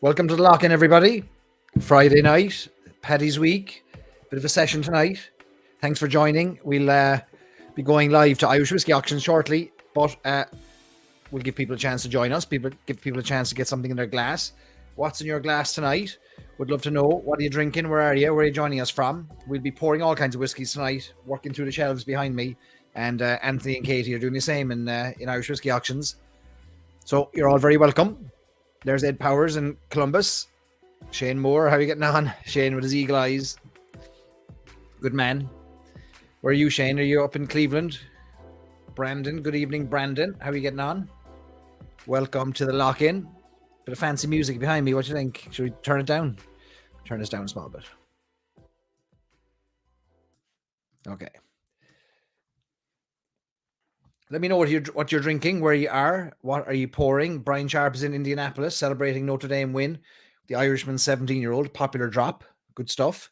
Welcome to the lock-in, everybody. Friday night, Paddy's week, bit of a session tonight. Thanks for joining. We'll be going live to Irish Whiskey Auctions shortly, but we'll give people a chance to join us. Give people a chance to get something in their glass. What's in your glass tonight? Would love to know. What are you drinking? Where are you? Where are you joining us from? We'll be pouring all kinds of whiskies tonight, working through the shelves behind me, and Anthony and Katie are doing the same in Irish Whiskey Auctions. So you're all very welcome. There's Ed Powers in Columbus. Shane Moore, how are you getting on? Shane with his eagle eyes. Good man. Where are you, Shane? Are you up in Cleveland? Brandon, good evening, Brandon. How are you getting on? Welcome to the lock-in. Bit of fancy music behind me. What do you think? Should we turn it down? Turn this down a small bit. Okay. Let me know what you're drinking, where you are, what are you pouring. Brian Sharp is in Indianapolis celebrating Notre Dame win. The Irishman's 17-year-old, popular drop. Good stuff.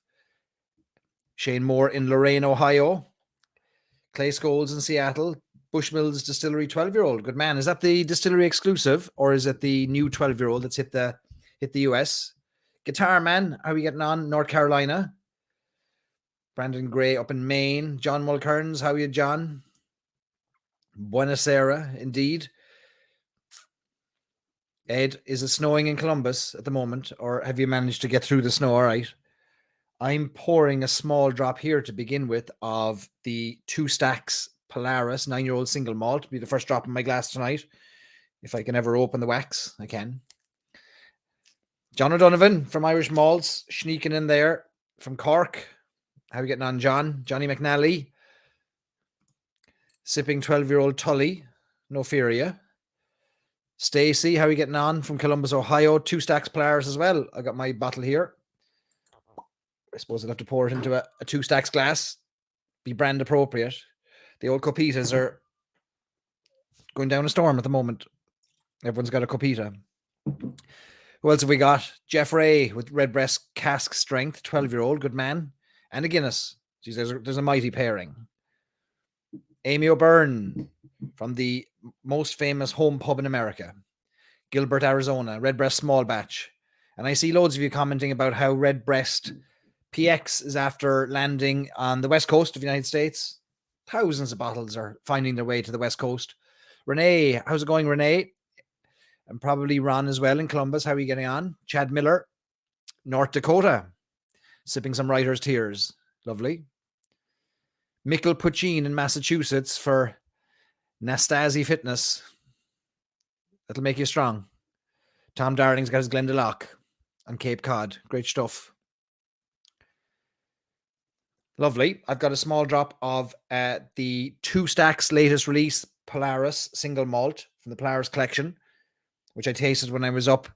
Shane Moore in Lorain, Ohio. Clay Scholes in Seattle. Bushmills Distillery 12-year-old. Good man. Is that the distillery exclusive or is it the new 12-year-old that's hit the US? Guitar Man, how are we getting on? North Carolina. Brandon Gray up in Maine. John Mulcairns, how are you, John? Buenasera, indeed. Ed, is it snowing in Columbus at the moment, or have you managed to get through the snow all right? I'm pouring a small drop here to begin with of the 2 Stacks Polaris 9-year-old single malt. It'll be the first drop in my glass tonight. If I can ever open the wax, I can. John O'Donovan from Irish Malts, sneaking in there from Cork. How are you getting on, John? Johnny McNally. Sipping 12-year-old Tully. No fear of you. Stacy, how are you getting on from Columbus, Ohio? 2 Stacks Polaris as well. I got my bottle here. I suppose I'll have to pour it into a 2 Stacks glass. Be brand appropriate. The old copitas are going down a storm at the moment. Everyone's got a copita. Who else have we got? Jeff Ray with Redbreast Cask Strength, 12-year-old, good man. And a Guinness. Jeez, there's a mighty pairing. Amy O'Byrne from the most famous home pub in America, Gilbert, Arizona, Redbreast Small Batch. And I see loads of you commenting about how Redbreast PX is after landing on the west coast of the United States. Thousands of bottles are finding their way to the west coast. Renee, how's it going, Renee? And probably Ron as well in Columbus. How are you getting on? Chad Miller, North Dakota, sipping some writer's tears. Lovely. Mikkel Puccin in Massachusetts for Nastasi Fitness. That'll make you strong. Tom Darling's got his Glendalough on Cape Cod. Great stuff. Lovely. I've got a small drop of the 2 Stacks latest release Polaris single malt from the Polaris collection, which I tasted when I was up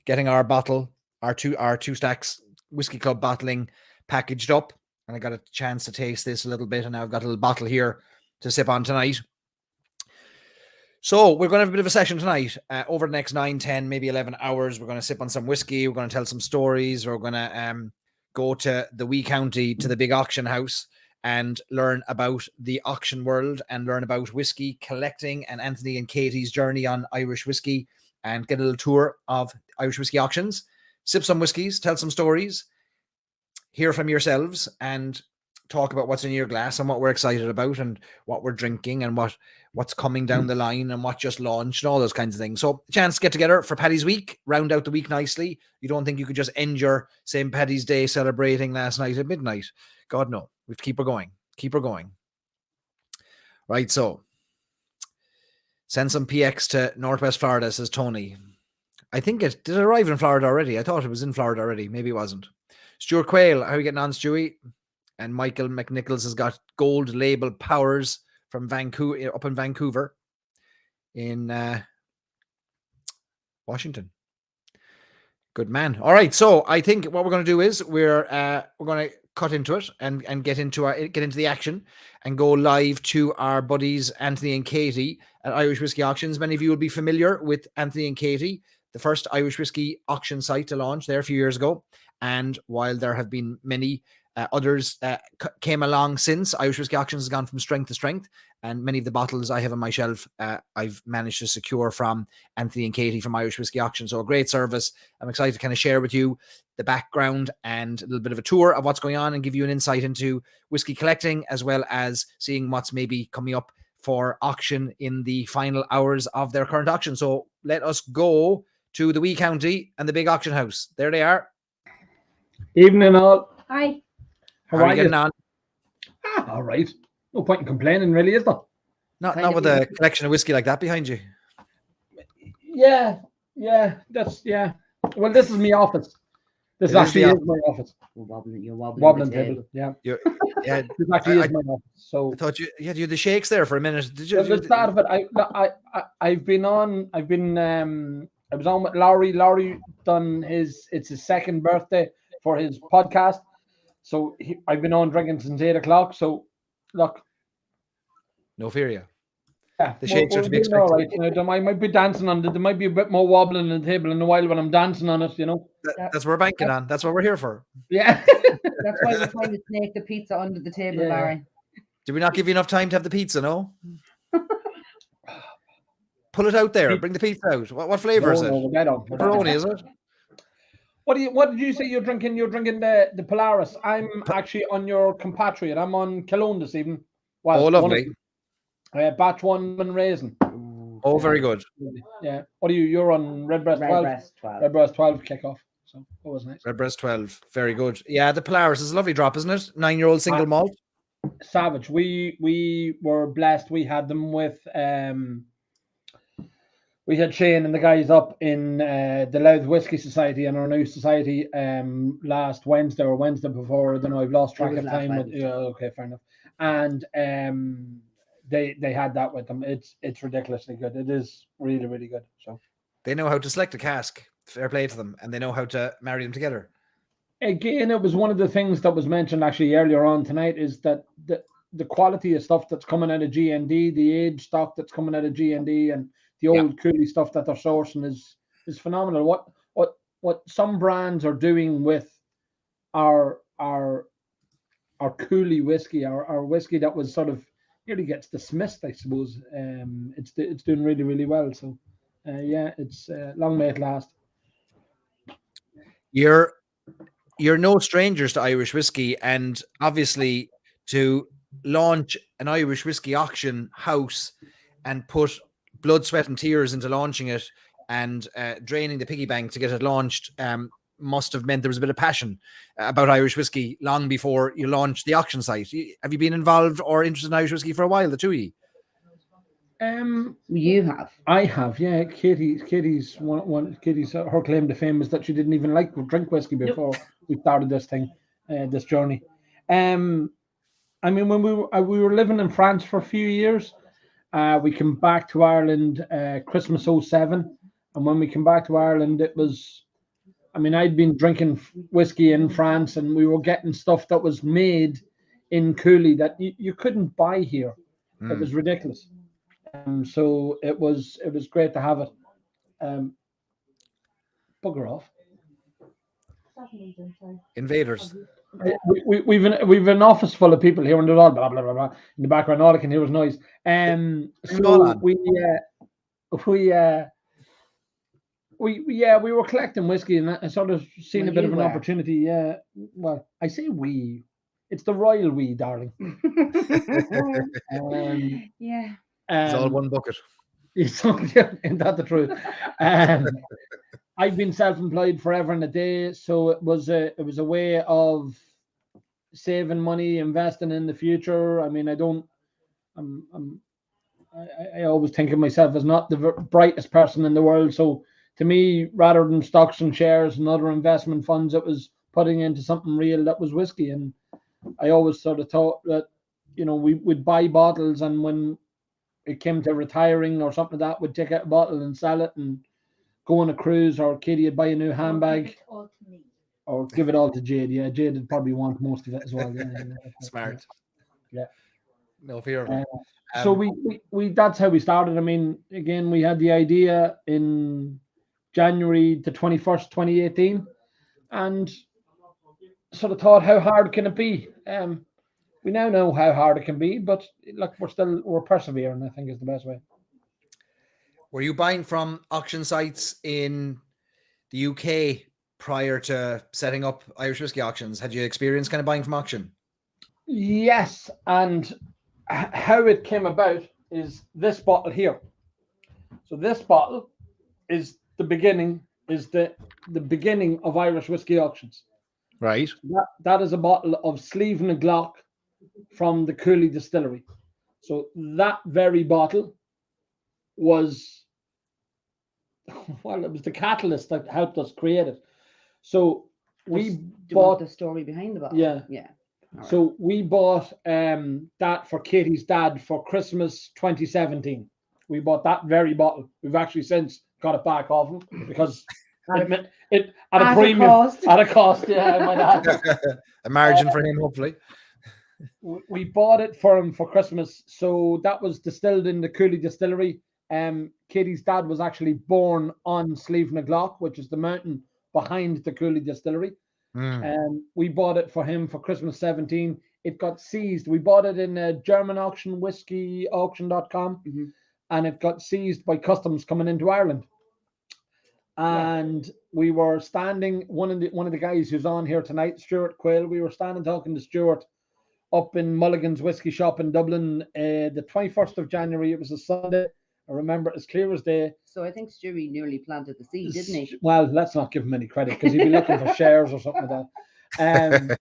getting our bottle, our two Stacks Whiskey Club bottling packaged up. And I got a chance to taste this a little bit, and now I've got a little bottle here to sip on tonight. So we're going to have a bit of a session tonight. Over the next 9, 10, maybe 11 hours, we're going to sip on some whiskey. We're going to tell some stories. We're going to go to the wee county, to the big auction house, and learn about the auction world and learn about whiskey collecting and Anthony and Katie's journey on Irish whiskey, and get a little tour of Irish whiskey auctions. Sip some whiskeys, tell some stories, hear from yourselves, and talk about what's in your glass and what we're excited about and what we're drinking and what's coming down the line and what just launched and all those kinds of things. So a chance to get together for Paddy's week, round out the week nicely. You don't think you could just end your St. Paddy's Day celebrating last night at midnight? God, no. We have to keep her going. Keep her going. Right, so send some PX to Northwest Florida, says Tony. I think it did arrive in Florida already. I thought it was in Florida already. Maybe it wasn't. Stuart Quayle, how are you getting on, Stewie? And Michael McNichols has got gold label Powers from Vancouver, up in Vancouver, in Washington. Good man. All right, so I think what we're going to do is we're going to cut into it and get into the action and go live to our buddies Anthony and Katie at Irish Whiskey Auctions. Many of you will be familiar with Anthony and Katie. the first Irish whiskey auction site to launch there a few years ago. And while there have been many others came along since, Irish Whiskey Auctions has gone from strength to strength. And many of the bottles I have on my shelf, I've managed to secure from Anthony and Katie from Irish Whiskey Auction. So a great service. I'm excited to kind of share with you the background and a little bit of a tour of what's going on and give you an insight into whiskey collecting, as well as seeing what's maybe coming up for auction in the final hours of their current auction. So let us go to the wee county and the big auction house. There they are. Evening all. Hi. How are you getting on? All right. No point in complaining, really, is there? Not with a collection of whiskey like that behind you. Yeah. Well, this is my office. This actually is my office. You're wobbling the table. Yeah. Yeah. This actually is my office. So I thought you had the shakes there for a minute. Did you? The start of it, I was on with Laurie. Laurie done it's his second birthday for his podcast. So I've been on drinking since 8 o'clock. So look. No fear, yeah. Yeah, the shakes are to be expected. All right. I might be dancing on it. There might be a bit more wobbling on the table in a while when I'm dancing on it, That's what we're banking on. That's what we're here for. Yeah. That's why we're trying to snake the pizza under the table, Larry. Did we not give you enough time to have the pizza, no? Pull it out there. Bring the pizza out. What flavour is it? Pepperoni, is it? What did you say you're drinking? You're drinking the Polaris. I'm actually on your compatriot. I'm on Cologne this evening. Well, lovely. Batch 1 and raisin. Oh, very good. Yeah. What are you? You're on Redbreast 12. Redbreast 12 kickoff. So that was nice. Redbreast 12. Very good. Yeah, the Polaris is a lovely drop, isn't it? 9-year-old single malt. Savage. We were blessed. We had them with we had Shane and the guys up in the Louth Whiskey Society and our new society last Wednesday or Wednesday before. I don't know. I've lost track of time. Okay, fair enough. And they had that with them. It's ridiculously good. It is really, really good. So they know how to select a cask. Fair play to them, and they know how to marry them together. Again, it was one of the things that was mentioned actually earlier on tonight is that the quality of stuff that's coming out of GND, the age stock that's coming out of GND, and the old Cooley stuff that they're sourcing is phenomenal. What some brands are doing with our Cooley whiskey, our whiskey that was sort of nearly gets dismissed, I suppose. It's doing really, really well. So it's long may it last. You're no strangers to Irish whiskey, and obviously to launch an Irish whiskey auction house and put blood, sweat, and tears into launching it and draining the piggy bank to get it launched must have meant there was a bit of passion about Irish whiskey long before you launched the auction site. Have you been involved or interested in Irish whiskey for a while, the two of you? You have. I have, yeah. Katie's one. Katie's her claim to fame is that she didn't even drink whiskey before we started this thing, this journey. I mean, when we were living in France for a few years, we came back to Ireland Christmas 2007, and when we came back to Ireland, it was. I mean, I'd been drinking whiskey in France, and we were getting stuff that was made in Cooley that you couldn't buy here. It was ridiculous. So it was great to have it. Bugger off. Invaders. We've an office full of people here, and they're all blah blah blah blah in the background. All I can hear is noise. So we were collecting whiskey, and I sort of seen a bit of an opportunity. Yeah, well, I say we. It's the royal we, darling. Yeah. It's all one bucket. Isn't that the truth? I've been self-employed forever and a day, so it was a way of saving money, investing in the future. I mean, I always think of myself as not the brightest person in the world. So to me, rather than stocks and shares and other investment funds, it was putting into something real that was whiskey. And I always sort of thought that, we would buy bottles, and when it came to retiring or something like that, we'd take out a bottle and sell it and go on a cruise, or Katie would buy a new handbag. Or give it all to Jade. Yeah, Jade would probably want most of it as well. Yeah. Smart. Yeah. No fear of it. So we that's how we started. I mean, again, we had the idea in January the 21st, 2018, and sort of thought, how hard can it be? We now know how hard it can be, but look, we're persevering, I think, is the best way. Were you buying from auction sites in the UK prior to setting up Irish whiskey auctions? Had you experience kind of buying from auction? Yes, and how it came about is this bottle here. So this bottle is the beginning of Irish whiskey auctions. Right. That is a bottle of Sleeve na Glock from the Cooley Distillery. So that very bottle was, well, it was the catalyst that helped us create it. So we Do you bought want the story behind the bottle? Yeah. All So we bought that for Katie's dad for Christmas 2017. We bought that very bottle. We've actually since got it back off him because it at a premium, at a cost. Yeah, my dad. A margin for him, hopefully. We bought it for him for Christmas. So that was distilled in the Cooley Distillery. Katie's dad was actually born on Sleeve na Glock, which is the mountain behind the Cooley Distillery. We bought it for him for Christmas 17. It got seized. We bought it in a German auction, whiskeyauction.com, and it got seized by customs coming into Ireland. And we were standing, one of the guys who's on here tonight, Stuart Quayle, we were standing talking to Stuart up in Mulligan's Whiskey Shop in Dublin, the 21st of January. It was a Sunday. I remember it as clear as day. So I think Stewie nearly planted the seed, didn't he? Well, let's not give him any credit because he'd be looking for shares or something like that.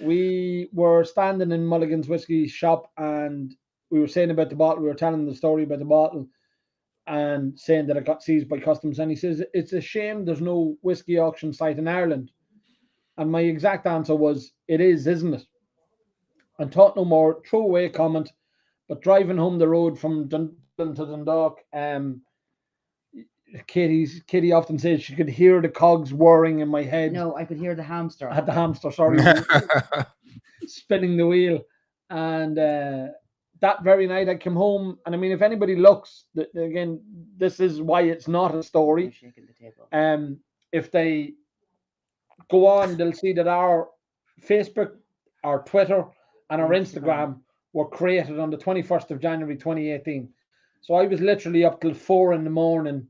We were standing in Mulligan's Whiskey Shop and we were saying about the bottle. We were telling the story about the bottle and saying that it got seized by customs. And he says, it's a shame there's no whiskey auction site in Ireland. And my exact answer was, it is, isn't it? And thought no more, throw away a comment. But driving home the road from Dublin to Dundalk, Katie often says she could hear the cogs whirring in my head. No, I could hear the hamster. I had the hamster, sorry, spinning the wheel. And that very night I came home, and I mean, if anybody looks, again, this is why it's not a story. I'm shaking the table. If they go on, they'll see that our Facebook, our Twitter, and our Instagram were created on the 21st of January 2018. So I was literally up till 4 a.m,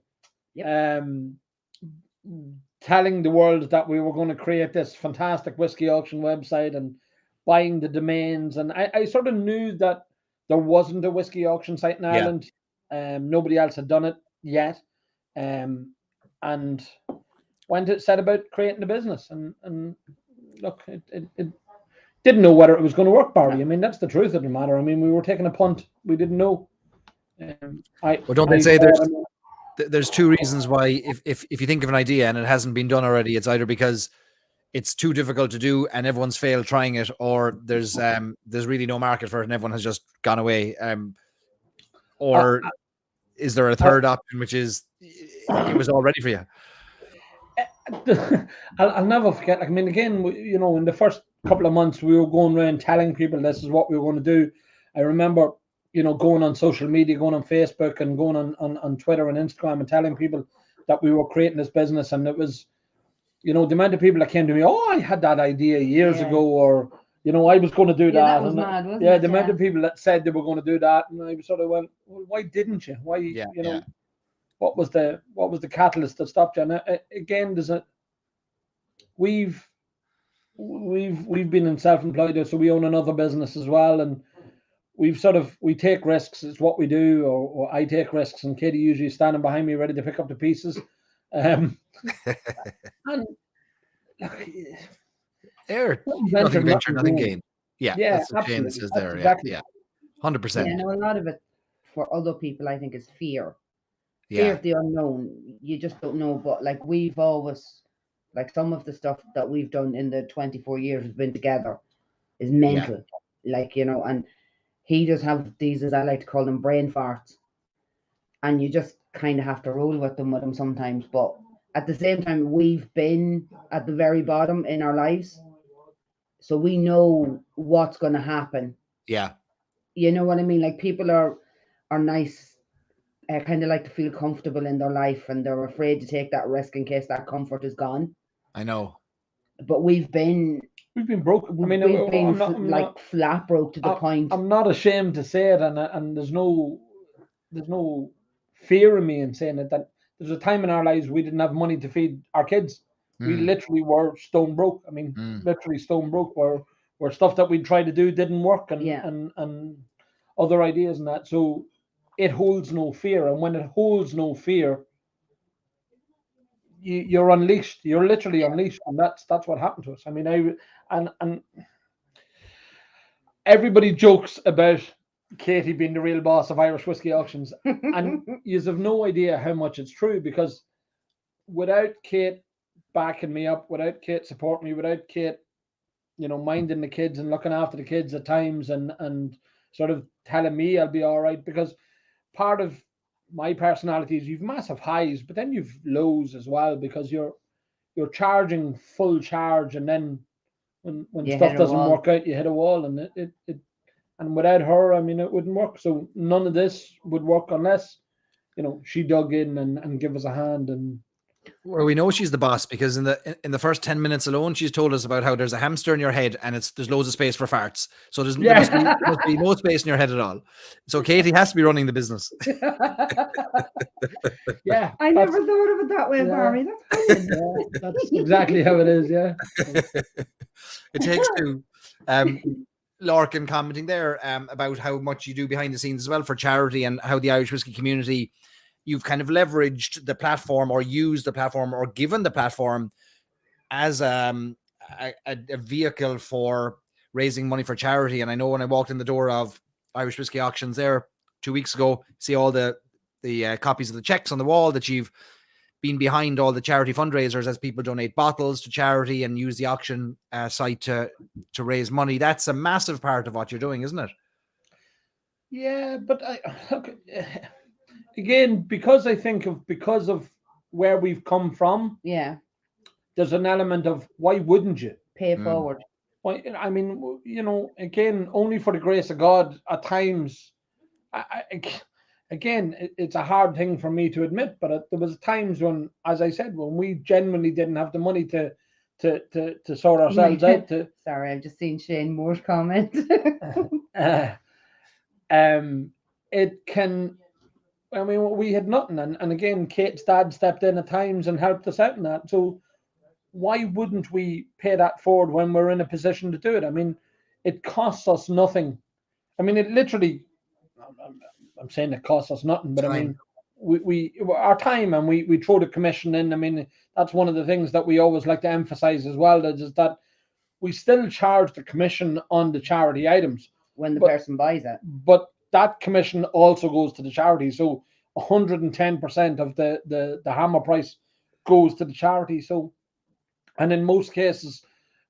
telling the world that we were going to create this fantastic whiskey auction website and buying the domains. And I sort of knew that there wasn't a whiskey auction site in Ireland. Nobody else had done it yet. And set about creating the business. And look, it didn't know whether it was going to work, Barry. I mean, that's the truth of the matter. I mean, we were taking a punt. We didn't know. Well, don't they say there's two reasons why if you think of an idea and it hasn't been done already, it's either because it's too difficult to do and everyone's failed trying it, or there's really no market for it and everyone has just gone away. Or is there a third option, which is it was all ready for you? I'll never forget. I mean, again, in the first couple of months, we were going around telling people this is what we were going to do. I remember, going on social media, going on Facebook and going on Twitter and Instagram and telling people that we were creating this business. And it was, the amount of people that came to me, oh, I had that idea years ago, or, I was going to do that. That was mad, wasn't it? The amount of people that said they were going to do that. And I sort of went, well, why didn't you? Why, what was the catalyst that stopped you? And again, we've been in self-employed, so we own another business as well, and we take risks. It's what we do, or I take risks, and Katie usually standing behind me ready to pick up the pieces. And nothing venture, nothing gain. Yeah, that's the Jane says there. Exactly. Yeah, 100%. Yeah, no, a lot of it for other people, I think, is fear. Yeah. Fear of the unknown. You just don't know. But like we've always, like some of the stuff that we've done in the 24 years we've been together is mental. Like, and he does have these, as I like to call them, brain farts. And you just kind of have to roll with him sometimes. But at the same time, we've been at the very bottom in our lives. So we know what's going to happen. Yeah. You know what I mean? Like people are nice kind of like to feel comfortable in their life, and they're afraid to take that risk in case that comfort is gone. I know. But we've been broke. I mean, we've been I'm not, like flat broke to the point. I'm not ashamed to say it, and there's no fear in me in saying it. That there's a time in our lives we didn't have money to feed our kids. We literally were stone broke. I mean, literally stone broke. Where stuff that we tried to do didn't work, and other ideas and that. So it holds no fear, and when it holds no fear, you're unleashed. You're literally unleashed, and that's what happened to us. I mean, and everybody jokes about Katie being the real boss of Irish whiskey auctions, and you have no idea how much it's true, because without Kate backing me up, without Kate supporting me, without Kate, minding the kids and looking after the kids at times, and sort of telling me I'll be all right, because part of my personality is you've massive highs, but then you've lows as well, because you're charging full charge, and then when stuff doesn't work out, you hit a wall, and it and without her, I mean, it wouldn't work. So none of this would work unless, she dug in and give us a hand. And well, we know she's the boss because in the first 10 minutes alone, she's told us about how there's a hamster in your head and there's loads of space for farts. So there must be no space in your head at all. So Katie has to be running the business. Yeah, I never thought of it that way, Barry. That's brilliant. That's exactly how it is. Yeah, it takes two. Larkin commenting there about how much you do behind the scenes as well for charity, and how the Irish whiskey community, you've kind of leveraged the platform, or used the platform, or given the platform as a vehicle for raising money for charity. And I know when I walked in the door of Irish Whiskey Auctions there 2 weeks ago, see all the copies of the checks on the wall, that you've been behind all the charity fundraisers as people donate bottles to charity and use the auction site to raise money. That's a massive part of what you're doing, isn't it? Yeah, but again, because of where we've come from, there's an element of, why wouldn't you pay it forward? Why? I mean, again, only for the grace of God. At times, again, it's a hard thing for me to admit, but there was times when, as I said, when we genuinely didn't have the money to sort ourselves out. Sorry, I've just seen Shane Moore's comment. It can. I mean, we had nothing, and again, Kate's dad stepped in at times and helped us out in that. So why wouldn't we pay that forward when we're in a position to do it? I mean, it costs us nothing. I mean, it literally. I'm saying it costs us nothing, but I mean, we our time, and we throw the commission in. I mean, that's one of the things that we always like to emphasize as well, is that we still charge the commission on the charity items when the person buys it. But that commission also goes to the charity. So 110% of the hammer price goes to the charity. So, and in most cases,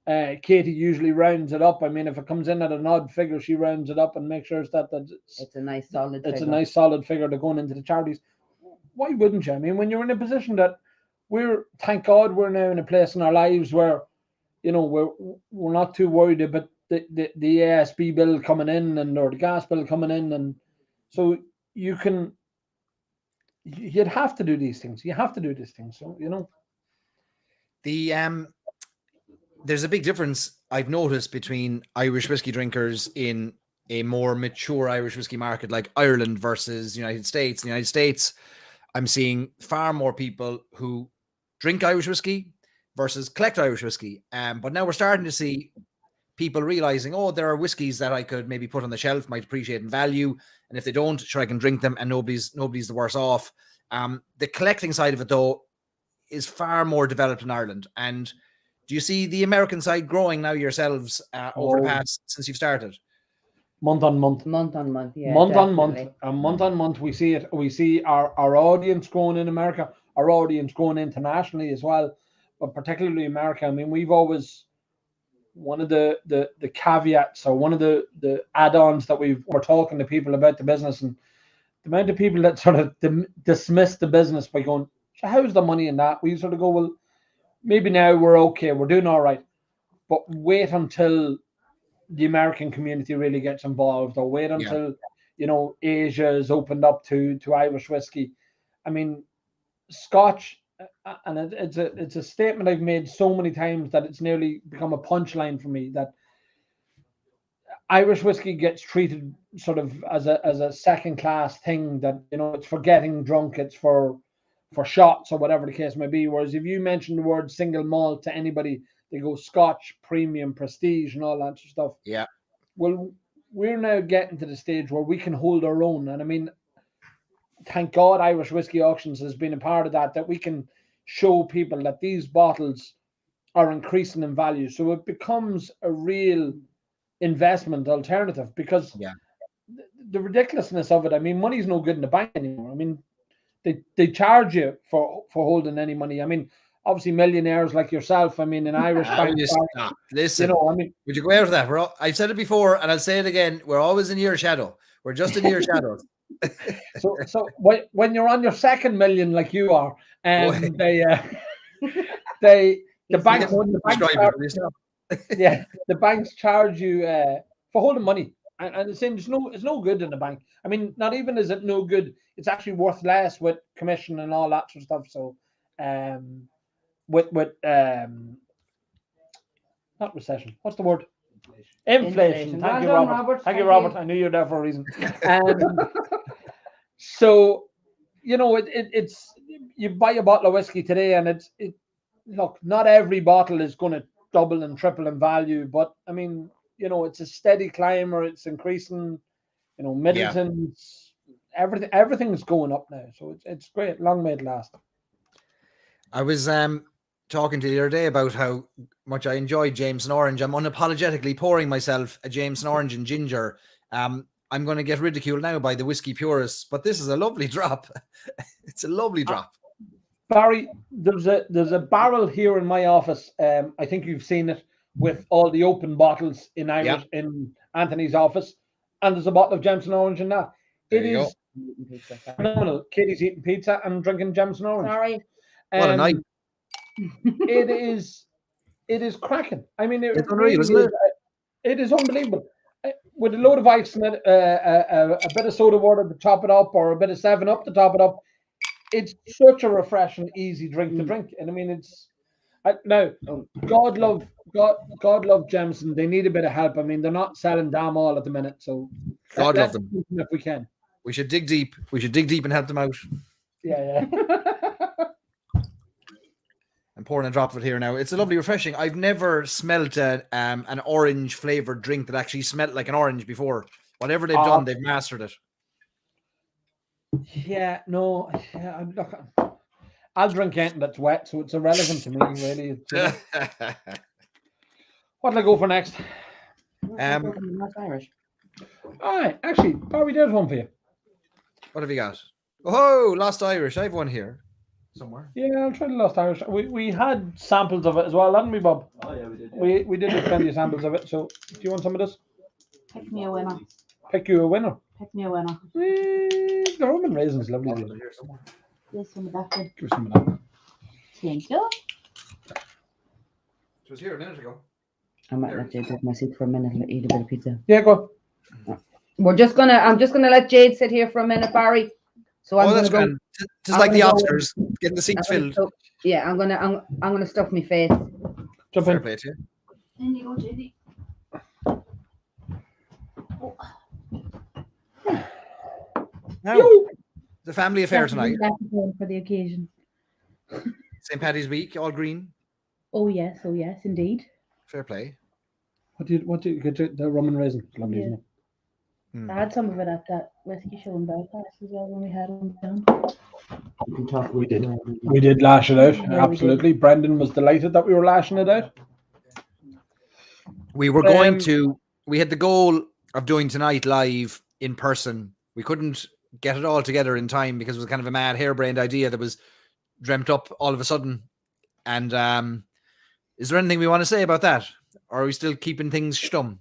Katie usually rounds it up. I mean, if it comes in at an odd figure, she rounds it up and makes sure that it's a nice solid figure. It's a nice solid figure to going into the charities. Why wouldn't you? I mean, when you're in a position that thank God, we're now in a place in our lives where, we're not too worried about the ASB bill coming in or the gas bill coming in, and so you'd have to do these things. You have to do these things. So there's a big difference I've noticed between Irish whiskey drinkers in a more mature Irish whiskey market like Ireland versus the United States. In the United States, I'm seeing far more people who drink Irish whiskey versus collect Irish whiskey. But now we're starting to see people realizing, there are whiskeys that I could maybe put on the shelf, might appreciate in value. And if they don't, sure, I can drink them and nobody's the worse off. The collecting side of it, though, is far more developed in Ireland. And do you see the American side growing now yourselves over the past, since you've started? Month on month, yeah. Month on month, we see it. We see our audience growing in America, our audience growing internationally as well, but particularly America. I mean, we've always, one of the caveats, or one of the add-ons that we're talking to people about the business, and the amount of people that sort of dismiss the business by going, so how's the money in that? We sort of go, well, maybe now we're okay, we're doing all right, but wait until the American community really gets involved, or wait until Asia has opened up to Irish whiskey. I mean, Scotch, and it's a statement I've made so many times that it's nearly become a punchline for me, that Irish whiskey gets treated sort of as a second class thing, that it's for getting drunk, it's for shots or whatever the case may be. Whereas if you mention the word single malt to anybody, they go Scotch, premium, prestige, and all that stuff. Yeah. Well, we're now getting to the stage where we can hold our own, and I mean, thank God Irish Whiskey Auctions has been a part of that we can show people that these bottles are increasing in value. So it becomes a real investment alternative, because the ridiculousness of it, I mean, money's no good in the bank anymore. I mean, they charge you for holding any money. I mean, obviously millionaires like yourself, I mean, in Irish bank, listen, I mean, would you go out of that? I've said it before and I'll say it again, we're always in your shadow. We're just in your shadows. so when you're on your second million like you are, the banks charge you for holding money, and it's saying it's no good in the bank. I mean, not even is it no good, it's actually worth less with commission and all that sort of stuff. So with not recession, what's the word? Inflation. Thank you, Robert. Thank you, Robert. I knew you were there for a reason. So, it's you buy a bottle of whiskey today, and look, not every bottle is going to double and triple in value, but I mean, it's a steady climber. It's increasing. Middleton's everything's going up now, so it's great. Long may it last. I was talking to you the other day about how much I enjoy Jameson Orange. I'm unapologetically pouring myself a Jameson Orange and ginger. I'm going to get ridiculed now by the whiskey purists, but this is a lovely drop. It's a lovely drop. Barry, there's a barrel here in my office. I think you've seen it, with all the open bottles in in Anthony's office, and there's a bottle of Jameson Orange in that. It is phenomenal. Katie's eating pizza and drinking Jameson Orange. Sorry. What a night. It is cracking. I mean, it's unreal, isn't it? It is unbelievable. With a load of ice in it, a bit of soda water to top it up, or a bit of 7-Up to top it up. It's such a refreshing, easy drink to drink. And I mean, now, God love Jameson. They need a bit of help. I mean, they're not selling damn all at the minute. So God love them. If we can. We should dig deep. We should dig deep and help them out. Yeah. I'm pouring a drop of it here now. It's a lovely, refreshing. I've never smelt an orange flavored drink that actually smelled like an orange before. Whatever they've done, they've mastered it. Yeah, no. Yeah, look, I'll drink anything that's wet, so it's irrelevant to me, really. What'll I go for next? Irish. All right, actually, Barry, there's one for you. What have you got? Oh, Lost Irish. I have one here somewhere. Yeah, I'll try the Lost Irish. We had samples of it as well, hadn't we, Bob? Oh yeah, we did. Yeah. We did have plenty of samples of it. So, do you want some of this? Pick me a winner. Pick you a winner. Pick me a winner. The Roman raisin's lovely. This one, the back one. Give us some of that. Thank you. It was here a minute ago. I might let Jade take my seat for a minute and eat a bit of pizza. Yeah, go on. I'm just gonna let Jade sit here for a minute, Barry. So I'm gonna go. Just like the Oscars, getting the seats filled. I'm gonna stuff my face. Jump in. Play it, yeah. In you go, JD. Now, the family affair tonight. For the occasion. St. Paddy's week, all green. Oh yes, indeed. Fair play. What did you get? The Roman raisin. Lovely, isn't it? I had some of it at that whiskey show in Belfast as well when we had them down. We did lash it out. Yeah, absolutely. Brendan was delighted that we were lashing it out. We were going to. We had the goal of doing tonight live in person. We couldn't get it all together in time because it was kind of a mad, harebrained idea that was dreamt up all of a sudden. And is there anything we want to say about that? Or are we still keeping things stum?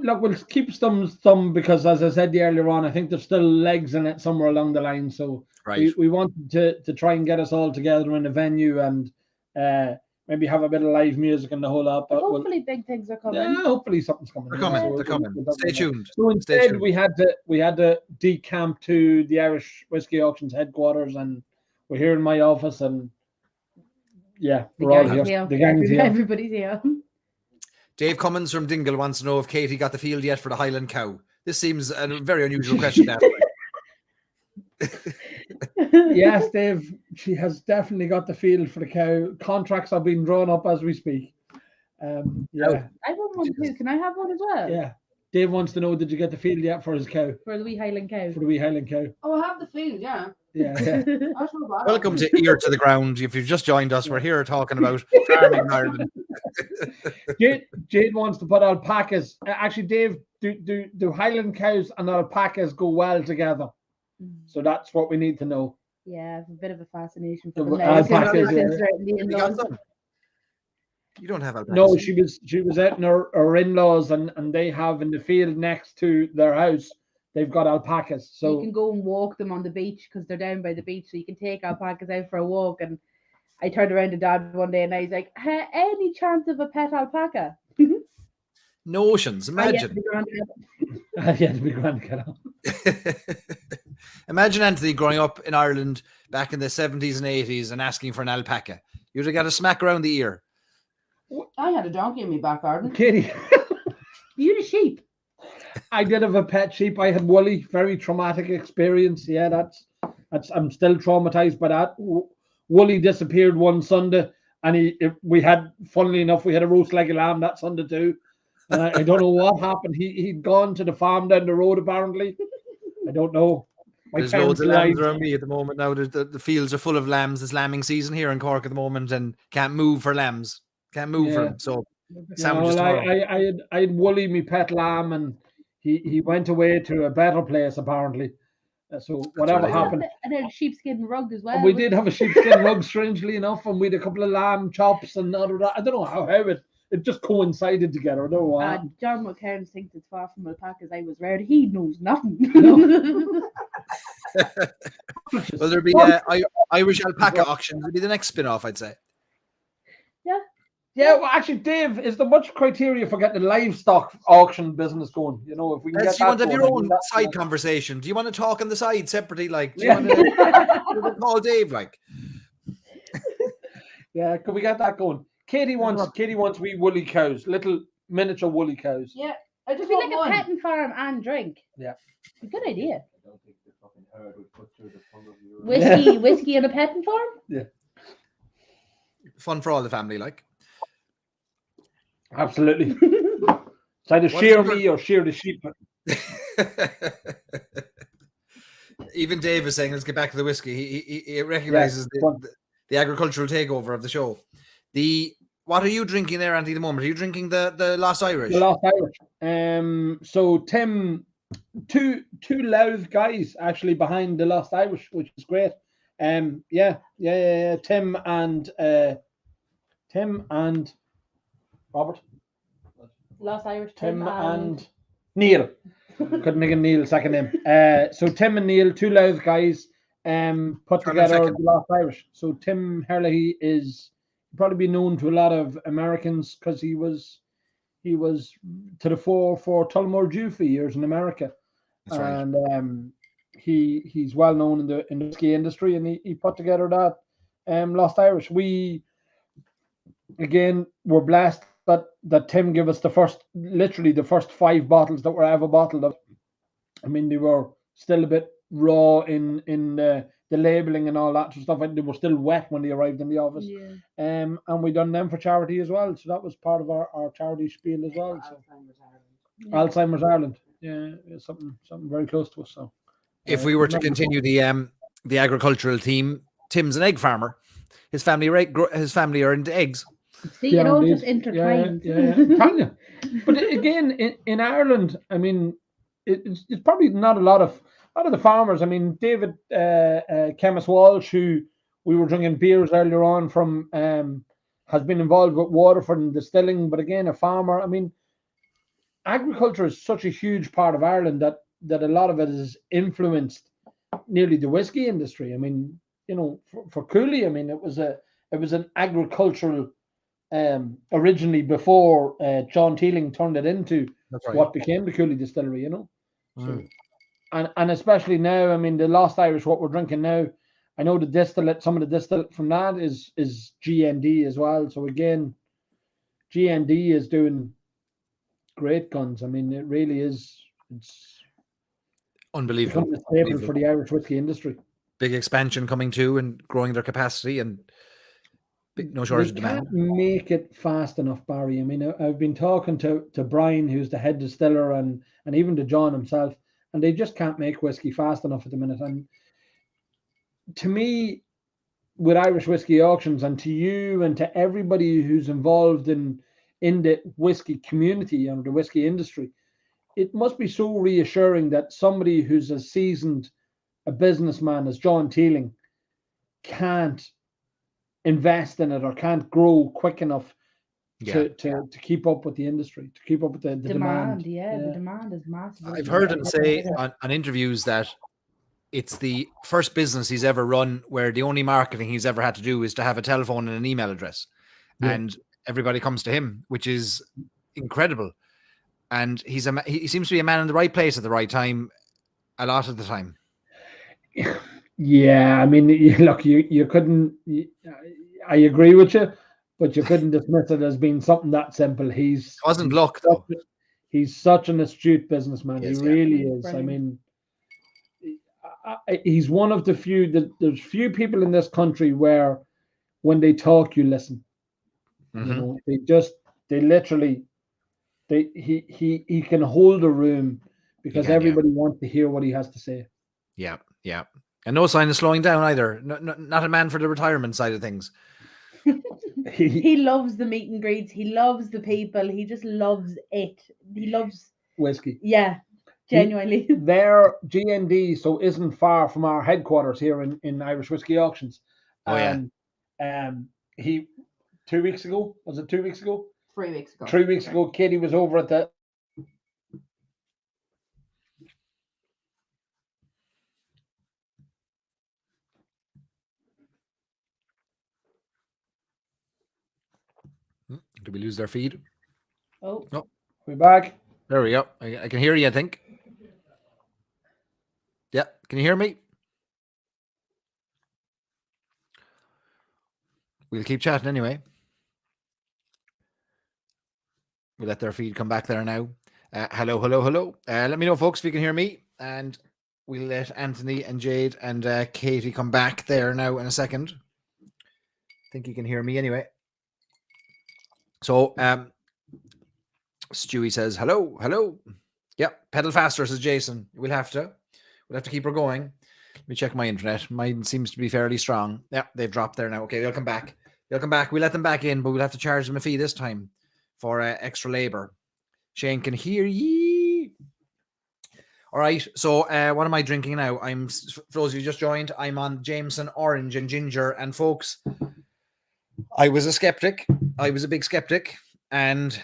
Look, we'll keep stum because, as I said earlier on, I think there's still legs in it somewhere along the line. So we wanted to try and get us all together in a venue, and maybe have a bit of live music and the whole lot. But Hopefully, big things are coming. yeah, hopefully something's coming. They're yeah, coming. so They're coming. we'll Stay tuned. So Stay instead, tuned. we had to decamp to the Irish Whiskey Auctions headquarters, and we're here in my office, and yeah, we're all here. The gang is here. Everybody's here. Dave Cummins from Dingle wants to know if Katie got the field yet for the Highland cow. This seems a very unusual question to ask. Yes, Dave, she has definitely got the field for the cow. Contracts are being drawn up as we speak. Yeah, I want one too. Can I have one as well? yeah. Dave wants to know, did you get the field yet for his cow? For the wee Highland cow. For the wee Highland cow. Oh, I have the field, yeah. Yeah, yeah. That's no bother. Welcome to Ear to the Ground. If you've just joined us, we're here talking about farming in Ireland. Jade wants to put alpacas. Actually, Dave, do Highland cows and alpacas go well together? So that's what we need to know. Yeah, I have a bit of a fascination for The them. now, alpacas, since yeah. they're in the You got in-laws. some? You don't have alpacas. No, she was out in her in-laws, and they have in the field next to their house, they've got alpacas. So you So can go and walk them on the beach because they're down by the beach. So you can take alpacas out for a walk. And I turned around to Dad one day and I was like, any chance of a pet alpaca? Notions. Imagine. yeah, to be grand kettle. Imagine Anthony growing up in Ireland back in the 70s and 80s and asking for an alpaca. You'd have got a smack around the ear. I had a donkey in my back garden. Kitty, You had a sheep. I did have a pet sheep. I had Wooly. Very traumatic experience. Yeah, that's I'm still traumatized by that. Wooly disappeared one Sunday, and we had, funnily enough, we had a roast leg of lamb that Sunday too. And I don't know what happened. He'd gone to the farm down the road apparently. I don't know. There's loads of lambs around me at the moment now. The fields are full of lambs. It's lambing season here in Cork at the moment, and can't move for lambs. Can't move for them. So sandwiches tomorrow. I had Wooly, my pet lamb, and he went away to a better place apparently. So whatever right. happened. And then a sheepskin rug as well. And we did have a sheepskin rug, strangely enough, and we had a couple of lamb chops and all of that. I don't know how it just coincided together. I don't know what. John McCarran thinks it's far from alpacas. I was rare. He knows nothing. Well, there'll be Irish alpaca auctions. It'll be the next spin-off, I'd say. Yeah, well, actually, Dave, is there much criteria for getting the livestock auction business going? You know, if we can get Do you want to have your going, own side conversation? Do you want to talk on the side separately? Like, do you want to call Dave? Like, yeah, could we get that going? Katie wants wee woolly cows, little miniature woolly cows. Yeah, I just It'd be want like one. a petting farm and drink. Yeah. Good idea. I don't think the fucking herd would put through the full of your Whiskey and a petting farm? fun for all the family, like. Absolutely. It's either What's shear the- me or shear the sheep. Even Dave is saying, let's get back to the whiskey. He recognizes the agricultural takeover of the show. What are you drinking there, Andy, at the moment? Are you drinking the Lost Irish? The Lost Irish. So Tim, two Louth guys actually behind the Lost Irish, which is great. Yeah. Tim and Robert. Lost Irish. Tim and Neil. Couldn't think of Neil's second name. So Tim and Neil, two Louth guys, put together the Lost Irish. So Tim Herlihy is probably be known to a lot of Americans because he was to the fore for Tullamore Dew for years in America. That's right. And he's well known in the whiskey industry, and he put together that Lost Irish. We again were blessed that Tim gave us literally the first 5 bottles that were ever bottled of. I mean, they were still a bit raw in the labeling and all that sort of stuff. They were still wet when they arrived in the office. Yeah. And we done them for charity as well. So that was part of our charity spiel as well. So Alzheimer's Ireland. Yeah, it's something very close to us. So If we were to continue the agricultural team, Tim's an egg farmer. His family are into eggs. See, it all just intertwined. Yeah. But again, in Ireland, I mean, it's probably not a lot of the farmers. I mean, David Chemist Walsh, who we were drinking beers earlier on from, has been involved with Waterford and distilling. But again, a farmer. I mean, agriculture is such a huge part of Ireland that a lot of it has influenced nearly the whiskey industry. I mean, you know, for Cooley, I mean, it was an agricultural originally before John Teeling turned it into That's right. what became the Cooley Distillery, you know. Mm. And especially now, I mean, the Lost Irish, what we're drinking now, I know the distillate, some of the distillate from that is GND as well. So again, GND is doing great guns. I mean, it really is. It's Unbelievable. becoming a staple for the Irish whiskey industry. Big expansion coming too and growing their capacity and no shortage of They demand. can't make it fast enough, Barry. I mean, I've been talking to Brian, who's the head distiller, and even to John himself, and they just can't make whiskey fast enough at the minute. And to me, with Irish whiskey auctions, and to you and to everybody who's involved in the whiskey community and the whiskey industry, it must be so reassuring that somebody who's as seasoned a businessman as John Teeling can't invest in it or can't grow quick enough to keep up with the industry, to keep up with the demand. The demand is massive. I've heard him say on interviews that it's the first business he's ever run where the only marketing he's ever had to do is to have a telephone and an email address. Yeah. And everybody comes to him, which is incredible. And he seems to be a man in the right place at the right time a lot of the time. Yeah, I mean, look, you couldn't. I agree with you, but you couldn't dismiss it as being something that simple. He's luck, though. He's such an astute businessman. Yes, he really yeah. is. I mean, he's one of the few. There's few people in this country where, when they talk, you listen. Mm-hmm. You know, they literally, he can hold a room because everybody wants to hear what he has to say. Yeah, yeah. And no sign of slowing down either. Not a man for the retirement side of things. He loves the meet and greets. He loves the people. He just loves it. He loves whiskey. Yeah, genuinely. Their GND isn't far from our headquarters here in Irish Whiskey Auctions. Oh, He 2 weeks ago, was it 2 weeks ago? 3 weeks ago. 3 weeks ago, Katie was over at the Did we lose their feed? Oh. No. We're back. There we go. I can hear you, I think. Yeah. Can you hear me? We'll keep chatting anyway. We'll let their feed come back there now. Hello. Let me know, folks, if you can hear me. And we'll let Anthony and Jade and Katie come back there now in a second. I think you can hear me anyway. So, Stewie says, hello. Yeah, pedal faster, says Jason. We'll have to keep her going. Let me check my internet. Mine seems to be fairly strong. Yeah, they've dropped there now. Okay, they'll come back. We let them back in, but we'll have to charge them a fee this time for extra labor. Shane can hear ye. All right, so what am I drinking now? For those of you who just joined, I'm on Jameson Orange and Ginger. And folks, I was a skeptic. I was a big skeptic, and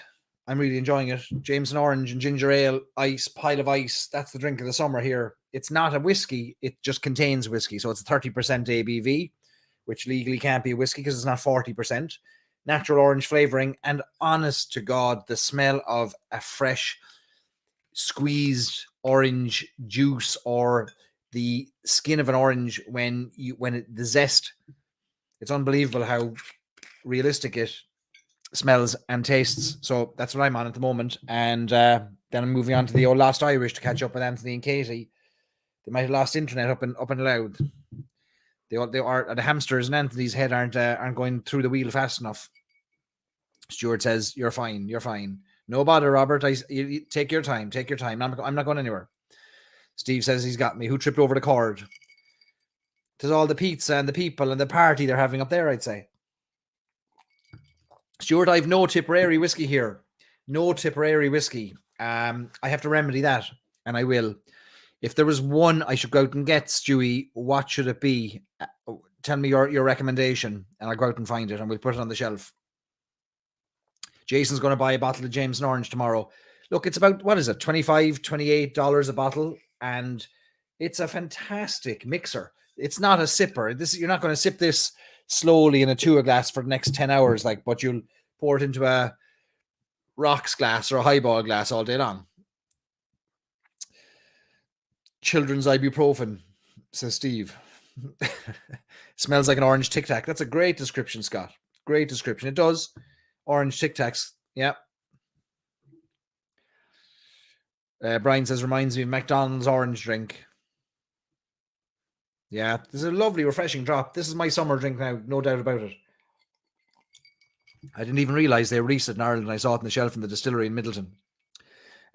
I'm really enjoying it. Jameson Orange and Ginger Ale, ice, pile of ice. That's the drink of the summer here. It's not a whiskey. It just contains whiskey. So it's 30% ABV, which legally can't be a whiskey because it's not 40%. Natural orange flavoring. And honest to God, the smell of a fresh squeezed orange juice or the skin of an orange the zest. It's unbelievable how realistic it smells and tastes. So that's what I'm on at the moment. And then I'm moving on to the old Lost Irish to catch up with Anthony and Katie. They might have lost internet up and loud. The hamsters in Anthony's head aren't going through the wheel fast enough. Stuart says, you're fine. No bother, Robert. You take your time. I'm not going anywhere. Steve says he's got me. Who tripped over the cord? There's all the pizza and the people and the party they're having up there, I'd say. Stuart, I've no Tipperary whiskey here. No Tipperary whiskey. I have to remedy that, and I will. If there was one I should go out and get, Stewie, what should it be? Tell me your recommendation, and I'll go out and find it, and we'll put it on the shelf. Jason's going to buy a bottle of Jameson Orange tomorrow. Look, it's about, what is it, $25, $28 a bottle, and it's a fantastic mixer. It's not a sipper. You're not going to sip this slowly in a tour glass for the next 10 hours, but you'll pour it into a rocks glass or a highball glass all day long. Children's ibuprofen, says Steve. Smells like an orange Tic Tac. That's a great description, Scott. Great description. It does. Orange Tic Tacs. Yeah. Brian says, reminds me of McDonald's orange drink. Yeah, this is a lovely, refreshing drop. This is my summer drink now, no doubt about it. I didn't even realize they released it in Ireland. I saw it on the shelf in the distillery in Middleton.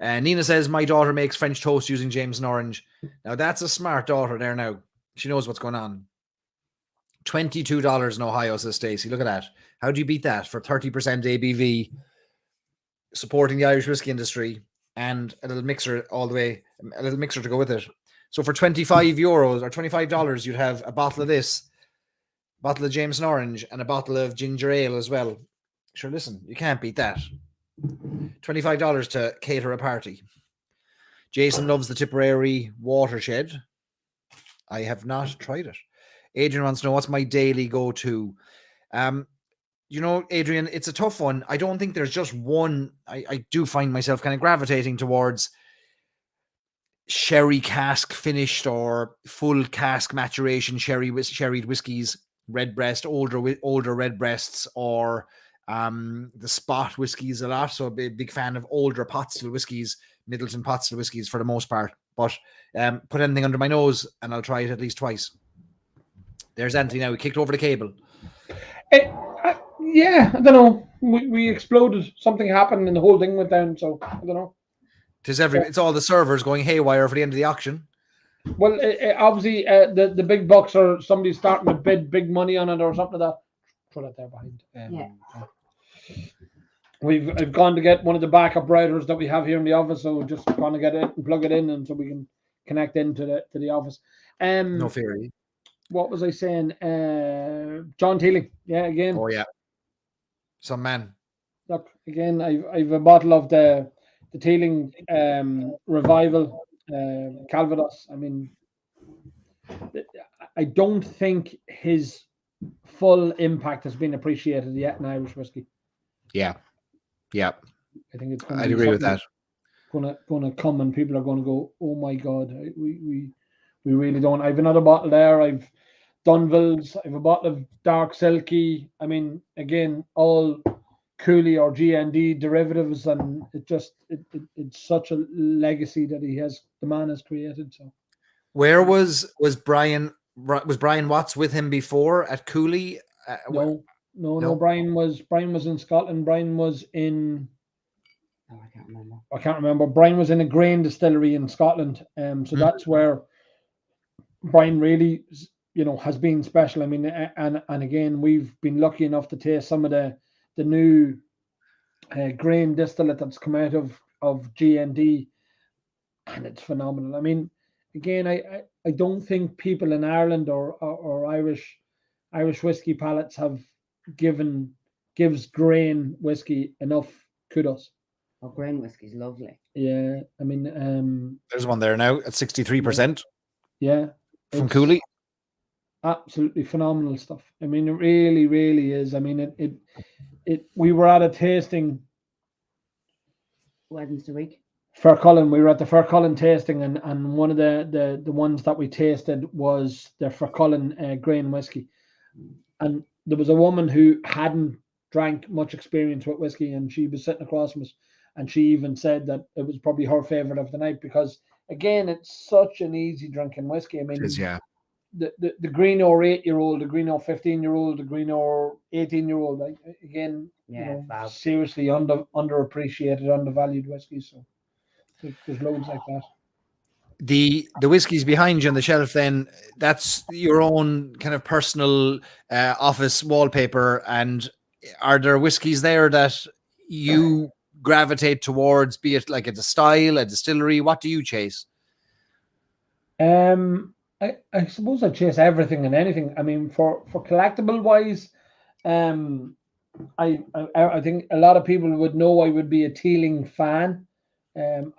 Nina says, my daughter makes French toast using Jameson orange. Now, that's a smart daughter there now. She knows what's going on. $22 in Ohio, says Stacey. Look at that. How do you beat that for 30% ABV, supporting the Irish whiskey industry, and a little mixer all the way, a little mixer to go with it? So for €25 or $25, you'd have a bottle of this, a bottle of Jameson orange, and a bottle of ginger ale as well. Sure, listen, you can't beat that. $25 to cater a party. Jason loves the Tipperary Watershed. I have not tried it. Adrian wants to know, what's my daily go-to? You know, Adrian, it's a tough one. I don't think there's just one. I do find myself kind of gravitating towards sherry cask finished or full cask maturation sherried whiskies, redbreast, older redbreasts, or the spot whiskies a lot. So a big fan of older pot still whiskies, Middleton pot still whiskies for the most part. But put anything under my nose and I'll try it at least twice. There's Anthony now. He kicked over the cable. Yeah, I don't know. We exploded. Something happened and the whole thing went down. So I don't know. It's all the servers going haywire for the end of the auction. Well, obviously, the big bucks or somebody's starting to bid big money on it or something like that. Throw that there behind. I've gone to get one of the backup routers that we have here in the office, so we're just going to get it and plug it in, and so we can connect into the office. No theory. What was I saying? John Teeling. Yeah, again. Oh yeah. Some man. Look, again, I've a bottle of the Teeling Revival Calvados. I mean, I don't think his full impact has been appreciated yet in Irish whiskey. Yeah. I think it's. I'd agree with that. Going to come and people are going to go, oh my God, we really don't. I have another bottle there. I've Dunville's. I have a bottle of Dark Silky. I mean, again, all Cooley or GND derivatives, and it's such a legacy that the man has created. So, where was Brian? Was Brian Watts with him before at Cooley? No. Brian was in Scotland. Brian was in. Oh, I can't remember. Brian was in a grain distillery in Scotland. So that's where Brian really, has been special. I mean, and again, we've been lucky enough to taste some of the new grain distillate that's come out of GND, and it's phenomenal. I mean, again, I don't think people in Ireland or Irish whiskey palates gives grain whiskey enough kudos. Oh, grain whiskey's lovely. Yeah, I mean, there's one there now at 63%. Yeah, from Cooley. Absolutely phenomenal stuff. I mean, it really, really is. I mean, it. We were at a tasting Wednesday week. Faircullen. We were at the Faircullen tasting, and one of the ones that we tasted was the Faircullen grain whiskey, and there was a woman who hadn't drank much experience with whiskey, and she was sitting across from us, and she even said that it was probably her favorite of the night because, again, it's such an easy drinking whiskey. I mean, the Greeno 8-year-old, the Greeno 15-year-old, the Greeno 18-year-old, again, seriously underappreciated, undervalued whiskey. So there's loads like that. The whiskies behind you on the shelf, then that's your own kind of personal office wallpaper. And are there whiskies there that you gravitate towards, be it like a style, a distillery? What do you chase? I suppose I chase everything and anything. I mean, for collectible wise, I think a lot of people would know I would be a Teeling fan.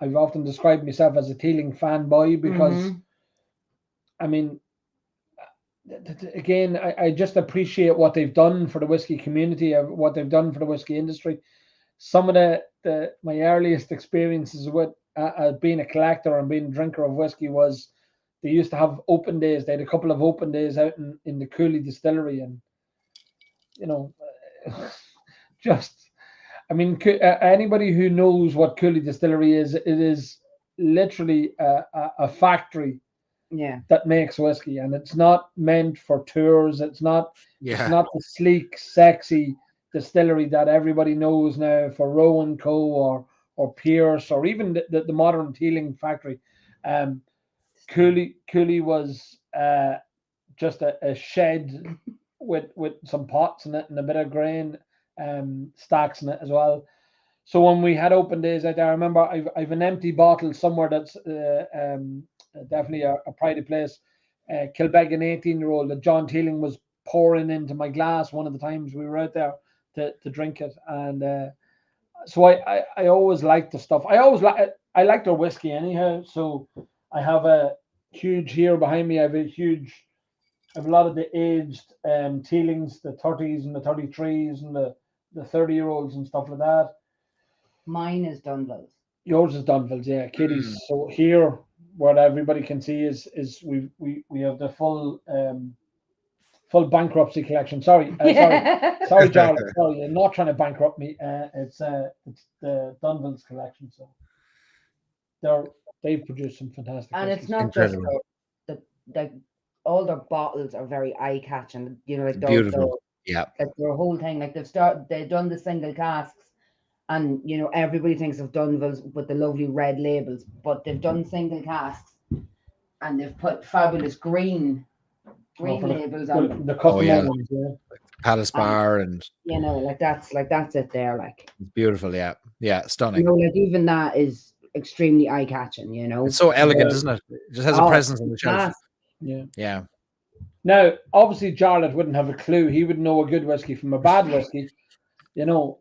I've often described myself as a Teeling fanboy because, I mean, again, I just appreciate what they've done for the whiskey community, what they've done for the whiskey industry. Some of my earliest experiences with being a collector and being a drinker of whiskey was they used to have open days. They had a couple of open days out in the Cooley Distillery, and just, I mean, anybody who knows what Cooley Distillery is, it is literally a factory that makes whiskey, and it's not meant for tours. It's not the sleek, sexy distillery that everybody knows now for Rowan Co. or Pierce, or even the modern Teeling factory. Cooley was just a shed with some pots in it and a bit of grain stacks in it as well. So when we had open days out there, I remember I've an empty bottle somewhere that's definitely a pridey place. Kilbeggan 18-year-old that John Teeling was pouring into my glass one of the times we were out there to drink it. And so I always liked the stuff. I like their whiskey anyhow. So I have a huge here behind me. I have a lot of the aged Teelings, the 30s and the 33s and the 30-year-olds and stuff like that. Mine is Dunville's. Yours is Dunville's, yeah. Katie's. So here, what everybody can see is we have the full bankruptcy collection. Sorry, Charlie. Sorry, you're not trying to bankrupt me. It's the Dunville's collection. So they've produced some fantastic. And whiskeys. it's not just the all their bottles are very eye catching. Like beautiful. Yeah. Like their whole thing, like they've done the single casks. And everybody thinks of Dunville's with the lovely red labels, but they've done single casks, and they've put fabulous green labels on the custom ones, yeah. Like Palace Bar, and like that's it there, like it's beautiful, yeah, stunning. Like even that is extremely eye catching. It's so elegant, isn't it? It just has a presence on the shelf. Yeah. Now, obviously, Jarlath wouldn't have a clue. He would know a good whiskey from a bad whiskey, and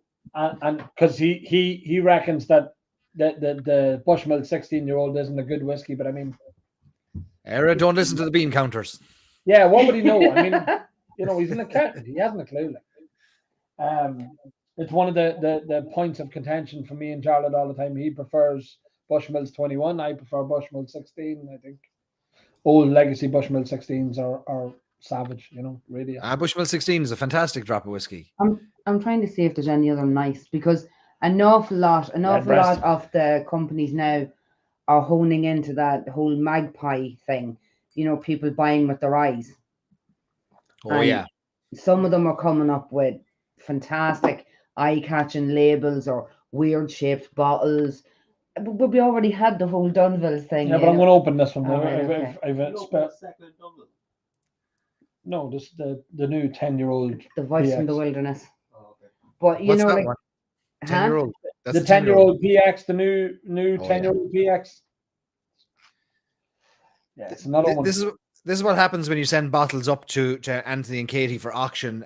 because he reckons that the Bushmill 16-year-old isn't a good whiskey, but I mean, Era, don't listen to the bean counters. Yeah, what would he know? I mean, he's an accountant. He hasn't a clue. It's one of the points of contention for me and Jarlath all the time. He prefers Bushmills 21. I prefer Bushmill 16. I think old legacy Bushmill 16s are savage. Really. Bushmill 16 is a fantastic drop of whiskey. I'm trying to see if there's any other nice, because an awful lot of the companies now are honing into that whole magpie thing. People buying with their eyes. Oh, yeah. Some of them are coming up with fantastic eye-catching labels or weird-shaped bottles. But we already had the whole Dunville thing. Yeah, but I'm going to open this one. No, this the new 10-year-old. The Voice from the Wilderness. Oh, okay. But What's that one? 10-year-old. The 10-year-old PX, the new 10-year-old PX. Yeah, it's another one. This is what happens when you send bottles up to Anthony and Katie for auction.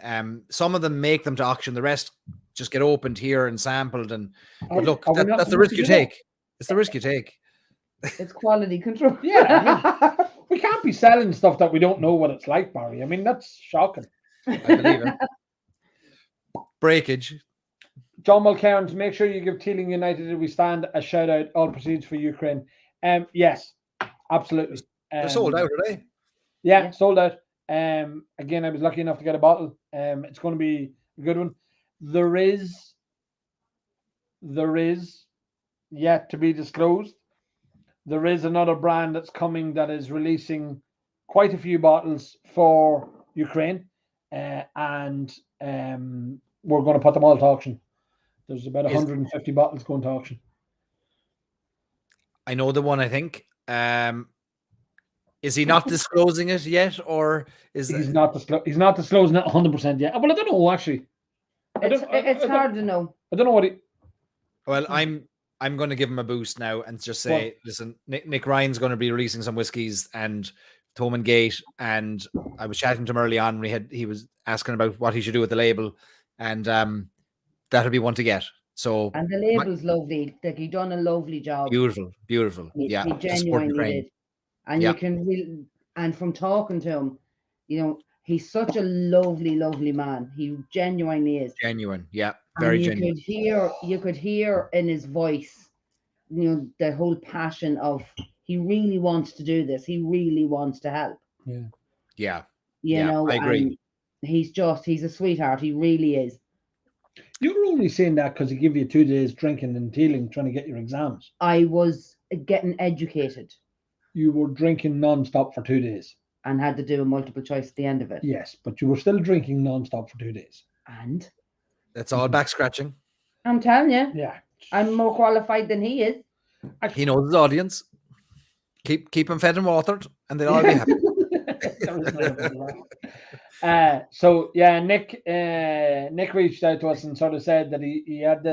Some of them make them to auction, the rest just get opened here and sampled. But look, that's the risk you take. It's the risk you take. It's quality control. Yeah, I mean, we can't be selling stuff that we don't know what it's like, Barry. I mean, that's shocking. I believe it. Breakage. John Mulcairn, make sure you give Teeling United as we stand a shout out. All proceeds for Ukraine. Yes, absolutely. They're sold out, are they? Yeah, sold out. Again, I was lucky enough to get a bottle. It's going to be a good one. There is yet to be disclosed. There is another brand that's coming that is releasing quite a few bottles for Ukraine, and we're going to put them all to auction. There's about 150 bottles going to auction. I know the one, I think. Is he not disclosing it yet, or is he's not disclosing it 100% yet? Well, I don't know actually. It's hard to know. I don't know what he. Well, I'm going to give him a boost now and just say, listen, Nick Ryan's going to be releasing some whiskies and Thomond Gate, and I was chatting to him early on when he was asking about what he should do with the label, and that'll be one to get. So and the label's lovely. Like he done a lovely job. Beautiful. He genuinely did. And you can and from talking to him, You know, he's such a lovely, lovely man. He genuinely is. Genuine, yeah, And very you genuine. could hear in his voice, you know, the whole passion of he really wants to do this. He really wants to help. Yeah. Yeah, You Yeah, know, I agree. and he's a sweetheart. He really is. You're only saying that because he give you 2 days drinking and tealing, trying to get your exams. I was getting educated You were drinking non-stop for 2 days. and had to do a multiple choice at the end of it. Yes, but you were still drinking non-stop for 2 days. And that's all back scratching. I'm telling you, Yeah. I'm more qualified than he is. He knows his audience. Keep him fed and watered, and they'll all be happy. There was no doubt about that. So yeah, Nick reached out to us and sort of said that he had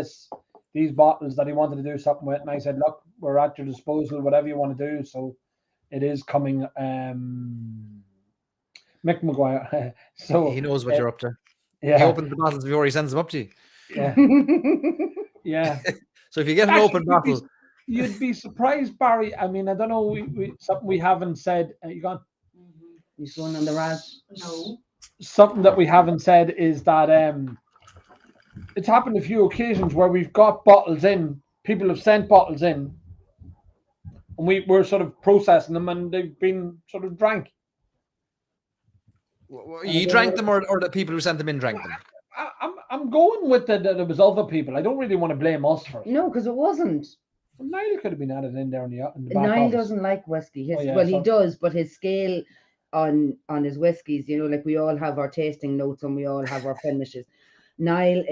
these bottles that he wanted to do something with, and I said, look, we're at your disposal, whatever you want to do. So it is coming. Mick McGuire. So He knows what you're up to. He yeah, opens the bottles before he sends them up to you. yeah, yeah. So if you get an Actually, open bottle, You'd be surprised, Barry. I mean, I don't know. Something we haven't said. You gone? He's going on the raz. No. Something that we haven't said is that it's happened a few occasions where we've got bottles in. People have sent bottles in, and we're sort of processing them, and they've been sort of drank. you drank them, or the people who sent them in drank them. I'm going with that it was other people. I don't really want to blame us for it. No, because it wasn't. Well, Niall could have been added in there in the back Niall office. doesn't like whiskey. His, Oh, yeah, well, he so- does, but his scale on his whiskies, you know, like we all have our tasting notes and we all have our finishes. Niall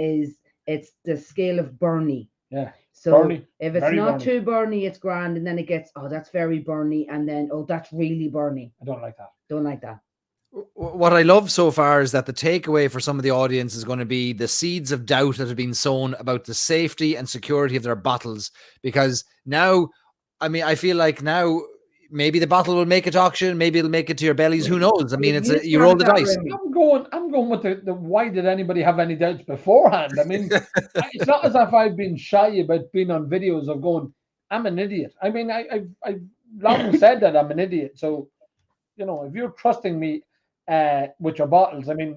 it's the scale of Burnie. Yeah. So Burnie, if it's very not Burnie. too Burnie, it's grand, and then it gets, oh, that's very Burnie, and then, oh, that's really Burnie. I don't like that. Don't like that. What I love so far is that the takeaway for some of the audience is going to be the seeds of doubt that have been sown about the safety and security of their bottles. Because now, I mean, I feel like now maybe the bottle will make it to auction, maybe it'll make it to your bellies. Who knows? I mean, you roll the dice. I'm going with the why did anybody have any doubts beforehand? I mean, it's not as if I've been shy about being on videos of going, I'm an idiot. I mean, I've long said that I'm an idiot. So, you know, if you're trusting me with your bottles, I mean,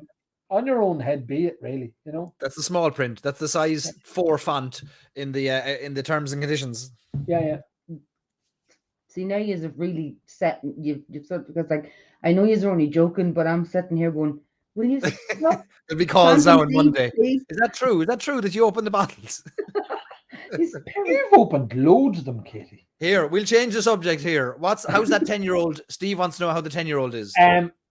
on your own head be it, really, you know. That's the small print. That's the size 4 font in the terms and conditions. Yeah. See, now you've really set, you've said, because like, I know you're only joking, but I'm sitting here going, will you stop? There'll be calls now on Please, Monday. please. Is that true? Is that true that you open the bottles? You've opened loads of them, Katie. Here, we'll change the subject here. How's that 10-year-old? Steve wants to know how the 10-year-old is.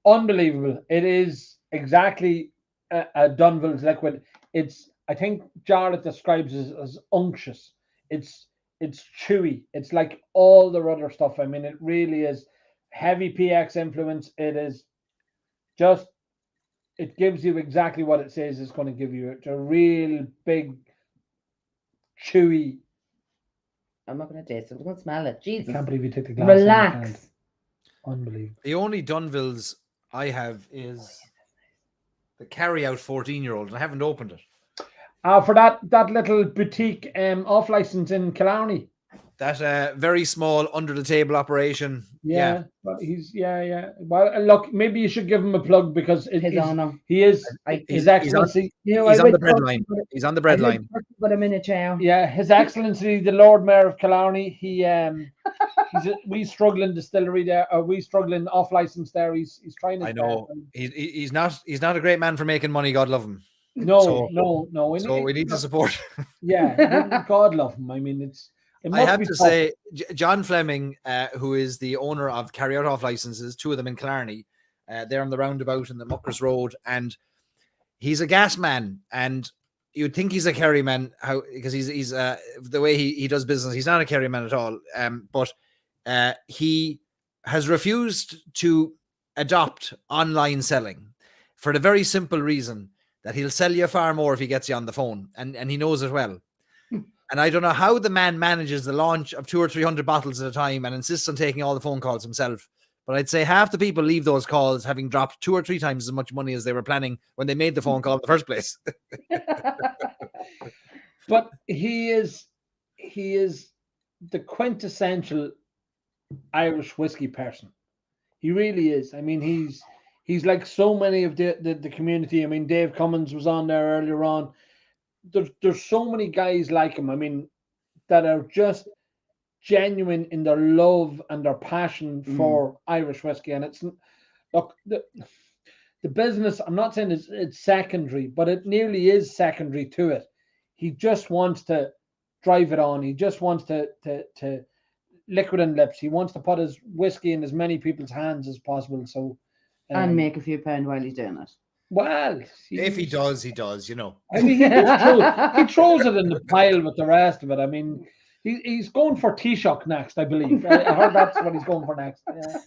Unbelievable. It is exactly a Dunville's liquid. It's, I think Jarlath describes it as unctuous. It's chewy. It's like all the other stuff. I mean, it really is heavy PX influence. It is just, it gives you exactly what it says it's going to give you. It's a real big, chewy. I'm not going to taste it. I'm going to smell it. I Jesus. can't believe you took the glass. in your hand. Relax. Unbelievable. The only Dunvilles I have is the carry-out 14-year-old, and I haven't opened it. For that little boutique off license in Killarney. That very small under-the-table operation. Yeah, but he's Well, look, maybe you should give him a plug because His honor. he is I- His Excellency. You know, He's I on the would bread talk line. about it- He's on the bread I would line. talk about him in a chow. Yeah, His Excellency, the Lord Mayor of Killarney. We struggling distillery there. We struggling off license there. He's trying to. I know. He's not a great man for making money. God love him. No. So we need to support. Yeah, God love him. I mean, I have to say, John Fleming, who is the owner of Carry Out Off Licenses, 2 of them in Killarney, they're on the roundabout in the Muckers Road, and he's a gas man, and you'd think he's a Kerry man, because he's the way he does business, he's not a Kerry man at all, but he has refused to adopt online selling for the very simple reason that he'll sell you far more if he gets you on the phone, and he knows it well. And I don't know how the man manages the launch of 200 or 300 bottles at a time and insists on taking all the phone calls himself. But I'd say half the people leave those calls having dropped 2 or 3 times as much money as they were planning when they made the phone call in the first place. But he is the quintessential Irish whiskey person. He really is. I mean, he's like so many of the community. I mean, Dave Cummins was on there earlier on. There's so many guys like him. I mean, that are just genuine in their love and their passion for Irish whiskey. And it's look the business. I'm not saying it's secondary, but it nearly is secondary to it. He just wants to drive it on. He just wants to liquid and lips. He wants to put his whiskey in as many people's hands as possible. So and make a few pounds while he's doing it. Well, If he does, he does. You know. I mean, he throws it in the pile with the rest of it. I mean, he's going for Taoiseach next, I believe. I heard that's what he's going for next. Yeah.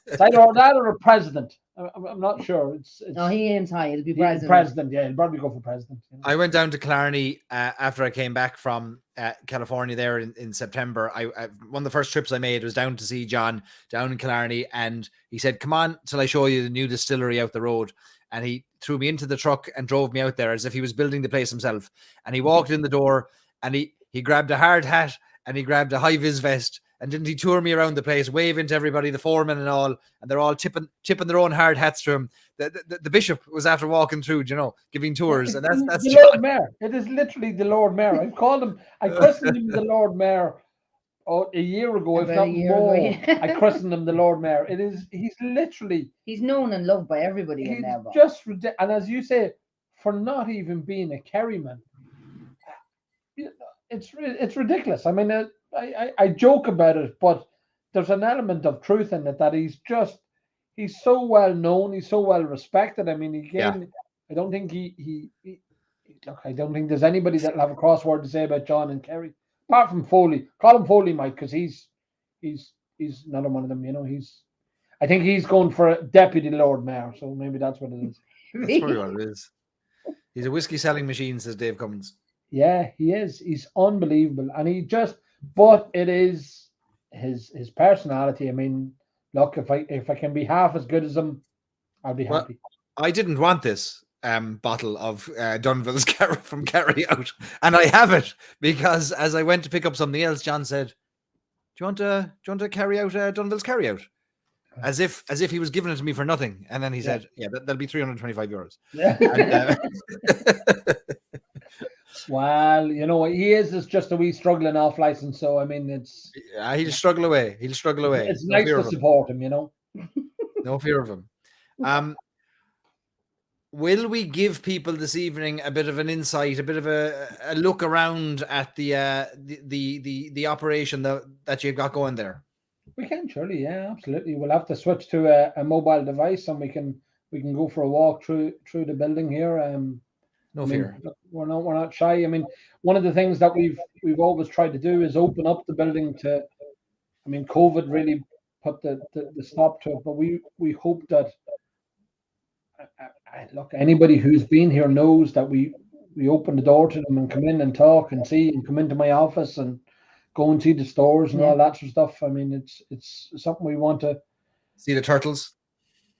It's either that or a president. I'm not sure. No, he aims high. It'll be president. President, yeah, he'll probably go for president. You know? I went down to Killarney after I came back from California there in September. I one of the first trips I made was down to see John down in Killarney, and he said, "Come on till I show you the new distillery out the road." And he threw me into the truck and drove me out there as if he was building the place himself. And he walked in the door and he grabbed a hard hat and he grabbed a high-vis vest. And didn't he tour me around the place, waving to everybody, the foremen and all, and they're all tipping their own hard hats to him. The bishop was after walking through, you know, giving tours, and that's the Lord Mayor. It is literally the Lord Mayor. I've called him. I christened him the Lord Mayor a year ago, if not more. I christened him the Lord Mayor. He's literally. He's known and loved by everybody in there. Just ridiculous, and as you say, for not even being a Kerryman, it's ridiculous. I mean. I joke about it, but there's an element of truth in it that he's so well known, he's so well respected. I mean, I don't think I don't think there's anybody that'll have a crossword to say about John and Kerry, apart from Foley. Call him Foley, Mike, because he's another one of them. You know, I think he's going for a deputy Lord Mayor, so maybe that's what it is. That's probably what it is. He's a whiskey selling machine, says Dave Cummins. Yeah, he is. He's unbelievable, and but it is his personality. I mean, look, if I can be half as good as him, I'll be happy. I didn't want this bottle of Dunville's from Carry Out, and I have it because as I went to pick up something else, John said, "Do you want to carry out Dunville's Carry Out?" As if he was giving it to me for nothing, and then he said, "Yeah, that'll be €325." Yeah. And, well, you know, he is just a wee struggling off license, so I mean, he'll struggle away. It's nice to support him, you know. No fear of him. Will we give people this evening a bit of an insight, a bit of a look around at the operation that you've got going there? We can, surely, yeah, absolutely. We'll have to switch to a mobile device, and we can go for a walk through the building here. No fear. We're not shy. I mean, one of the things that we've always tried to do is open up the building to. I mean, COVID really put the stop to it, but we hope that. Look, anybody who's been here knows that we open the door to them and come in and talk and see and come into my office and go and see the stores and all that sort of stuff. I mean, it's something we want to see the turtles.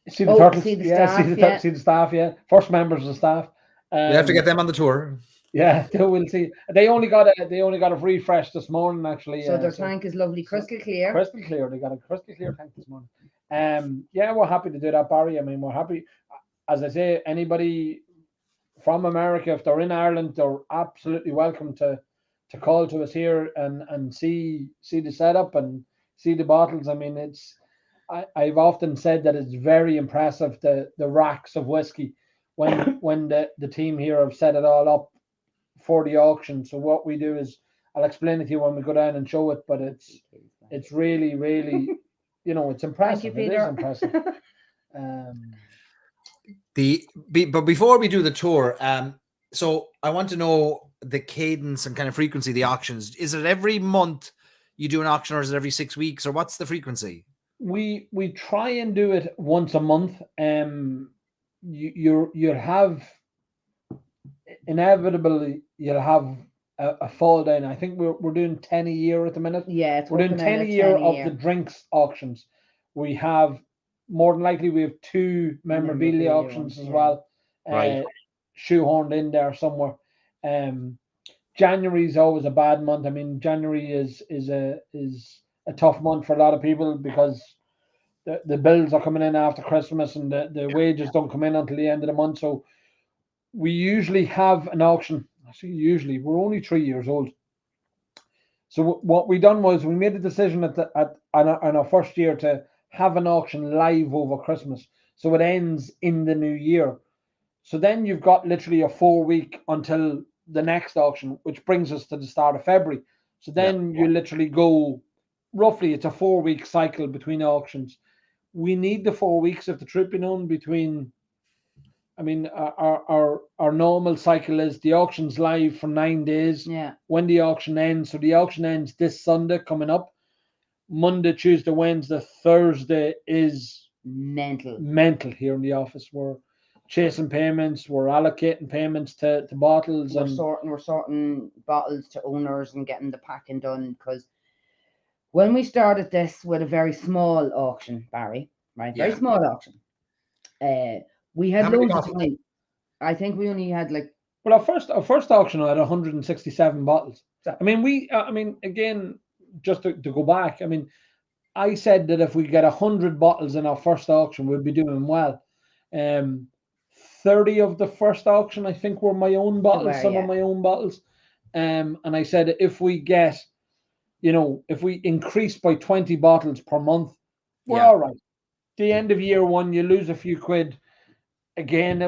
See the turtles. See the staff. See the staff. Yeah, first members of the staff. We have to get them on the tour. Yeah, we'll see. They only got a refresh this morning, actually. So their tank is lovely, crystal clear. Crystal clear. They got a crystal clear tank this morning. Yeah, we're happy to do that, Barry. I mean, we're happy. As I say, anybody from America, if they're in Ireland, they're absolutely welcome to call to us here and see the setup and see the bottles. I mean, I've often said that it's very impressive the racks of whiskey when the team here have set it all up for the auction. So what we do is, I'll explain it to you when we go down and show it, but it's really, really, you know, it's impressive. Thank you, Peter. It is impressive. But before we do the tour, so I want to know the cadence and kind of frequency of the auctions. Is it every month you do an auction, or is it every 6 weeks, or what's the frequency? We try and do it once a month. You'll have inevitably a fall down. I think we're doing 10 a year at the minute. Yeah, we're doing 10 a year of the drinks auctions. We have more than likely we have 2 memorabilia auctions as well, right, shoehorned in there somewhere. January is always a bad month. I mean, January is a tough month for a lot of people because the bills are coming in after Christmas, and the wages don't come in until the end of the month. So we usually have an auction. Actually, usually we're only 3 years old. So what we done was we made a decision on our first year to have an auction live over Christmas. So it ends in the new year. So then you've got literally a 4 week until the next auction, which brings us to the start of February. So then you literally go, roughly, it's a 4 week cycle between auctions. We need the 4 weeks, if the truth be known, between. I mean, our normal cycle is the auction's live for 9 days. Yeah. When the auction ends, so the auction ends this Sunday coming up. Monday, Tuesday, Wednesday, Thursday is mental here in the office. We're chasing payments, we're allocating payments to bottles, We're sorting bottles to owners and getting the packing done, because when we started this with a very small auction, Barry, right? Very small auction. We had loads of time. I think we only had like. Well, our first auction I had 167 bottles. I mean, again, just to go back, I mean, I said that if we get 100 bottles in our first auction, we'd be doing well. 30 of the first auction, I think, were my own bottles. Some of my own bottles. And I said if we get, if we increase by 20 bottles per month, we're all right. The end of year one, you lose a few quid. Again,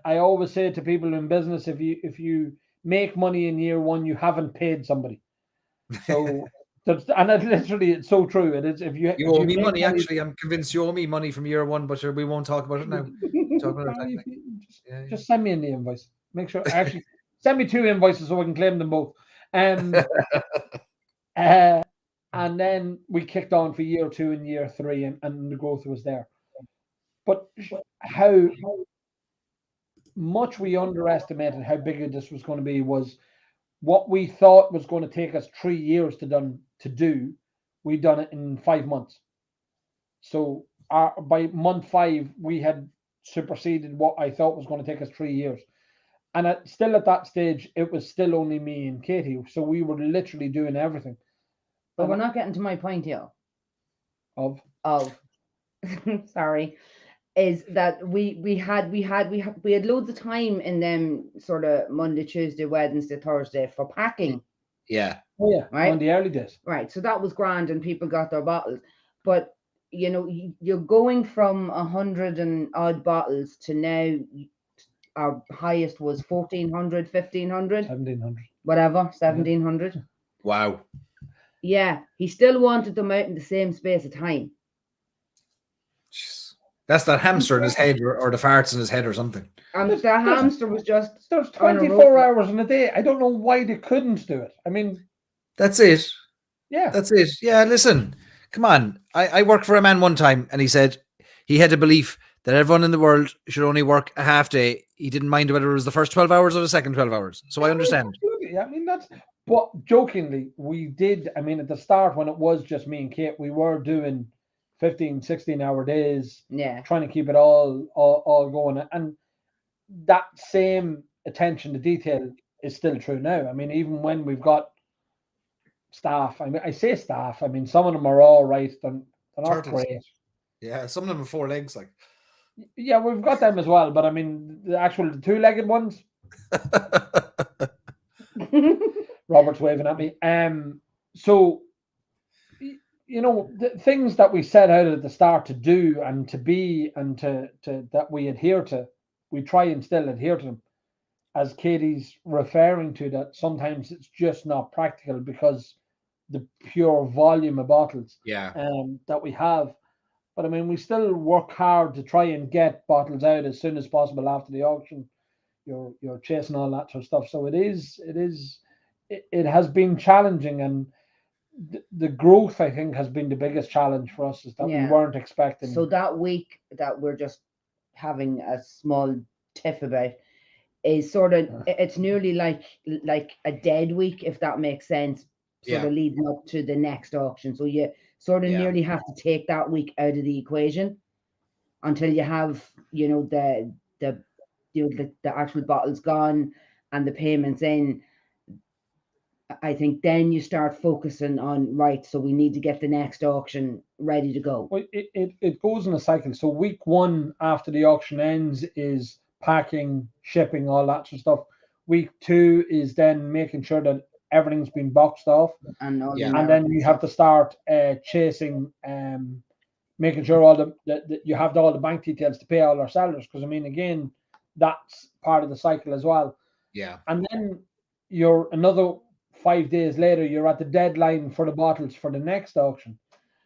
I always say to people in business, if you make money in year one, you haven't paid somebody. So, and it's so true. It is. If you owe me money, actually, I'm convinced you owe me money from year one, but we won't talk about it now. Just send me in the invoice. Make sure actually send me 2 invoices so I can claim them both. And then we kicked on for year 2 and year 3, and the growth was there. But how much we underestimated how big this was going to be was what we thought was going to take us 3 years to do. We've done it in 5 months. So by month 5, we had superseded what I thought was going to take us 3 years. And still at that stage, it was still only me and Katie. So we were literally doing everything. But we're not getting to my point here. Of sorry, is that we had loads of time in them sort of Monday, Tuesday, Wednesday, Thursday for packing. Yeah. Oh yeah. Right. On the early days. Right. So that was grand, and people got their bottles. But you're going from 100 and odd bottles to now. Our highest was 1,400, 1,500, 1,700, whatever, 1,700. Wow. Yeah, he still wanted them out in the same space of time. Jeez. That's that hamster in his head, or the farts in his head, or something. And the hamster was just. There's 24 hours in a day. I don't know why they couldn't do it. I mean, that's it. Yeah, that's it. Yeah, listen, come on. I worked for a man one time, and he said he had a belief that everyone in the world should only work a half day. He didn't mind whether it was the first 12 hours or the second 12 hours. So I understand. Absolutely. I mean, that's. But jokingly, we did. I mean, at the start, when it was just me and Kate, we were doing 15, 16-hour days. Yeah. Trying to keep it all going, and that same attention to detail is still true now. I mean, even when we've got staff, I mean, I say staff. I mean, some of them are all right. They're not great. Yeah, some of them have 4 legs, like. Yeah, we've got them as well, but I mean, the 2-legged ones. Robert's waving at me. So, the things that we set out at the start to do and to be and to that we adhere to, we try and still adhere to them. As Katie's referring to, that sometimes it's just not practical because the pure volume of bottles that we have. But I mean, we still work hard to try and get bottles out as soon as possible after the auction. You're chasing all that sort of stuff. So it has been challenging, and the growth, I think, has been the biggest challenge for us, is that we weren't expecting. So that week that we're just having a small tiff about is sort of, it's nearly like a dead week, if that makes sense, sort of leading up to the next auction. So you sort of nearly have to take that week out of the equation until you have, the actual bottles gone and the payments in. I think then you start focusing on, right, so we need to get the next auction ready to go. Well, it goes in a cycle. So week one after the auction ends is packing, shipping, all that sort of stuff. Week two is then making sure that everything's been boxed off, And all the Yeah. and American then you have to start chasing, making sure all that you have all the bank details to pay all our sellers. Because I mean, again, that's part of the cycle as well. Yeah. And then you're another 5 days later, you're at the deadline for the bottles for the next auction.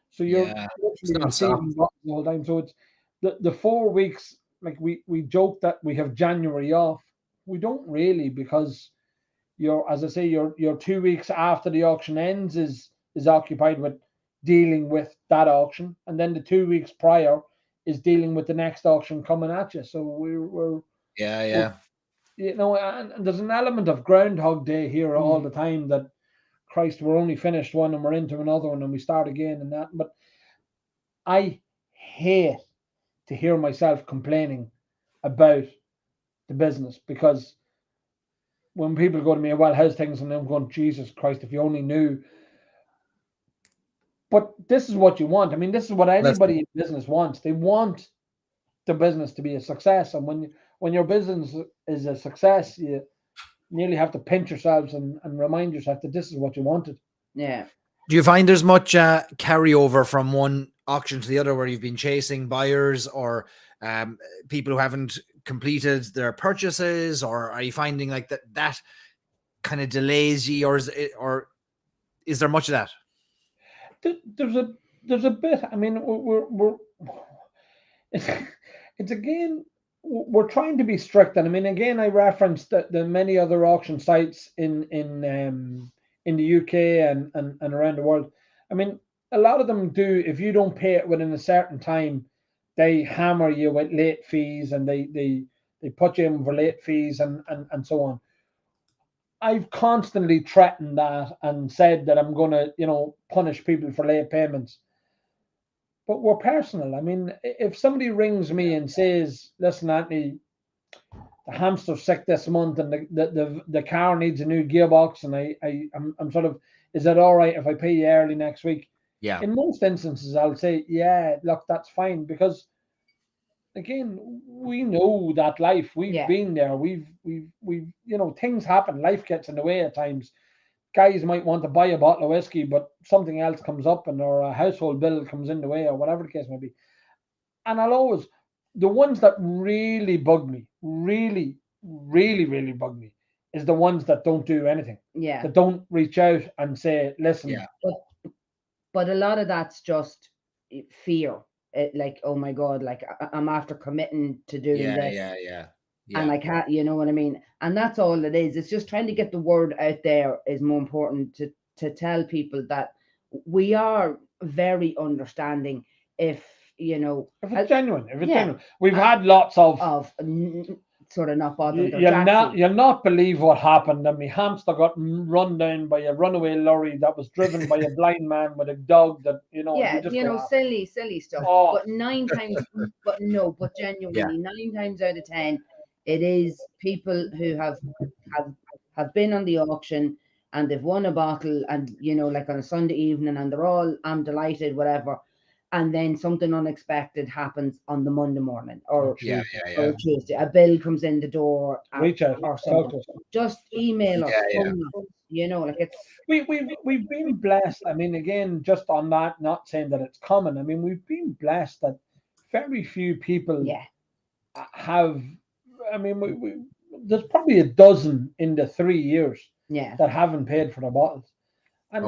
So you're Yeah. literally It's non-stop. receiving bottles the whole time. So it's the 4 weeks. Like we joke that we have January off. We don't really, because you're, as I say, your 2 weeks after the auction ends is occupied with dealing with that auction, and then the 2 weeks prior is dealing with the next auction coming at you. So we're Yeah. Yeah. you know, and there's an element of Groundhog Day here all the time, that Christ, we're only finished one and we're into another one and we start again and that. But I hate to hear myself complaining about the business, because when people go to me, well, how's things? And I'm going, Jesus Christ, if you only knew. But this is what you want. I mean, this is what anybody in business wants. They want the business to be a success. And when your business is a success, you nearly have to pinch yourselves and remind yourself that this is what you wanted. Yeah. Do you find there's much carryover from one auction to the other, where you've been chasing buyers or people who haven't completed their purchases, or are you finding like that kind of delays you, or is there much of that? There's a bit. I mean, we're it's again, we're trying to be strict, and I mean, again, I referenced the many other auction sites in the UK and around the world. I mean, a lot of them do. If you don't pay it within a certain time, they hammer you with late fees, and they put you in for late fees and so on. I've constantly threatened that and said that I'm going to, punish people for late payments. But we're personal. I mean, if somebody rings me and says, "Listen, Anthony, the hamster's sick this month, and the car needs a new gearbox," and I'm sort of, "Is it all right if I pay you early next week?" Yeah. In most instances, I'll say, "Yeah, look, that's fine," because again, we know that life. We've been there. We've things happen. Life gets in the way at times. Guys might want to buy a bottle of whiskey, but something else comes up, or a household bill comes in the way, or whatever the case may be. And I'll always, the ones that really bug me, really, really, really bug me, is the ones that don't do anything. Yeah. That don't reach out and say, "Listen." Yeah. But a lot of that's just fear. Like, oh my God, like I'm after committing to doing this. Yeah. And I can't, you know what I mean? And that's all it is. It's just trying to get the word out there is more important, to tell people that we are very understanding if it's genuine. If it's genuine. We've had lots of sort of not bothering you'll not believe what happened. And my hamster got run down by a runaway lorry that was driven by a blind man with a dog that, silly stuff. Oh. But 9 times, but genuinely, 9 times out of 10, it is people who have been on the auction and they've won a bottle, and like on a Sunday evening, and they're all, "I'm delighted," whatever, and then something unexpected happens on the Monday morning or Tuesday. A bill comes in the door, reach out or something. Just email us. Phone us, like it's. We've been blessed. I mean, again, just on that, not saying that it's common. I mean, we've been blessed that very few people have. I mean, there's probably a dozen in the 3 years that haven't paid for the bottles. And,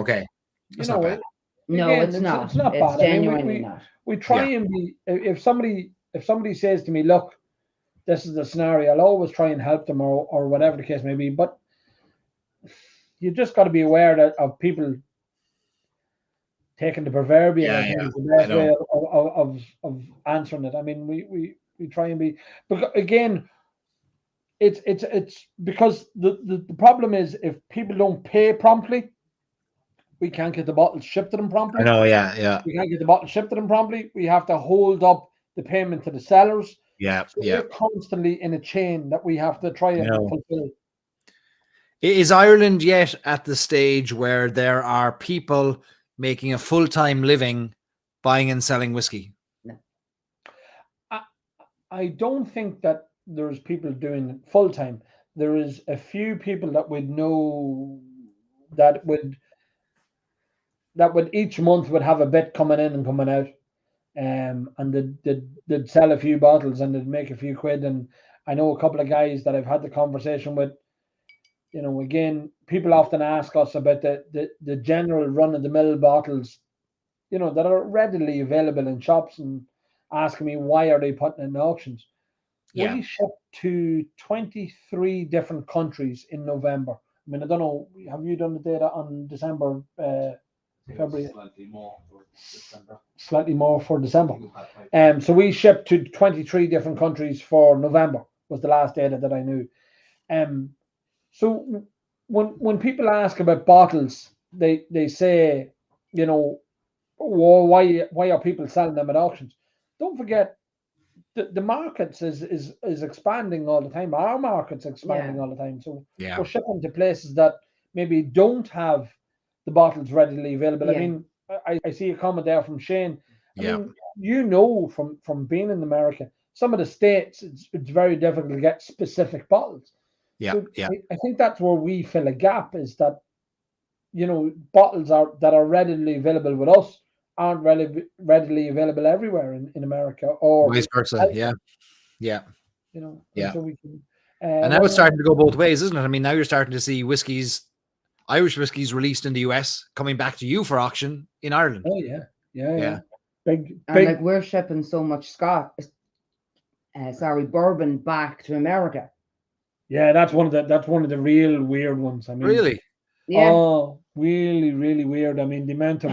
that's not bad. No, it's not. It's not it's bad. Genuinely not. not. We try and be. If somebody says to me, "Look, this is the scenario," I'll always try and help them, or whatever the case may be. But you just got to be aware of people taking the proverbial. I think is the best way of answering it. I mean, we try and be. But again, it's because the problem is, if people don't pay promptly, we can't get the bottles shipped to them promptly. I know, yeah. We can't get the bottles shipped to them promptly. We have to hold up the payment to the sellers. Yeah, so we're constantly in a chain that we have to try and fulfill. Is Ireland yet at the stage where there are people making a full-time living buying and selling whiskey? I don't think that there's people doing it full time. There is a few people that would know that would each month would have a bit coming in and coming out, and they'd sell a few bottles and they'd make a few quid. And I know a couple of guys that I've had the conversation with. You know, again, people often ask us about the general run of the mill bottles, you know, that are readily available in shops, and asking me why are they putting in auctions. Yeah. We shipped to 23 different countries in November. I mean, I don't know, have you done the data on December, February? Slightly more for December. Slightly more for December. So we shipped to 23 different countries for November, was the last data that I knew. So when people ask about bottles, they say, you know, well, why are people selling them at auctions? Don't forget, the markets is expanding all the time. Our market's expanding all the time. So we're shipping to places that maybe don't have the bottles readily available. I mean, I see a comment there from Shane. I mean, you know, from being in America, some of the states, it's very difficult to get specific bottles. So I think that's where we fill a gap, is that, you know, bottles that are readily available with us aren't readily available everywhere in America, or vice versa. Yeah. You know, Yeah. so we can. And now it's starting to go both ways, isn't it? I mean, now you're starting to see Irish whiskies released in the US coming back to you for auction in Ireland. Oh yeah. Big. And like, we're shipping so much bourbon back to America. Yeah, that's one of the real weird ones. I mean, really? Yeah. Oh, really, really weird. I mean, the amount of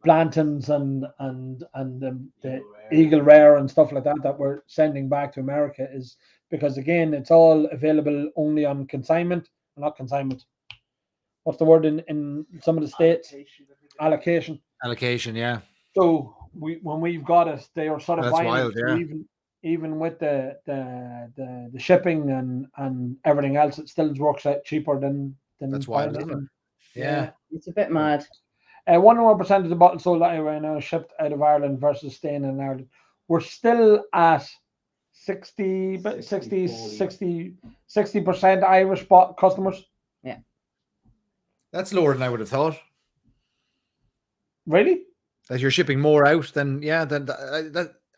Blantons and the Eagle Rare and stuff like that we're sending back to America is because, again, it's all available only on consignment. Not consignment. What's the word in some of the states? Allocation. Allocation, yeah. So when we've got it, they are sort of buying wild, it. So even with the shipping and everything else, it still works out cheaper than that's wild, isn't it? Yeah. It's a bit mad. 1% of the bottles sold right now shipped out of Ireland versus staying in Ireland. We're still at 60% Irish customers. Yeah. That's lower than I would have thought. Really? That you're shipping more out than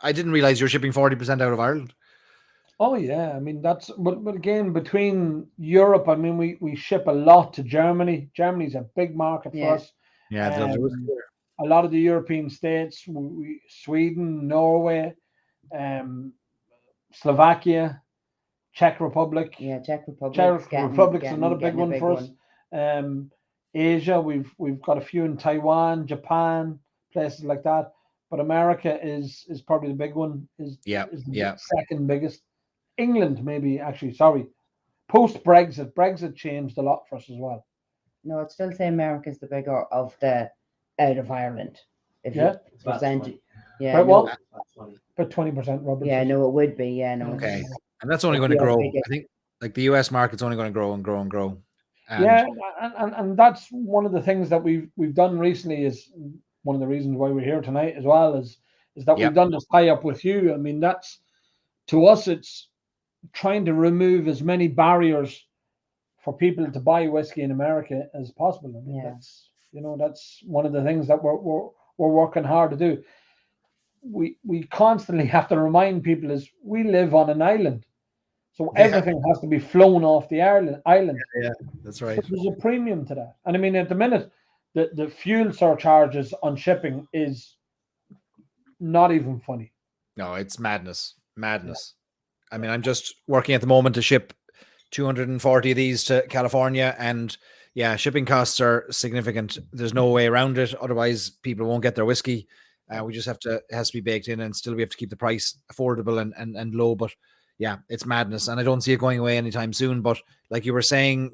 I didn't realize you're shipping 40% out of Ireland. Oh yeah, I mean but again, between Europe, I mean we ship a lot to Germany. Germany's a big market for us. Yeah, a lot of the European states, Sweden, Norway, Slovakia, Czech Republic. Yeah, Czech Republic. Czech Republic's another big one for us. Asia, we've got a few in Taiwan, Japan, places like that. But America is probably the big one. Is the second biggest. England, maybe, actually, sorry. Post-Brexit, Brexit changed a lot for us as well. No, I'd still say America's the bigger of the out of Ireland. If you percent, right, well, about 20%, Robert. Yeah, no, it would be. Yeah, no. Okay, and that's only going to grow. I think, like, the US market's only going to grow and grow and grow. And that's one of the things that we've done recently. Is one of the reasons why we're here tonight as well, is that we've done this tie up with you. I mean, that's, to us, it's trying to remove as many barriers for people to buy whiskey in America as possible. I mean, that's one of the things that we're working hard to do. We constantly have to remind people is we live on an island, so everything has to be flown off the island. Yeah, that's right. So there's a premium to that, and I mean, at the minute, the fuel surcharges on shipping is not even funny. No, it's madness. I mean, I'm just working at the moment to ship 240 of these to California, and shipping costs are significant. There's no way around it. Otherwise, people won't get their whiskey. We just it has to be baked in, and still we have to keep the price affordable and low. But yeah, it's madness, and I don't see it going away anytime soon. But like you were saying,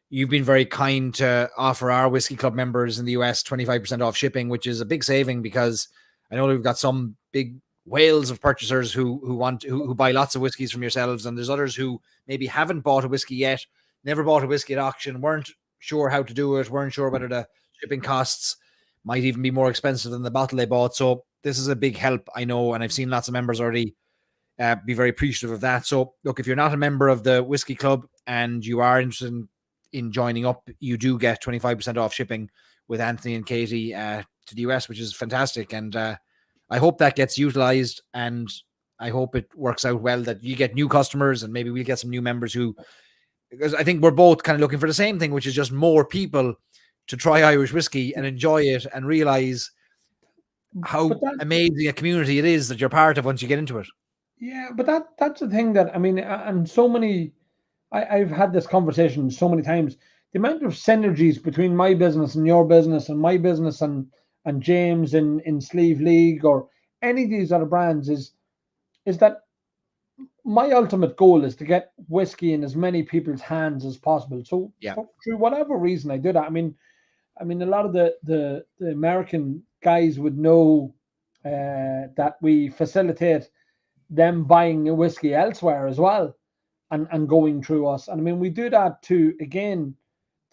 you've been very kind to offer our Whiskey Club members in the US 25% off shipping, which is a big saving, because I know we've got some big whales of purchasers who buy lots of whiskies from yourselves, and there's others who maybe haven't bought a whiskey yet, never bought a whiskey at auction, weren't sure how to do it, weren't sure whether the shipping costs might even be more expensive than the bottle they bought. So this is a big help, I know, and I've seen lots of members already be very appreciative of that. So look, if you're not a member of the Whiskey Club and you are interested in joining up, you do get 25% off shipping with Anthony and Katie to the US, which is fantastic. And I hope that gets utilized, and I hope it works out well, that you get new customers, and maybe we'll get some new members because I think we're both kind of looking for the same thing, which is just more people to try Irish whiskey and enjoy it and realize how amazing a community it is that you're part of once you get into it. Yeah, but that's the thing that, I mean, and so many, I've had this conversation so many times. The amount of synergies between my business and your business, and my business and James in Sleeve League, or any of these other brands, is that my ultimate goal is to get whiskey in as many people's hands as possible. So, through whatever reason I do that. I mean, a lot of the American guys would know that we facilitate them buying a whiskey elsewhere as well, and going through us. And I mean, we do that to, again,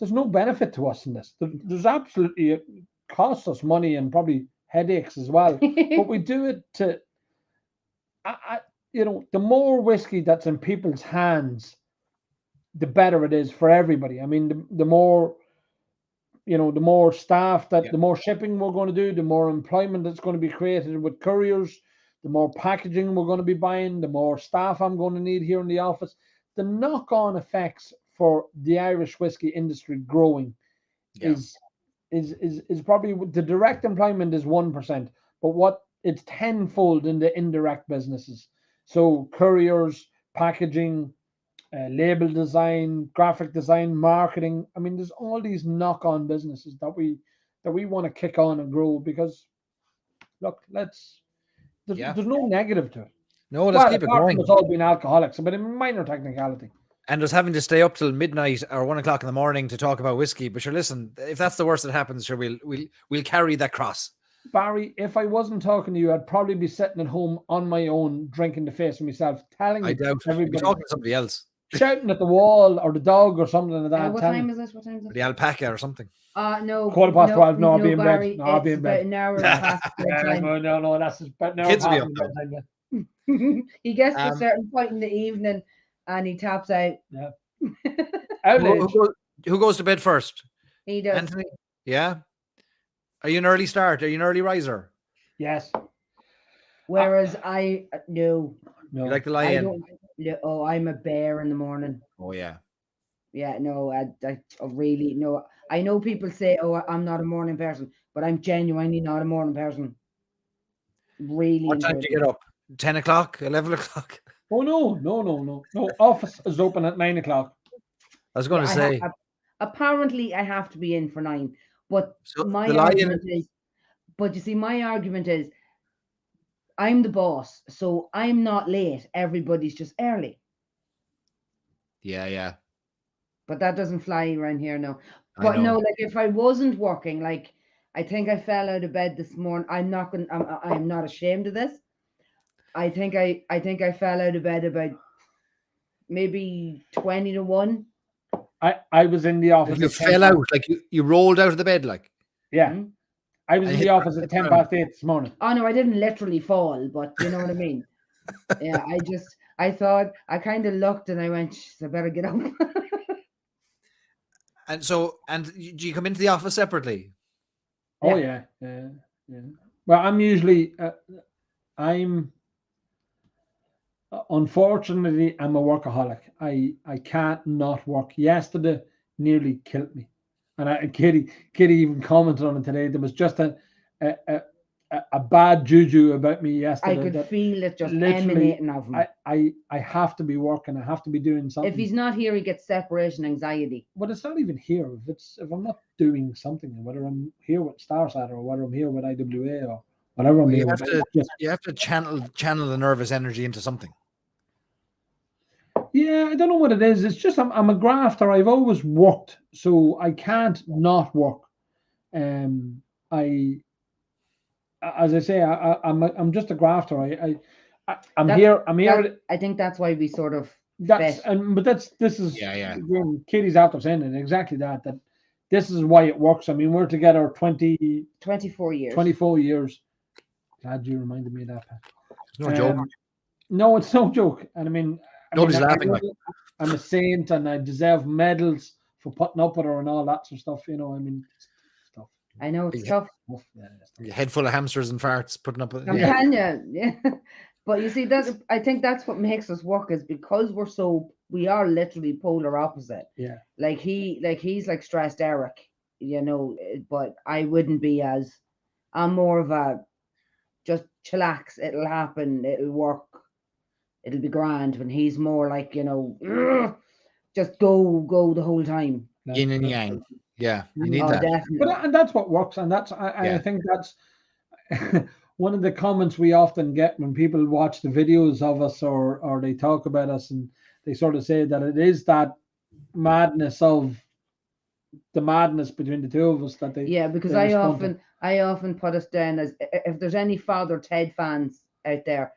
there's no benefit to us in this. There's absolutely, it costs us money and probably headaches as well. But we do it to, the more whiskey that's in people's hands, the better it is for everybody. I mean, the more, the more staff the more shipping we're going to do, the more employment that's going to be created with couriers, the more packaging we're going to be buying, the more staff I'm going to need here in the office. The knock-on effects for the Irish whiskey industry growing is probably, the direct employment is 1%, but it's tenfold in the indirect businesses. So couriers, packaging, label design, graphic design, marketing. I mean, there's all these knock-on businesses that we want to kick on and grow, because look, there's no negative to it. No, let's keep it going. It's all been alcoholics, but a minor technicality. And just having to stay up till midnight or 1 o'clock in the morning to talk about whiskey. But sure, listen, if that's the worst that happens, sure, we'll carry that cross. Barry, if I wasn't talking to you, I'd probably be sitting at home on my own, drinking the face of myself, telling everybody, talking to somebody else, shouting at the wall or the dog or something like that. What time is this? The alpaca or something. No. 12:15. No, I'll be in Barry, bed. No, I'll be in bed. About an hour past bedtime. No, that's about an hour Kids will be past up bedtime. He gets to a certain point in the evening and he taps out. Yeah. Who goes to bed first? He does. Anthony? Yeah. Are you an early start? Are you an early riser? Yes. Whereas I no. You like to lie in? I'm a bear in the morning. Oh yeah. Yeah, no, I really no. I know people say, "Oh, I'm not a morning person," but I'm genuinely not a morning person. Really. What time do you get up? 10 o'clock? 11 o'clock? Oh no. Office is open at 9 o'clock. I was going to say. Apparently, I have to be in for 9. But my argument is, but you see, my argument is, I'm the boss, so I'm not late. Everybody's just early. Yeah. But that doesn't fly around here, no. But no, like if I wasn't working, like I think I fell out of bed this morning. I'm not ashamed of this. I think I fell out of bed about maybe 20 to 1. I was in the office. You fell out, like you rolled out of the bed, like. Yeah. Mm-hmm. I was in the office at 10 past 8 this morning. Oh no, I didn't literally fall, but you know what I mean. Yeah, I thought, I kind of looked and I went, I better get up. And do you come into the office separately? Oh yeah. Well, I'm usually unfortunately, I'm a workaholic. I can't not work. Yesterday nearly killed me. And Katie even commented on it today. There was just a bad juju about me yesterday. I could feel it just emanating of him. I have to be working. I have to be doing something. If he's not here, he gets separation anxiety. But it's not even here. If I'm not doing something, whether I'm here with Starsat or whether I'm here with IWA or whatever I'm here with, you have to channel the nervous energy into something. Yeah, I don't know what it is. It's just I'm a grafter. I've always worked, so I can't not work. I as I say, I'm just a grafter. I'm That- here. I'm here. That- I think that's why we sort of That's fit. but this is Yeah. again, Katie's after saying it exactly that this is why it works. I mean, we're together 24 years. 24 years. Glad you reminded me of that, Pat. No joke. No, it's no joke. And I mean, Nobody's I laughing. know Like, that I'm a saint and I deserve medals for putting up with her and all that sort of stuff. You know, I mean, stuff. I know it's Yeah. tough. Yeah, it's tough. a head full of hamsters and farts, putting up with. I'm Yeah. telling you, yeah. But you see, I think that's what makes us work is because we are literally polar opposite. Yeah. Like he's like stressed Eric, you know, but I wouldn't be I'm more of a just chillax, it'll happen, it'll work, it'll be grand. When he's more like, you know, "Ugh, just go the whole time. Yin and yang. Yeah, you need Oh, that. definitely. And that's what works. And that's I Yeah. think that's one of the comments we often get when people watch the videos of us or they talk about us, and they sort of say that it is that madness of the madness between the two of us that they Yeah, because they I respond to. often put us down as if there's any Father Ted fans out there,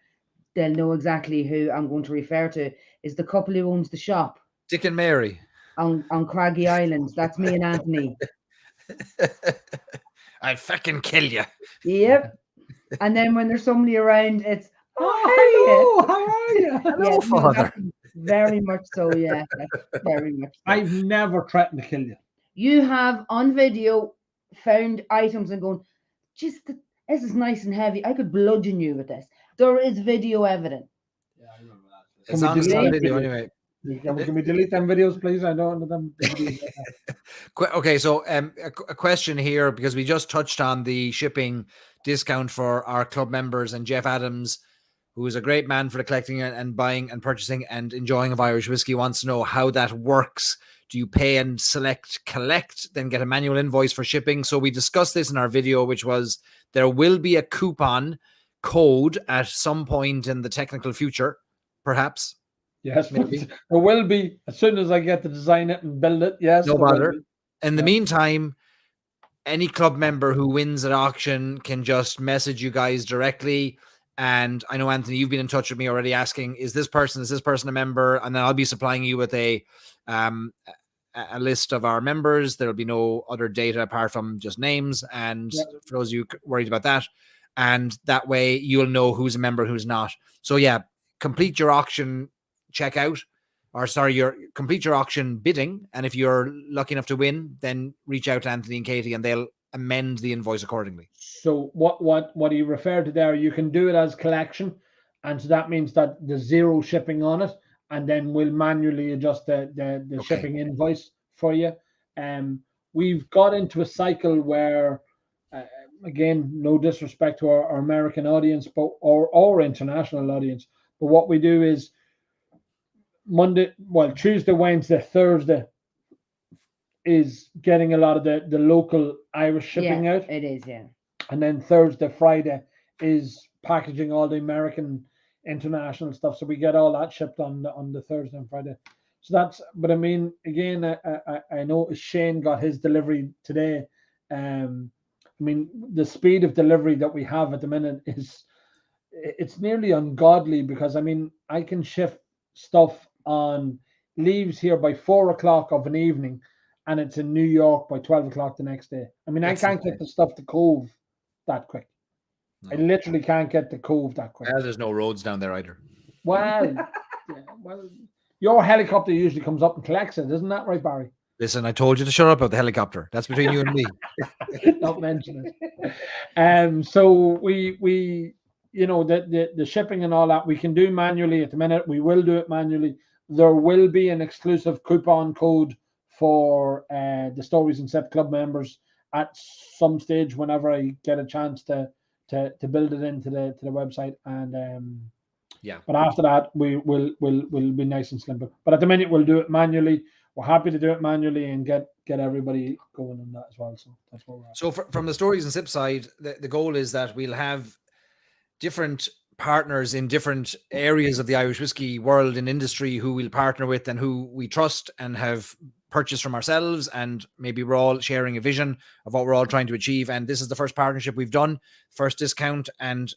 they'll know exactly who I'm going to refer to. Is the couple who owns the shop Dick and Mary. on Craggy Islands. That's me and Anthony. I fucking kill you. Yep. And then when there's somebody around, it's Oh, hello, how are you? Hello, no, Father. that's very much so. Yeah, that's very much. So. I've never threatened to kill you. You have on video found items and going, just this is nice and heavy. I could bludgeon you with this. There is video evidence. Yeah, I remember that. It's Can we honest delete on it? video anyway. Can we delete them videos, please? I don't know them. videos like that. Okay, so a question here, because we just touched on the shipping discount for our club members, and Jeff Adams, who is a great man for the collecting and buying and purchasing and enjoying of Irish whiskey, wants to know how that works. Do you pay and select collect, then get a manual invoice for shipping? So we discussed this in our video, which was there will be a coupon code at some point in the technical future, perhaps. Yes, Maybe. there will be as soon as I get to design it and build it. Yes, No there will bother. be. In the Yeah. meantime, any club member who wins at auction can just message you guys directly. And I know, Anthony, you've been in touch with me already asking, is this person a member? And then I'll be supplying you with a list of our members. There'll be no other data apart from just names. And Yeah. for those of you worried about that, and that way you'll know who's a member, who's not. So yeah, complete your auction checkout, complete your auction bidding. And if you're lucky enough to win, then reach out to Anthony and Katie and they'll amend the invoice accordingly. So what he referred to there, you can do it as collection, and so that means that there's zero shipping on it, and then we'll manually adjust the Okay. shipping invoice for you. We've got into a cycle where, again, no disrespect to our American audience, but or international audience, but what we do is Tuesday, Wednesday, Thursday is getting a lot of the local Irish shipping Yeah, out. it is. Yeah. And then Thursday, Friday is packaging all the American international stuff. So we get all that shipped on the Thursday and Friday. So that's, but I mean, again, I know Shane got his delivery today. I mean, the speed of delivery that we have at the minute it's nearly ungodly, because I mean, I can ship stuff on leaves here by 4:00 of an evening, and it's in New York by 12:00 the next day. I mean, That's I can't get the stuff to Cove that quick. No. I literally can't get the Cove that quick. There's no roads down there either. Well, your helicopter usually comes up and collects it, isn't that right, Barry? Listen, I told you to shut up about the helicopter. That's between you and me. Not mention it. So we the shipping and all that we can do manually at the minute. We will do it manually. There will be an exclusive coupon code for the Stories and Sip Club members at some stage whenever I get a chance to build it into the website. And yeah. But after that, we'll be nice and slim. But at the minute, we'll do it manually. We're happy to do it manually and get everybody going on that as well. So that's what we're at. So from the Stories and Sip side, the goal is that we'll have different partners in different areas of the Irish whiskey world and industry who we'll partner with and who we trust and have purchase from ourselves, and maybe we're all sharing a vision of what we're all trying to achieve. And this is the first partnership we've done, first discount and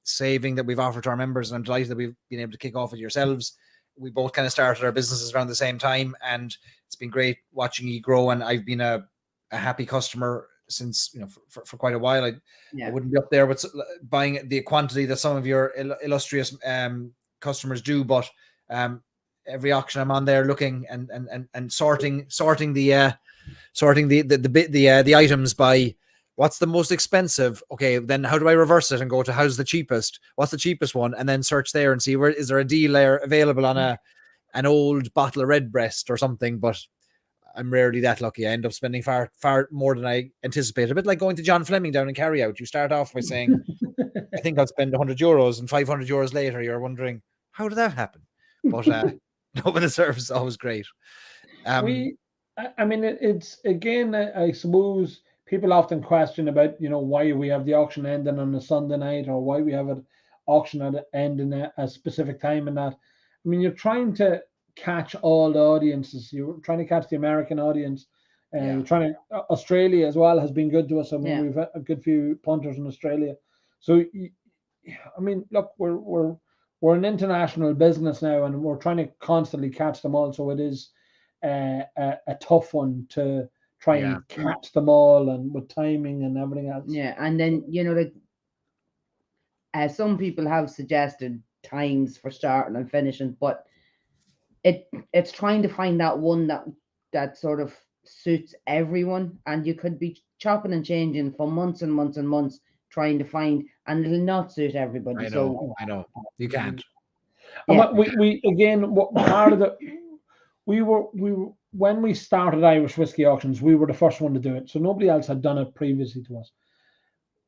saving that we've offered to our members. And I'm delighted that we've been able to kick off with yourselves. We both kind of started our businesses around the same time, and it's been great watching you grow. And I've been a happy customer since, you know, for quite a while. I wouldn't be up there with buying the quantity that some of your illustrious customers do, but every auction I'm on there looking and sorting the items by what's the most expensive. Okay, then how do I reverse it and go to how's the cheapest? What's the cheapest one? And then search there and see where is there a deal there available on an old bottle of Redbreast or something. But I'm rarely that lucky. I end up spending far more than I anticipated. A bit like going to John Fleming down in Carry Out. You start off by saying, I think I'll spend €100, and 500 euros later, you're wondering, how did that happen? But no, but the service is always great. I mean, it's again, I suppose people often question about, you know, why we have the auction ending on a Sunday night, or why we have an auction at ending at a specific time and that. I mean, you're trying to catch all the audiences. You're trying to catch the American audience. You're trying to, Australia as well has been good to us. I mean, we've had a good few punters in Australia. So, I mean, look, we're an international business now, and we're trying to constantly catch them all. So it is a tough one to try and catch them all, and with timing and everything else. Yeah, and then, you know, like some people have suggested times for starting and finishing, but it's trying to find that one that sort of suits everyone, and you could be chopping and changing for months and months and months trying to find, and it'll not suit everybody. I know you can't. And we again, what part of the we were when we started Irish Whiskey Auctions, we were the first one to do it, so nobody else had done it previously to us.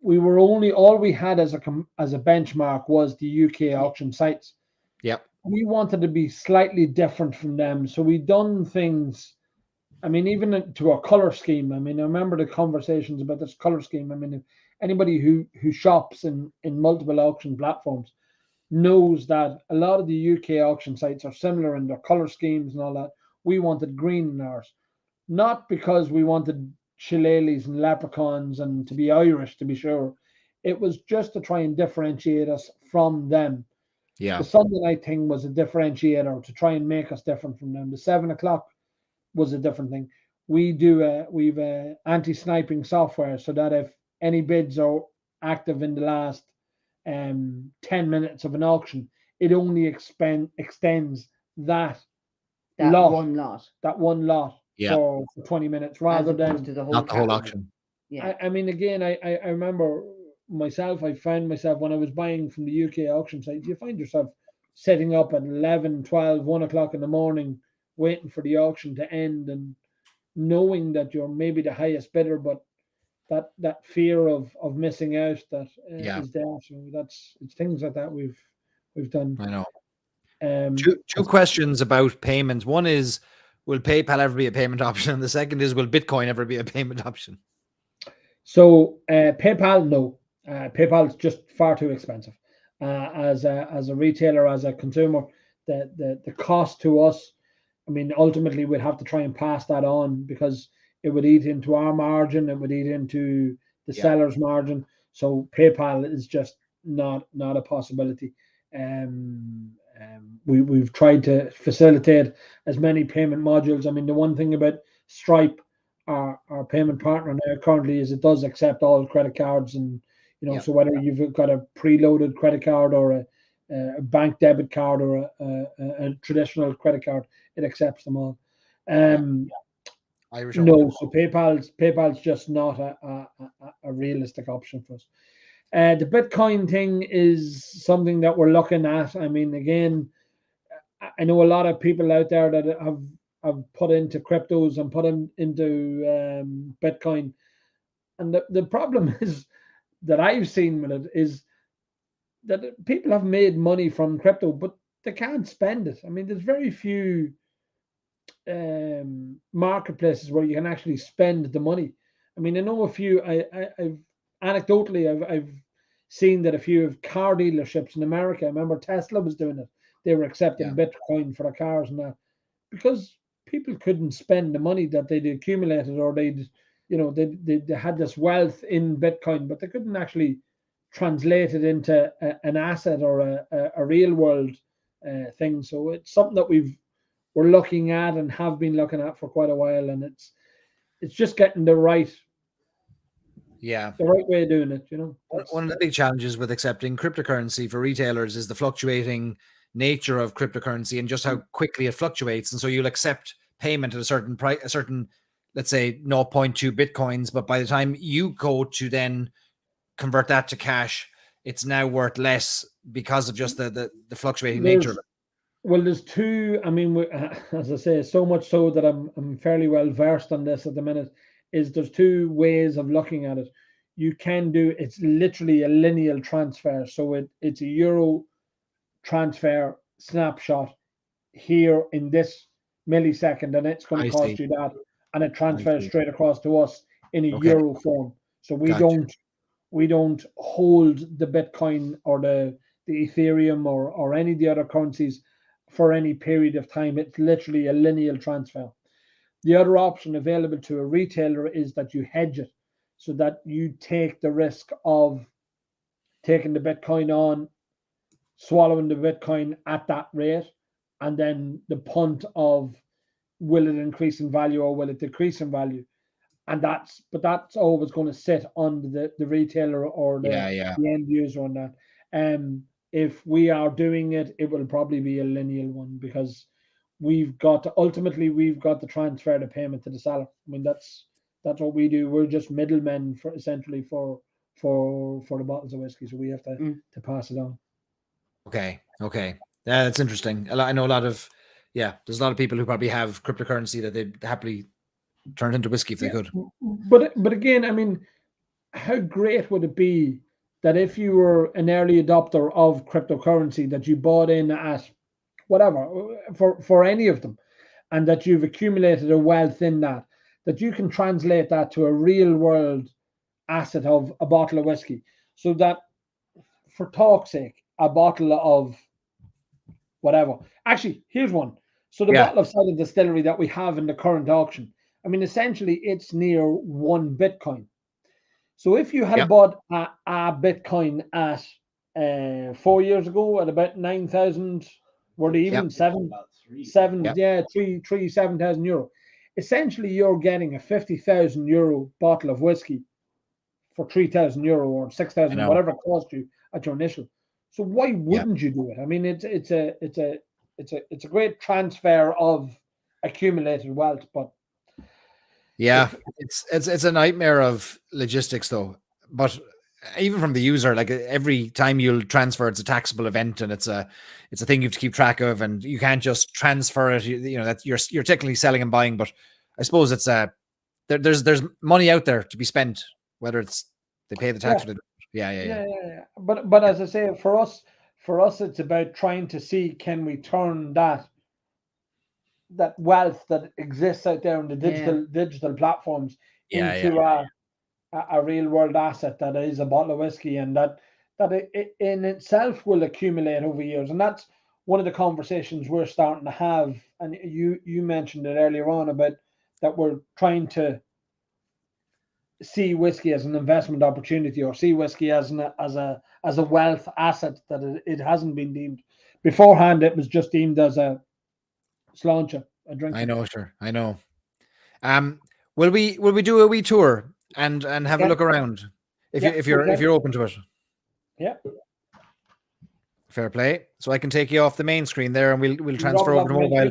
We were all we had as a benchmark was the UK auction sites. Yep. We wanted to be slightly different from them, so we done things. I mean, even to a color scheme. I mean, I remember the conversations about this color scheme. I mean, if anybody who shops in multiple auction platforms knows that a lot of the UK auction sites are similar in their color schemes and all that. We wanted green in ours, not because we wanted shillelaghs and leprechauns and to be Irish, to be sure. It was just to try and differentiate us from them. Yeah. The Sunday night thing was a differentiator to try and make us different from them. The 7 o'clock was a different thing. We've anti-sniping software, so that if any bids are active in the last 10 minutes of an auction, it only extends that one lot for 20 minutes rather than to the whole not the whole auction. Yeah. I mean, again, I remember myself, I found myself when I was buying from the UK auction sites, you find yourself setting up at 11, 12, 1 o'clock in the morning, waiting for the auction to end and knowing that you're maybe the highest bidder, but that fear of missing out that is there. So it's things like that we've done. I know. Two questions about payments. One is, will PayPal ever be a payment option? And the second is, will Bitcoin ever be a payment option? So PayPal, no. PayPal is just far too expensive. As a retailer, as a consumer, the cost to us, I mean, ultimately we'd have to try and pass that on, because it would eat into our margin, it would eat into the seller's margin. So PayPal is just not a possibility. We've tried to facilitate as many payment modules. I mean, the one thing about Stripe, our payment partner now currently, is it does accept all credit cards, and so whether you've got a preloaded credit card or a bank debit card or a traditional credit card, it accepts them all. Irish no, so PayPal's just not a realistic option for us. The Bitcoin thing is something that we're looking at. I mean, again, I know a lot of people out there that have put into cryptos and put into Bitcoin, and the problem is that I've seen with it is that people have made money from crypto, but they can't spend it. I mean, there's very few marketplaces where you can actually spend the money. I mean, I know a few. I've anecdotally I've seen that a few of car dealerships in America. I remember Tesla was doing it. They were accepting Bitcoin for their cars and that, because people couldn't spend the money that they'd accumulated, or they had this wealth in Bitcoin, but they couldn't actually translate it into an asset or a real world thing. So it's something that we're looking at and have been looking at for quite a while, and it's just getting the right way of doing it. One of the big challenges with accepting cryptocurrency for retailers is the fluctuating nature of cryptocurrency and just how quickly it fluctuates. And so you'll accept payment at a certain price, let's say 0.2 Bitcoins, but by the time you go to then convert that to cash, it's now worth less because of just the fluctuating nature of it. Well, there's two. I mean, as I say, so much so that I'm fairly well versed on this at the minute. There's two ways of looking at it. You can do, it's literally a linear transfer. So it's a euro transfer snapshot here in this millisecond, and it's going to cost you that, and it transfers straight across to us in a euro form. So we don't hold the Bitcoin or the Ethereum or any of the other currencies for any period of time. It's literally a linear transfer. The other option available to a retailer is that you hedge it, so that you take the risk of taking the Bitcoin on, swallowing the Bitcoin at that rate, and then the punt of will it increase in value or will it decrease in value. And that's always going to sit on the retailer or the end user on that. If we are doing it, it will probably be a linear one, because we've got to transfer the payment to the seller. I mean, that's what we do. We're just middlemen for the bottles of whiskey, so we have to pass it on. Okay. Yeah, that's interesting. I know there's a lot of people who probably have cryptocurrency that they'd happily turn into whiskey if they could. But again, I mean, how great would it be that if you were an early adopter of cryptocurrency, that you bought in at whatever for any of them, and that you've accumulated a wealth in that you can translate that to a real world asset of a bottle of whiskey, so that, for talk's sake, a bottle of whatever. Actually, here's one. So the bottle of cider distillery that we have in the current auction, I mean, essentially it's near 1 Bitcoin. So if you had bought a Bitcoin at 4 years ago at about 9,000, were they even 7,000 euro? Essentially, you're getting a 50,000 euro bottle of whiskey for 3,000 euro or 6,000, whatever it cost you at your initial. So why wouldn't you do it? I mean, it's a great transfer of accumulated wealth, but it's a nightmare of logistics though. But even from the user, like every time you'll transfer, it's a taxable event, and it's a thing you have to keep track of, and you can't just transfer it. You know that you're technically selling and buying, but I suppose it's there's money out there to be spent, whether it's they pay the tax or they But as I say, for us, it's about trying to see, can we turn that wealth that exists out there in the digital platforms into a real world asset that is a bottle of whiskey, and that it in itself will accumulate over years. And that's one of the conversations we're starting to have. And you mentioned it earlier on about that we're trying to see whiskey as an investment opportunity, or see whiskey as a wealth asset that it hasn't been deemed beforehand. It was just deemed as a sláinte, a drink. I know, sure. I know. Will we do a wee tour and have a look around if you're open to it? Yeah. Fair play. So I can take you off the main screen there, and we'll transfer over to mobile.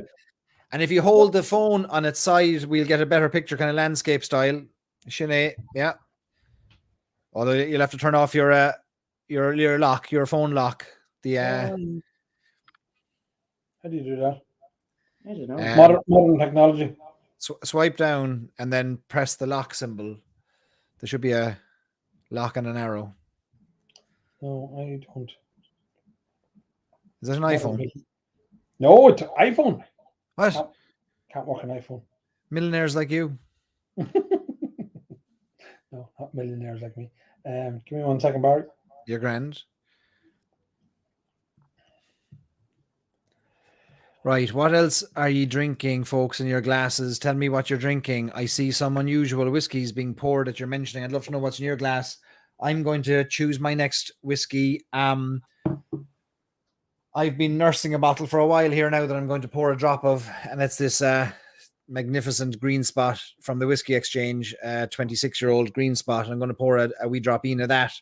And if you hold the phone on its side, we'll get a better picture, kind of landscape style. Sheehy, yeah. Although you'll have to turn off your lock, your phone lock. How do you do that? I don't know. Modern technology. Swipe down and then press the lock symbol. There should be a lock and an arrow. No, I don't. Is that an iPhone? No, it's an iPhone. What? Can't work an iPhone. Millionaires like you. No, not millionaires like me. Give me 1 second, Barry. You're grand. Right. What else are you drinking, folks, in your glasses? Tell me what you're drinking. I see some unusual whiskies being poured that you're mentioning. I'd love to know what's in your glass. I'm going to choose my next whiskey. I've been nursing a bottle for a while here now that I'm going to pour a drop of, and it's this magnificent Green Spot from the Whiskey Exchange, 26-year-old Green Spot. I'm going to pour a wee drop in of that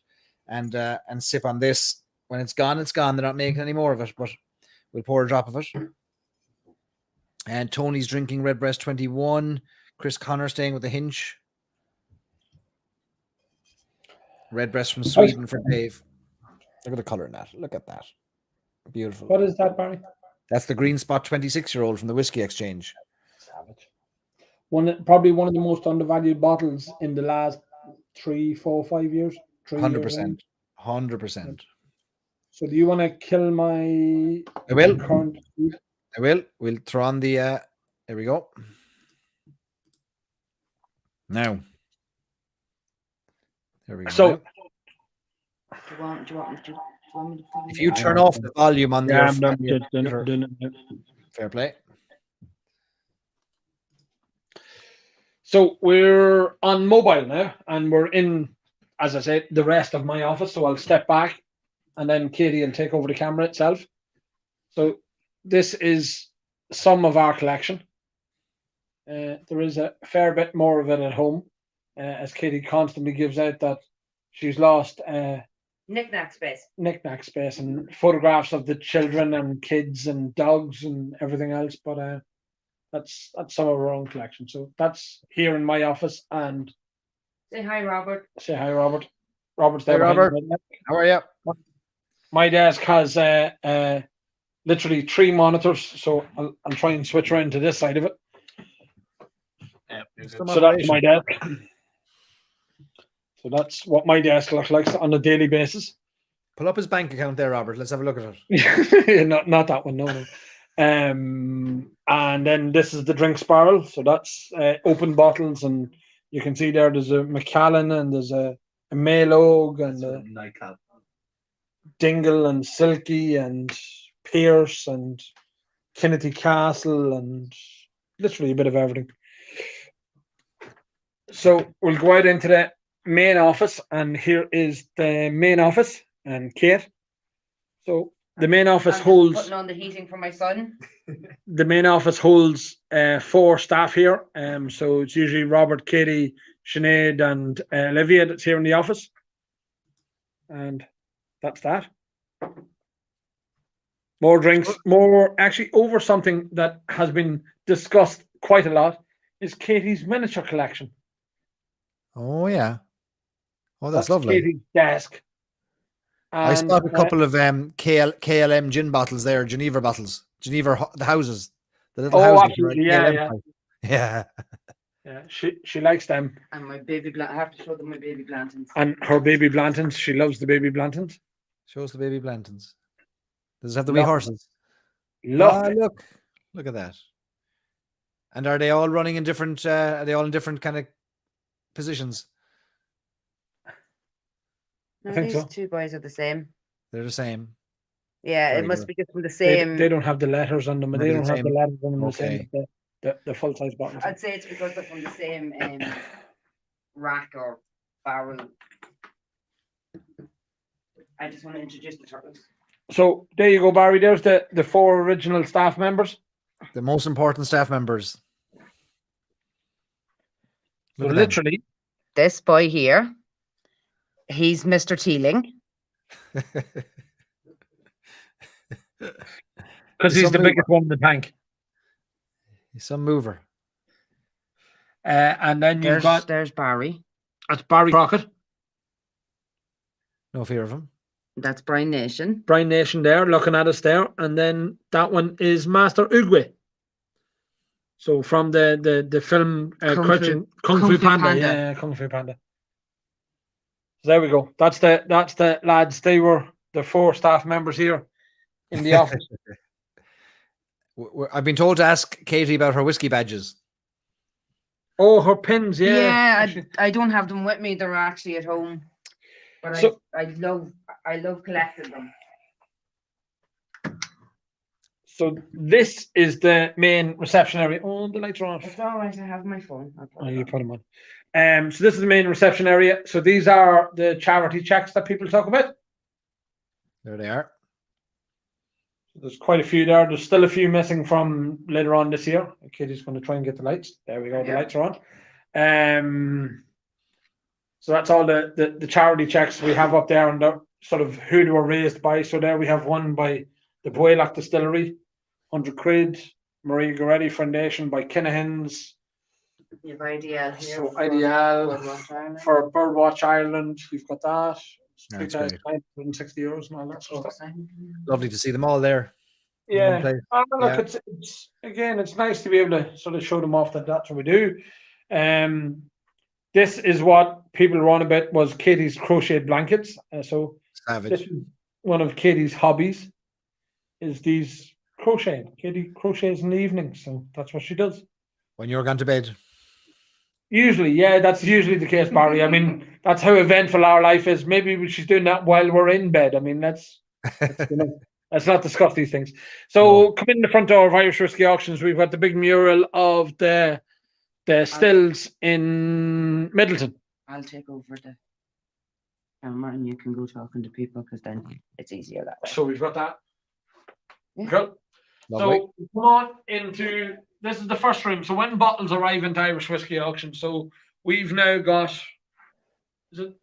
and sip on this. When it's gone, it's gone. They're not making any more of it, but we'll pour a drop of it. And Tony's drinking Redbreast 21. Chris Connor staying with the Hinch. Redbreast from Sweden for Dave. Look at the colour in that. Look at that. Beautiful. What is that, Barry? That's the Green Spot 26-year-old from the Whiskey Exchange. Savage. Probably one of the most undervalued bottles in the last 3, 4, 5 years. 100%. 100%. So do you want to kill my I will. current? I will. We'll throw on the there we go. Now. There we go. So now. Do you want me to find If you it? turn off the volume on yeah, your, I'm doing it. fair play. So we're on mobile now, and we're in, as I said, the rest of my office. So I'll step back, and then Katie will take over the camera itself. So this is some of our collection. There is a fair bit more of it at home, as Katie constantly gives out that she's lost Knick-knack space. knick-knack space and photographs of the children and kids and dogs and everything else. But that's some of our own collection. So that's here in my office. And Say hi, Robert. say hi, Robert. Robert's there. Hey, behind Robert. me. How are you? My desk has literally 3 monitors, so I'll try and switch around to this side of it. So that's my desk. So that's what my desk looks like on a daily basis. Pull up his bank account there, Robert. Let's have a look at it. not that one, no. And then this is the drinks barrel. So that's open bottles, and you can see there's a Macallan and there's a Maylog and a Nightcap. Dingle and Silky and Pierce and Kennedy Castle and literally a bit of everything. So we'll go out into the main office, and here is the main office and Kate. So the main office holds Putting on the heating for my son. the main office holds 4 staff here. So it's usually Robert, Katie, Sinead, and Olivia that's here in the office. And that's that. More drinks, more actually over something that has been discussed quite a lot is Katie's miniature collection. Oh, yeah. Oh, that's lovely. Katie's desk. I And, spot a couple of KLM gin bottles there, Geneva bottles. Geneva, the houses. The little Oh, houses. absolutely. KLM Yeah. type. Yeah. Yeah, she likes them. And my baby I have to show them my baby Blantons. And her baby Blantons. She loves the baby Blantons. Shows the baby Blantons. Does it have the wee Look. horses? Look. Ah, look at that. And are they all running in different? Are they all in different kind of positions? No, think these so. 2 boys are the same. They're the same. Yeah, Very it must good. be just from the They, same. they don't have the letters on them. Maybe They the don't have the same. letters on them the Okay. same as the full size bottles. I'd say it's because they're from the same rack or barrel. I just want to introduce the turtles. So there you go, Barry. There's the 4 original staff members. The most important staff members. So Look at them. literally, This boy here, he's Mr. Teeling. because he's the biggest one in the tank. He's some mover. And then you've got There's Barry. that's Barry Crockett, No fear of him. That's Brian Nation. Brian Nation there looking at us there, and then that one is Master Uguay. So from the film Kung Fu Panda, yeah, Kung Fu Panda. So there we go. That's the lads. They were the 4 staff members here in the office. I've been told to ask Katie about her whiskey badges. Oh, her pins, yeah. Yeah, Actually, I don't have them with me. They're actually at home. But So- I love collecting them. So this is the main reception area. Oh, the lights are off. It's all right. I have my phone. I'll put Oh, it you on. put them on. So this is the main reception area. So these are the charity checks that people talk about. There they are. There's quite a few there. There's still a few missing from later on this year. Katie's going to try and get the lights. There we go. The Yeah. lights are on. So that's all the charity checks we have up there, and the sort of who they were raised by. So there we have one by the Boylock Distillery, 100 quid. Marie Goretti Foundation by Kinahans. You have IDL here. So for IDL Birdwatch Ireland. for Birdwatch Ireland. We've got that. That's great. €960 and all that sort of stuff. Lovely to see them all there. in one Yeah. place. Look, Yeah. it's again, it's nice to be able to sort of show them off that that's what we do. This is what people were on about was Katie's crocheted blankets. So this Savage. is one of Katie's hobbies is these crocheting. Katie crochets in the evening, so that's what she does. When you're gone to bed. Usually, yeah, that's usually the case, Barry. I mean, that's how eventful our life is. Maybe she's doing that while we're in bed. I mean, that's let's not discuss these things. So, come in the front door of Irish Whiskey Auctions. We've got the big mural of the stills in Middleton. I'll take over the camera and you can go talking to people because then it's easier that way. So we've got that. Yeah. Cool. Lovely. So come on into this is the first room. So when bottles arrive into Irish Whiskey Auction, so we've now got is it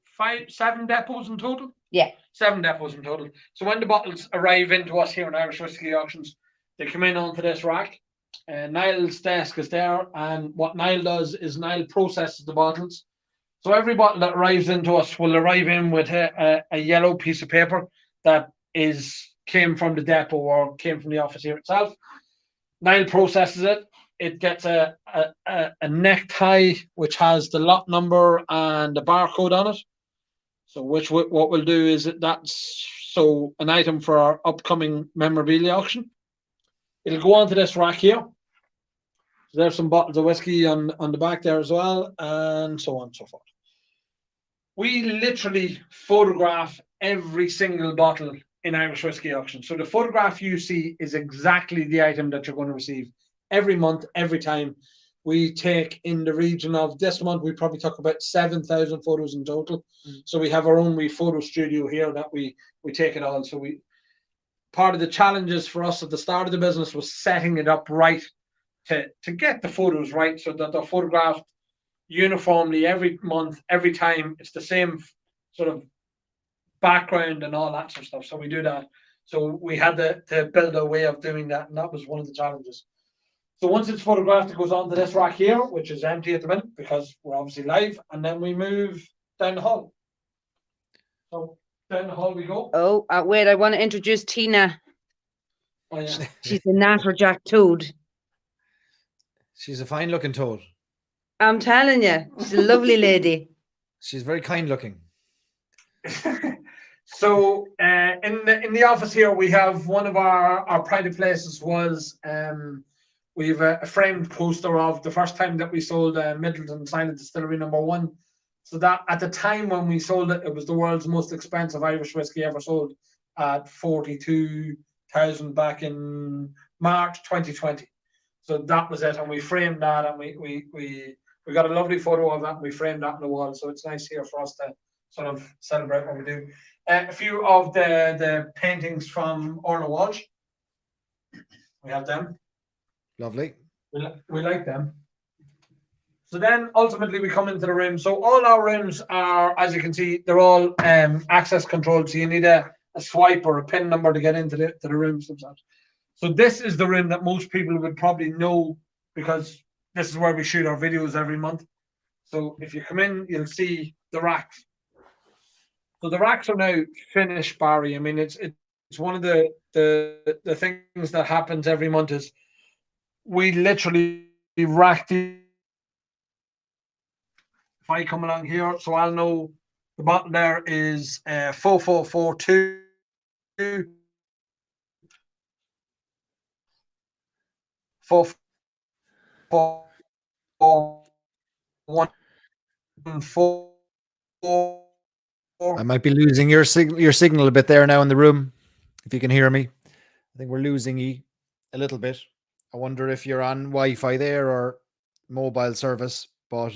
7 depots in total? Yeah. 7 depots in total. So when the bottles arrive into us here in Irish Whiskey Auctions, they come in onto this rack. Niall's desk is there, and what Niall does is Niall processes the bottles. So every bottle that arrives into us will arrive in with a yellow piece of paper that came from the depot or came from the office here itself. Niall processes it. It gets a necktie which has the lot number and the barcode on it. So what we'll do is that's an item for our upcoming memorabilia auction. It'll go onto this rack here. So there's some bottles of whiskey on the back there as well, and so on and so forth. We literally photograph every single bottle in Irish Whiskey Auction. So the photograph you see is exactly the item that you're going to receive every month, every time. We take in the region of this month, we probably took about 7,000 photos in total. So we have our own wee photo studio here that we take it all. So part of the challenges for us at the start of the business was setting it up right to get the photos right so that they're photographed uniformly every month, every time. It's the same sort of background and all that sort of stuff. So we do that. So we had to build a way of doing that, and that was one of the challenges. So once it's photographed, it goes onto this rack here, which is empty at the minute because we're obviously live, and then we move down the hall. So down the hall we go. Oh, wait, I want to introduce Tina. Oh yeah. She's the Natterjack Toad. She's a fine looking toad. I'm telling you, she's a lovely lady. She's very kind looking. So in the office here, we have one of our pride places was we have a framed poster of the first time that we sold Middleton Silent Distillery #1. So that at the time when we sold it, it was the world's most expensive Irish whiskey ever sold at 42,000 back in March 2020. So that was it, and we framed that, and we got a lovely photo of that, and we framed that on the wall. So it's nice here for us to sort of celebrate what we do. A few of the paintings from Orla Walsh. We have them. Lovely. We like them. So then ultimately we come into the room. So all our rooms are, as you can see, they're all access controlled. So you need a swipe or a PIN number to get into the rooms themselves. So this is the room that most people would probably know because this is where we shoot our videos every month. So if you come in, you'll see the racks. So the racks are now finished, Barry. I mean, it's one of the things that happens every month is we literally rack the. If I come along here, so I'll know the bottle there is 4442. 4414. I might be losing your signal a bit there now in the room. If you can hear me, I think we're losing you. a little bit. I wonder if you're on Wi-Fi there or mobile service, but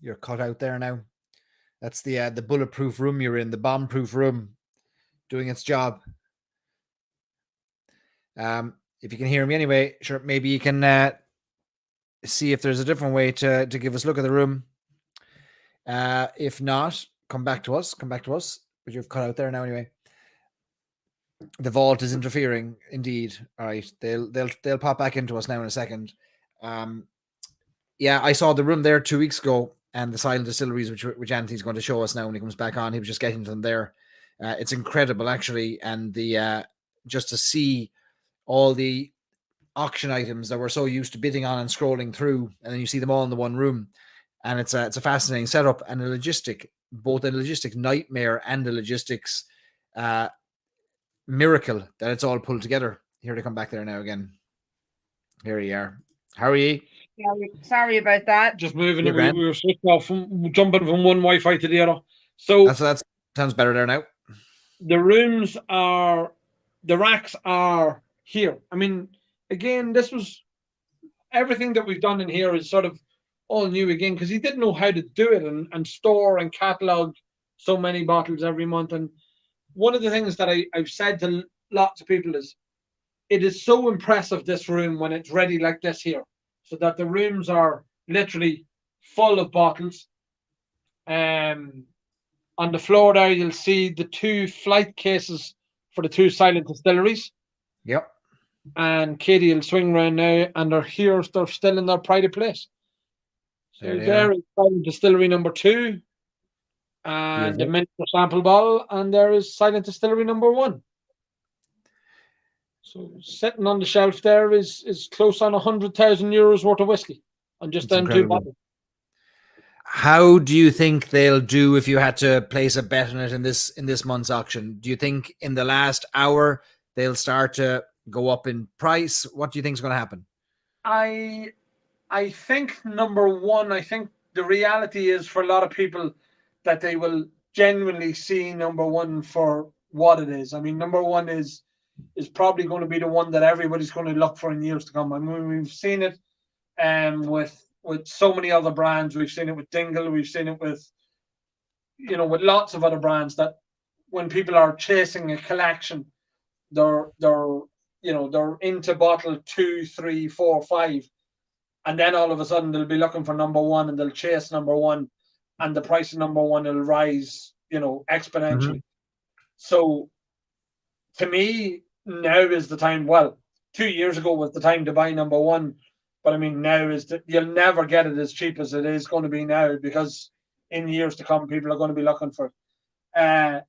you're cut out there now. That's the bulletproof room you're in, the bomb-proof room, doing its job. If you can hear me anyway, sure, maybe you can see if there's a different way to give us a look at the room. If not, come back to us. But you've cut out there now anyway. The vault is interfering, indeed. All right, they'll pop back into us now in a second. Yeah, I saw the room there 2 weeks ago, and the silent distilleries, which Anthony's going to show us now when he comes back on. He was just getting to them there. It's incredible, actually, and the just to see all the auction items that we're so used to bidding on and scrolling through, and then you see them all in the one room, and it's a fascinating setup and both a logistic nightmare and a logistics miracle that it's all pulled together. Here they come back there now again. Here you are. How are you? Sorry about that. Just moving. You're We grand. were switched off from jumping from one Wi-Fi to the other. So That sounds better there now. the racks are here. I mean, again, this was everything that we've done in here is sort of all new again because he didn't know how to do it and store and catalog so many bottles every month. And one of the things that I've said to lots of people is it is so impressive, this room, when it's ready like this here, so that the rooms are literally full of bottles. On the floor there, you'll see the 2 flight cases for the 2 silent distilleries. Yep. And Katie will swing around now, and they're here. They're still in their pride of place. So there is silent distillery number 2, and the miniature sample bottle, and there is silent distillery number 1. So sitting on the shelf there is close on 100,000 euros worth of whiskey on just them 2 bottles. How do you think they'll do if you had to place a bet on it in this month's auction? Do you think in the last hour they'll start to go up in price? What do you think is going to happen? I think number 1, I think the reality is for a lot of people that they will genuinely see number 1 for what it is. I mean, number 1 is probably going to be the one that everybody's going to look for in years to come. I mean, we've seen it with so many other brands. We've seen it with Dingle. We've seen it with lots of other brands that when people are chasing a collection, they're into bottle 2, 3, 4, 5, and then all of a sudden they'll be looking for number 1 and they'll chase number 1, and the price of number 1 will rise, exponentially. Mm-hmm. So to me, now is the time. Well, 2 years ago was the time to buy number 1, but I mean, now you'll never get it as cheap as it is going to be now, because in years to come, people are going to be looking for it.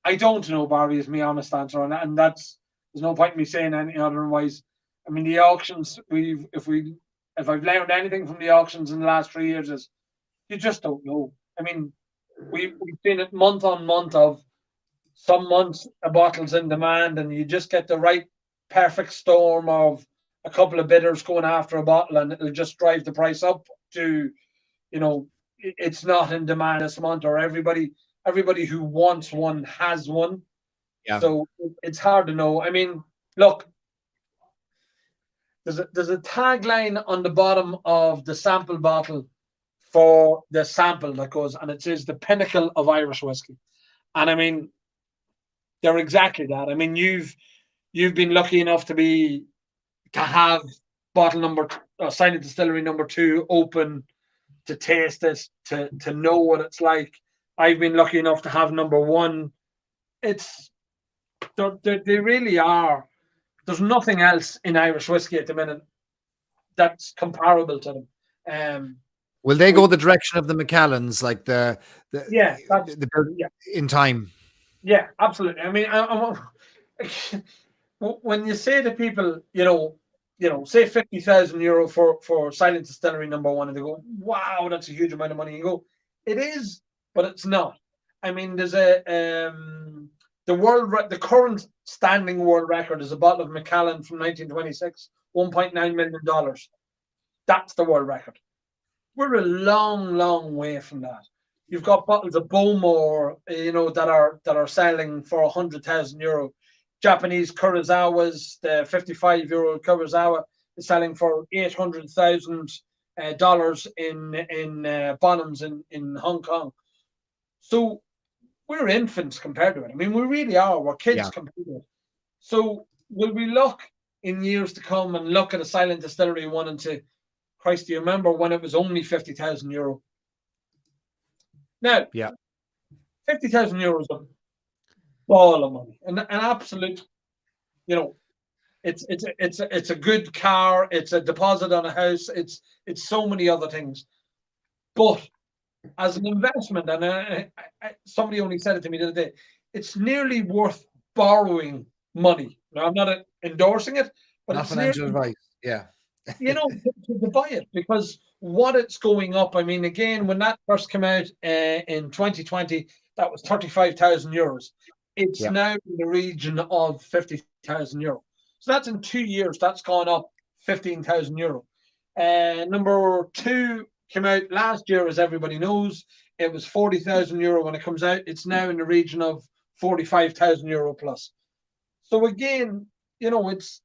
I don't know, Barry, is my honest answer on that, and there's no point in me saying anything otherwise. I mean, the auctions, if I've learned anything from the auctions in the last 3 years, is you just don't know. I mean, we've seen it month on month of some months a bottle's in demand, and you just get the right perfect storm of a couple of bidders going after a bottle, and it'll just drive the price up to, it's not in demand this month, or everybody who wants one has one. Yeah. So it's hard to know. I mean, look, there's a tagline on the bottom of the sample bottle for the sample that goes, and it says the pinnacle of Irish whiskey. And I mean, they're exactly that. I mean, you've been lucky enough to have bottle silent distillery number 2 open, to taste it, to know what it's like. I've been lucky enough to have number 1. They really are. There's nothing else in Irish whiskey at the minute that's comparable to them. Will they go the direction of the Macallans, like in time? Yeah, absolutely. I mean, when you say to people, say 50,000 euro for silent distillery number 1, and they go, "Wow, that's a huge amount of money." You go, "It is, but it's not." I mean, there's the current standing world record is a bottle of Macallan from 1926, $1.9 million. That's the world record. We're a long, long way from that. You've got bottles of Bowmore, that are selling for 100,000 euro. Japanese Kurosawas, the 55-year-old Kurosawa, is selling for $800,000 in bonhams in Hong Kong. So we're infants compared to it. I mean, we really are. We're kids compared to it. So will we look in years to come and look at a silent distillery one and say, Christ, do you remember when it was only €50,000? Now, 50,000 euros a ball of money, an absolute, you know, it's a good car, it's a deposit on a house, it's so many other things. But as an investment, and somebody only said it to me the other day, it's nearly worth borrowing money. Now, I'm not endorsing it, but not it's financial nearly, advice. you know, to buy it, because what it's going up. I mean, again, when that first came out in 2020, that was 35,000 euros. It's now in the region of 50,000 euro. So that's in 2 years, that's gone up 15,000 euro. Number 2 came out last year, as everybody knows. It was 40,000 euro when it comes out. It's now in the region of 45,000 euro plus. So again, you know, it's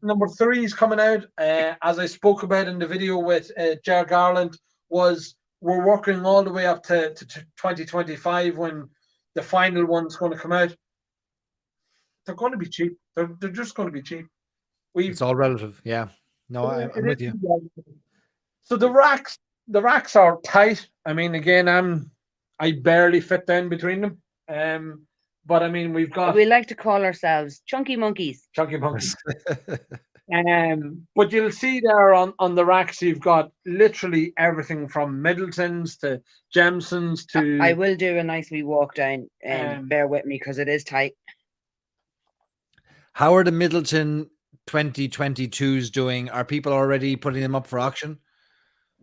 number 3 is coming out. As I spoke about in the video with Ger Garland, was we're working all the way up to 2025 when the final one's going to come out. They're going to be cheap. They're just going to be cheap. It's all relative. Yeah. No, I'm with you. So the racks are tight. I mean, again, I barely fit down between them. But I mean, we like to call ourselves chunky monkeys. Chunky monkeys. But you'll see there on the racks, you've got literally everything from Middletons to Jamesons to. I will do a nice wee walk down, and bear with me because it is tight. How are the Middleton 2022s doing? Are people already putting them up for auction?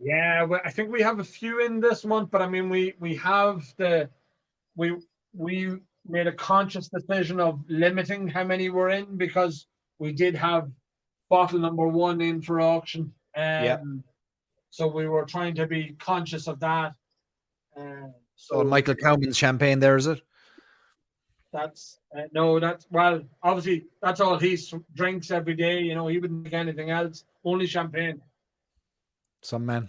Yeah, well, I think we have a few in this month, but I mean, we made a conscious decision of limiting how many were in, because we did have bottle number 1 in for auction. So we were trying to be conscious of that. So Michael Cowman's champagne there, is it? That's well, obviously that's all he drinks every day. You know, he wouldn't drink anything else, only champagne. Some man.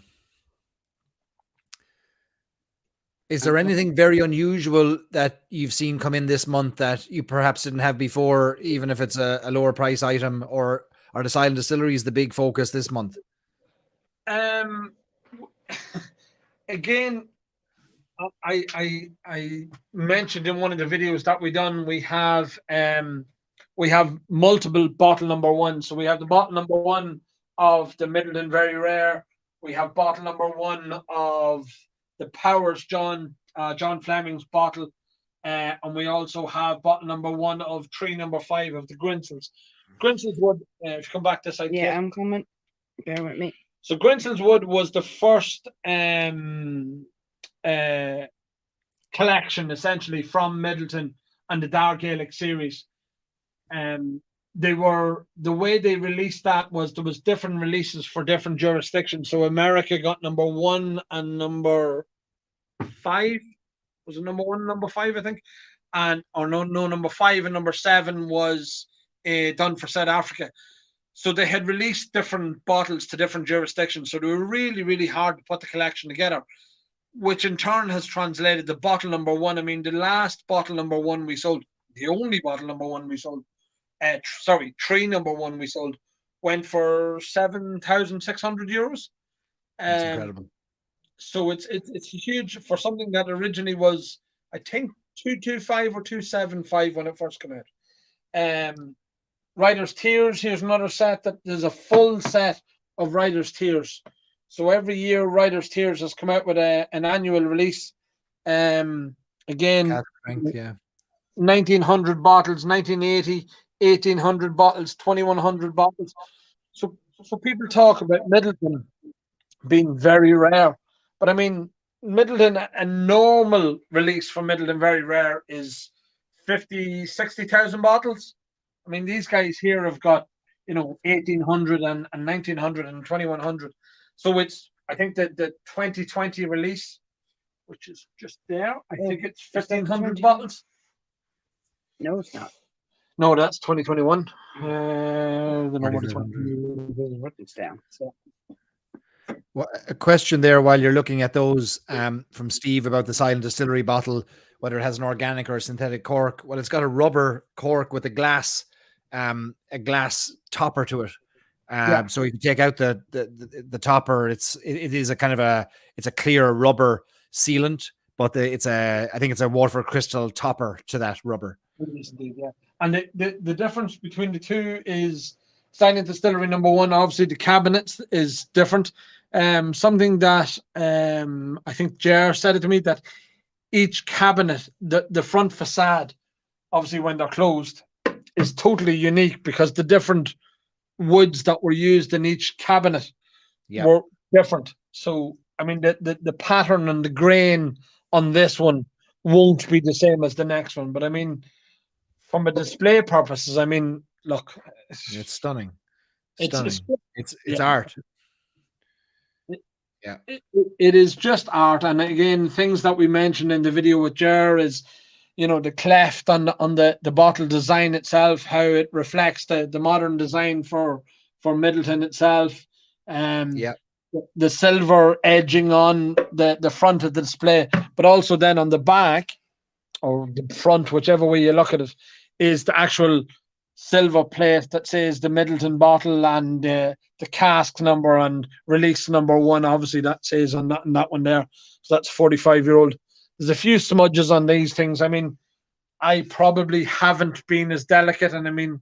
Is there anything very unusual that you've seen come in this month that you perhaps didn't have before, even if it's a lower price item, or are the silent distilleries the big focus this month? Again, I mentioned in one of the videos that we done, we have multiple bottle number 1. So we have the bottle number 1 of the Middleton Very Rare. We have bottle number 1 of the Powers John Fleming's bottle, and we also have bottle number 1 of tree number 5 of the Grinsels. Grinsels Wood. If you come back this side, yeah, I'm coming. Bear with me. So Grinsels Wood was the first collection essentially from Middleton and the Dark Gaelic series. They were, the way they released that was there was different releases for different jurisdictions. So America got number 1 and number 5. Was it number 1 and number 5, I think? And number 5 and number 7 was done for South Africa. So they had released different bottles to different jurisdictions. So they were really, really hard to put the collection together, which in turn has translated the bottle number 1. I mean, the last bottle number 1 we sold, the only bottle number 1 we sold, tree number 1 we sold, went for 7,600 euros. That's incredible. So it's huge for something that originally was, I think, 225 or 275 when it first came out. Writer's Tears, here's another set that there's a full set of Writer's Tears. So every year Writer's Tears has come out with an annual release. Again, Strength, yeah. 1,900 bottles, 1980, 1,800 bottles, 2,100 bottles. So people talk about Middleton being very rare. But I mean, Middleton, a normal release from Middleton Very Rare is 50, 60,000 bottles. I mean, these guys here have got, 1,800 and 1,900 and 2,100. So it's, I think that the 2020 release, which is just there, I think it's 1,500 bottles. No, it's not. No, that's 2021. The number 4500. Write this down. So, Well, a question there while you're looking at those from Steve about the silent distillery bottle, whether it has an organic or a synthetic cork. Well, it's got a rubber cork with a glass topper to it. Yeah. So you can take out the topper. It is a kind of it's a clear rubber sealant, but I think it's a Waterford crystal topper to that rubber. it is indeed, yeah. And the difference between the two is silent distillery number one. Obviously, the cabinets is different. Something that I think Jer said it to me, that each cabinet, the front facade, obviously when they're closed, is totally unique because the different woods that were used in each cabinet were different. So I mean the pattern and the grain on this one won't be the same as the next one. But I mean, from a display purposes, I mean, look, It's stunning. It's It's art. It is just art. And again, things that we mentioned in the video with Jer is, you know, the cleft on the bottle design itself, how it reflects the modern design for Middleton itself. The silver edging on the front of the display, but also then on the back or the front, whichever way you look at it, is the actual silver plate that says the Middleton bottle and the cask number and release number 1. Obviously, that says on that one there. So that's 45-year-old. There's a few smudges on these things. I mean, I probably haven't been as delicate, and I mean,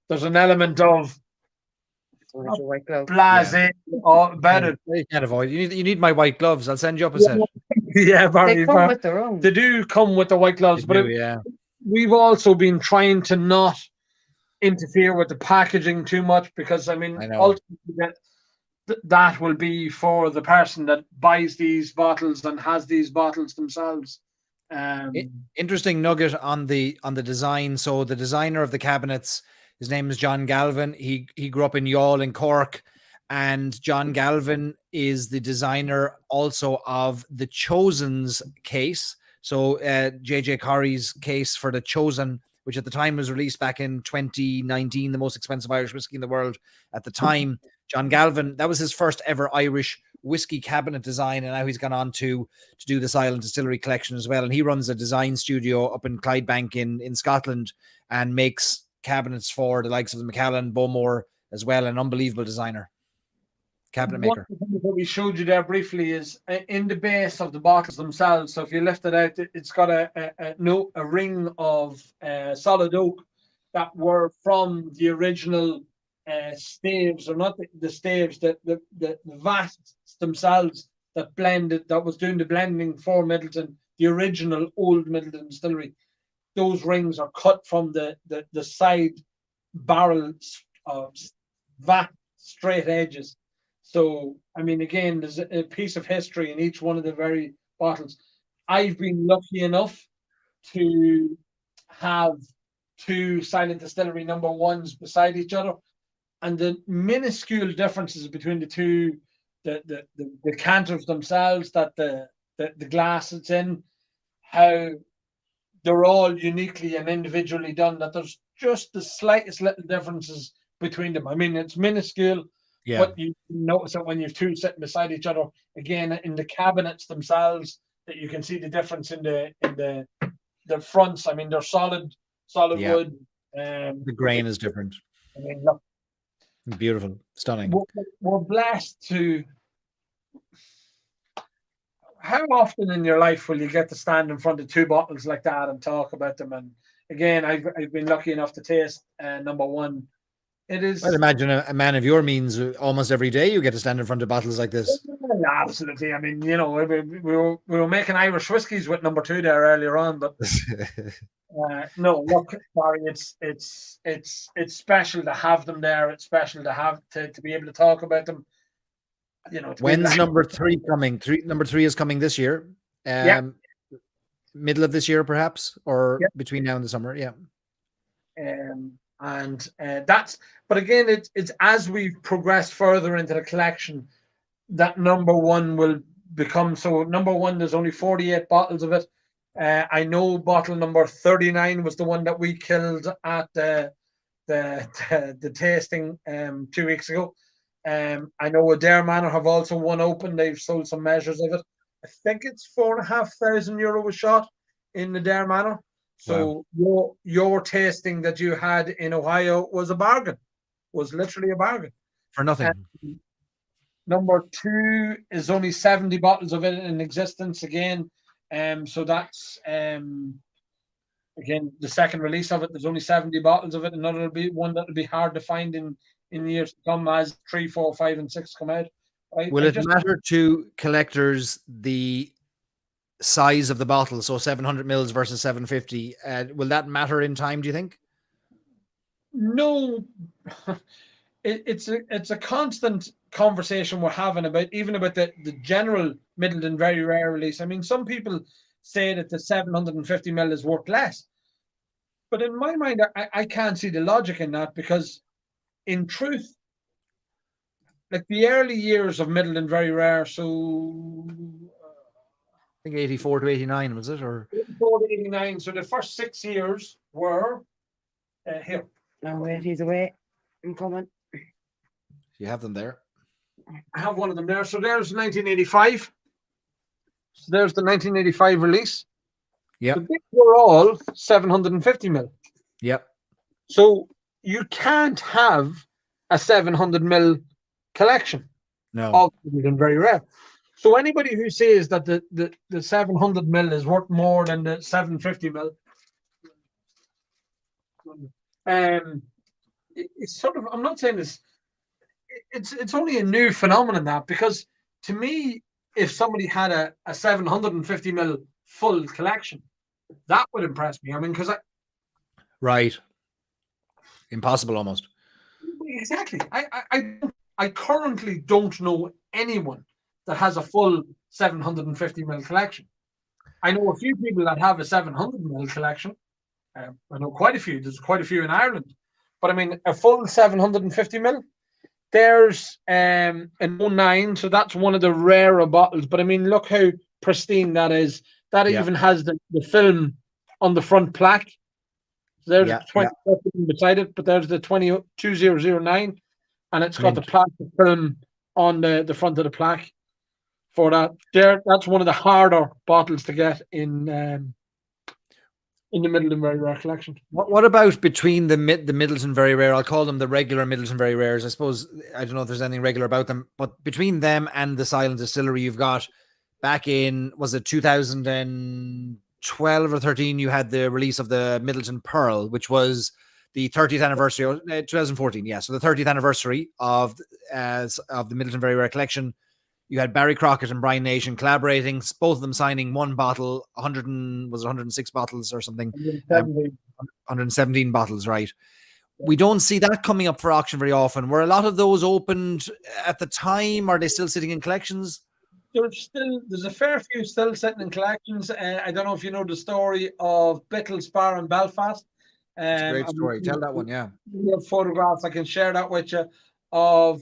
there's an element of blase about it. You can't avoid. You need my white gloves. I'll send you up a set. Yeah, They come with their own. They do come with the white gloves, but we've also been trying to not interfere with the packaging too much, because I mean, ultimately that will be for the person that buys these bottles and has these bottles themselves. Interesting nugget on the design. So the designer of the cabinets, his name is John Galvin. He grew up in Youghal in Cork, and John Galvin is the designer also of the Chosen's case. So JJ Corrie's case for the Chosen, which at the time was released back in 2019, the most expensive Irish whiskey in the world at the time. John Galvin, that was his first ever Irish whiskey cabinet design, and now he's gone on to do the Silent Distillery collection as well. And he runs a design studio up in Clydebank in Scotland and makes cabinets for the likes of the Macallan, Bowmore as well. An unbelievable designer, cabinet maker. What we showed you there briefly is in the base of the bottles themselves. So if you lift it out, it's got a ring of solid oak that were from the original staves, or not the staves, the vats themselves that blended, that was doing the blending for Middleton, the original old Middleton distillery. Those rings are cut from the side barrel vat straight edges. So, I mean, again, there's a piece of history in each one of the very bottles. I've been lucky enough to have 2 Silent Distillery number 1s beside each other, and the minuscule differences between the two, the canters themselves, that the glass it's in, how they're all uniquely and individually done, that there's just the slightest little differences between them. I mean, it's minuscule, but you notice it when you've 2 sitting beside each other. Again, in the cabinets themselves, that you can see the difference in the fronts. I mean, they're solid wood. The grain is different. I mean, look, beautiful, stunning. We're blessed to. How often in your life will you get to stand in front of 2 bottles like that and talk about them? And again, I've been lucky enough to taste number 1. It is. I'd imagine a man of your means, almost every day you get to stand in front of bottles like this. Absolutely. I mean, you know, we were making Irish whiskies with number 2 there earlier on, but no, look, sorry, it's special to have them there. It's special to have to be able to talk about them. You know, when's number 3 coming? Number 3 is coming this year. Middle of this year, perhaps, or between now and the summer. Yeah. And that's, but again, it's as we progress further into the collection, that number 1 will become. So number 1, there's only 48 bottles of it. I know bottle number 39 was the one that we killed at the tasting 2 weeks ago. I know Adair Manor have also one open. They've sold some measures of it. I think it's €4,500 a shot in Adair Manor. So your tasting that you had in Ohio was a bargain. Was literally a bargain. For nothing. Number 2 is only 70 bottles of it in existence again. So that's again the second release of it. There's only 70 bottles of it. Another will be one that'll be hard to find in years to come as 3, 4, 5, and 6 come out. Will it matter to collectors the size of the bottle? So 700 mils versus 750. Will that matter in time, do you think? No. It's a constant conversation we're having about the general Middleton very rare release. I mean, some people say that the 750 mil is worth less, but in my mind, I can't see the logic in that, because in truth, like the early years of Middleton very rare, so I think 84 to 89 was it, or 84 to 89. So the first 6 years were here. No, wait, he's away. I'm coming. you have them there? I have one of them there. So there's 1985. So there's the 1985 release. Yeah. So these were all 750 mil. Yep. So you can't have a 700 mil collection No. of Middleton very rare. So anybody who says that the 700 mil is worth more than the 750 mil, it's sort of, I'm not saying this, it's only a new phenomenon, that, because to me, if somebody had a 750 mil full collection, that would impress me. I mean, because Right. Impossible almost. exactly. I currently don't know anyone that has a full 750 mil collection. I know a few people that have a 700 mil collection. I know quite a few. There's quite a few in Ireland. But I mean, a full 750 mil, there's an 09, so that's one of the rarer bottles. But I mean, look how pristine that is. That even has the film on the front plaque. So there's 20 beside it, but there's the 2009, and it's got the plastic film on the front of the plaque for that. That's one of the harder bottles to get in the Middleton Very Rare collection. What about between the Middleton Very Rare? I'll call them the regular Middleton Very Rares. I suppose I don't know if there's anything regular about them, but between them and the Silent Distillery, you've got back in, was it 2012 or 13? You had the release of the Middleton Pearl, which was the 30th anniversary, 2014. Yeah, so the 30th anniversary of the Middleton Very Rare collection. You had Barry Crockett and Brian Nation collaborating, both of them signing one bottle, 106 bottles or something, 117 bottles, right? We don't see that coming up for auction very often. Were a lot of those opened at the time? Are they still sitting in collections? There's a fair few still sitting in collections. I don't know if you know the story of Bittles Bar in Belfast. It's a great story. Tell that one, yeah. Photographs, I can share that with you, of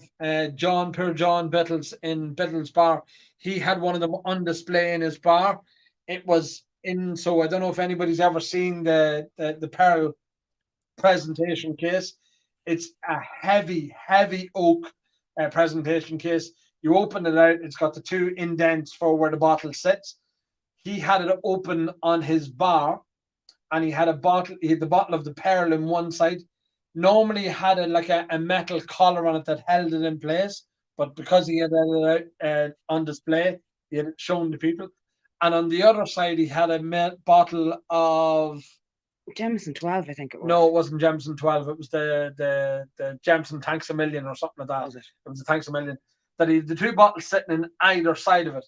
John Bittles in Bittles Bar. He had one of them on display in his bar. It was in, so I don't know if anybody's ever seen the Pearl presentation case. It's a heavy oak presentation case. You open it out, it's got the two indents for where the bottle sits. He had it open on his bar, and he had the bottle of the Pearl in one side. Normally had a metal collar on it that held it in place, but because he had it out on display, he had it shown to people. And on the other side, he had a bottle of Jameson 12, I think it was. No, it wasn't Jameson 12. It was the Jameson Tanks a Million or something like that. Was it? It was the Tanks a Million. That he had the two bottles sitting in either side of it.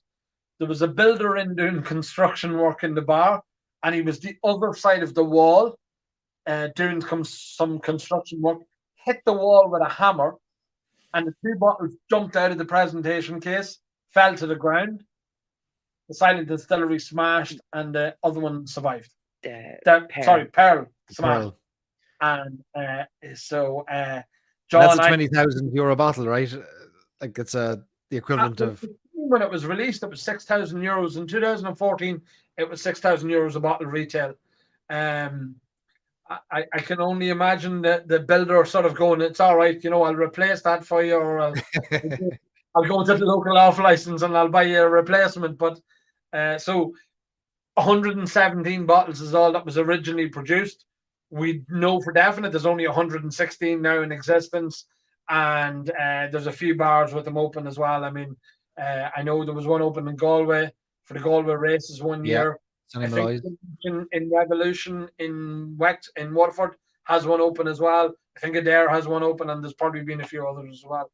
There was a builder in doing construction work in the bar, and he was the other side of the wall doing some construction work, hit the wall with a hammer, and the two bottles jumped out of the presentation case, fell to the ground. The Silent Distillery smashed, and the other one survived. Pearl smashed. And so John, that's a €20,000 bottle, right? Like it's the equivalent of when it was released, it was €6,000. In 2014, it was €6,000 a bottle retail. I can only imagine the builder sort of going, it's all right, I'll replace that for you, or I'll go to the local off license and I'll buy you a replacement. But so 117 bottles is all that was originally produced. We know for definite there's only 116 now in existence, and there's a few bars with them open as well. I mean, I know there was one open in Galway for the Galway races one year. I think in Revolution in Waterford has one open as well. I think Adair has one open, and there's probably been a few others as well.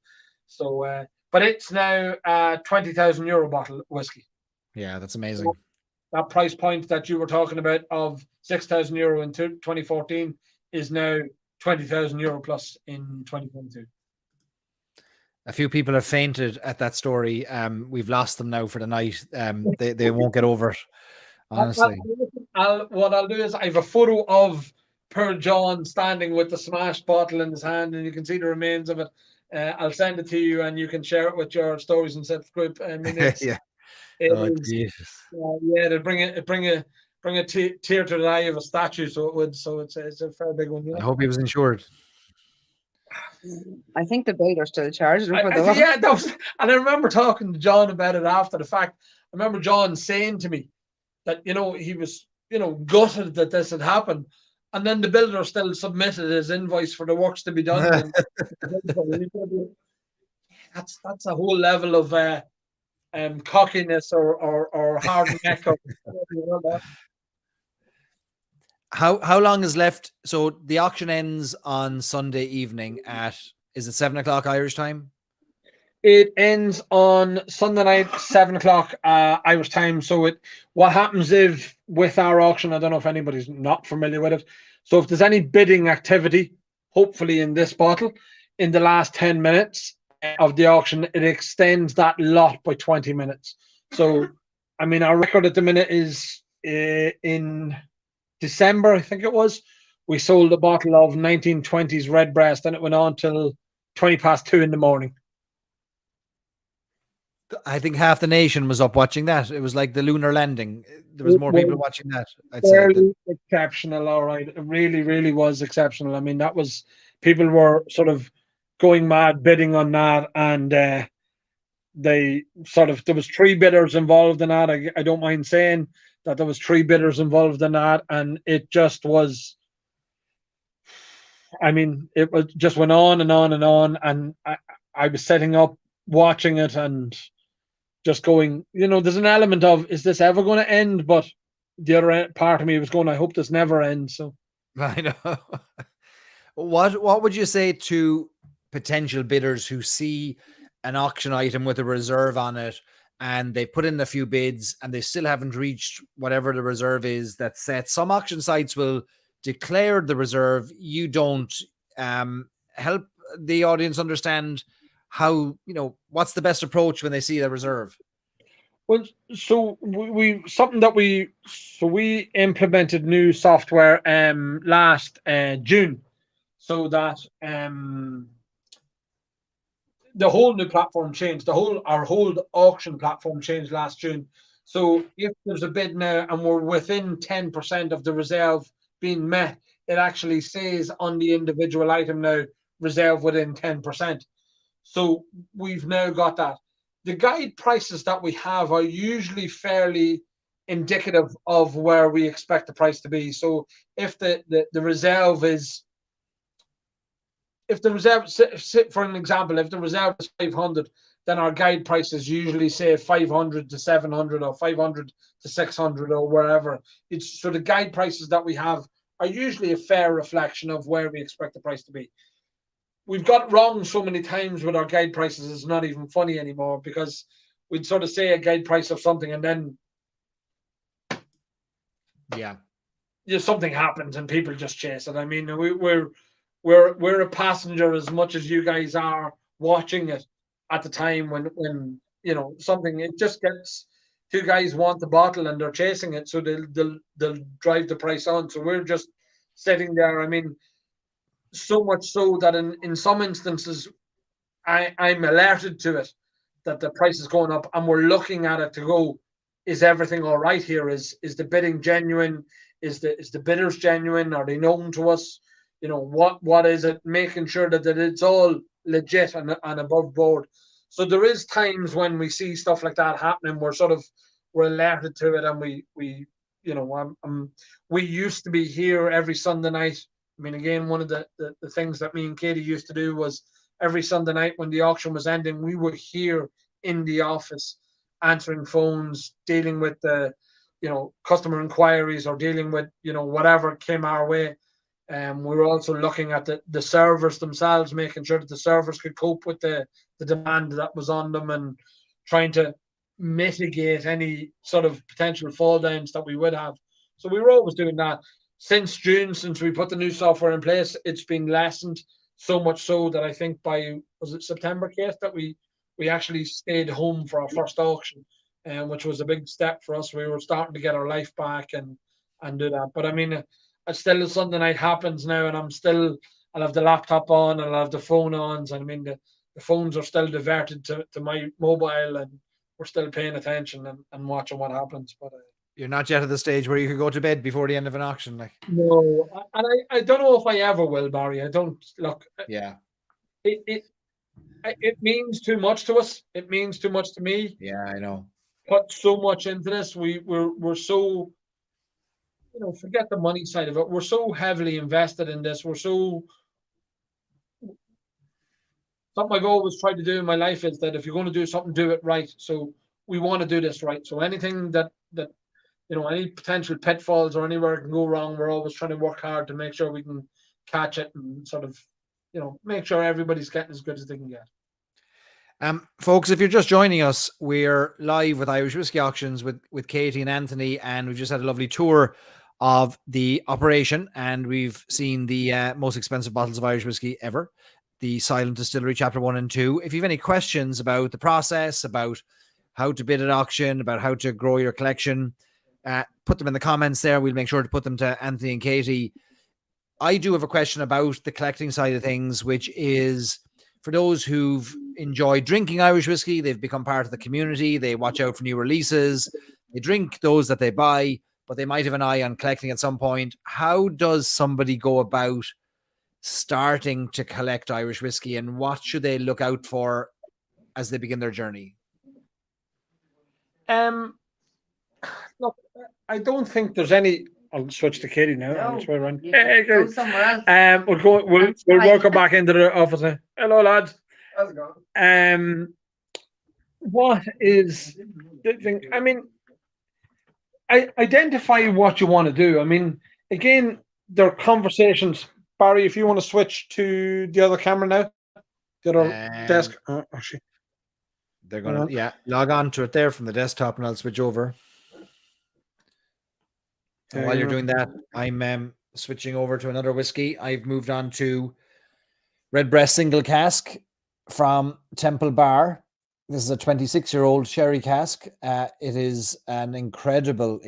So, but it's now a €20,000 bottle whiskey. Yeah, that's amazing. So that price point that you were talking about of €6,000 in 2014 is now €20,000 plus in 2022. A few people have fainted at that story. We've lost them now for the night. They won't get over it. Honestly, what I'll do is I have a photo of poor John standing with the smashed bottle in his hand, and you can see the remains of it. I'll send it to you, and you can share it with your Stories and Sips group. I mean, it's, Jesus. To bring a tear to the eye of a statue. So it would. So it's a fair big one. I hope he was insured. I think the builder still charged him for the that was, and I remember talking to John about it after the fact. I remember John saying to me that he was gutted that this had happened, and then the builder still submitted his invoice for the works to be done. That's a whole level of cockiness or hard neck. How long is left? So the auction ends on Sunday evening at, is it 7:00 Irish time? It ends on Sunday night, 7:00 Irish time. So what happens if with our auction, I don't know if anybody's not familiar with it. So if there's any bidding activity, hopefully in this bottle, in the last 10 minutes of the auction, it extends that lot by 20 minutes. So, I mean, our record at the minute is in December, I think it was, we sold a bottle of 1920s Redbreast, and it went on till 2:20 in the morning. I think half the nation was up watching that. It was like the lunar landing. There was more people watching that. I'd say exceptional. All right, it really, really was exceptional. I mean, people were sort of going mad bidding on that, and there was 3 bidders involved in that. I don't mind saying that there was 3 bidders involved in that, and it just was. I mean, it was just went on and on and on, and I was setting up, watching it, and just going, there's an element of, is this ever going to end? But the other part of me was going, I hope this never ends. So I know. What would you say to potential bidders who see an auction item with a reserve on it, and they put in a few bids and they still haven't reached whatever the reserve is that's set? Some auction sites will declare the reserve. You don't. Help the audience understand how, what's the best approach when they see the reserve? Well, so we implemented new software last June, so that the whole new platform changed. Our whole auction platform changed last June. So if there's a bid now and we're within 10% of the reserve being met, it actually says on the individual item now, reserve within 10%. So we've now got that. The guide prices that we have are usually fairly indicative of where we expect the price to be. So if the reserve is, for an example, if the reserve is 500, then our guide prices usually say 500 to 700 or 500 to 600 or wherever. So the guide prices that we have are usually a fair reflection of where we expect the price to be. We've got wrong so many times with our guide prices, it's not even funny anymore, because we'd sort of say a guide price of something and then something happens and people just chase it. I mean, we're a passenger as much as you guys are watching it at the time when something, it just gets, 2 guys want the bottle and they're chasing it, so they'll drive the price on. So we're just sitting there. I mean, so much so that in some instances I'm alerted to it, that the price is going up, and we're looking at it to go, is everything all right here? Is the bidding genuine? Is the bidders genuine? Are they known to us? What is it? Making sure that it's all legit and above board. So there is times when we see stuff like that happening, we're alerted to it, and we used to be here every Sunday night. I mean, again, one of the things that me and Katie used to do was every Sunday night when the auction was ending, we were here in the office answering phones, dealing with the, customer inquiries, or dealing with, whatever came our way. We were also looking at the servers themselves, making sure that the servers could cope with the demand that was on them, and trying to mitigate any sort of potential fall downs that we would have. So we were always doing that. Since June, since we put the new software in place, it's been lessened, so much so that I think was it September, Kate, that we actually stayed home for our first auction, which was a big step for us. We were starting to get our life back and do that. But I mean, still the Sunday night happens now, and I'll have the laptop on, and I'll have the phone on. And I mean, the phones are still diverted to my mobile, and we're still paying attention and watching what happens. But you're not yet at the stage where you could go to bed before the end of an auction, like. No, and I don't know if I ever will, Barry. I don't look. Yeah. It means too much to us. It means too much to me. Yeah, I know. Put so much into this. We're so, forget the money side of it. We're so heavily invested in this. Something I've always tried to do in my life is that if you're going to do something, do it right. So we want to do this right. So anything that any potential pitfalls or anywhere it can go wrong, we're always trying to work hard to make sure we can catch it and sort of, make sure everybody's getting as good as they can get. Folks, if you're just joining us, we're live with Irish Whiskey Auctions with Katie and Anthony, and we've just had a lovely tour of the operation, and we've seen the most expensive bottles of Irish whiskey ever, the Silent Distillery Chapter 1 and 2. If you have any questions about the process, about how to bid at auction, about how to grow your collection, put them in the comments there. We'll make sure to put them to Anthony and Katie. I do have a question about the collecting side of things, which is for those who've enjoyed drinking Irish whiskey, they've become part of the community, they watch out for new releases, they drink those that they buy, but they might have an eye on collecting at some point. How does somebody go about starting to collect Irish whiskey, and what should they look out for as they begin their journey? Look, I don't think there's any. I'll switch to Katie now. No, I'll switch around. you Hey, go Katie. somewhere else. We'll welcome back into the office. Hello, lads. How's it going? What is the thing? I mean, identify what you want to do. I mean, again, there are conversations. Barry, if you want to switch to the other camera now, the other desk. Actually, they're going to, log on to it there from the desktop, and I'll switch over. And while you're doing that, I'm switching over to another whiskey. I've moved on to Redbreast Single Cask from Temple Bar. This is a 26-year-old sherry cask. It is an incredible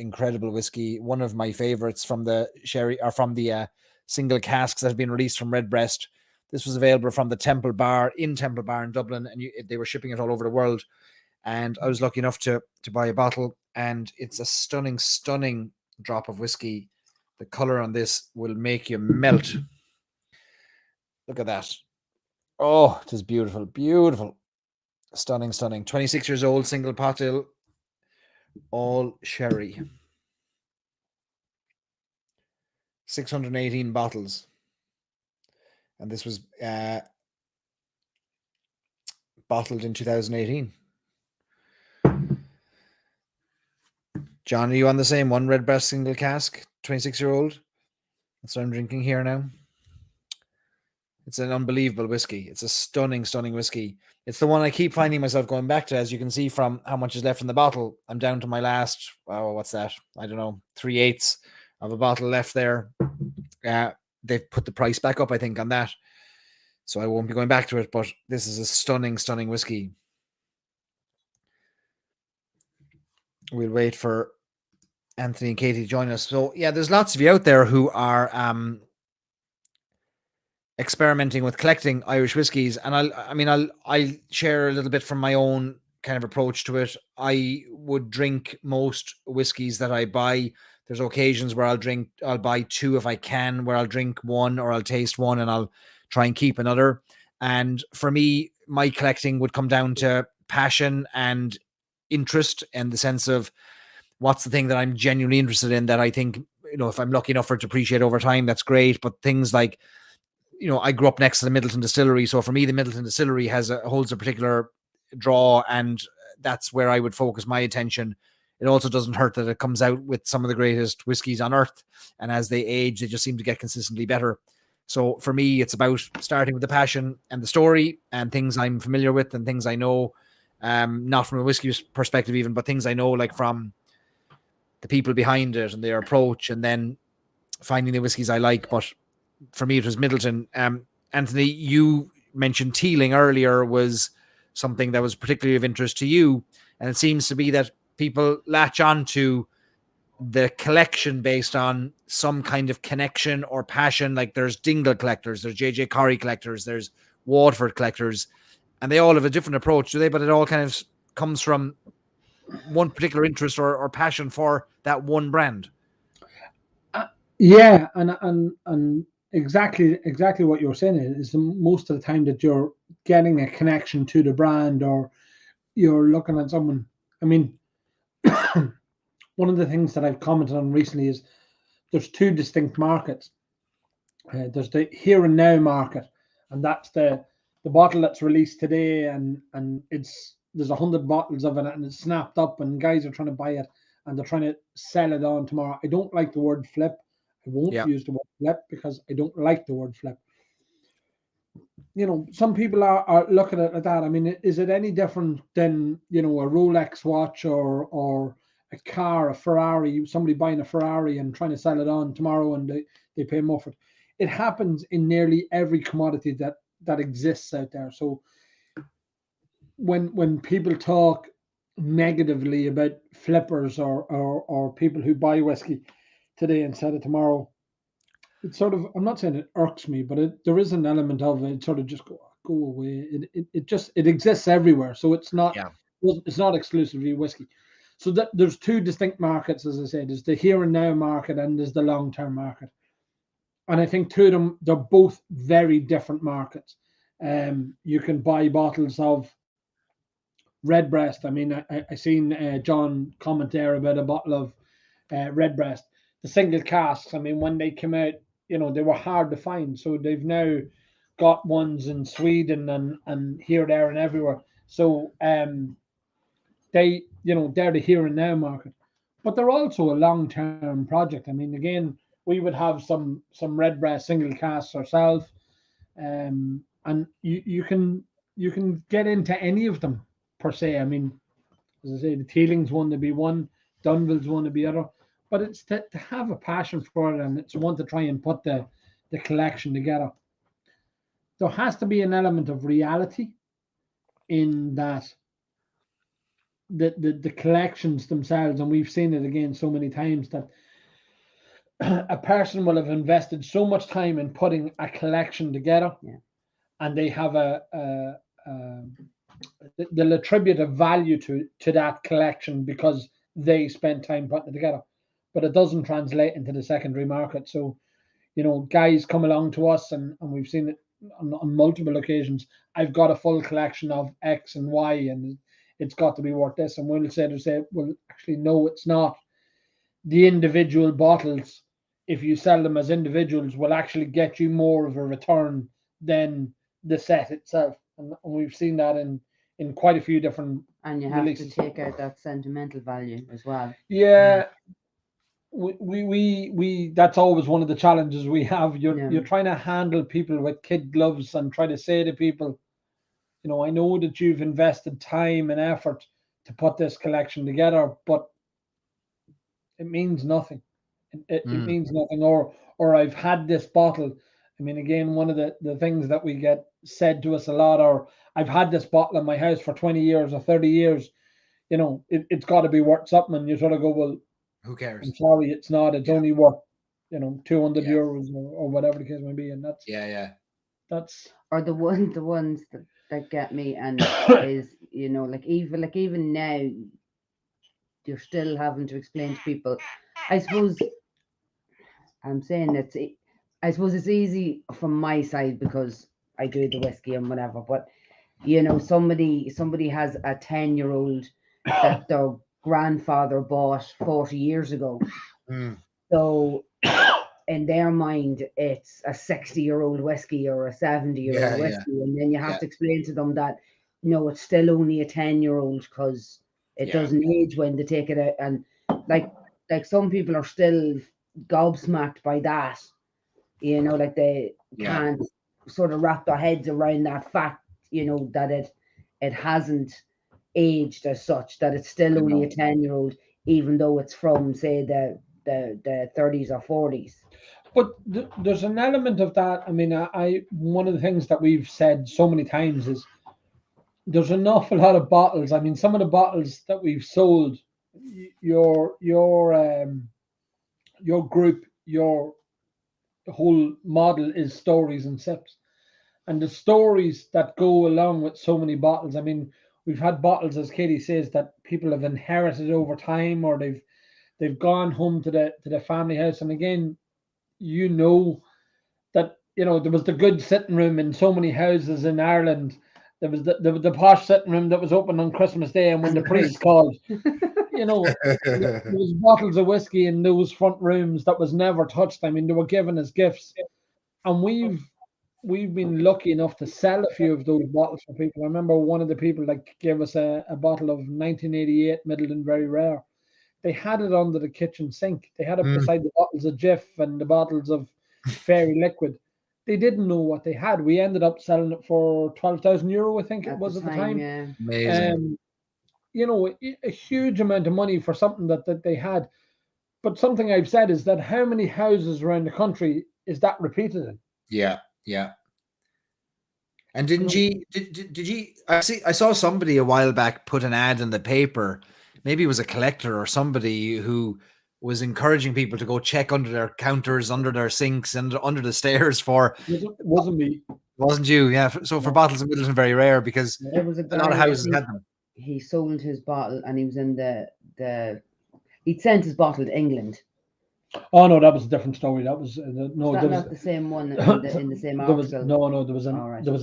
whiskey. One of my favorites from the sherry, or from the single casks that have been released from Redbreast. This was available from the Temple Bar in Dublin, and they were shipping it all over the world. And I was lucky enough to buy a bottle, and it's a stunning drop of whiskey. The color on this will make you melt. Look at that. Oh, it is beautiful. Stunning. 26 years old, single pot still, all sherry. 618 bottles. And this was bottled in 2018. John, are you on the same one? Redbreast Single Cask, 26-year-old. That's what I'm drinking here now. It's an unbelievable whiskey. It's a stunning whiskey. It's the one I keep finding myself going back to. As you can see from how much is left in the bottle, I'm down to my last, what's that? I don't know, 3/8 of a bottle left there. They've put the price back up, I think, on that. So I won't be going back to it, but this is a stunning whiskey. We'll wait for Anthony and Katie to join us. So yeah, there's lots of you out there who are experimenting with collecting Irish whiskies, and I'll share a little bit from my own kind of approach to it. I would drink most whiskeys that I buy. There's occasions where I'll buy 2 if I can, where I'll drink 1 or I'll taste 1 and I'll try and keep another. And for me, my collecting would come down to passion and interest, in the sense of what's the thing that I'm genuinely interested in, that I think, if I'm lucky enough for it to appreciate over time, that's great. But things like, I grew up next to the Middleton Distillery. So for me, the Middleton Distillery holds a particular draw, and that's where I would focus my attention. It also doesn't hurt that it comes out with some of the greatest whiskies on earth, and as they age, they just seem to get consistently better. So for me, it's about starting with the passion and the story and things I'm familiar with and things I know, not from a whiskey perspective even, but things I know, like from the people behind it and their approach, and then finding the whiskies I like. But for me, it was Middleton. Anthony, you mentioned Teeling earlier was something that was particularly of interest to you, and it seems to be that people latch on to the collection based on some kind of connection or passion. Like there's Dingle collectors, there's JJ Corrie collectors, there's Waterford collectors, and they all have a different approach, do they? But it all kind of comes from one particular interest or passion for that one brand. Yeah, and exactly what you're saying is most of the time that you're getting a connection to the brand, or you're looking at someone. I mean, one of the things that I've commented on recently is there's 2 distinct markets. There's the here and now market, and that's the bottle that's released today, and there's 100 bottles of it, and it's snapped up, and guys are trying to buy it, and they're trying to sell it on tomorrow. I don't like the word flip. I won't use the word flip because I don't like the word flip. Some people are looking at it like that. I mean, is it any different than, a Rolex watch or a car, a Ferrari, somebody buying a Ferrari and trying to sell it on tomorrow and they pay more for it? It happens in nearly every commodity that exists out there. So when people talk negatively about flippers or people who buy whiskey today and sell it tomorrow, it's sort of, I'm not saying it irks me, but there is an element of it sort of just go away. It exists everywhere. So it's not exclusively whiskey. So there's 2 distinct markets, as I said. There's the here and now market and there's the long-term market. And I think 2 of them, they're both very different markets. You can buy bottles of Redbreast. I mean, I seen John comment there about a bottle of Redbreast. The single casks, I mean, when they came out, they were hard to find. So they've now got ones in Sweden and here, there, and everywhere. So they're the here and now market. But they're also a long-term project. I mean, again, we would have some Redbreast single casks ourselves, and you can get into any of them per se. I mean, as I say, the Teeling's one to be one, Dunville's one to be other. But it's to have a passion for it, and it's one to try and put the collection together. There has to be an element of reality in that the collections themselves, and we've seen it again so many times, that a person will have invested so much time in putting a collection together, and they have they'll attribute a value to that collection because they spent time putting it together. But it doesn't translate into the secondary market. So, guys come along to us, and we've seen it on multiple occasions. I've got a full collection of X and Y, and it's got to be worth this. And we'll say, well, actually, no, it's not. The individual bottles, if you sell them as individuals, will actually get you more of a return than the set itself. And we've seen that in quite a few different And you have releases. to take out that sentimental value as well. Yeah. We that's always one of the challenges we have. You're trying to handle people with kid gloves and try to say to people, I know that you've invested time and effort to put this collection together, but it means nothing. It means nothing. Or I've had this bottle. I mean, again, one of the things that we get said to us a lot, or I've had this bottle in my house for 20 years or 30 years, it's got to be worth something. And you sort of go, well, who cares? I'm sorry, it's not. It's only worth, 200 euros or whatever the case may be. And that's that's or the ones that get me, and is, you know, like even now, you're still having to explain to people. I suppose I'm saying I suppose it's easy from my side because I do the whiskey and whatever, but you know, somebody has a 10-year-old that their grandfather bought 40 years ago. Mm. So in their mind, it's a 60-year-old whiskey or a 70-year-old Yeah, whiskey, and then you have yeah. to explain to them that no, it's still only a 10-year-old because it Yeah. doesn't age when they take it out, and like some people are still gobsmacked by that, you know, like they Yeah. can't sort of wrap their heads around that fact, you know, that it hasn't aged as such, that it's still only a 10-year-old, even though it's from, say, the 30s or 40s. But there's an element of that. I mean, I one of the things that we've said so many times is there's an awful lot of bottles. I mean, some of the bottles that we've sold, your group, your whole model is stories and sips, and the stories that go along with so many bottles. I mean, we've had bottles, as Katie says, that people have inherited over time, or they've gone home to the family house, and again, you know that, you know, there was the good sitting room in so many houses in Ireland. There was the posh sitting room that was open on Christmas Day, and when the priest called, you know, there was bottles of whiskey in those front rooms that was never touched. I mean, they were given as gifts, and we've been lucky enough to sell a few of those bottles for people. I remember one of the people that gave us a bottle of 1988 Middleton Very Rare. They had it under the kitchen sink. They had it beside the bottles of Jif and the bottles of Fairy Liquid. They didn't know what they had. We ended up selling it for €12,000, I think it was at the time. Yeah. Amazing. You know, a huge amount of money for something that they had. But something I've said is that how many houses around the country is that repeated in? Yeah, yeah. And did you I saw somebody a while back put an ad in the paper, maybe it was a collector or somebody who was encouraging people to go check under their counters, under their sinks, and under the stairs for. Wasn't me. Wasn't you? Yeah. So for bottles of Middleton Very Rare, because There was a guy, a lot of houses had them. He sold his bottle, and he was in he'd sent his bottle to England. Oh no, that was a different story. That was no. Is that not the same one in the same article? There was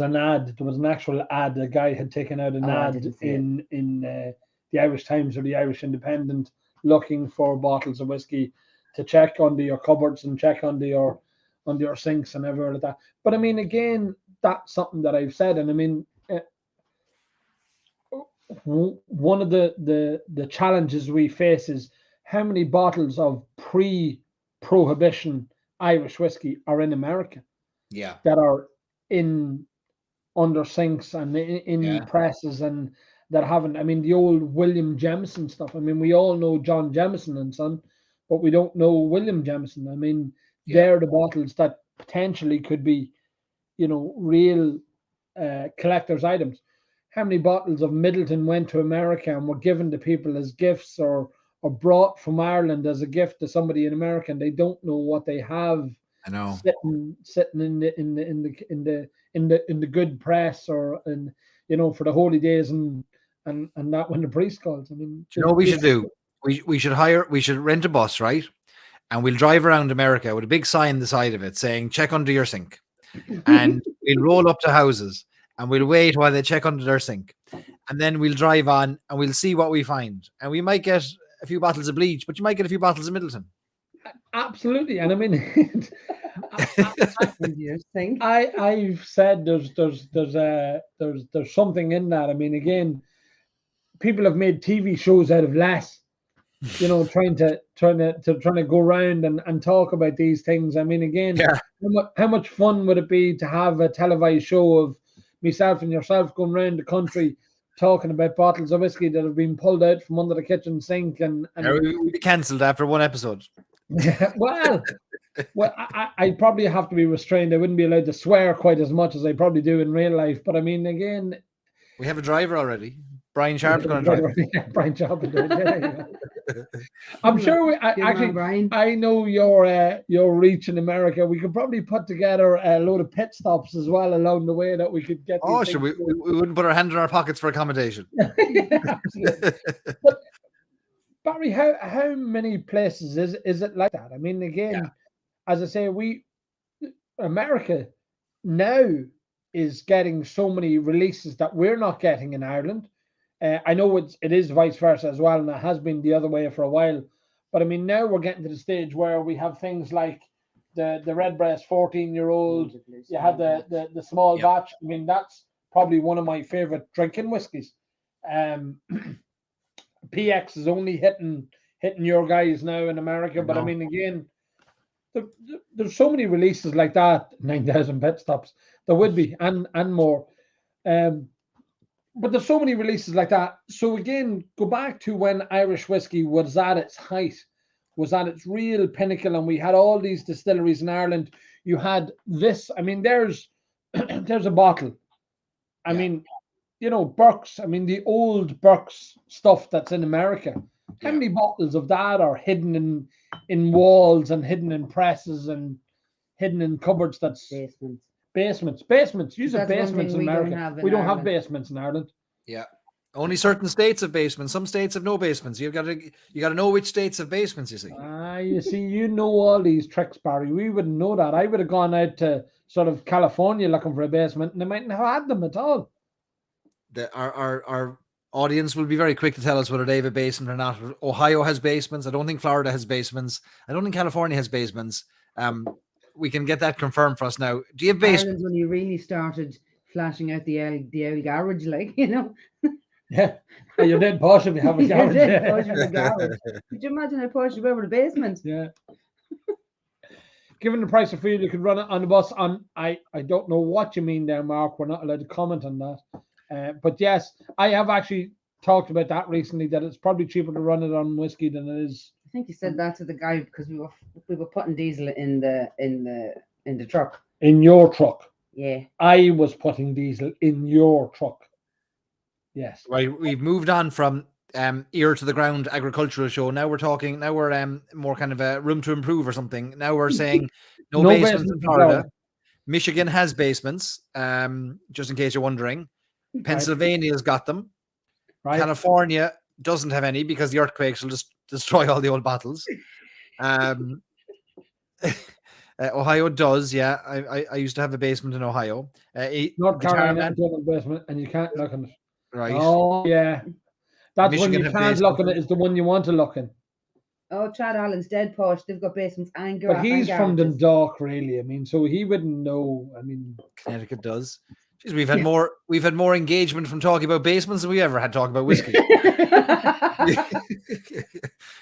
an ad. There was an actual ad. A guy had taken out an ad in the Irish Times or the Irish Independent, looking for bottles of whiskey to check under your cupboards and check under your sinks and everywhere like that. But I mean, again, that's something that I've said, and I mean, one of the challenges we face is how many bottles of pre-prohibition Irish whiskey are in America. Yeah. That are in under sinks and in presses, and that haven't. I mean, the old William Jameson stuff. I mean, we all know John Jameson and Son, but we don't know William Jameson. I mean, they're the bottles that potentially could be, you know, real collector's items. How many bottles of Middleton went to America and were given to people as gifts, or brought from Ireland as a gift to somebody in America, and they don't know what they have. I know. Sitting in the good press, or in, you know, for the holy days and that when the priest calls. I mean, do you know what we should do? We should rent a bus, right? And we'll drive around America with a big sign on the side of it saying "Check under your sink," and we'll roll up to houses and we'll wait while they check under their sink, and then we'll drive on and we'll see what we find, and we might get a few bottles of bleach, but you might get a few bottles of Middleton. Absolutely, and I mean, I've said there's something in that. I mean, again, people have made TV shows out of less, you know, trying to go around and talk about these things. I mean, again, how much fun would it be to have a televised show of myself and yourself going around the country talking about bottles of whiskey that have been pulled out from under the kitchen sink and we'd be cancelled after one episode. well, I'd probably have to be restrained. I wouldn't be allowed to swear quite as much as I probably do in real life. But I mean, again, we have a driver already. Brian Sharp's going to drive. Brian Sharp. I'm sure Good man, Brian. I know your reach in America. We could probably put together a load of pit stops as well along the way that we could get. Oh, sure. We wouldn't put our hand in our pockets for accommodation. Absolutely. But Barry, how many places is it like that? I mean, again, as I say, America now is getting so many releases that we're not getting in Ireland. I know it is vice versa as well, and it has been the other way for a while. But I mean, now we're getting to the stage where we have things like the Redbreast 14-year-old. You have the small batch. I mean, that's probably one of my favorite drinking whiskies. PX is only hitting your guys now in America, but I mean, again, there's so many releases like that. 9,000 pit stops. There would be and more. But there's so many releases like that. So again, go back to when Irish whiskey was at its height, was at its real pinnacle, and we had all these distilleries in Ireland. You had this. I mean, there's a bottle. I mean, you know, Burke's. I mean, the old Burke's stuff that's in America. How many bottles of that are hidden in walls and hidden in presses and hidden in cupboards? That's basements. Use of basements in America. We don't have basements in Ireland. Yeah, only certain states have basements. Some states have no basements. You got to know which states have basements. You see. You see, you know all these tricks, Barry. We wouldn't know that. I would have gone out to sort of California looking for a basement, and they mightn't have had them at all. Our audience will be very quick to tell us whether they have a basement or not. Ohio has basements. I don't think Florida has basements. I don't think California has basements. We can get that confirmed for us now. Do you have basements? Ireland's when you really started flashing out the old garage, like, you know. Yeah, you're dead posh if you have a garage. Could you imagine how posh you were with a basement? Yeah. Given the price of fuel, you could run it on the bus. I don't know what you mean there, Mark. We're not allowed to comment on that. But yes, I have actually talked about that recently, that it's probably cheaper to run it on whiskey than it is. I think you said that to the guy because we were putting diesel in the truck. In your truck. Yeah. I was putting diesel in your truck. Yes. Right. We've moved on from ear to the ground agricultural show. Now we're more kind of a room to improve or something. Now we're saying no basements in Florida. Michigan has basements, just in case you're wondering. Pennsylvania's got them. Right. California doesn't have any because the earthquakes will just destroy all the old bottles. Ohio does, yeah. I used to have a basement in Ohio. North Carolina does have a basement, and you can't look in it. Right. Oh yeah, that's Michigan when you can't look in it. Is the one you want to look in. Oh, Chad Allen's dead posh. They've got basements and but he's from Dundalk, really. I mean, so he wouldn't know. I mean, Connecticut does. Jeez, we've had more engagement from talking about basements than we ever had talking about whiskey.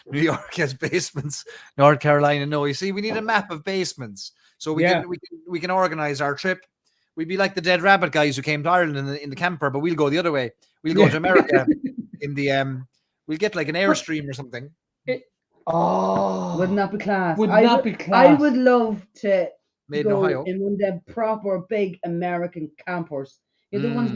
New York has basements. North Carolina, no. You see, we need a map of basements so we can organize our trip. We'd be like the Dead Rabbit guys who came to Ireland in the camper, but we'll go the other way. We'll go to America in the we'll get like an Airstream or something. Wouldn't that be class? Be class? I would love to Made go in Ohio. In one of the proper big American campers. You know, the ones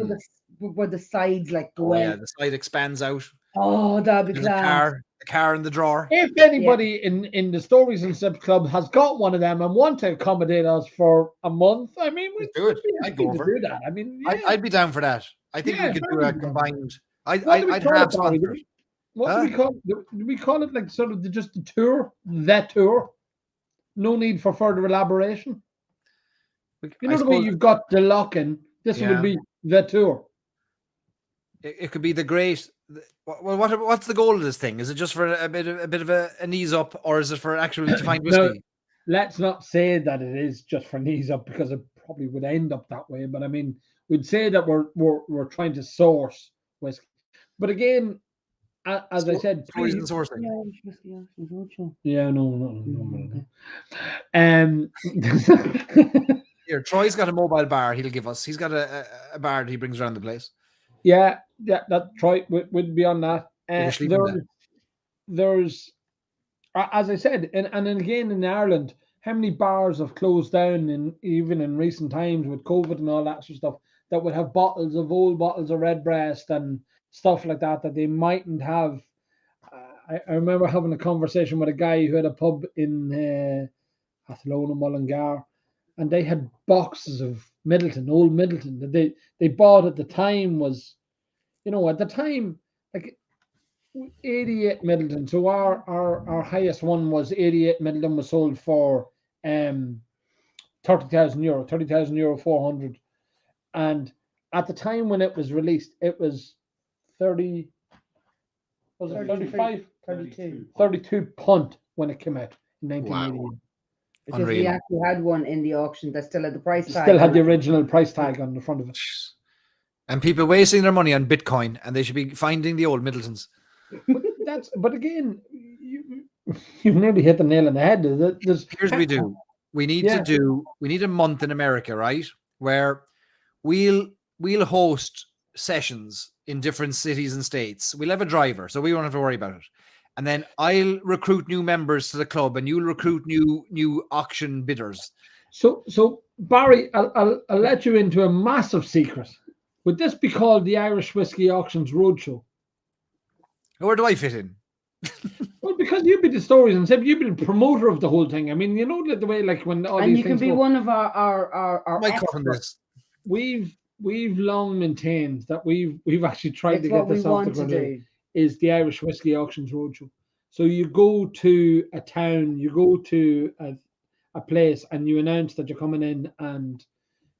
where the sides like go in. Yeah, the side expands out. Oh, that'd be class. A car in the drawer. If anybody in the Stories and Sips Club has got one of them and want to accommodate us for a month, I mean, we'd do it. I'd go over. Do that. I mean, I'd be down for that. I think we could do a combined. I'd have sponsors. What do we call it? Do we call it like sort of just the tour? That tour? No need for further elaboration. You know the way you've got the lock-in. This would be the tour. It could be the great. Well, what's the goal of this thing? Is it just for a bit of an ease up, or is it for actually to find whiskey? No, let's not say that it is just for an ease up, because it probably would end up that way. But I mean, we'd say that we're trying to source whiskey. But again, as I said, sourcing. Yeah, no. Here, Troy's got a mobile bar. He'll give us. He's got a bar that he brings around the place. Yeah, that Troy would be on that. There's, as I said, and again in Ireland, how many bars have closed down even in recent times with COVID and all that sort of stuff, that would have old bottles of Redbreast and stuff like that they mightn't have. I remember having a conversation with a guy who had a pub in Athlone, Mullingar, and they had boxes of Middleton, old Middleton, that they bought at the time was, at the time, like 88 Middleton. So our highest one was 88 Middleton was sold for 30,000 euro, 30,000 euro, 400. And at the time when it was released, it was 30, was it 35? 32 punt when it came out in 1988. Because we Unreal. actually had one in the auction that still had the price tag. Still had on the it. original price tag on the front of it. And people wasting their money on Bitcoin, and they should be finding the old Middletons. But again, you've nearly hit the nail on the head. Here's what we do. We need a month in America, right? Where we'll host sessions in different cities and states. We'll have a driver, so we won't have to worry about it. And then I'll recruit new members to the club, and you'll recruit new auction bidders. So Barry, I'll let you into a massive secret. Would this be called the Irish Whiskey Auctions Roadshow? Where do I fit in? Well, because you'd be the stories and you'd be the promoter of the whole thing. I mean, the way like when all And these you can things be go, one of our My cut on experts. this. we've long maintained that we've actually tried It's to get what we this off the want to ground. do. Is the Irish Whiskey Auctions Roadshow. So you go to a town, you go to a place, and you announce that you're coming in and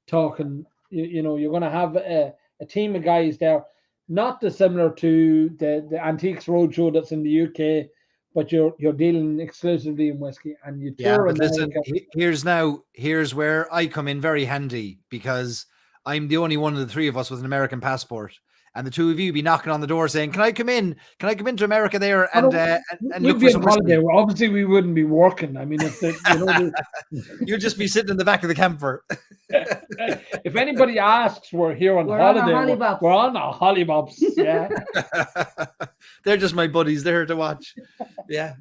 talking. You're going to have a team of guys there, not dissimilar to the Antiques Roadshow that's in the UK, but you're dealing exclusively in whiskey, and you tour But listen, America. here's where I come in very handy, because I'm the only one of the three of us with an American passport. And the two of you be knocking on the door saying, "Can I come in? Can I come into America there and look for some holiday? whiskey?" Well, obviously, we wouldn't be working. I mean, if You'll just be sitting in the back of the camper. if anybody asks, we're here on We're on holiday. our hollybops. We're on our hollybobs. Yeah. They're just my buddies. They're here to watch. Yeah.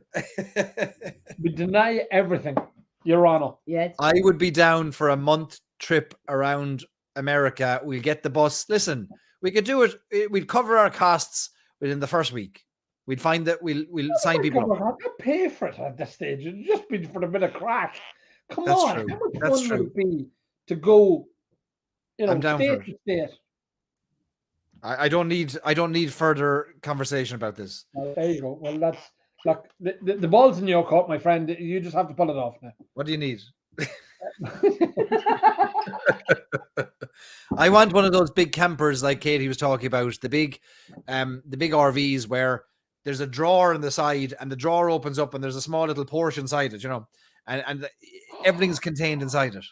We deny everything, Your Honor. Yeah, I would be down for a month trip around America. We'll get the bus. Listen, we could do it. We'd cover our costs within the first week. We'd find that we'll sign people up. I'd pay for it at this stage. It'd just be for a bit of crack. Come That's on, true. how much That's fun would true. it be to go, I'm down state for to state? I don't need further conversation about this. Well, there you go. Well, that's look, the ball's in your court, my friend. You just have to pull it off now. What do you need? I want one of those big campers like Katie was talking about, the big RVs where there's a drawer on the side and the drawer opens up and there's a small little portion inside it, and everything's contained inside it.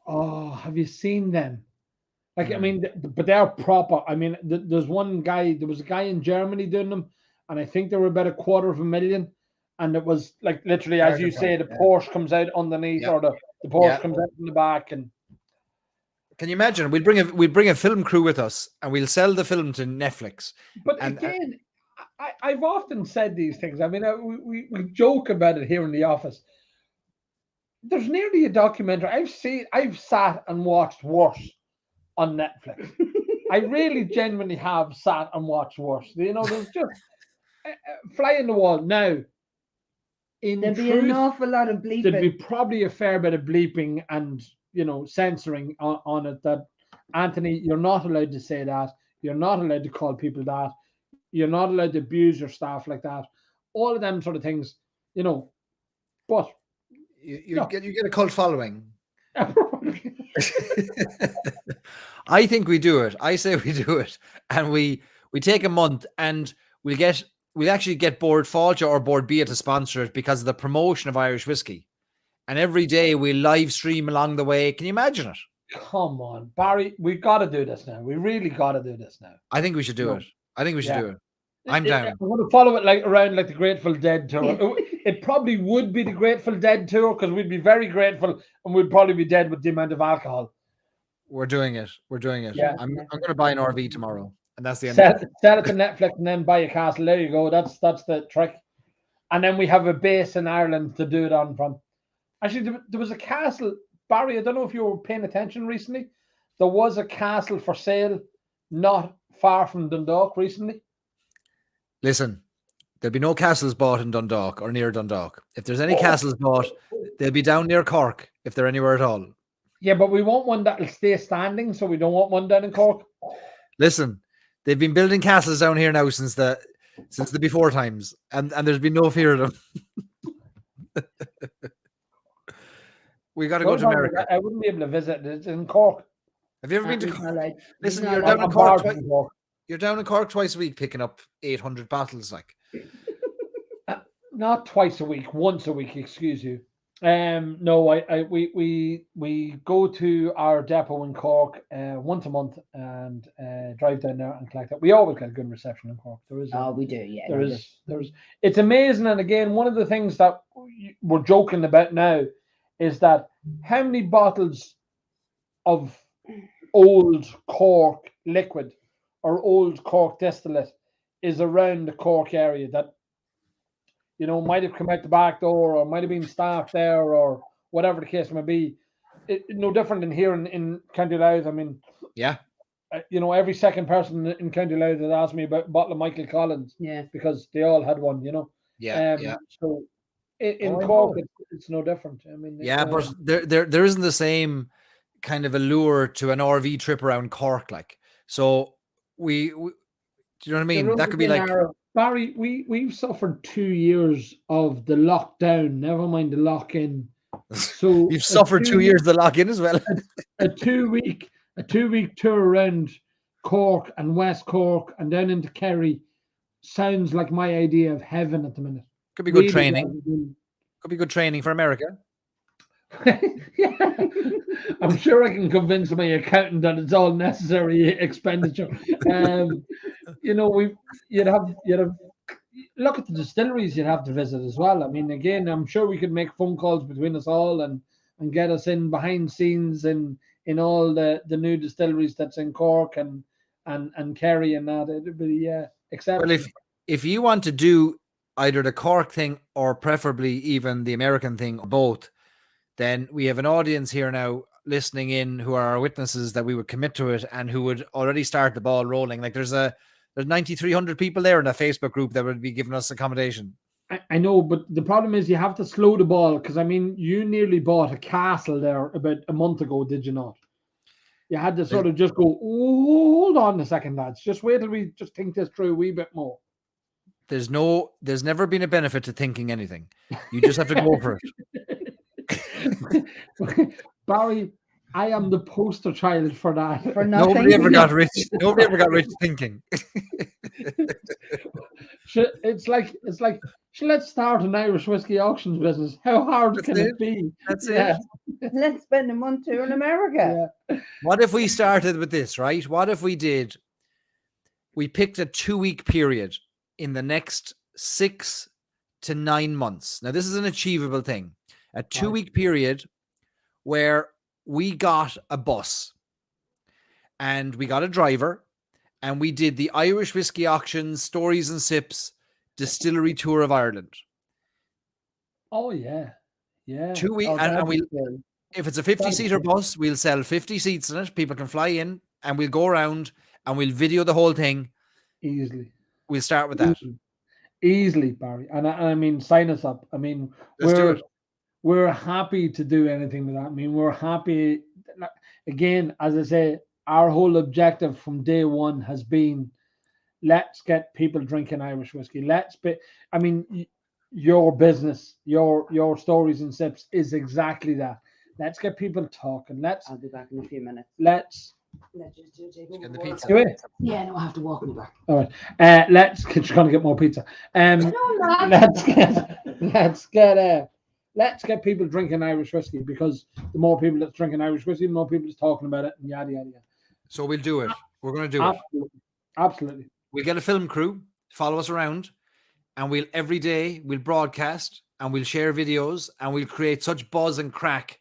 Oh, have you seen them? Like, I mean, but they're proper. I mean, there was a guy in Germany doing them, and I think they were about $250,000. And it was like literally, as you say, the Porsche comes out underneath, or the Porsche comes out in the back. And can you imagine? We'd bring a film crew with us, and we'll sell the film to Netflix. But again, I've often said these things. I mean, we joke about it here in the office. There's nearly a documentary I've sat and watched worse on Netflix. I really genuinely have sat and watched worse. There's just fly in the wall now. There'd be an awful lot of bleeping. There'd be probably a fair bit of bleeping and censoring on it. That Anthony, you're not allowed to say that. You're not allowed to call people that. You're not allowed to abuse your staff like that. All of them sort of things, But you get a cult following. I think we do it. I say we do it, and we take a month, and we'll actually get Board Fáilte or Board Bia to sponsor it because of the promotion of Irish whiskey. And every day we'll live stream along the way. Can you imagine it? Come on, Barry, we've got to do this now. We really got to do this now. I think we should do it. I think we should do it. I'm down. I'm going to follow it around like the Grateful Dead tour. It probably would be the Grateful Dead tour because we'd be very grateful and we'd probably be dead with the amount of alcohol. We're doing it. Yeah. I'm going to buy an RV tomorrow, and that's the end. Sell it to Netflix and then buy a castle. There you go. That's the trick. And then we have a base in Ireland to do it on from. Actually, there was a castle, Barry. I don't know if you were paying attention recently. There was a castle for sale not far from Dundalk recently. Listen, there'll be no castles bought in Dundalk or near Dundalk. If there's any castles bought, they'll be down near Cork if they're anywhere at all. Yeah, but we want one that'll stay standing, so we don't want one down in Cork. Listen, they've been building castles down here now since the before times, and there's been no fear of them. We got to go to America. I wouldn't be able to visit. It's in Cork. Have you ever been to Cork? Like, Listen, not you're like- down in Cork. You're down in Cork twice a week, picking up 800 bottles. Like, Not twice a week, once a week. Excuse you. No, we go to our depot in Cork once a month and drive down there and collect it. We always get a good reception in Cork. There is. Oh, we do, yeah. There's. It's amazing, and again, one of the things that we're joking about now is that how many bottles of old Cork liquid or old Cork distillate is around the Cork area that, you know, might have come out the back door or might have been staffed there or whatever the case may be. No different than here in County Louth. I mean, yeah, you know, every second person in County Louth has asked me about a bottle of Michael Collins. Yeah. Because they all had one, you know. yeah. So in I Cork, know. it's no different. I mean, Yeah, but there isn't the same kind of allure to an RV trip around Cork, like. So we do you know what I mean? That could be like Barry. We've suffered 2 years of the lockdown. Never mind the lock-in. So you've suffered 2 years of the lock-in as well. a two week tour around Cork and West Cork and down into Kerry sounds like my idea of heaven at the minute. Could be good Really training. does. Could be good training for America. Yeah. I'm sure I can convince my accountant that it's all necessary expenditure. You know, you'd have look at the distilleries you'd have to visit as well. I mean, again, I'm sure we could make phone calls between us all and get us in behind scenes in all the new distilleries that's in Cork and Kerry and that. It'd be exceptional. Well, if you want to do either the Cork thing or preferably even the American thing or both, then we have an audience here now listening in who are our witnesses that we would commit to it and who would already start the ball rolling. Like there's 9,300 people there in a Facebook group that would be giving us accommodation. I know, but the problem is you have to slow the ball because, I mean, you nearly bought a castle there about a month ago, did you not? You had to sort of just go, oh, hold on a second, lads. Just wait till we just think this through a wee bit more. There's never been a benefit to thinking anything. You just have to go for it. Barry, I am the poster child for that. For nothing. Nobody ever got rich. Nobody ever got rich thinking. It's like let's start an Irish whiskey auctions business. How hard can it be? That's it. Let's spend a month here in America. Yeah. What if we started with this, right? What if we picked a 2-week period in the next 6 to 9 months? Now, this is an achievable thing. A 2-week period where we got a bus and we got a driver and we did the Irish Whiskey Auctions, Stories and Sips Distillery Tour of Ireland. Oh, yeah. Yeah. 2 weeks. And we, if it's a 50-seater bus, we'll sell 50 seats in it. People can fly in and we'll go around and we'll video the whole thing. Easily. We'll start with that. Easily, Barry. And I mean, sign us up. I mean, we're happy to do anything with that. I mean, we're happy. Again, as I say, our whole objective from day one has been, let's get people drinking Irish whiskey. I mean, your business, your Stories and Sips is exactly that. Let's get people talking. I'll be back in a few minutes. Let's get the pizza. do it. Yeah, no, I have to walk in the back. All right. Let's trying to get more pizza. Let's get people drinking Irish whiskey, because the more people that's drinking Irish whiskey, the more people that's talking about it, and yada yada yada. So we'll do it. We're going to do it. Absolutely. We'll get a film crew, follow us around, and every day we'll broadcast and we'll share videos and we'll create such buzz and crack.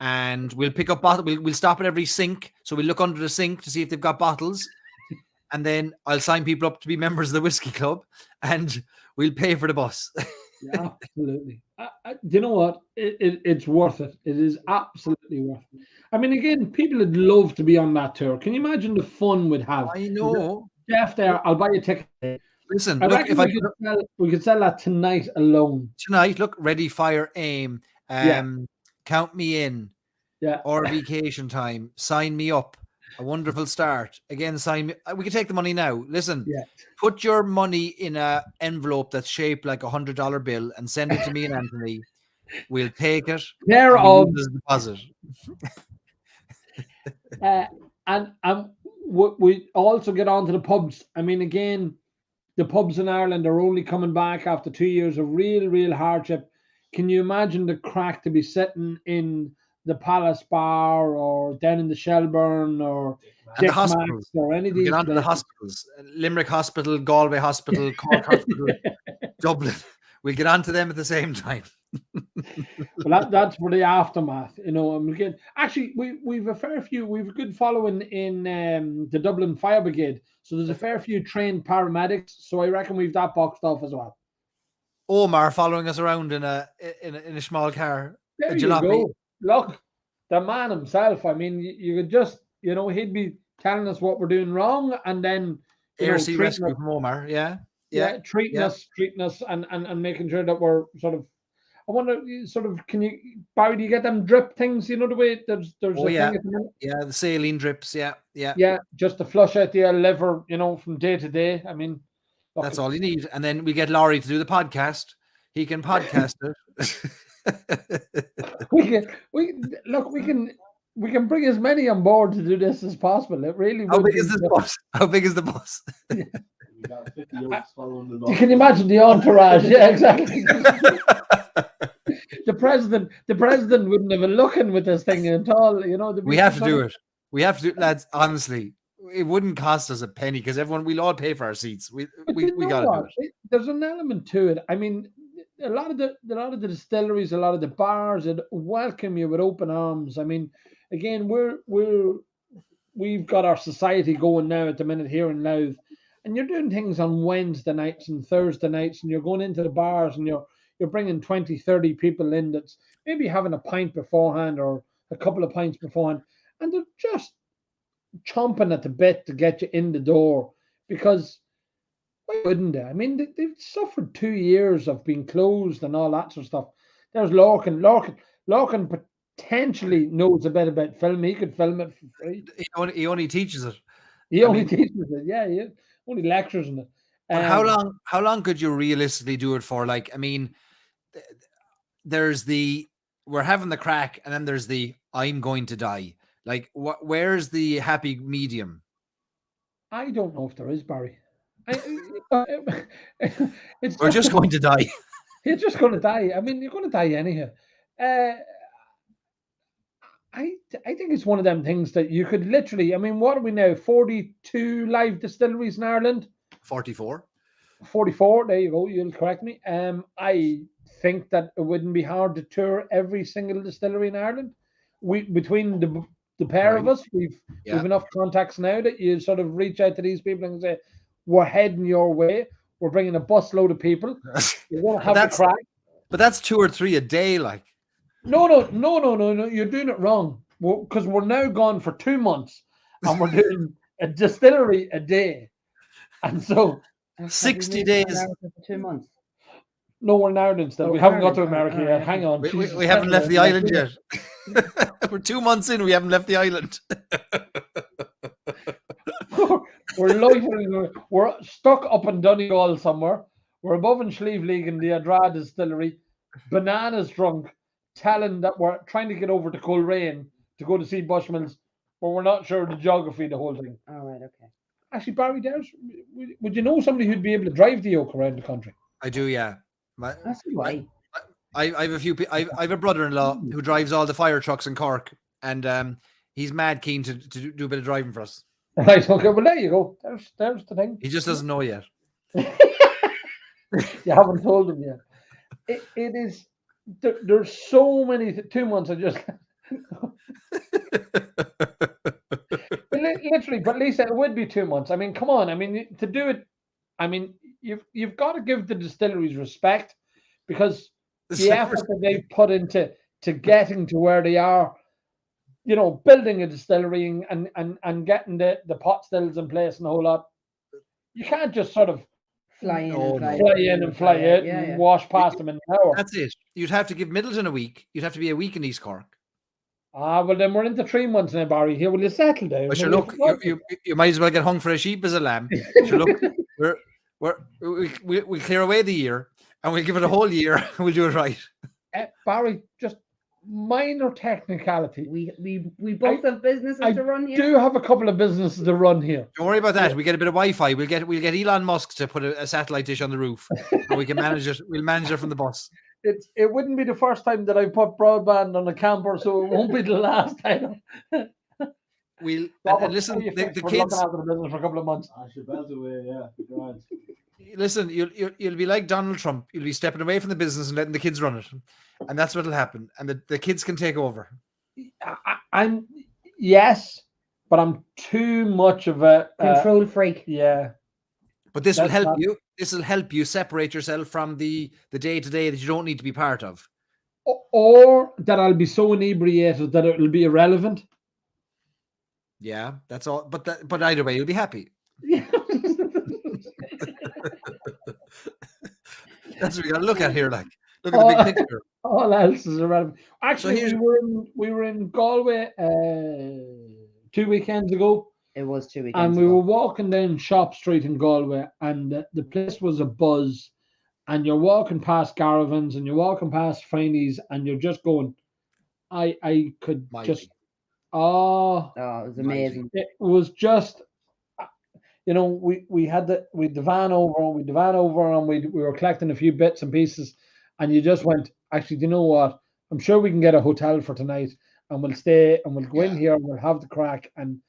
And we'll pick up bottles. We'll stop at every sink. So we'll look under the sink to see if they've got bottles. And then I'll sign people up to be members of the whiskey club and we'll pay for the bus. Yeah, absolutely. You know what? It's worth it. It is absolutely worth it. I mean, again, people would love to be on that tour. Can you imagine the fun we'd have? I know. Jeff there, I'll buy you a ticket. Listen, I look, reckon if I we could sell that tonight alone. tonight, look, ready, fire, aim, Yeah. count me in, Yeah. or vacation time, sign me up. A wonderful start. Again, sign me. We can take the money now. Listen, Yeah. put your money in a envelope that's shaped like $100 bill and send it to me and Anthony. We'll take it. There And we'll of use it as a deposit. and we also get on to the pubs. I mean, again, the pubs in Ireland are only coming back after 2 years of real hardship. Can you imagine the crack to be sitting in the Palace Bar or down in the Shelburne or And the Dick Max hospitals. or any of We these get on to the places? hospitals. Limerick Hospital, Galway Hospital, Cork Hospital, Dublin. We'll get on to them at the same time. Well, that's for the aftermath, you know. And again, actually, we've a fair few. We've a good following in the Dublin Fire Brigade, so there's a fair few trained paramedics. So I reckon we've that boxed off as well. Omar following us around in a small car. There A you jalopy. go. Look, the man himself. I mean, you could just, you know, he'd be telling us what we're doing wrong, and then Air Sea Rescue from Omar. Yeah. treating us, and making sure that we're sort of. I wonder, sort of, can you, Barry, do you get them drip things? You know the way there's Oh, a yeah. thing at the minute? Yeah, the saline drips. Yeah. Yeah, just to flush out the liver, you know, from day to day. I mean, look, That's all you need. And then we get Laurie to do the podcast. He can podcast it. we can bring as many on board to do this as possible. It really How would big be is this bus? How big is the bus? You got 50 oaks following the You can imagine the entourage. Yeah, exactly. The president wouldn't have a looking with this thing at all. You know, We have to do it. We have to do, lads. Honestly, it wouldn't cost us a penny because we'll all pay for our seats. We got to do it. There's an element to it. I mean, a lot of the distilleries, a lot of the bars, that welcome you with open arms. I mean, again, we've got our society going now at the minute here in Louth, and you're doing things on Wednesday nights and Thursday nights, and you're going into the bars and you're bringing 20, 30 people in that's maybe having a pint beforehand or a couple of pints beforehand, and they're just chomping at the bit to get you in the door, because why wouldn't they? I mean, they've suffered 2 years of being closed and all that sort of stuff. There's Lorcan potentially knows a bit about film. He could film it for free. He only teaches it. He only teaches it. Yeah, he only lectures in it. But how long could you realistically do it for? Like, I mean, there's we're having the crack, and then there's I'm going to die. Like, where's the happy medium? I don't know if there is, Barry. We're just going to die. You're just going to die. I mean, you're going to die anyhow. I think it's one of them things that you could literally. I mean, what are we now? 42 live distilleries in Ireland. 44. 44. There you go. You'll correct me. I think that it wouldn't be hard to tour every single distillery in Ireland. Between the pair of us, we've enough contacts now that you sort of reach out to these people and say, we're heading your way. We're bringing a busload of people. You're going to have a crack. But that's 2 or 3 a day, like. No. You're doing it wrong. Because we're now gone for 2 months and we're doing a distillery a day. And so 60 days. For 2 months. No, we're in Ireland still. We haven't got to America yet. Hang on. We haven't left the island yet. We're 2 months in. We haven't left the island. We're loitering. We're stuck up in Donegal somewhere. We're above in Slieve in the Adra distillery. Bananas drunk, telling that we're trying to get over to Coleraine to go to see Bushmills, but we're not sure of the geography of the whole thing. All right, okay. Actually, Barry, would you know somebody who'd be able to drive the yoke around the country? I do, yeah. That's why. I have a few. I have a brother-in-law who drives all the fire trucks in Cork, and he's mad keen to do a bit of driving for us. Right. Okay. Well, there you go. There's the thing. He just doesn't know yet. You haven't told him yet. It is. There's so many. 2 months. I just. Literally, but Lisa, it would be 2 months. I mean, come on. I mean, to do it. I mean, you've got to give the distilleries respect, because the effort that they put into getting to where they are, you know, building a distillery and getting the pot stills in place and a whole lot. You can't just sort of Fly in No, and fly no. fly in and fly out Yeah, and yeah. wash past them in an hour. That's it. You'd have to give Middleton a week. You'd have to be a week in East Cork. Well, then we're into 3 months now, Barry. Here, will you settle down? But sure, Will look, you might as well get hung for a sheep as a lamb. Sure, look, we clear away the year and we'll give it a whole year and we'll do it right. Barry, just minor technicality. We both have businesses to run here. Do have a couple of businesses to run here. Don't worry about that. We get a bit of Wi-Fi. We'll get Elon Musk to put a satellite dish on the roof, and we can manage it. We'll manage it from the bus. It wouldn't be the first time that I put broadband on a camper, so it won't be the last time. We'll Robert, and listen. how you The fix? We're kids. looking after the business for a couple of months. I should belt away, yeah. Grand. Listen, you'll be like Donald Trump. You'll be stepping away from the business and letting the kids run it, and that's what'll happen. And the kids can take over. I'm yes, but I'm too much of a Control freak. yeah. But this will That's help not- you. This will help you separate yourself from the day-to-day that you don't need to be part of. Or that I'll be so inebriated that it'll be irrelevant. Yeah, that's all. But either way, you'll be happy. That's what we got to look at here. Like, look at the big picture. All else is irrelevant. Actually, here's- we were in Galway 2 weekends ago, It was 2 weekends and we ago. were walking down Shop Street in Galway, and the place was a buzz. And you're walking past Garavans, and you're walking past Frainie's, and you're just going, I could Mighty. just, oh, Oh, it was Mighty. amazing. it was just, we had the van over, and we were collecting a few bits and pieces, and you just went, actually, do you know what? I'm sure we can get a hotel for tonight, and we'll stay, and we'll go in here, and we'll have the crack. And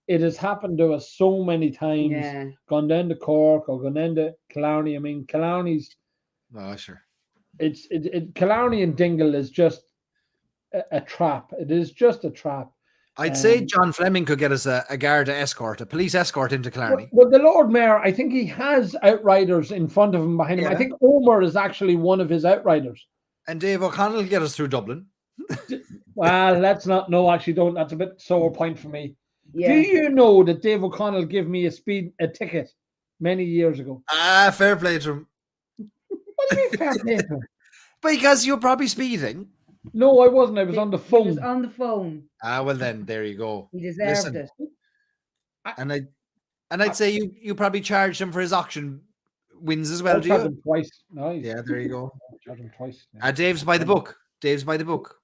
it has happened to us so many times. Yeah. Gone down to Cork or gone down to Killarney. I mean, Killarney's, Oh, sure. Killarney and Dingle is just a trap. It is just a trap. I'd say John Fleming could get us a Garda escort, a police escort into Killarney. Well, the Lord Mayor, I think he has outriders in front of him, behind him. I Yeah. think Omer is actually one of his outriders. And Dave O'Connell will get us through Dublin. Well, let's not. No, actually, don't. That's a bit sore point for me. Yeah. Do you know that Dave O'Connell gave me a ticket many years ago? Ah, fair play to him. What do you mean fair play to him? Because you're probably speeding. No, I wasn't. I was on the He was phone. on the phone. Ah, well then, there you go. He deserved Listen. it. And I'd say you probably charged him for his auction wins as I well, do charged you? him twice. Nice. Yeah, there you go. I charged him twice. Yeah. Dave's by the book. Dave's by the book.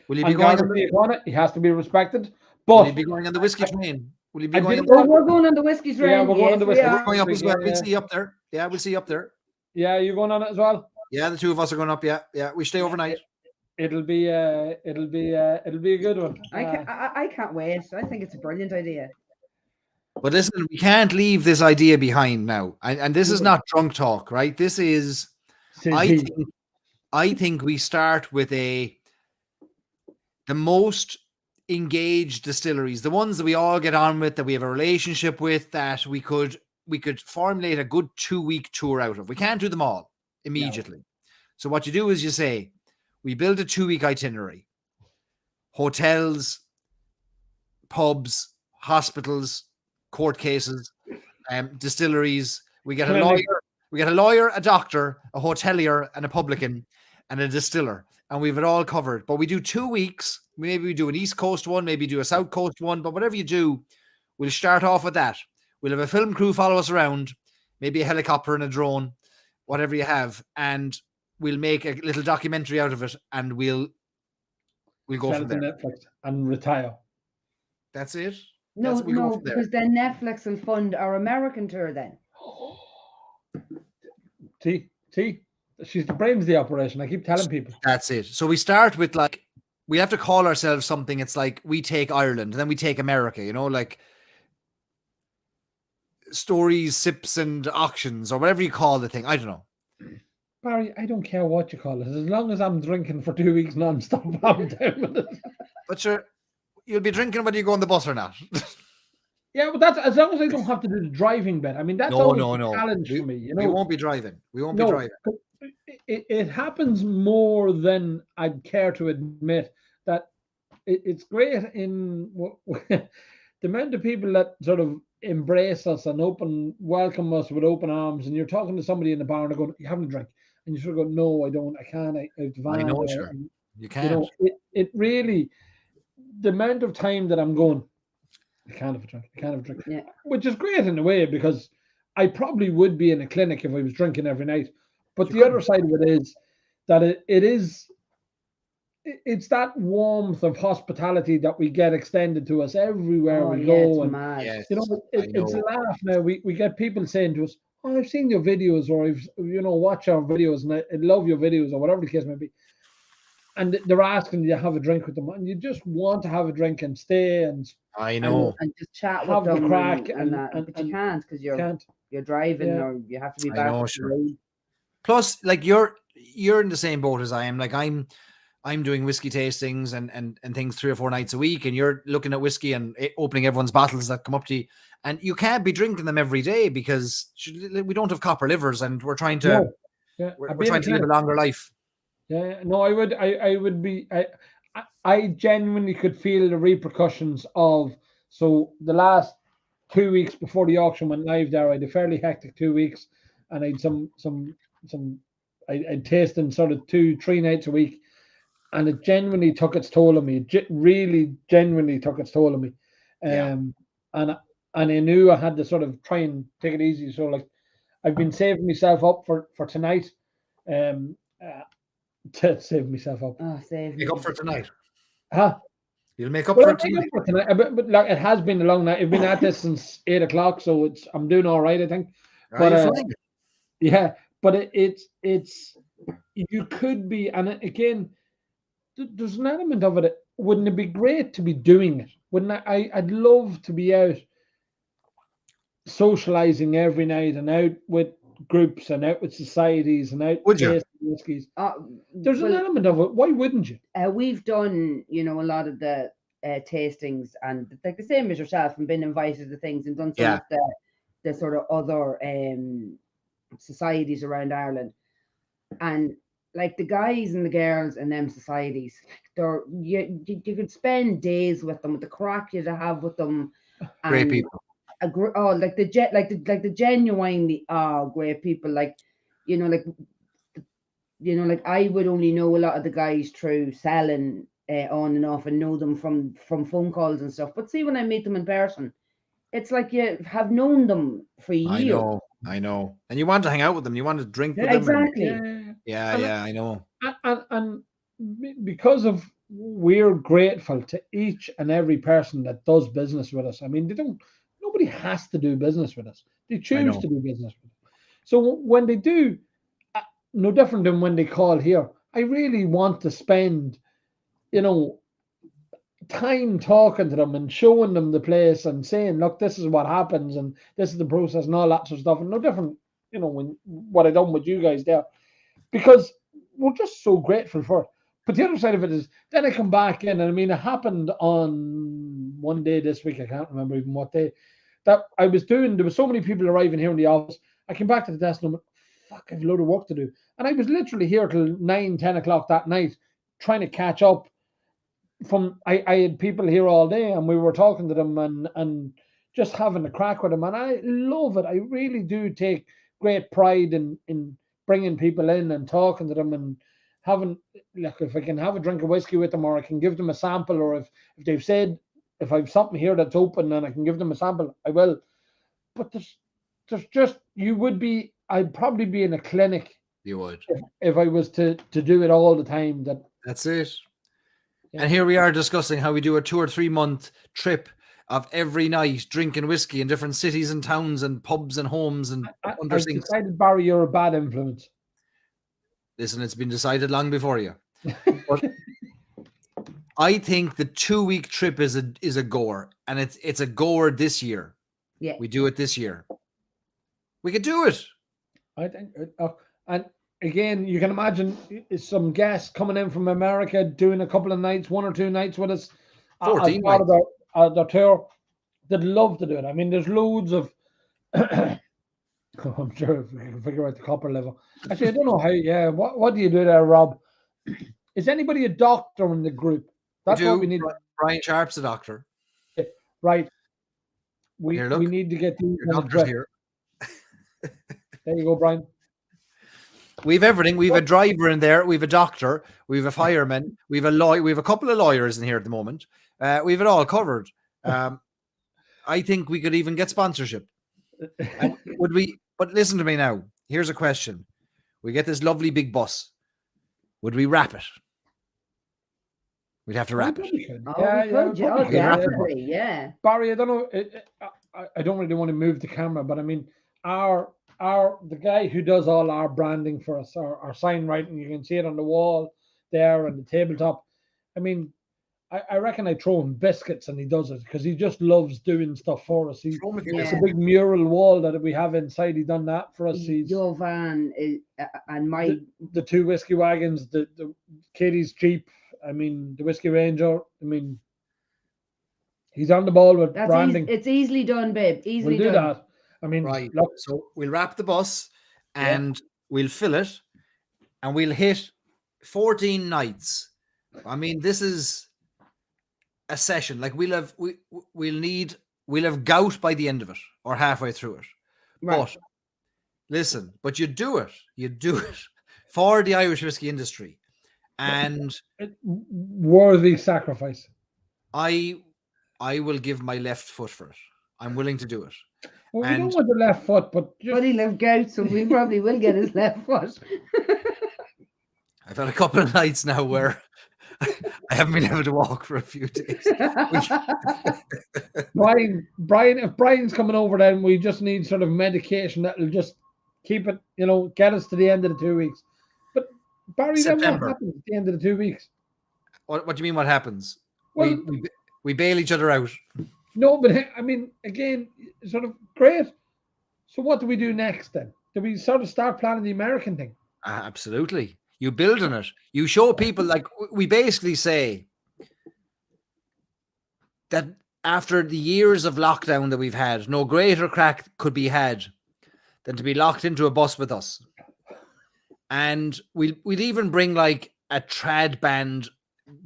Will you be And going? Garda Síochána, he has to be respected. Will But you be going on the whiskey train? Will you be I going? didn't On Oh, the, we're going on the whiskey train. Yeah, we're going on the whiskey- we we're are. going up as well. Yeah. We'll see you up there. Yeah, we'll see you up there. yeah, you're going on it as well. Yeah, the two of us are going up. Yeah, yeah. We stay overnight. It'll be a good one. I can't wait. I think it's a brilliant idea. But listen, we can't leave this idea behind now. And this is not drunk talk, right? This is. Says I he. think. I think we start with the most engaged distilleries, the ones that we all get on with, that we have a relationship with, that we could formulate a good 2-week tour out of. We can't do them all immediately. So what you do is you say, we build a 2-week itinerary. Hotels, pubs, hospitals, court cases, distilleries. We get a Clinic. lawyer, a doctor, a hotelier, and a publican, and a distiller, and we have it all covered. But we do 2 weeks. Maybe we do an East Coast one, maybe do a South Coast one. But whatever you do, we'll start off with that. We'll have a film crew follow us around, maybe a helicopter and a drone, whatever you have, and we'll make a little documentary out of it, and we'll go Sell from it to there. Netflix and retire. That's it. No, We go no, from there. because then Netflix will fund our American tour then. See, she's the brains of the operation. I keep telling people. That's it. So we start with, like, we have to call ourselves something. It's like we take Ireland, and then we take America, like stories, sips, and auctions, or whatever you call the thing. I don't know. Barry, I don't care what you call it. As long as I'm drinking for 2 weeks non-stop, I'm down with it. But sure, you'll be drinking whether you go on the bus or not. Yeah, but that's as long as I don't have to do the driving bit. I mean, that's No, always no, the no. challenge We- for me. We won't be driving. We won't be driving. It happens more than I'd care to admit. That it's great in the amount of people that sort of embrace us and welcome us with open arms, and you're talking to somebody in the bar and they're going, "You having a drink?" And you sort of go, "No, I don't. I can't. I have the van." I know, sure. And, You you can't. know, it really, the amount of time that I'm going, I can't have a drink. I can't have a drink. Yeah. Which is great in a way, because I probably would be in a clinic if I was drinking every night. But You the other side of it is that it's that warmth of hospitality that we get extended to us everywhere we yeah, go. it's And mad. Yes, you know, I it's a know. laugh now. We get people saying to us, "Oh, I've seen your videos," or "I've watch our videos, and I love your videos," or whatever the case may be. And they're asking you to have a drink with them, and you just want to have a drink and stay and I know. And just chat have with the them crack and that, but you can't because can't. you're driving Yeah. or you have to be I back. know, on the sure. road. Plus, like you're in the same boat as I am. Like I'm doing whiskey tastings and things 3 or 4 nights a week, and you're looking at whiskey and opening everyone's bottles that come up to you, and you can't be drinking them every day because we don't have copper livers, and we're trying to No. Yeah, we're trying to live a can't. longer life. Yeah, no, I would be. I genuinely could feel the repercussions of. So the last 2 weeks before the auction went live, there I had a fairly hectic 2 weeks, and I'd some. I'd tasting sort of 2-3 nights a week, and it genuinely took its toll on me. It really genuinely took its toll on me. Yeah. And I knew I had to sort of try and take it easy. So like, I've been saving myself up for tonight. To save myself up. Oh, save me. Make up for tonight. Huh? You'll make up Well, for I'll it make tonight. up for tonight. But like, it has been a long night. I've been at this since 8 o'clock, so I'm doing all right, I think. But Are you flying? yeah, but it's you could be, and again, there's an element of it. Wouldn't it be great to be doing it? Wouldn't I'd love to be out socializing every night and out with groups and out with societies and out Would you? tasting whiskies. There's an Well, element of it. Why wouldn't you? we've done, a lot of the tastings and like the same as yourself, and been invited to things and done some Yeah. of the sort of other societies around Ireland, and like the guys and the girls in them societies, you could spend days with them, with the crack you to have with them, Great and people. like the genuinely great people, like like I would only know a lot of the guys through selling on and off, and know them from phone calls and stuff. But see, when I meet them in person, it's like you have known them for years. I know. And you want to hang out with them. You want to drink with them. Exactly. Yeah, I know. And because of we're grateful to each and every person that does business with us. I mean, nobody has to do business with us. They choose know. to do business with us. So when they do, no different than when they call here, I really want to spend, time talking to them and showing them the place and saying, look, this is what happens and this is the process and all that sort of stuff. And no different, when what I done with you guys there, because we're just so grateful for it. But the other side of it is, then I come back in, and I mean, it happened on one day this week. I can't remember even what day that I was doing. There were so many people arriving here in the office. I came back to the desk and I went, fuck, I have a load of work to do. And I was literally here till 9-10 o'clock that night trying to catch up. I had people here all day, and we were talking to them and just having a crack with them. And I love it. I really do take great pride in bringing people in and talking to them and having, like, if I can have a drink of whiskey with them, or I can give them a sample, or if they've said, if I've something here that's open and I can give them a sample, I will. But there's just, I'd probably be in a clinic. You would. If I was to do it all the time. That's it. Yeah. And here we are discussing how we do a 2 or 3 month trip of every night drinking whiskey in different cities and towns and pubs and homes and under I've sinks. decided, Barry, you're a bad influence. Listen, it's been decided long before you. But I think the 2-week trip is a goer, and it's a goer this year. Yeah, we do it this year. We could do it. I think, and again, you can imagine some guests coming in from America doing a couple of nights, 1 or 2 nights with us. 14 part of the tour. They'd love to do it. I mean, there's loads of. I'm sure if we can figure out the copper level. Actually, I don't know how. Yeah, what do you do there, Rob? Is anybody a doctor in the group? That's what we need. Brian Sharp's a doctor. Right. we Here, look. we need to get these Your on a doctor's drip. here. There you go, Brian. We've everything. We've a driver in there. We've a doctor. We've a fireman. We've a lawyer. We've a couple of lawyers in here at the moment. We've it all covered. I think we could even get sponsorship. And would we? But listen to me now. Here's a question: we get this lovely big bus. Would we wrap it? We'd have to wrap it. Oh, we could. we Oh, probably could, yeah. definitely. Yeah. Barry, I don't know. I don't really want to move the camera, but I mean, the guy who does all our branding for us, our sign writing, you can see it on the wall there and the tabletop. I mean, I reckon I throw him biscuits and he does it because he just loves doing stuff for us. It's a big mural wall that we have inside. He done that for us. Your van is, and my the two whiskey wagons, the Katie's Jeep. I mean, the Whiskey Ranger. I mean, he's on the ball with branding. It's easily done, babe. Easily we'll do done. that. I mean, Right. Look, So we'll wrap the bus and we'll fill it and we'll hit 14 nights. I mean, this is a session. Like we'll have gout by the end of it or halfway through it. Right. But listen, you do it for the Irish whiskey industry. And worthy sacrifice. I will give my left foot for it. I'm willing to do it. Well, we don't want the left foot, but he lived gout, so we probably will get his left foot. I've had a couple of nights now where I haven't been able to walk for a few days. Brian, if Brian's coming over, then we just need sort of medication that'll just keep it, get us to the end of the 2 weeks. But Barry, then what happens at the end of the 2 weeks? What do you mean? What happens? Well, we bail each other out. No, but I mean, again, sort of great. So what do we do next then? Do we sort of start planning the American thing? Absolutely. You build on it. You show people, like we basically say that after the years of lockdown that we've had, no greater crack could be had than to be locked into a bus with us. And we'd even bring like a trad band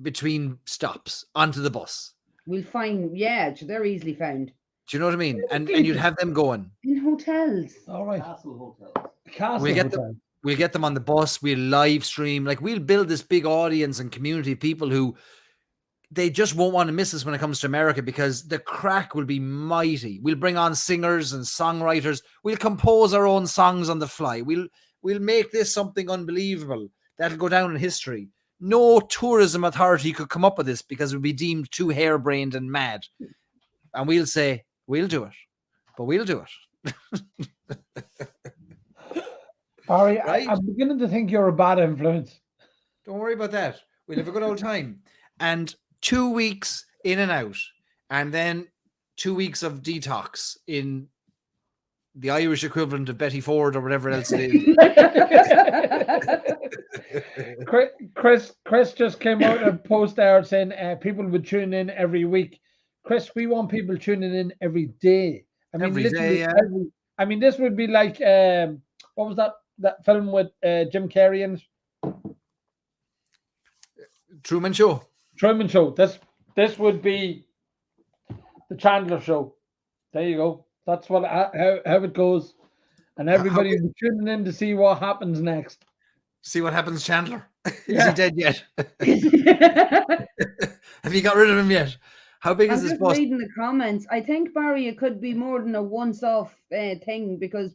between stops onto the bus. We'll find, they're easily found. Do you know what I mean? And you'd have them going. In hotels. All right. Castle hotels. We'll get them on the bus. We'll live stream. Like we'll build this big audience and community of people who they just won't want to miss us when it comes to America because the crack will be mighty. We'll bring on singers and songwriters. We'll compose our own songs on the fly. We'll make this something unbelievable that'll go down in history. No tourism authority could come up with this because it would be deemed too harebrained and mad. And we'll say, we'll do it. But we'll do it. Barry, Right? I'm beginning to think you're a bad influence. Don't worry about that. We'll have a good old time. And 2 weeks in and out. And then 2 weeks of detox in the Irish equivalent of Betty Ford or whatever else it is. Chris just came out and post there saying people would tune in every week. Chris, we want people tuning in every day. I mean, every day, yeah. I mean, this would be like what was that film with Jim Carrey in it? Truman Show. Truman Show. This would be the Chandler Show. There you go. That's what how it goes, and everybody will be tuning in to see what happens next. See what happens, Chandler. Yeah. Is he dead yet? Have you got rid of him yet? How big is this bus? Reading the comments, I think Barry, it could be more than a once-off thing because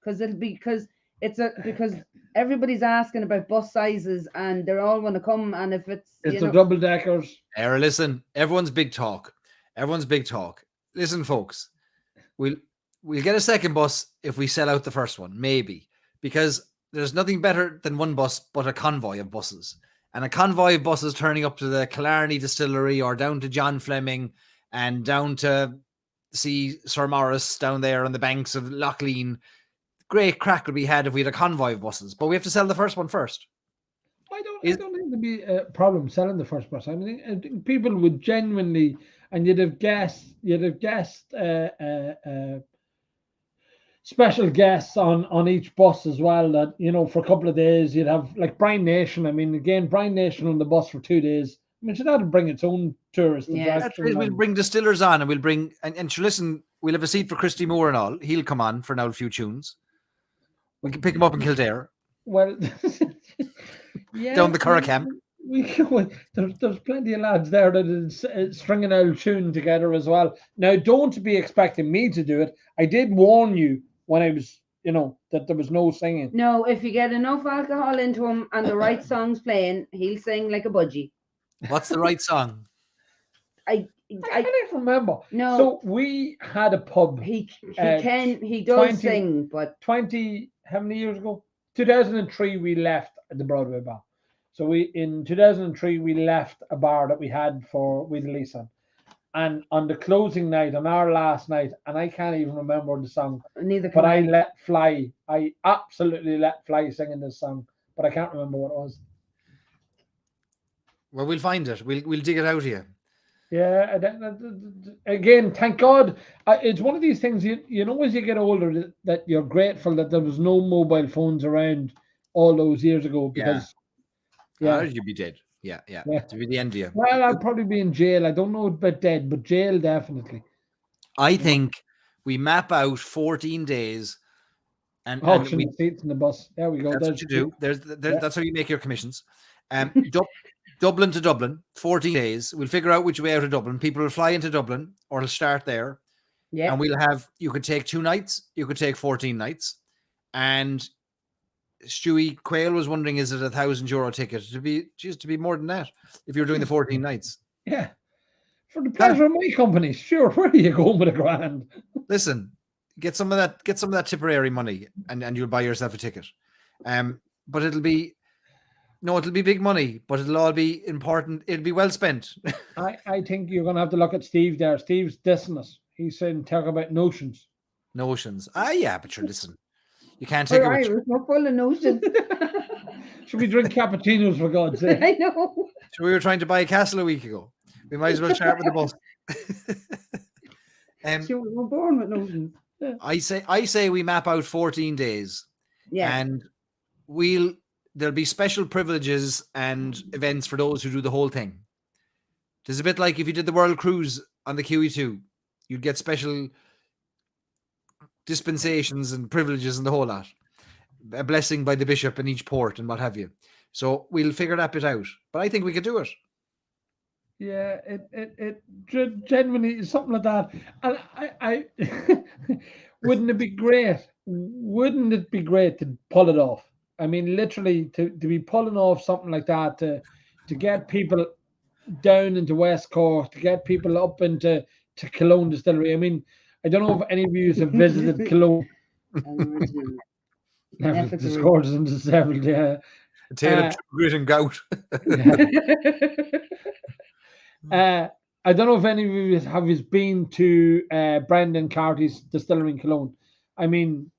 because everybody's asking about bus sizes and they're all going to come, and if it's the double deckers. Listen, everyone's big talk. Listen, folks, we'll get a second bus if we sell out the first one, maybe, because there's nothing better than one bus but a convoy of buses. And a convoy of buses turning up to the Killarney Distillery or down to John Fleming and down to see Sir Morris down there on the banks of Lochleen. Great crack would be had if we had a convoy of buses, but we have to sell the first one first. I don't think there'd be a problem selling the first bus. I mean, I think people would genuinely, and you'd have guessed special guests on each bus as well, that for a couple of days you'd have like Brian Nation. I mean, again, Brian Nation on the bus for 2 days, I mean, so that'll bring its own tourist Yeah. That's attraction. right, we'll bring Distillers on, and we'll bring and sure, listen, we'll have a seat for Christy Moore and all. He'll come on for now a few tunes. We can pick him up in Kildare Well, yeah, down the Curracam. There's plenty of lads there that is stringing out a tune together as well. Now, don't be expecting me to do it. I did warn you when I was, that there was no singing. No, if you get enough alcohol into him and the right songs playing, he'll sing like a budgie. What's the right song? I I can't remember. no. So we had a pub He Uh, he does 20 sing, but 20, how many years ago? 2003, we left the Broadway bar. So in 2003, we left a bar that we had with Lisa. And on the closing night, on our last night, and I can't even remember the song, neither can but I let fly. I absolutely let fly singing this song, but I can't remember what it was. Well, we'll find it. We'll dig it out here. Yeah, again, thank God. It's one of these things, as you get older, that you're grateful that there was no mobile phones around all those years ago, because, You'd be dead. Yeah. To be the end of you. Well, I'd probably be in jail. I don't know about dead, but jail definitely. I think we map out 14 days and Auction we, the seats in the bus. There we go. that's what you do. That's how you make your commissions. Dublin to Dublin, 14 days. We'll figure out which way out of Dublin. People will fly into Dublin or it'll start there. Yeah. And you could take 2 nights, you could take 14 nights. And Stewie Quayle was wondering, is it €1,000 ticket? To be more than that if you're doing the 14 nights. Yeah. For the pleasure of my company, sure. Where are you going with $1,000? Listen, get some of that Tipperary money and you'll buy yourself a ticket. But it'll be big money, but it'll all be important. It'll be well spent. I think you're going to have to look at Steve there. Steve's dissing us. He's saying, talk about notions. Notions. Yeah, but you're listen. You can't take We're it. Irish, we're full of notions. Should we drink cappuccinos, for God's sake? I know. So we were trying to buy a castle a week ago. We might as well start with the bus. So we were born with notions. I say we map out 14 days. Yeah. And there'll be special privileges and events for those who do the whole thing. It's a bit like if you did the World Cruise on the QE2, you'd get special dispensations and privileges and the whole lot. A blessing by the bishop in each port and what have you. So we'll figure that bit out. But I think we could do it. Yeah, it genuinely is something like that. And I wouldn't it be great? Wouldn't it be great to pull it off? I mean, literally to be pulling off something like that, to get people down into West Cork, to get people up into Cologne Distillery. I mean, I don't know if any of you have visited Cologne. Discords into several, yeah. A tale of grit and gout. I don't know if any of you have been to Brendan Carty's distillery in Cologne. I mean,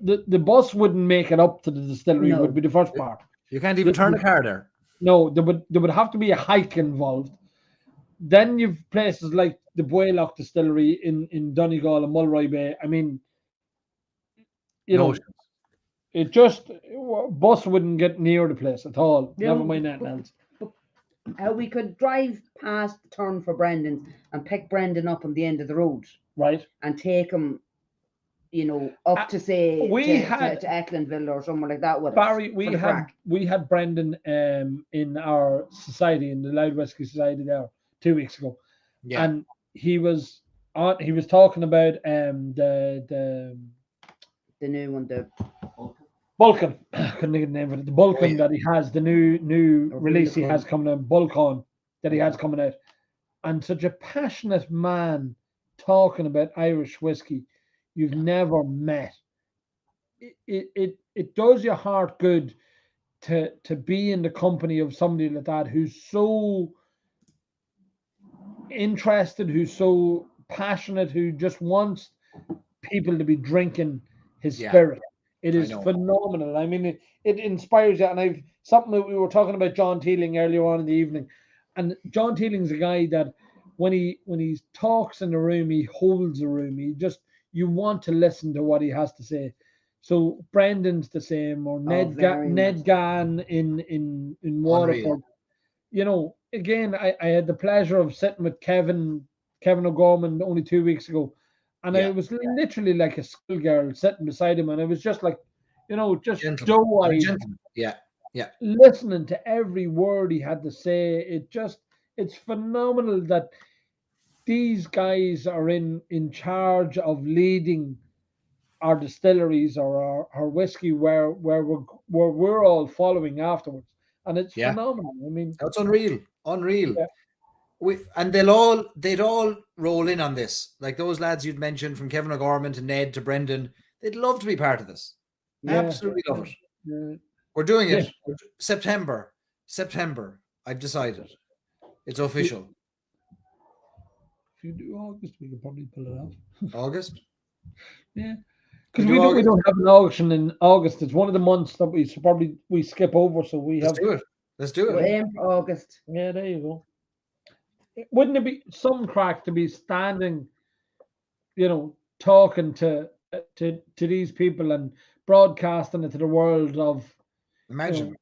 the bus wouldn't make it up to the distillery. Would be the first part. You can't even turn a car there. No, there would have to be a hike involved. Then you've places like the Boylock Distillery in Donegal and Mulroy Bay. I mean, it just bus wouldn't get near the place at all. Yeah. Never mind anything else. We could drive past the turn for Brendan's and pick Brendan up on the end of the road, right, and take him, up to say to Ecklandville or somewhere like that. With Barry, us we had Brendan in our society, in the Loud Whiskey Society there 2 weeks ago, and he was talking about the new one, the Bulkin. I couldn't think of the name of it. The Bulkin that he has, the new release he has coming out, Bulcon that he has coming out, and such a passionate man talking about Irish whiskey you've never met. It does your heart good to be in the company of somebody like that who's so interested, who's so passionate, who just wants people to be drinking his spirit. It is phenomenal. I mean, it inspires you. And something that we were talking about John Teeling earlier on in the evening, and John Teeling's a guy that when he talks in the room, he holds the room. You want to listen to what he has to say. So Brendan's the same, or Ned Gann in Waterford. you know, again, I had the pleasure of sitting with Kevin O'Gorman only 2 weeks ago, and Yeah. I was literally like a schoolgirl sitting beside him, and I was just like, you know, just Gentleman. doe-eyed, Gentleman. Yeah. listening to every word he had to say. It's phenomenal that these guys are in charge of leading our distilleries or our whiskey where we're all following afterwards, and it's Yeah. phenomenal. I mean, That's unreal. Unreal. Yeah. And they'd all roll in on this. Like those lads you'd mentioned, from Kevin O'Gorman to Ned to Brendan, they'd love to be part of this. Yeah. Absolutely love it. yeah. We're doing it. Yeah. September. I've decided. It's official. If you do August, we could probably pull it off. August. Yeah, because do we August. don't have an auction in August. It's one of the months that we skip over. So we Let's have. do it. Let's do We'll it. aim for August. Yeah, there you go. Wouldn't it be some crack to be standing, you know, talking to these people and broadcasting it to the world of, Imagine.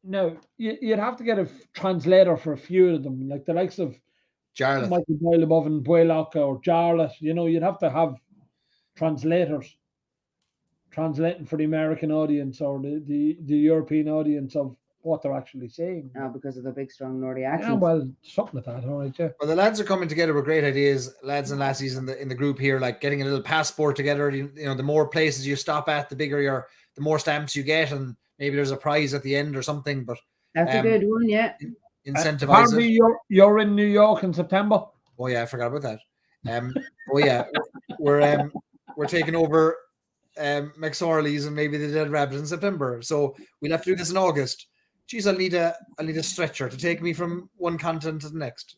no, you'd have to get a translator for a few of them, like the likes of Jarlath. Michael Boyle above in Buellock or Jarlath. You know, you'd have to have translators translating for the American audience or the European audience of what they're actually saying. Because of the big, strong Nordic Yeah, accents. well, something like that, all right, yeah. Well, the lads are coming together with great ideas, lads and lassies in the group here, like getting a little passport together. You know, the more places you stop at, the more stamps you get, and maybe there's a prize at the end or something. But That's a good one, yeah. incentivize Apparently, it. you're in New York in September. Oh yeah, I forgot about that. Oh yeah, we're taking over McSorley's and maybe the Dead Rabbit in September. So we'll have to do this in August. Geez, I'll need a stretcher to take me from one continent to the next.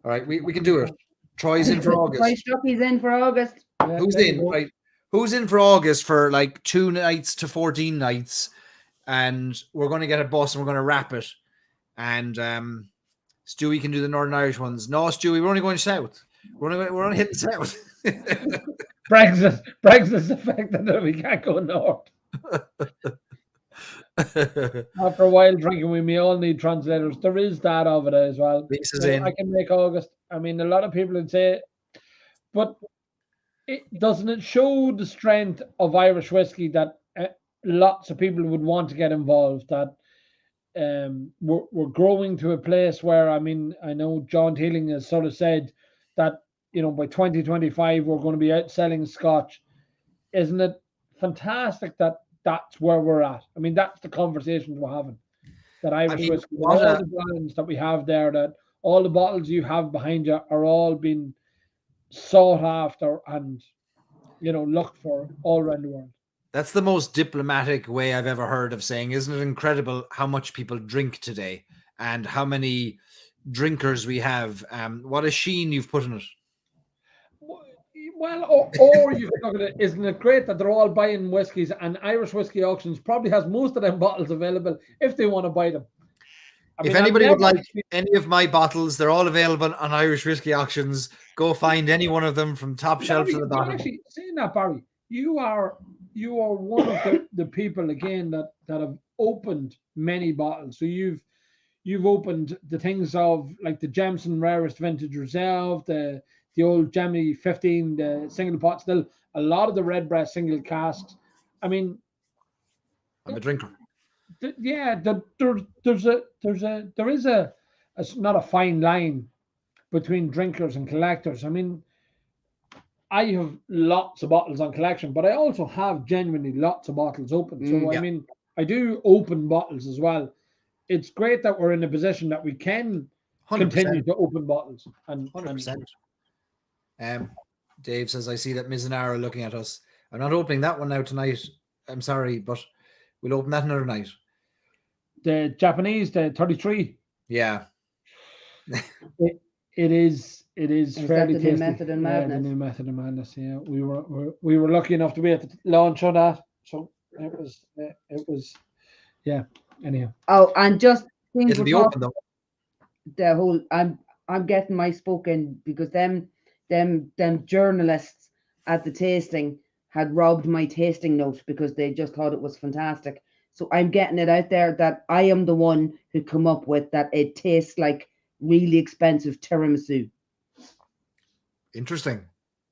All right, we can do it. Troy's in for August. Troy Stuckey's in for August. Yeah, Who's there you in? go. Right. Who's in for August for like 2 nights to 14 nights? And we're going to get a bus and we're going to wrap it. And Stewie can do the Northern Irish ones. No, Stewie, we're only going south. We're only hitting south. Brexit's affected that we can't go north. After a while drinking, we may all need translators. There is that of it as well. Lisa's So in. I can make August. I mean, a lot of people would say, but doesn't it show the strength of Irish whiskey that lots of people would want to get involved? That we're growing to a place where, I mean, I know John Teeling has sort of said that, you know, by 2025 we're going to be outselling Scotch. Isn't it fantastic that that's where we're at? I mean, that's the conversations we're having. That Irish whiskey, all the brands that we have there, that all the bottles you have behind you are all being sought after and, you know, looked for all around the world. That's the most diplomatic way I've ever heard of saying, isn't it incredible how much people drink today and how many drinkers we have? What a sheen you've put in it. Well, or you can look at it, isn't it great that they're all buying whiskies, and Irish Whiskey Auctions probably has most of them bottles available if they want to buy them. If anybody would like any of my bottles, they're all available on Irish Whiskey Auctions. Go find any one of them from top shelf to the bottom. Actually, saying that, Barry, you are one of the people again that have opened many bottles. So you've opened the things of like the Jameson Rarest Vintage Reserve, the old Gemini 15, the single pot still, a lot of the Redbreast single casks. I mean, I'm a drinker. Yeah, there is a not a fine line between drinkers and collectors. I mean, I have lots of bottles on collection, but I also have genuinely lots of bottles open. So I mean, I do open bottles as well. It's great that we're in a position that we can 100%. continue to open bottles. And 100%. Dave says, I see that Mizunara are looking at us. I'm not opening that one now tonight. I'm sorry, but we'll open that another night. The Japanese, the 33. Yeah. It is fairly the tasty. new Method and Madness? The new Method and Madness. Yeah, we were lucky enough to be at the launch of that, so it was yeah. Anyhow. Oh, and just things It'll be open though. The whole I'm getting my spoken because them journalists at the tasting had robbed my tasting note because they just thought it was fantastic. So I'm getting it out there that I am the one who come up with that. It tastes like really expensive tiramisu. Interesting.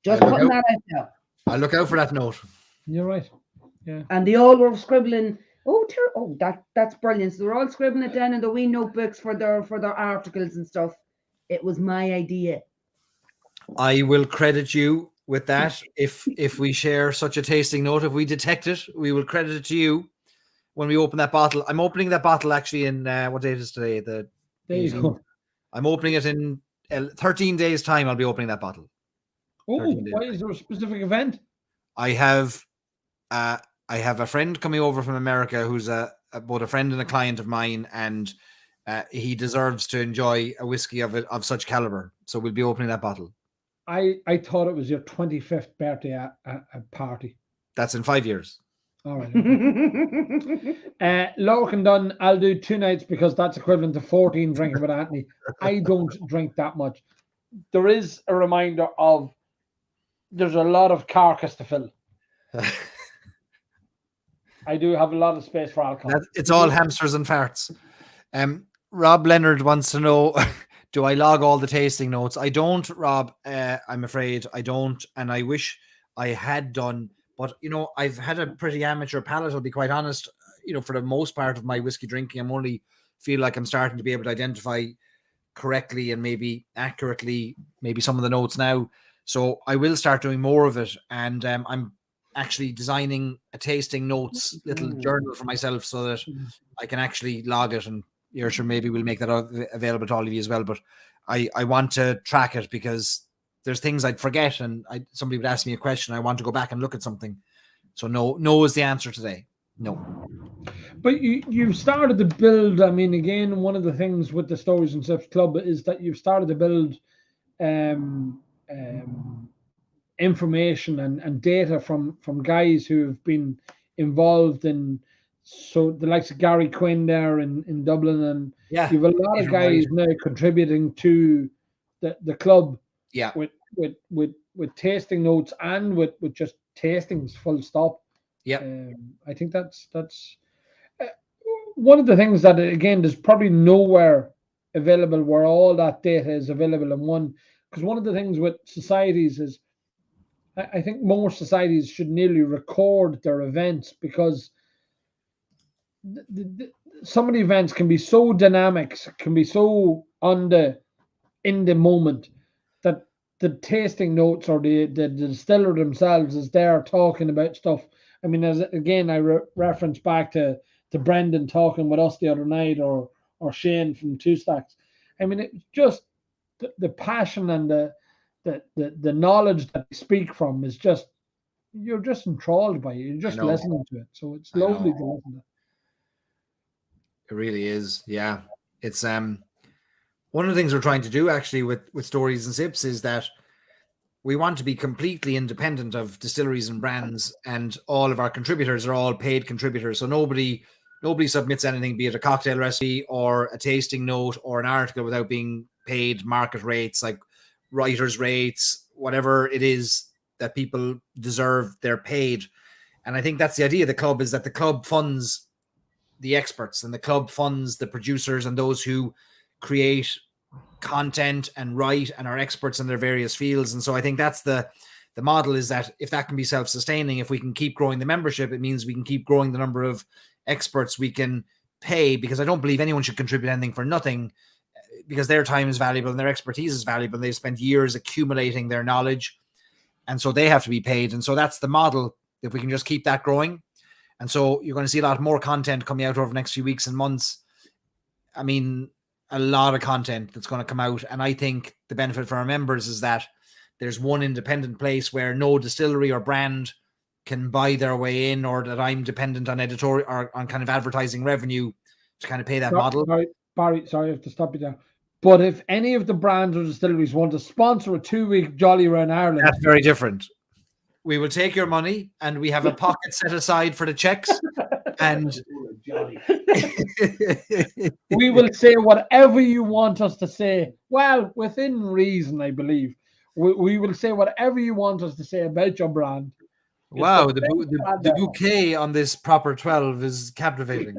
Just I'll look putting out. that out there. I'll look out for that note. You're right. Yeah. And they all were scribbling. That's brilliant. So they're all scribbling it down in the wee notebooks for their articles and stuff. It was my idea. I will credit you with that. If we share such a tasting note, if we detect it, we will credit it to you when we open that bottle. I'm opening that bottle actually in what date is today? There you 18th. go. I'm opening it in 13 days' time. I'll be opening that bottle. Oh, 13 days. why is there a specific event? I have a friend coming over from America who's both a friend and a client of mine, and he deserves to enjoy a whiskey of such caliber. So we'll be opening that bottle. I thought it was your 25th birthday party. That's in 5 years. All right. Lorcan done. I'll do 2 nights because that's equivalent to 14 drinking with Anthony. I don't drink that much. There is a reminder of there's a lot of carcass to fill. I do have a lot of space for alcohol. It's all hamsters and farts. Rob Leonard wants to know, do I log all the tasting notes? I don't, Rob. I'm afraid I don't. And I wish I had done. But, I've had a pretty amateur palate, I'll be quite honest. For the most part of my whiskey drinking, I'm only feel like I'm starting to be able to identify correctly and maybe accurately, maybe some of the notes now. So I will start doing more of it. And I'm actually designing a tasting notes little journal for myself so that I can actually log it, and you're sure maybe we'll make that available to all of you as well. But I want to track it because there's things I'd forget, and somebody would ask me a question. I want to go back and look at something. So no is the answer today. No. But you've started to build. I mean, again, one of the things with the Stories and Sips Club is that you've started to build information and data from guys who have been involved in, so the likes of Gary Quinn there in Dublin, and you have a lot of guys now contributing to the club. Yeah. With tasting notes and with just tastings, full stop. Yeah. I think that's one of the things that, again, there's probably nowhere available where all that data is available in one. Because one of the things with societies is, I think more societies should nearly record their events, because some of the events can be so dynamic, can be so in the moment, that the tasting notes or the distiller themselves is there talking about stuff. I mean, as again, I reference back to Brendan talking with us the other night, or Shane from Two Stacks. I mean, it's just the passion and the knowledge that they speak from is just, you're just enthralled by it. You're just listening to it. So it's lovely to listen to. It really is. Yeah. It's one of the things we're trying to do actually with Stories and Sips is that we want to be completely independent of distilleries and brands, and all of our contributors are all paid contributors. So nobody submits anything, be it a cocktail recipe or a tasting note or an article, without being paid market rates, like writers' rates, whatever it is that people deserve, they're paid. And I think that's the idea of the club, is that the club funds the experts, and the club funds the producers and those who create content and write and are experts in their various fields. And so I think that's the model, is that if that can be self-sustaining, if we can keep growing the membership, it means we can keep growing the number of experts we can pay, because I don't believe anyone should contribute anything for nothing, because their time is valuable and their expertise is valuable. They've spent years accumulating their knowledge, and so they have to be paid. And so that's the model, if we can just keep that growing. And so you're going to see a lot more content coming out over the next few weeks and months. I mean, a lot of content that's going to come out. And I think the benefit for our members is that there's one independent place where no distillery or brand can buy their way in, or that I'm dependent on editorial or on kind of advertising revenue to kind of pay that model. Barry, sorry, I have to stop you there. But if any of the brands or distilleries want to sponsor a 2-week jolly around Ireland, that's very different. We will take your money, and we have a pocket set aside for the checks, and we will say whatever you want us to say. Well, within reason, I believe. We will say whatever you want us to say about your brand. Wow, the bouquet on this proper 12 is captivating.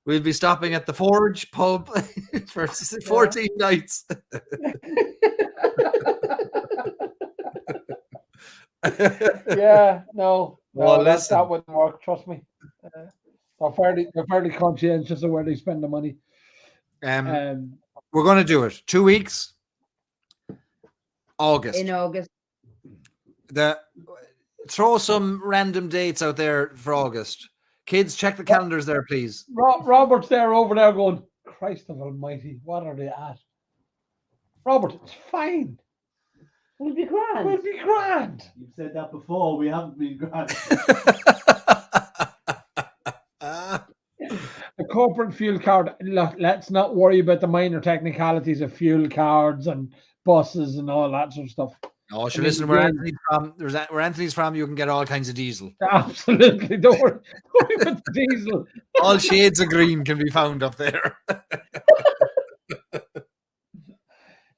We'll be stopping at the Forge pub for 14 nights. Yeah, no, Well, that listen. wouldn't work. Trust me. They're fairly conscientious of where they spend the money. We're going to do it. 2 weeks. August. In August. Throw some random dates out there for August. Kids, check the calendars there, please. Robert's there over there going, Christ of Almighty, what are they at? Robert, it's fine. We'll be grand. We'll be grand. You've said that before. We haven't been grand. The corporate fuel card. Let's not worry about the minor technicalities of fuel cards and buses and all that sort of stuff. Oh, sure. Listen, where Anthony's from, you can get all kinds of diesel. Absolutely. Don't worry about the diesel. All shades of green can be found up there.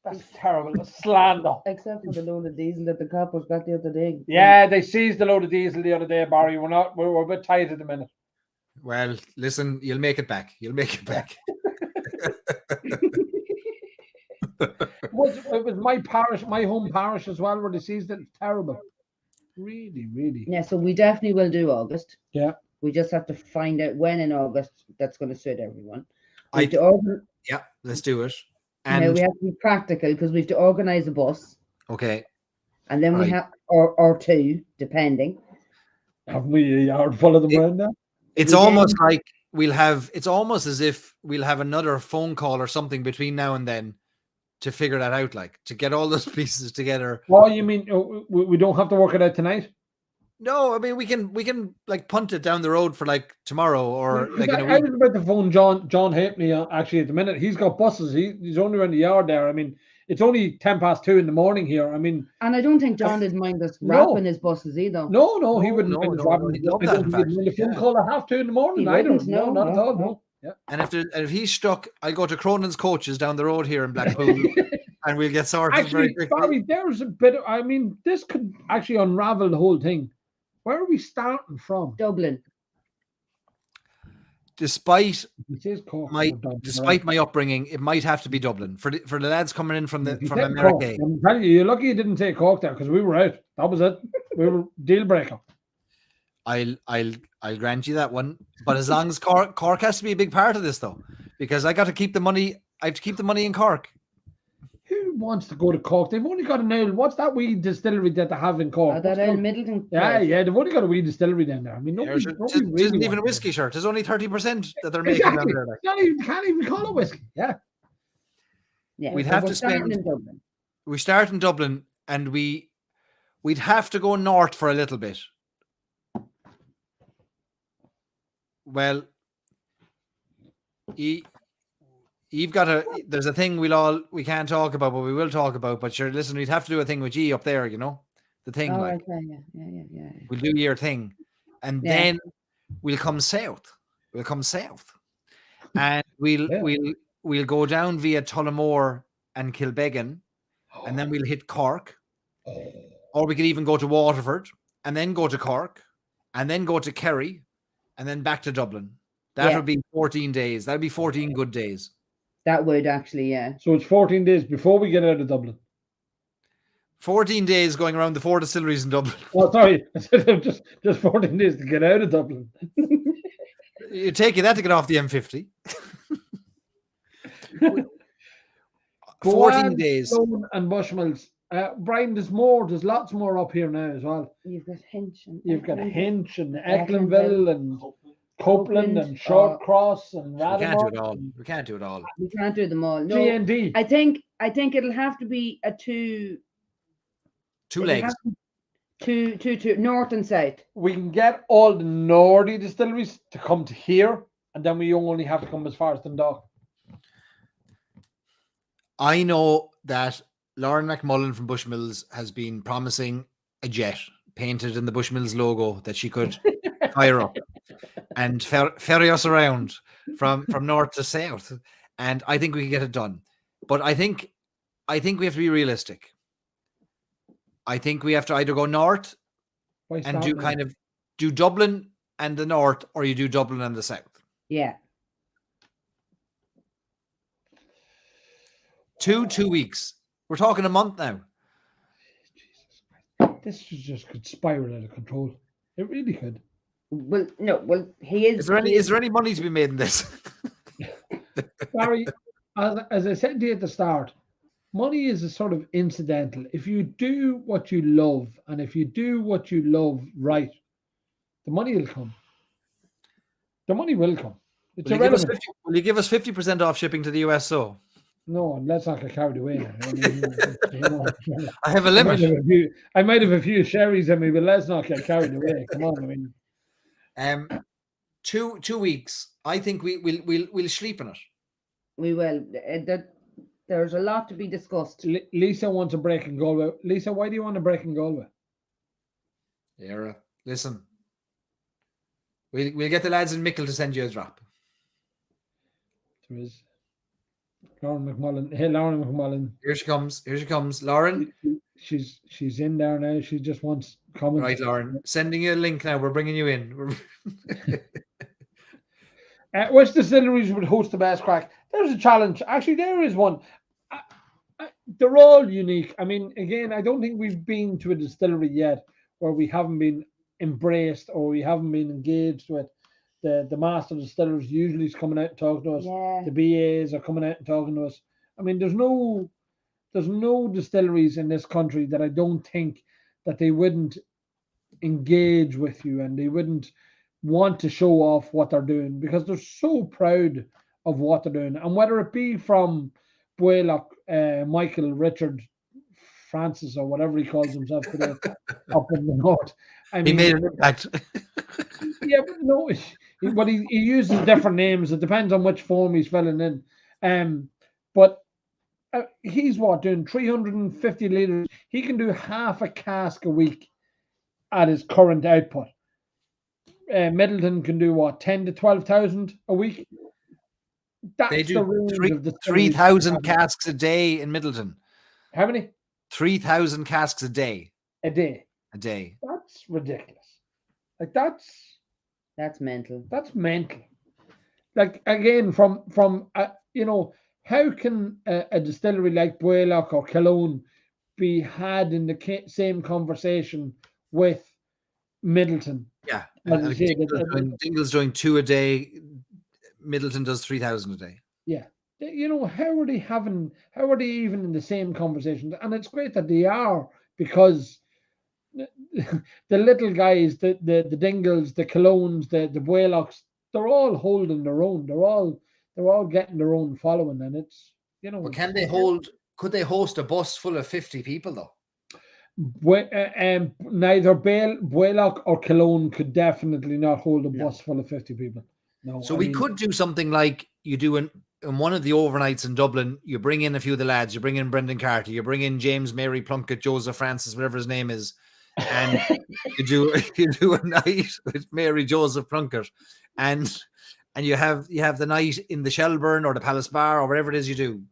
That's terrible. That's slander. Except for the load of diesel that the coppers got the other day. Yeah, they seized a load of diesel the other day, Barry. We're a bit tight at the minute. Well, listen, you'll make it back. You'll make it back. It was my home parish as well, where they seized it. Terrible. Really, really. Yeah, so we definitely will do August. Yeah. We just have to find out when in August that's going to suit everyone. Yeah, let's do it. And now we have to be practical because we have to organise a bus. Okay. And then we have or two, depending. Haven't we a yard full of them around now? It's almost like it's almost as if we'll have another phone call or something between now and then to figure that out, like to get all those pieces together. Oh, you mean we don't have to work it out tonight? No, I mean we can like punt it down the road for like tomorrow or like in a I week. was about to phone John Halfney actually at the minute. He's got buses. He's only around the yard there. I mean, it's only 2:10 in the morning here. I mean, and I don't think John would mind us wrapping his buses either. No, he wouldn't mind us wrapping. He'd love that, in fact. The phone call at 2:30 in the morning. He I don't wouldn't, know, not at all. No. Yeah. And if he's stuck, I'll go to Cronin's Coaches down the road here in Blackpool, and we'll get sorted very Actually, quickly. Barry, there's a bit. I mean, this could actually unravel the whole thing. Where are we starting from? Dublin. Despite Cork, my upbringing, it might have to be Dublin for the lads coming in from America. Cork, I'm telling you, you're lucky you didn't take Cork there because we were out. That was it. We were deal breaker. I'll grant you that one, but as long as Cork has to be a big part of this though, because I got to keep the money. I have to keep the money in Cork. Who wants to go to Cork? They've only got an ale. What's that wee distillery that they have in Cork? That ale Middleton. Yeah. They've only got a wee distillery down there. I mean, nobody it isn't even a whiskey shirt. There's only 30% that they're making down there. Like. Can't even call it whiskey. Yeah. We'd have to spend. We start in Dublin, and we'd have to go north for a little bit. Well, you've got there's a thing we can't talk about, but we will talk about. But sure, listen, we'd have to do a thing with G up there, you know, the thing. Yeah. We'll do your thing, and then we'll come south. And we'll go down via Tullamore and Kilbeggan, and then we'll hit Cork, or we could even go to Waterford, and then go to Cork, and then go to Kerry, and then back to Dublin. That would be 14 days. That'd be 14 good days. That would actually, yeah. So it's 14 days before we get out of Dublin. 14 days going around the 4 distilleries in Dublin. Oh, sorry. just 14 days to get out of Dublin. It'd take you that to get off the M50. 14 days. And Bushmills. Brian, there's lots more up here now as well. You've got Hinch and Ecklinville and Copeland and Shortcross and Radamore. We can't do it all. We can't do them all. No, G&D. I think it'll have to be a two legs. Two north and south. We can get all the Nordy distilleries to come to here, and then we only have to come as far as Dundalk. I know that Lauren McMullen from Bushmills has been promising a jet painted in the Bushmills logo that she could fire up and ferry us around from north to south. And I think we can get it done. But I think we have to be realistic. I think we have to either go north Why and start do now? kind of do Dublin and the north, or you do Dublin and the south. Yeah. 2 weeks. We're talking a month now. Jesus Christ. This just could spiral out of control. It really could. Well, no. Well, he is. Is there any he is there any money to be made in this? Barry, as I said to you at the start, money is a sort of incidental. If you do what you love, and if you do what you love right, the money will come. The money will come. It's irrelevant. Will you give us 50% off shipping to the US? So No, and let's not get carried away now. I mean, I have a I might limit. have I might have a few sherries in me, but let's not get carried away. Come on, I mean, 2 weeks. I think we'll sleep in it. We will. There's a lot to be discussed. Lisa wants a break in Galway. Lisa, why do you want a break in Galway? Yeah, listen. We'll get the lads in Mickle to send you a drop. There is Lauren McMullen. Hey, Lauren McMullen. Here she comes. Lauren. She's in there now. She just wants comments. Right, Lauren. Sending you a link now. We're bringing you in. Which distilleries would host the best crack? There's a challenge. Actually, there is one. They're all unique. I mean, again, I don't think we've been to a distillery yet where we haven't been embraced or we haven't been engaged with. The master distillers usually is coming out and talking to us. Yeah. The BAs are coming out and talking to us. I mean, there's no distilleries in this country that I don't think that they wouldn't engage with you and they wouldn't want to show off what they're doing because they're so proud of what they're doing. And whether it be from Buelock, Michael, Richard, Francis, or whatever he calls himself today, up in the north. I mean, he made an impact. yeah, but no, but he uses different names. It depends on which form he's filling in. But he's doing 350 liters. He can do half a cask a week at his current output. Middleton can do 10 to 12,000 a week. That's They the do range of the 3,000 casks a day in Middleton. How many? 3,000 casks a day. A day. A day. That's ridiculous. Like that's mental. That's mental. Like again, from how can a distillery like Buelock or Cologne be had in the same conversation with Middleton? Yeah, Dingle's doing 2 a day. Middleton does 3,000 a day. Yeah, how are they even in the same conversation? And it's great that they are because the little guys, the Dingles, the Colognes, the Buelocks, they're all holding their own. They're all getting their own following, and it's But could they host a bus full of 50 people though? Neither Buelock or Cologne could definitely not hold a bus full of 50 people. No. So we could do something like you do in one of the overnights in Dublin. You bring in a few of the lads. You bring in Brendan Carter. You bring in James, Mary Plunkett, Joseph Francis, whatever his name is, and you do a night with Mary Joseph Plunkett, and you have the night in the Shelburne or the Palace Bar or whatever it is you do.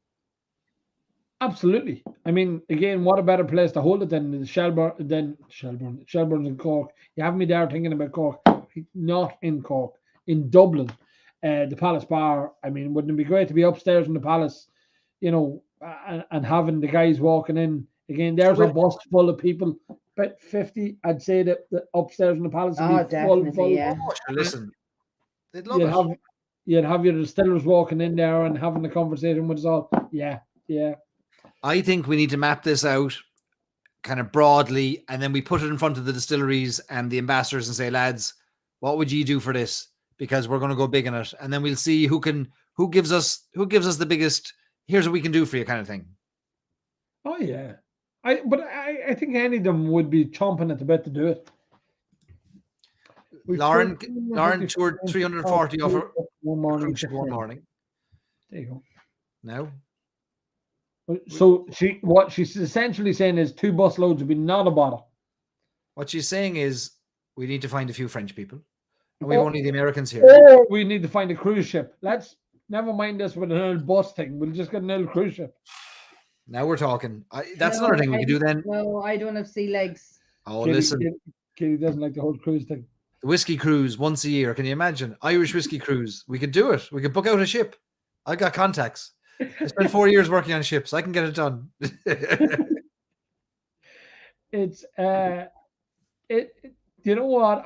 Absolutely. I mean, again, what a better place to hold it than Shelburne and Cork. You have me there thinking about Cork, not in Cork, in Dublin. The Palace Bar. I mean, wouldn't it be great to be upstairs in the Palace, and having the guys walking in again? There's a bus full of people, about 50. I'd say that upstairs in the Palace would be full. Yeah. Oh, listen, they'd love it. You'd have your distillers walking in there and having a conversation with us all. Yeah. I think we need to map this out kind of broadly, and then we put it in front of the distilleries and the ambassadors and say, lads, what would you do for this? Because we're going to go big in it. And then we'll see who gives us the biggest, here's what we can do for you kind of thing. Oh yeah. I think any of them would be chomping at the bit to do it. Lauren toured 340 off her one morning. There you go. No. So what she's essentially saying is 2 bus loads would be not a bother. What she's saying is we need to find a few French people. And we've only the Americans here. Or we need to find a cruise ship. Let's never mind this with an old bus thing. We'll just get an old cruise ship. Now we're talking. That's another thing we could do then. No, I don't have sea legs. Oh, listen. Katie doesn't like the whole cruise thing. The whiskey cruise once a year. Can you imagine? Irish whiskey cruise. We could do it. We could book out a ship. I got contacts. I spent 4 years working on ships. I can get it done. It's you know what?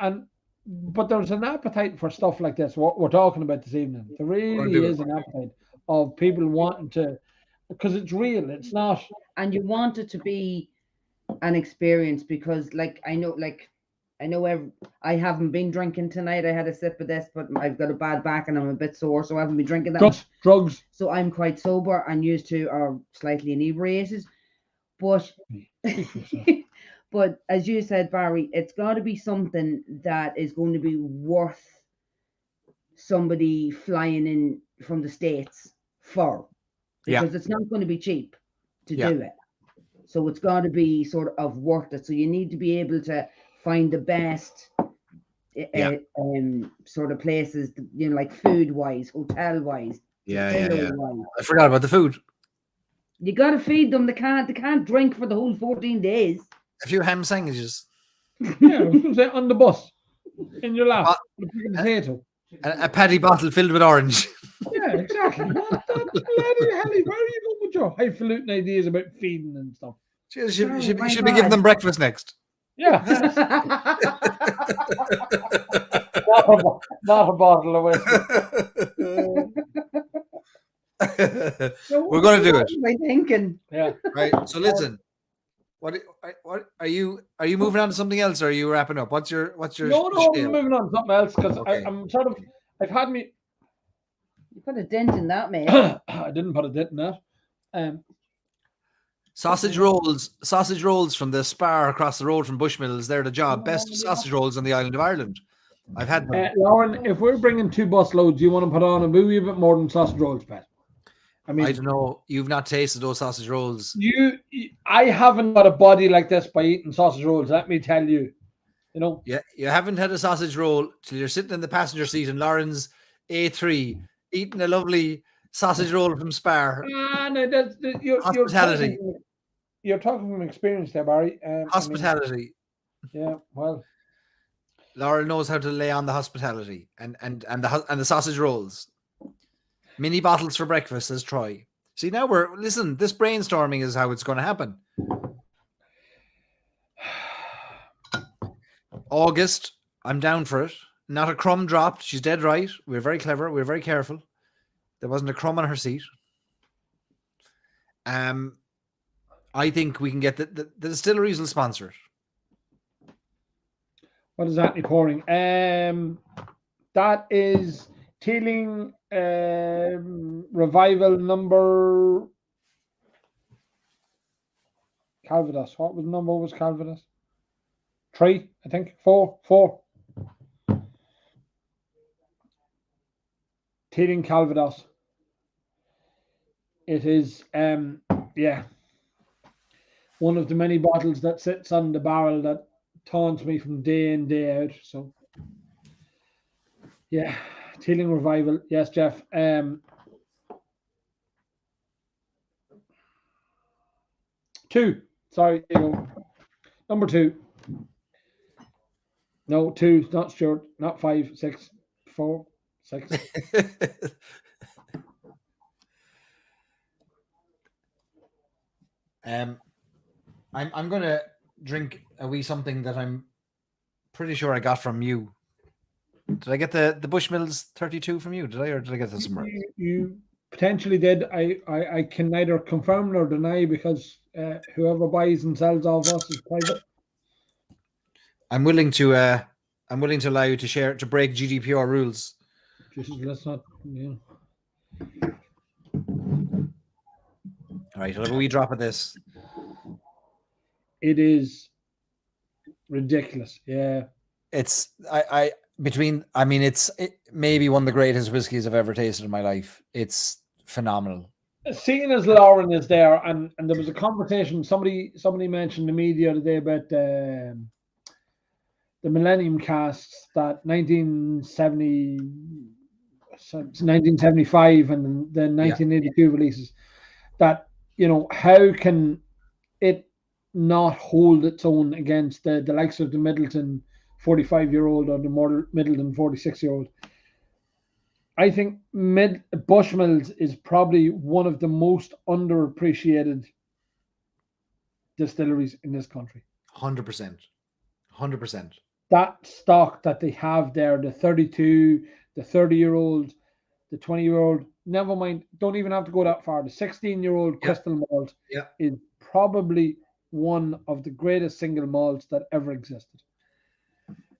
But there's an appetite for stuff like this. What we're talking about this evening. There really is an appetite of people wanting to, because it's real. It's not. And you want it to be an experience because, like, I know I haven't been drinking tonight. I had a sip of this, but I've got a bad back and I'm a bit sore, so I haven't been drinking that much. Drugs. So I'm quite sober and used to or slightly inebriated. But but as you said, Barry, it's got to be something that is going to be worth somebody flying in from the States for, because it's not going to be cheap to do it. So it's got to be sort of worth it. So you need to be able to find the best sort of places, you know, like food-wise, hotel-wise. I forgot about the food. You got to feed them. They can't drink for the whole 14 days. A few ham sandwiches. Yeah, I was going to say on the bus, in your lap, with a potato. A paddy bottle filled with orange. Yeah, exactly. What the bloody hell? Where are you going with your highfalutin ideas about feeding and stuff? You should be giving them breakfast next. Yeah. not a bottle of whiskey. We're going to do it. What am I thinking? Yeah. Right. So listen. What are you moving on to something else, or are you wrapping up? What's your No, spiel? I'm moving on to something else because Okay. I'm sort of. I've had me. You put a dent in that, mate. I didn't put a dent in that. Sausage rolls from the Spar across the road from Bushmills. They're the job. Best sausage rolls on the island of Ireland. I've had them. Lauren, if we're bringing 2 bus loads, you want to put on a wee bit more than sausage rolls, Pat? I mean, I don't know. You've not tasted those sausage rolls. I haven't got a body like this by eating sausage rolls. Let me tell you. You know. Yeah, you haven't had a sausage roll till you're sitting in the passenger seat in Lauren's A3 eating a lovely sausage roll from Spar. No, Hospitality. You're talking from experience there, Barry. Hospitality. I mean, yeah, well, Laura knows how to lay on the hospitality and the sausage rolls. Mini bottles for breakfast, says Troy. See, now listen, this brainstorming is how it's going to happen. August, I'm down for it. Not a crumb dropped. She's dead right. We're very clever. We're very careful. There wasn't a crumb on her seat. I think we can get the distilleries will sponsor it. what is that pouring? That is Teeling Revival number Calvados. What was number was Calvados? 3, I think. 4. Teeling Calvados. It is one of the many bottles that sits on the barrel that taunts me from day in, day out. So yeah, Teeling Revival. Yes, Jeff. 2. Sorry, you know. Number 2. No, 2, not Stuart, not 5, 6, 4, 6. I'm gonna drink a wee something that I'm pretty sure I got from you. Did I get the Bushmills 32 from you? Did I, or did I get this somewhere? You potentially did. I can neither confirm nor deny because whoever buys and sells off us is private. I'm willing to allow you to share, to break GDPR rules. Just let's not, you know. All right, I'll have a wee drop of this. It is ridiculous. Yeah. It's it's maybe one of the greatest whiskeys I've ever tasted in my life. It's phenomenal. Seeing as Lauren is there, and there was a conversation. Somebody mentioned to me the other day about the Millennium casts, that 1975 and the 1982 releases. That how can it not hold its own against the likes of the Middleton 45-year-old or the Middleton 46-year-old? I think Bushmills is probably one of the most underappreciated distilleries in this country. 100%. 100%. That stock that they have there, the 32, the 30-year-old, the 20-year-old, never mind, don't even have to go that far. The 16-year-old crystal malt is probably one of the greatest single malts that ever existed.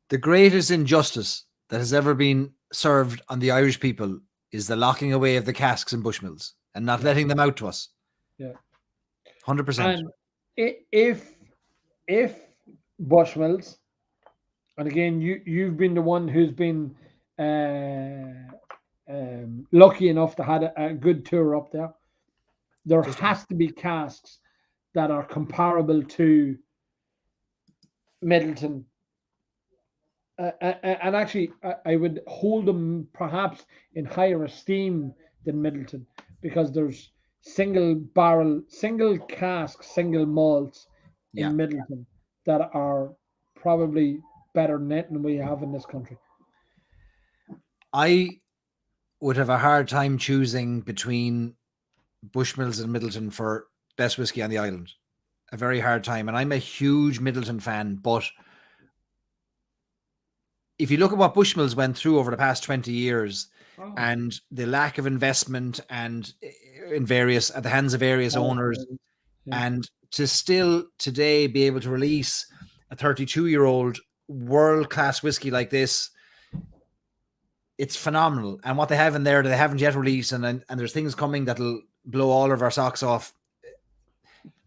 The greatest injustice that has ever been served on the Irish people is the locking away of the casks in Bushmills and not letting them out to us. Yeah. 100%. And if Bushmills, and again, you've been the one who's been lucky enough to have a good tour up there. There has to be casks that are comparable to Middleton. And actually, I would hold them perhaps in higher esteem than Middleton, because there's single barrel, single cask, single malts in Middleton that are probably better than anything we have in this country. I would have a hard time choosing between Bushmills and Middleton for best whiskey on the island. A very hard time. And I'm a huge Middleton fan, but if you look at what Bushmills went through over the past 20 years and the lack of investment and at the hands of various owners, and to still today be able to release a 32-year-old world-class whiskey like this, it's phenomenal. And what they have in there that they haven't yet released, and there's things coming that'll blow all of our socks off.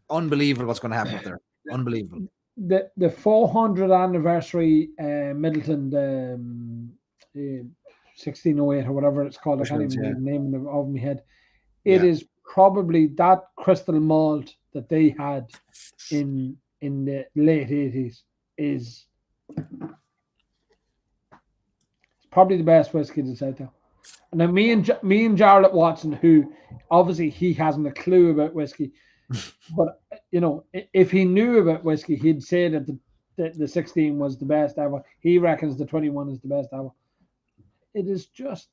Unbelievable what's going to happen up there. Unbelievable. The 400th anniversary Middleton, the 1608 or whatever it's called, I can't even remember the name of my head. It is probably that crystal malt that they had in the late 80s is probably the best whiskey that's out there. And then me and Jarlath Watson, who obviously he hasn't a clue about whiskey, but if he knew about whiskey, he'd say that the 16 was the best ever. He reckons the 21 is the best ever. It is just.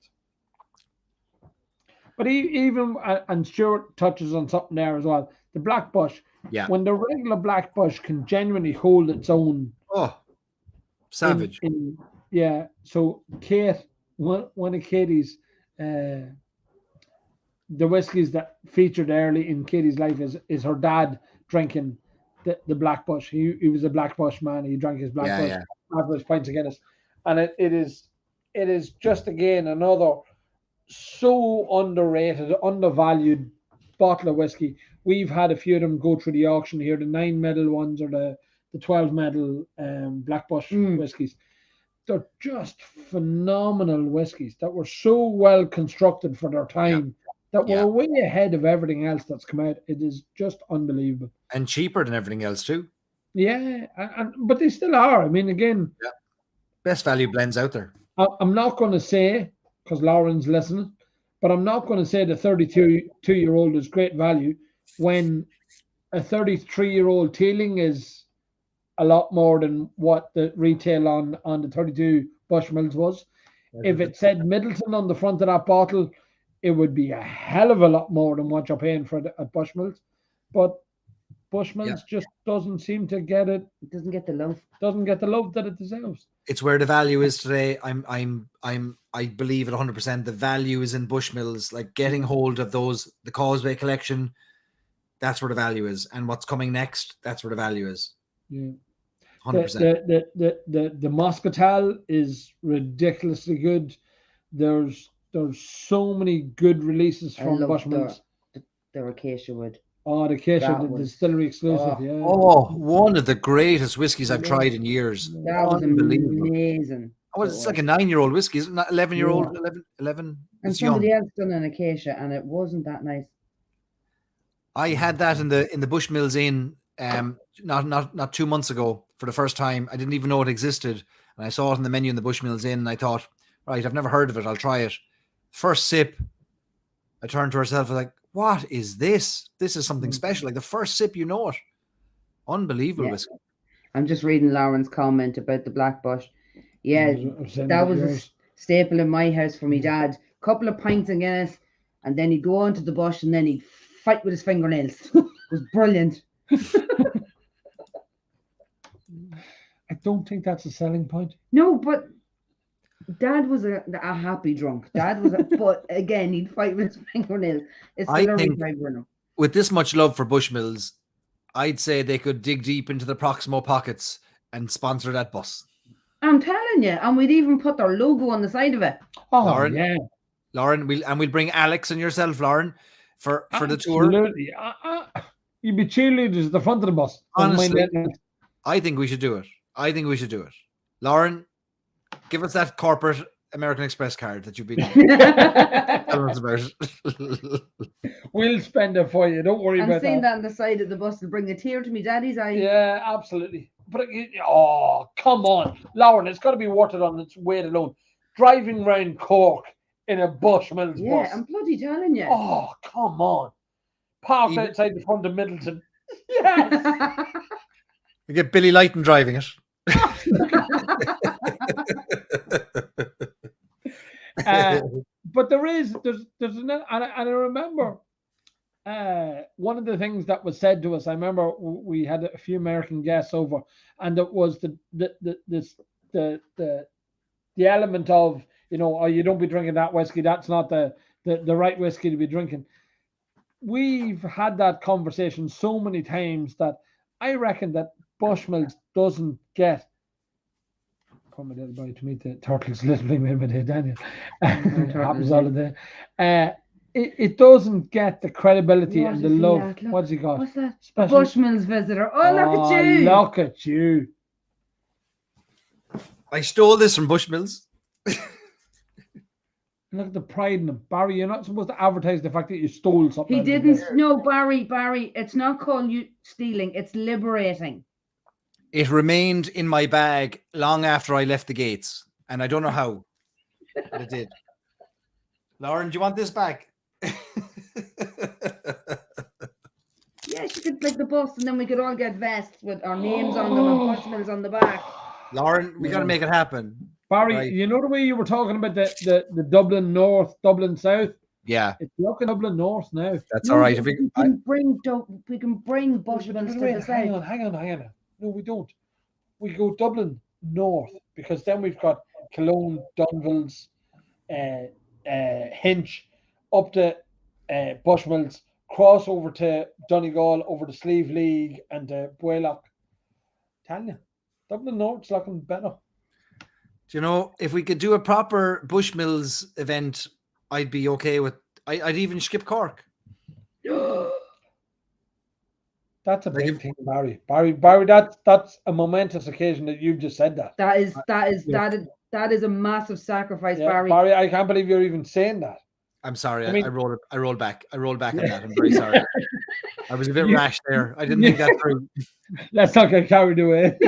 But even and Stuart touches on something there as well. The Black Bush. Yeah. When the regular Black Bush can genuinely hold its own. Oh, savage. So Kate, one of Katie's, the whiskies that featured early in Katie's life is her dad drinking the Black Bush. He was a Black Bush man. He drank his Black Bush after his pints of Guinness, and it is just again another so underrated, undervalued bottle of whiskey. We've had a few of them go through the auction here, the 9 medal ones or the 12 medal Black Bush whiskies. They're just phenomenal whiskies that were so well constructed for their time. That were way ahead of everything else that's come out. It is just unbelievable. And cheaper than everything else too. Yeah, but they still are. I mean, again. Best value blends out there. I'm not going to say, because Lauren's listening, but I'm not going to say the 32-year-old is great value when a 33-year-old Teeling is a lot more than what the retail on the 32 Bushmills was. If it said Middleton on the front of that bottle, it would be a hell of a lot more than what you're paying for at Bushmills. But Bushmills just doesn't seem to get it. It doesn't get the love. Doesn't get the love that it deserves. It's where the value is today. I believe it 100%. The value is in Bushmills, like getting hold of the Causeway collection. That's where the value is, and what's coming next. That's where the value is. Yeah, 100%. The Moscatel is ridiculously good. There's so many good releases from Bushmills. The Acacia Wood. Oh, the Acacia, the distillery exclusive. One of the greatest whiskies I've tried in years. That was amazing. Oh, it's like a 9-year-old whiskey, isn't it? 11-year-old, 11. And somebody else done an Acacia, and it wasn't that nice. I had that in the Bushmills Inn, not 2 months ago for the first time. I didn't even know it existed, and I saw it on the menu in the Bushmills Inn, and I thought, right, I've never heard of it. I'll try it. First sip, I turned to herself, I was like, what is this? This is something special. Like the first sip, you know it. Unbelievable Yeah. whiskey. I'm just reading Lauren's comment about the Black Bush. Yeah, I'm saying that about was a yours. staple in my house for me dad. Couple of pints of Guinness, and then he'd go on to the bush, and then he'd fight with his fingernails. It was brilliant. I don't think that's a selling point. No, but Dad was a happy drunk. Dad was, but again, he'd fight with his fingernails. It's I still a think- retry Bruno. With this much love for Bushmills, I'd say they could dig deep into the Proximo pockets and sponsor that bus. I'm telling you, and we'd even put their logo on the side of it. Oh, Lauren? yeah. Lauren, we'll bring Alex and yourself, Lauren, for the tour. Absolutely. You'd be cheerleaders at the front of the bus. Don't mind Honestly, that. I think we should do it. Lauren, give us that corporate American Express card that you've been telling us about. We'll spend it for you. Don't worry I'm about seeing that. that on the side of the bus will bring a tear to me daddy's eye. Yeah, absolutely. But come on, Lauren, it's got to be worth it on its weight alone. Driving round Cork in a Bushmills Yeah, bus. I'm bloody telling you. Oh, come on. Parked Even- outside the front of Middleton. Yes. We get Billy Lighton driving it. But there's and I remember one of the things that was said to us. I remember we had a few American guests over, and it was the element of, oh, you don't be drinking that whiskey. That's not the right whiskey to be drinking. We've had that conversation so many times that I reckon that Bushmills doesn't get. Come a little bit to meet the turtles, little bit with Daniel. Happens all the day. It doesn't get the credibility What and the is he love. at? Look, What's he got? What's that? Special- Bushmills visitor. Oh, look at you. Look at you. I stole this from Bushmills. Look at the pride in him. Barry, you're not supposed to advertise the fact that you stole something. He out of the didn't. place. No, Barry, it's not called you stealing. It's liberating. It remained in my bag long after I left the gates, and I don't know how, but it did. Lauren, do you want this back? Yeah, she could like the bus, and then we could all get vests with our names on them and Bushmills on the back. Lauren, we got to make it happen. Barry, Right. you know the way you were talking about the Dublin North, Dublin South? Yeah, It's looking Dublin North now. that's No, all right. but If we, we can bring Bushmills to the Hang south. on. No, we don't. We go Dublin North, because then we've got Cologne, Dunvilles, Hinch, up to Bushmills, cross over to Donegal, over the Sleeve League and Buelock. Tell you, Dublin North's looking better. do you know, if we could do a proper Bushmills event, I'd be okay with. I'd even skip Cork. That's a Like big if- thing, Barry. Barry, that's a momentous occasion that you've just said that. That is Yeah. that is a massive sacrifice, Yeah, Barry. Barry, I can't believe you're even saying that. I'm sorry. I mean- I rolled back. I rolled back on Yeah. that. I'm very sorry. I was a bit You- rash there. I didn't think that through. Let's not get carried away.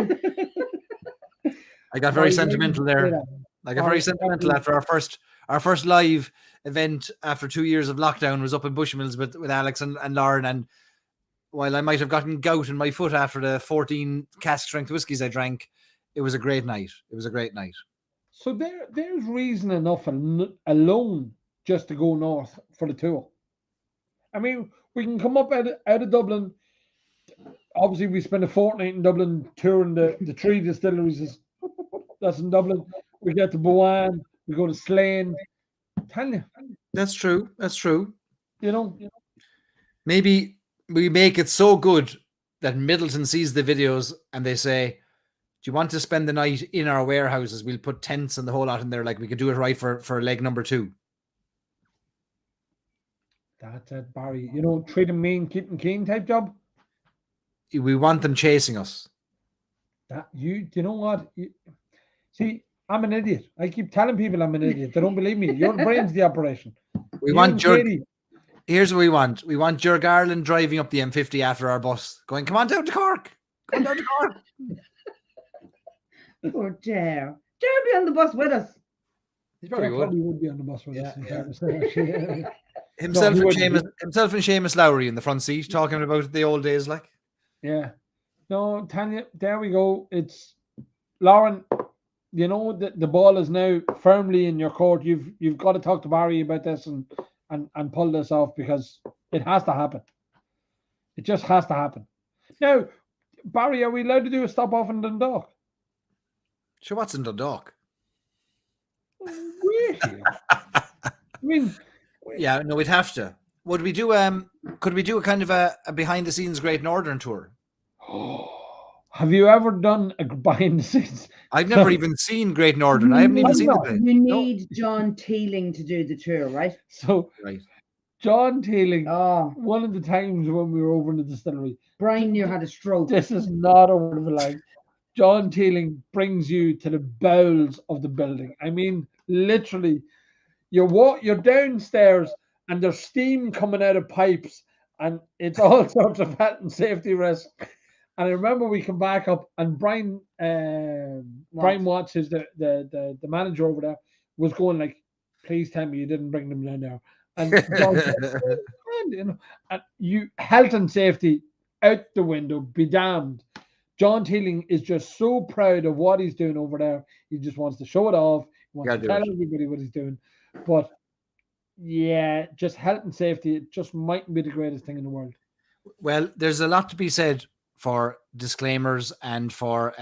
I got very Barry, sentimental you didn't say there. that. I got Barry, very sentimental Barry. after our first live event after 2 years of lockdown was up in Bushmills with Alex and Lauren. And while I might have gotten gout in my foot after the 14 cask strength whiskies I drank, it was a great night. So there's reason enough alone just to go north for the tour. I mean, we can come up out of Dublin. Obviously, we spend a fortnight in Dublin touring the 3 distilleries. That's in Dublin. We get to Bowan. We go to Slane. Tell you, That's true. you know. Maybe we make it so good that Middleton sees the videos and they say, do you want to spend the night in our warehouses? We'll put tents and the whole lot in there. Like we could do it right for leg number 2. That's it, Barry. You know, treat them mean, keep them keen type job. We want them chasing us. That you know what? See, I'm an idiot. I keep telling people I'm an idiot. They don't believe me. Your brain's the operation. We You want and Jurg. Katie, Here's what we want. We want Jurg Ireland driving up the M50 after our bus, going, come on down to Cork. Come down to Cork. Poor Ger. Ger be on the bus with us. He probably would. Probably would be on the bus with us. Yeah, In fairness, actually. Himself, he and wouldn't. Seamus Lowry in the front seat, talking about the old days, like. Yeah. No, Tanya, there we go. It's Lauren. You know the ball is now firmly in your court. You've got to talk to Barry about this and pull this off, because it has to happen. It just has to happen. Now, Barry, are we allowed to do a stop off in Dundalk? Sure, what's in Dundalk? Really? I mean, Yeah, no, we'd have to. Would we do could we do a kind of a behind the scenes Great Northern tour? have you ever done a behind the scenes? I've never even seen Great Northern. I haven't even seen the place. You need John Teeling to do the tour, right? So, Right. John Teeling, Oh, one of the times when we were over in the distillery, Brian near had a stroke. this is not a word of a lie. John Teeling brings you to the bowels of the building. I mean, literally, you're downstairs and there's steam coming out of pipes, and it's all sorts of health and safety risks. And I remember we come back up, and Brian Watts, who's the manager over there, was going like, "Please tell me you didn't bring them down there." And John said, you know, and health and safety out the window, be damned. John Teeling is just so proud of what he's doing over there. He just wants to show it off. He wants to tell everybody what he's doing. But yeah, just health and safety, it just mightn't be the greatest thing in the world. Well, there's a lot to be said for disclaimers and for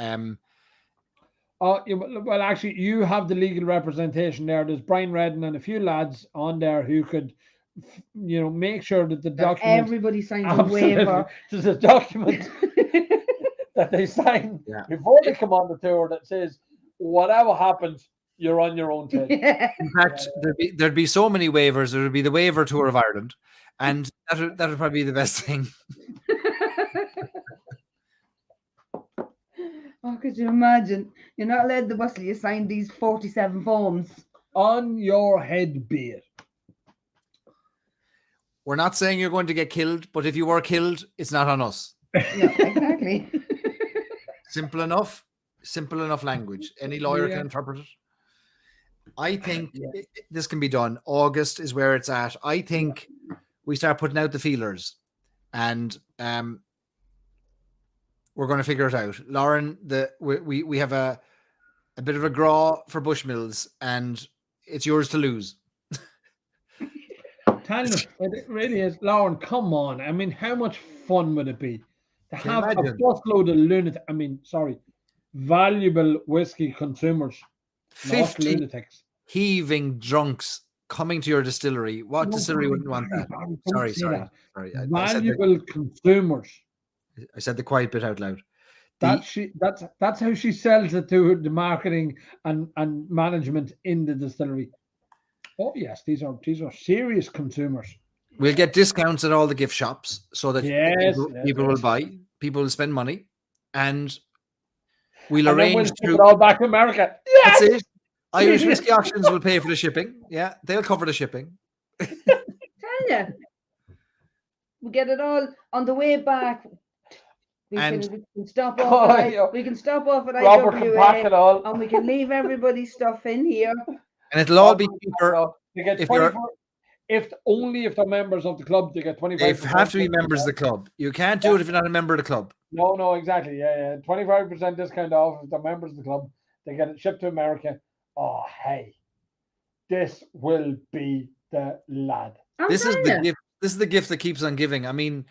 well, actually, you have the legal representation there. There's Brian Redden and a few lads on there who could, make sure that the document. Everybody signs a waiver. There's a document that they sign before they come on the tour that says, whatever happens, you're on your own time. In fact, there'd be so many waivers. There would be the waiver tour of Ireland, and that would probably be the best thing. Oh, could you imagine? You're not allowed the bus till you sign these 47 forms. On your head be it. We're not saying you're going to get killed, but if you were killed, it's not on us. Yeah, exactly. Simple enough language. Any lawyer can interpret it. I think this can be done. August is where it's at. I think we start putting out the feelers, and we're going to figure it out. Lauren, we have a bit of a graw for Bushmills, and it's yours to lose. Tanya, it really is. Lauren, come on. I mean, how much fun would it be to have a busload of lunatic? I mean, sorry, valuable whiskey consumers, 50 lunatics, heaving drunks coming to your distillery. What distillery wouldn't want that? Sorry. Valuable consumers. I said the quiet bit out loud. That's how she sells it to the marketing and management in the distillery. Oh yes, these are serious consumers. We'll get discounts at all the gift shops so that people will buy. People will spend money, and we'll arrange to all back to America. Yes! That's it. Irish Whiskey Auctions will pay for the shipping. Yeah, they'll cover the shipping. Tell you, we get it all on the way back. We can stop off. We can stop off at IWA, and we can leave everybody's stuff in here. And it'll all be cheaper. You get if they're members of the club, they get 25%. They have to be members of the club. You can't do it if you're not a member of the club. No, exactly. Yeah. 25% discount off if they're members of the club. They get it shipped to America. Oh, hey, this will be the lad. This is the gift. This is the gift that keeps on giving. I mean,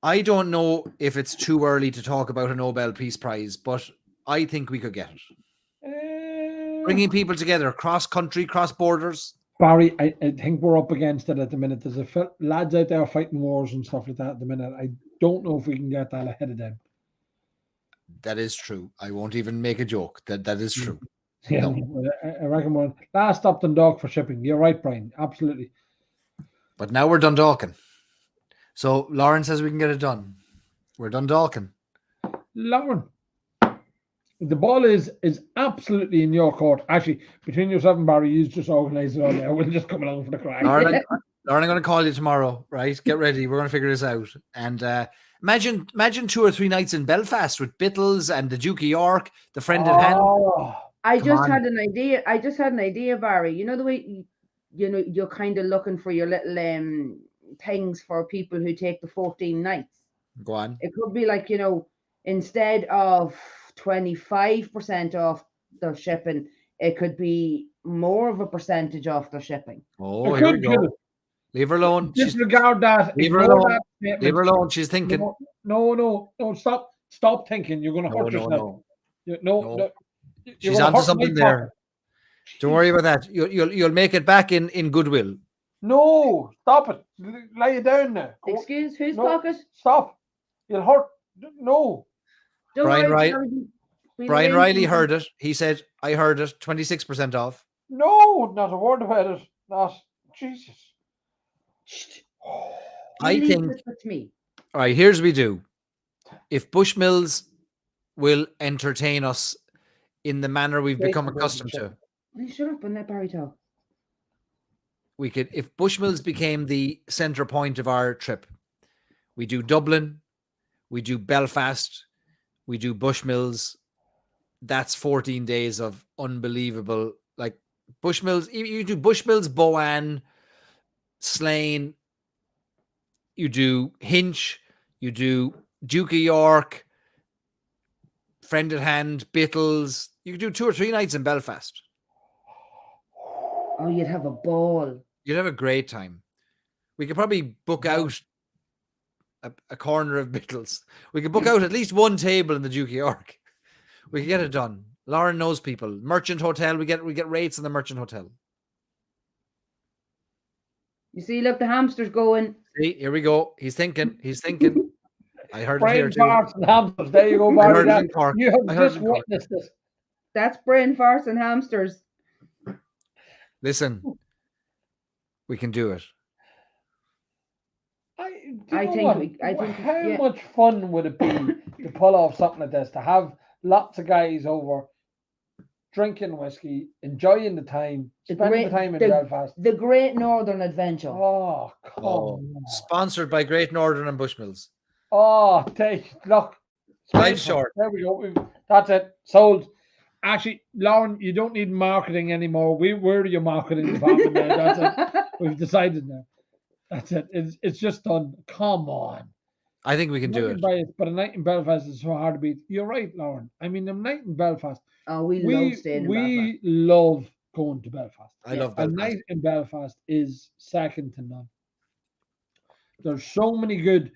I don't know if it's too early to talk about a Nobel Peace Prize, but I think we could get it. Bringing people together, cross country, cross borders. Barry, I think we're up against it at the minute. There's lads out there fighting wars and stuff like that at the minute. I don't know if we can get that ahead of them. That is true. I won't even make a joke. That is true. Yeah, no. I reckon we're last up Dundalk for shipping. You're right, Brian. Absolutely. But now we're Dundalking. So Lauren says we can get it done. We're Dundalking. Lauren, the ball is absolutely in your court. Actually, between yourself and Barry, you just organise it all there. We'll just come along for the crack. Lauren, I'm going to call you tomorrow, right? Get ready. We're going to figure this out. And imagine 2 or 3 nights in Belfast with Bittles and the Duke of York, the friend at hand. I Come just on. had an idea. I just had an idea, Barry. You know the way you're kind of looking for your little things for people who take the 14 nights. Go on. It could be like, instead of 25% off their shipping, it could be more of a percentage off their shipping. Oh, here we go. Leave her alone. Disregard that. Leave her Ignore alone. that statement. Leave her alone. She's thinking. No. Stop thinking. You're going to hurt yourself. No. She's onto something there. Don't worry about that. You'll make it back in goodwill. No, stop it. Lay it down now. Excuse, whose pocket? Stop. You'll hurt. No. Don't Brian worry, Brian Riley heard it. He said, I heard it. 26% off. No, not a word about it. Not. Jesus. I think. That's me. All right, here's what we do. If Bushmills will entertain us in the manner we've become accustomed to, Will you shut up and let Barry talk? we could, if Bushmills became the center point of our trip, we do Dublin, we do Belfast, we do Bushmills. That's 14 days of unbelievable, like Bushmills. You do Bushmills, Bowan, Slane, you do Hinch, you do Duke of York, Friend at Hand, Bittles. You could do 2 or 3 nights in Belfast. Oh, you'd have a ball. You'd have a great time. We could probably book out a corner of Bittles. We could book out at least one table in the Duke of York. We could get it done. Lauren knows people. Merchant Hotel. We get rates in the Merchant Hotel. You see, look, the hamster's going. See, here we go. He's thinking. I heard it here Brain too. farts and hamsters. There you go, I heard Barry. it in Cork. You I have heard it just in Cork. witnessed this. That's brain farts and hamsters. Listen, we can do it. How much fun would it be to pull off something like this? To have lots of guys over, drinking whiskey, enjoying the time, spending the time in Belfast. The Great Northern Adventure. Oh, come on. Sponsored by Great Northern and Bushmills. Oh, look. Life's short. There we go. That's it. Sold. Actually, Lauren, you don't need marketing anymore. We're your marketing department now. That's it. We've decided now. That's it. It's just done. Come on. I think we can do it. But a night in Belfast is so hard to beat. You're right, Lauren. I mean, a night in Belfast. Oh, we love staying in Belfast. We love going to Belfast. I love Belfast. A night in Belfast is second to none. There's so many good.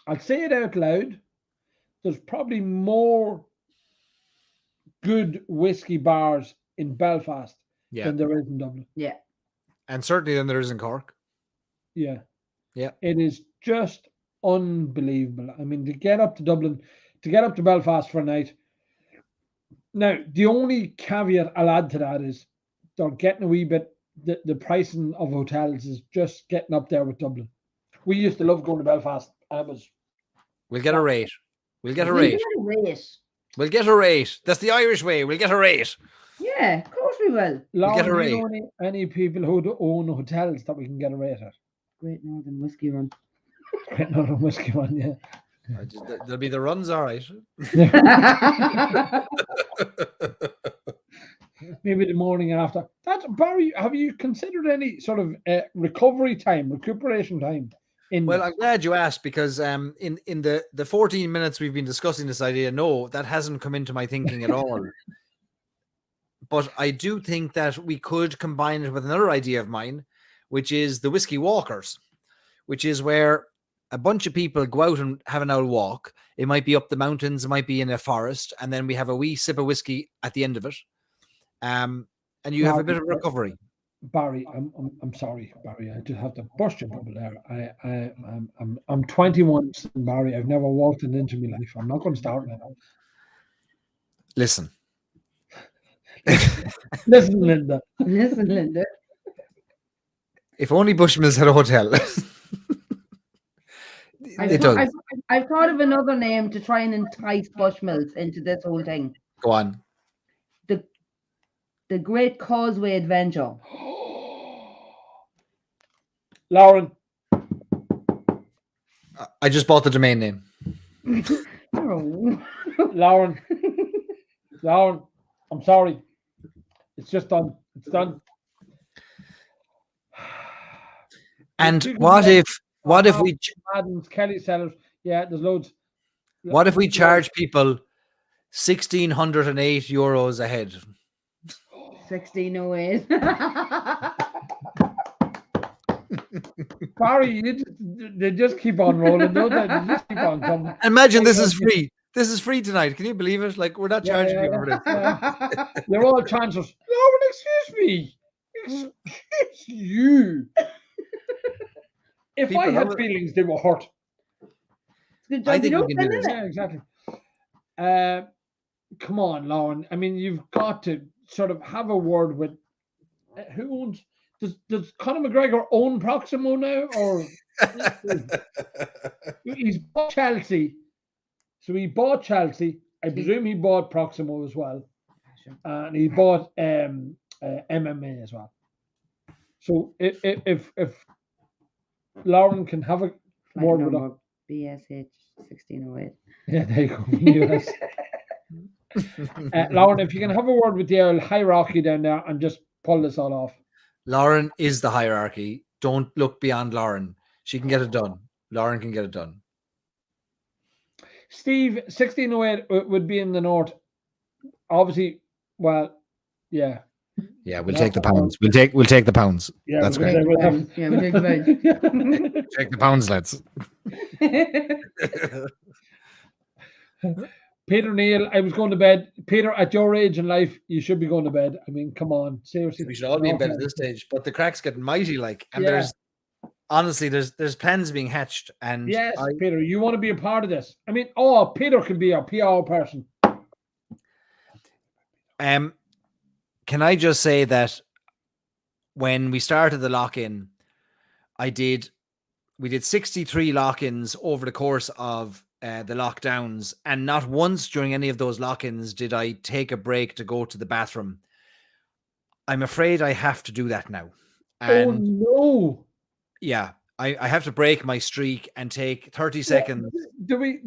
I'll say it out loud. There's probably more good whiskey bars in Belfast than there is in Dublin. Yeah. And certainly than there is in Cork. Yeah. Yeah. It is just unbelievable. I mean, to get up to Dublin, to get up to Belfast for a night. Now, the only caveat I'll add to that is they're getting a wee bit, the pricing of hotels is just getting up there with Dublin. We used to love going to Belfast, and it was. We'll get a rate. We'll get a rate. We'll get a rate. That's the Irish way. We'll get a rate. Yeah, of course we will. Lauren, do you know any people who own hotels that we can get a rate at? Great Northern Whiskey Run. Great Northern Whiskey Run, yeah. There'll be the runs, all right. Maybe the morning after. Barry, have you considered any sort of recuperation time? Well, I'm glad you asked, because in the 14 minutes we've been discussing this idea, no, that hasn't come into my thinking at all. But I do think that we could combine it with another idea of mine, which is the whiskey walkers, which is where a bunch of people go out and have an old walk. It might be up the mountains, it might be in a forest, and then we have a wee sip of whiskey at the end of it. And you have a bit of recovery. Barry, I'm sorry, Barry. I just have to burst your bubble there. I'm 21, Barry. I've never walked an inch in my life. I'm not going to start now. Listen. Listen, Linda. Listen, Linda. If only Bushmills had a hotel. I've thought of another name to try and entice Bushmills into this whole thing. Go on. The Great Causeway Adventure. Lauren. I just bought the domain name. Lauren. Lauren, I'm sorry. It's just done. It's done. And You can what get if half we Madden's, Kelly sellers. Yeah, there's loads. what if we charge people €1,608 a head? 1608. Barry, they just keep on rolling, don't they? They just keep on coming. Imagine this is free. This is free tonight. Can you believe it? Like, we're not charging people for this. Yeah. You're all chancellors. Lauren, excuse me. Excuse you. If People I had love it. feelings, they were hurt. I think we can do this. Yeah, exactly. Come on, Lauren. I mean, you've got to sort of have a word with who owns. Does Conor McGregor own Proximo now, or he's bought Chelsea? So he bought Chelsea. I presume he bought Proximo as well, and he bought MMA as well. So if Lauren can have a word with him, BSH 1608. yeah, there you go. From the US. Lauren, if you can have a word with the old hierarchy down there and just pull this all off. Lauren is the hierarchy. Don't look beyond Lauren. She can get it done. Lauren can get it done. Steve, 1608 would be in the north. Obviously, well, yeah. Yeah, we'll take the pounds. We'll take the pounds. Yeah, That's we'll great. say we'll have- Yeah, we take the Take the pounds, lads. Peter Neal, I was going to bed. Peter, at your age in life, you should be going to bed. I mean, come on, seriously. We should all be in bed at this stage, but the crack's getting mighty, like, and Yeah. there's honestly there's plans being hatched, and Yes, Peter, you want to be a part of this. I mean, Peter can be a PR person. Can I just say that when we started the lock-in, we did 63 lock-ins over the course of the lockdowns, and not once during any of those lock-ins did I take a break to go to the bathroom. I'm afraid I have to do that now. And Oh no! yeah, I have to break my streak and take 30 seconds. Do we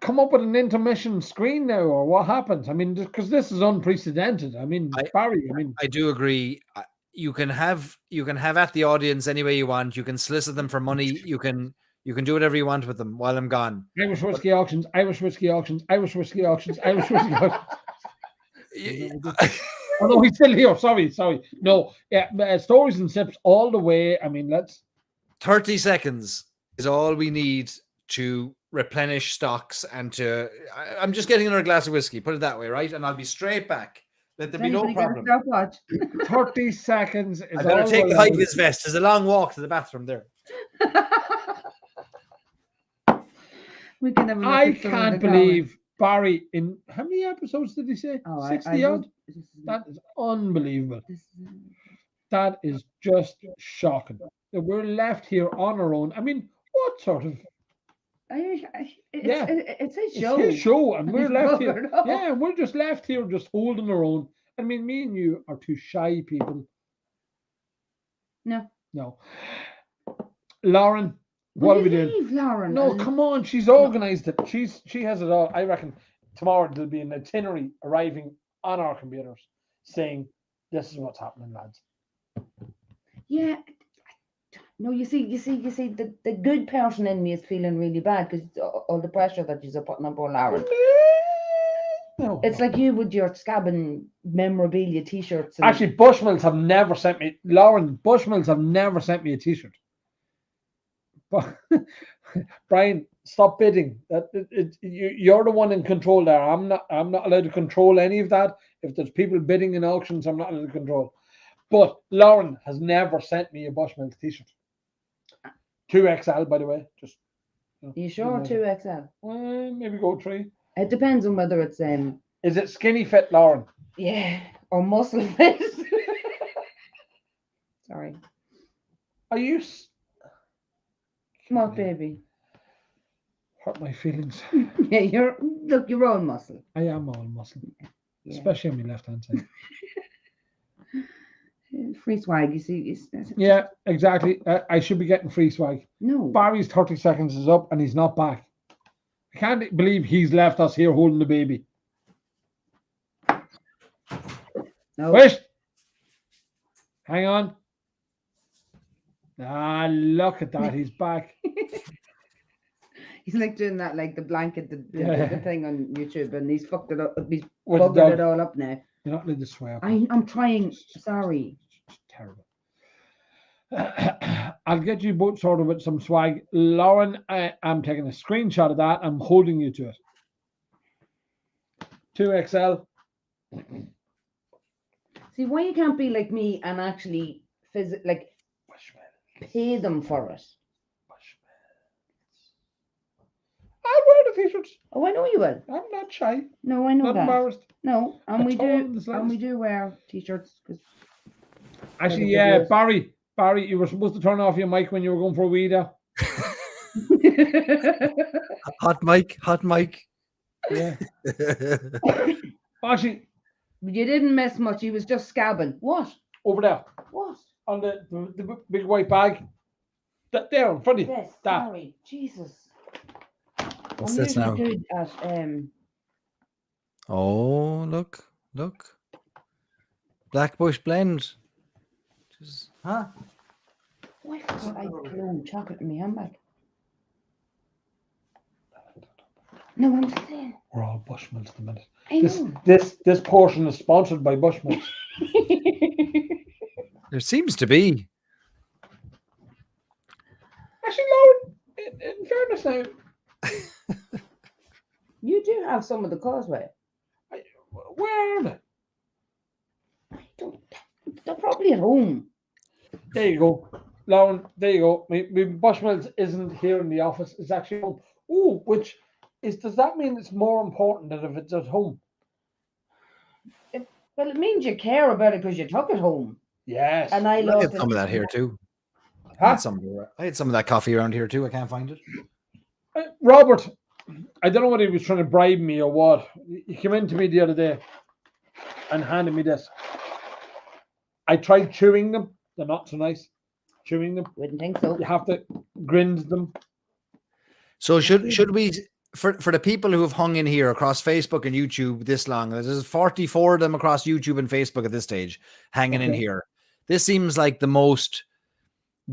come up with an intermission screen now, or what happens? I mean, because this is unprecedented. I mean, Barry. I mean, I do agree. You can have at the audience any way you want. You can solicit them for money. You can do whatever you want with them while I'm gone. Irish whiskey auctions, Irish whiskey auctions, Irish whiskey auctions, Irish whiskey auctions. Oh no, he's still here. Sorry. No, yeah, stories and sips all the way. I mean, 30 seconds is all we need to replenish stocks and to. I'm just getting another glass of whiskey. Put it that way, right? And I'll be straight back. Let there be no problem. 30 seconds. Is I better all take we'll the height of need. his vest. There's a long walk to the bathroom there. We can have a look I at some of can't the believe Barry, in how many episodes did he say? comments. 60 odd? That is unbelievable. That is just shocking. That we're left here on our own. I mean, what sort of It's his show. It's his show, and we're He's left here. buggered off. Yeah, we're just left here, just holding our own. I mean, me and you are two shy people. No. Lauren, what are we doing? Leave Lauren. No, come on. She's organised it. She has it all. I reckon tomorrow there'll be an itinerary arriving on our computers saying, "This is what's happening, lads." Yeah. No, you see, the good person in me is feeling really bad because all the pressure that you're putting on poor Lauren. No. It's like you with your scabbing memorabilia T-shirts. And Actually, Bushmills have never sent me. Lauren, Bushmills have never sent me a T-shirt. But Brian, stop bidding. You're the one in control there. I'm not allowed to control any of that. If there's people bidding in auctions, I'm not allowed to control. But Lauren has never sent me a Bushmills T-shirt. 2XL, by the way. Just. you sure 2XL? Well, maybe go 3. It depends on whether it's Is it skinny fit, Lauren? yeah, or muscle fit. Sorry. Are you? Come on, baby. Hurt my feelings. Yeah, you're all muscle. I am all muscle, Yeah. especially on my left hand side. Free swag, you see. Yeah, exactly. I should be getting free swag. No. Barry's 30 seconds is up and he's not back. I can't believe he's left us here holding the baby. No. Wait. Hang on. Ah, look at that. He's back. He's like doing that, like the blanket, the Yeah. thing on YouTube, and he's fucked it up. He's With the buggered dog. it all up now. You're not allowed to swear. I'm trying. Sorry. Terrible. I'll get you both sorted with some swag. Lauren, I'm taking a screenshot of that. I'm holding you to it. 2XL. See, why you can't be like me and actually pay them for it? I wear the t-shirts. Oh, I know you will. I'm not shy. No, I know Not that. embarrassed. No, and At we all in the do, and slightest. we do wear t-shirts. Actually, the yeah, videos. Barry, you were supposed to turn off your mic when you were going for a wee there. Hot mic. Yeah. Actually, You didn't miss much. He was just scabbing. What? over there What? on the big white bag. That there in front of you. Yes. That. Sorry. Jesus. What's I'm this usually now? good at Oh, look. Black Bush blend. Huh? Oh, I forgot I had cologne chocolate in my handbag. No, I'm saying. We're all Bushmills at the minute. I know. This portion is sponsored by Bushmills. There seems to be. Actually, Lauren, in fairness now, You do have some of the causeway. where are they? I don't. They're probably at home. There you go. Lauren, there you go. My Bushmills isn't here in the office. It's actually home. Oh, does that mean it's more important than if it's at home? Well, it means you care about it because you took it home. Yes. And I I love had some of that here too. Huh? I had some of that coffee around here too. I can't find it. Robert, I don't know whether he was trying to bribe me or what. He came in to me the other day and handed me this. I tried chewing them. They're not so nice. Chewing them. Wouldn't think so. You have to grind them. So should we, for the people who have hung in here across Facebook and YouTube this long, there's 44 of them across YouTube and Facebook at this stage hanging in here. This seems like the most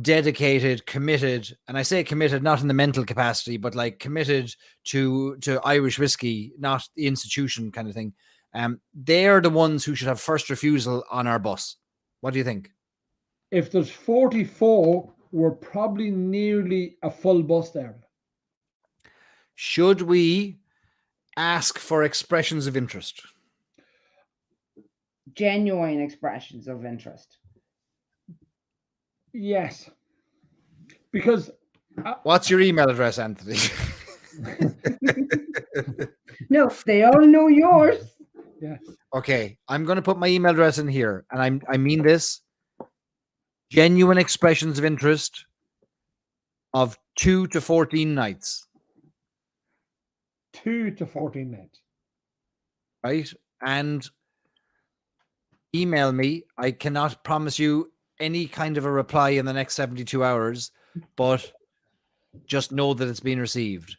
dedicated, committed, and I say committed not in the mental capacity, but like committed to Irish whiskey, not the institution kind of thing. They're the ones who should have first refusal on our bus. What do you think? If there's 44, we're probably nearly a full bus there. Should we ask for expressions of interest? Genuine expressions of interest. Yes. Because What's your email address, Anthony? No, they all know yours. yeah. Okay, I'm going to put my email address in here, and I mean this. Genuine expressions of interest of 2 to 14 nights. 2 to 14 nights. Right? And email me. I cannot promise you any kind of a reply in the next 72 hours, but just know that it's been received.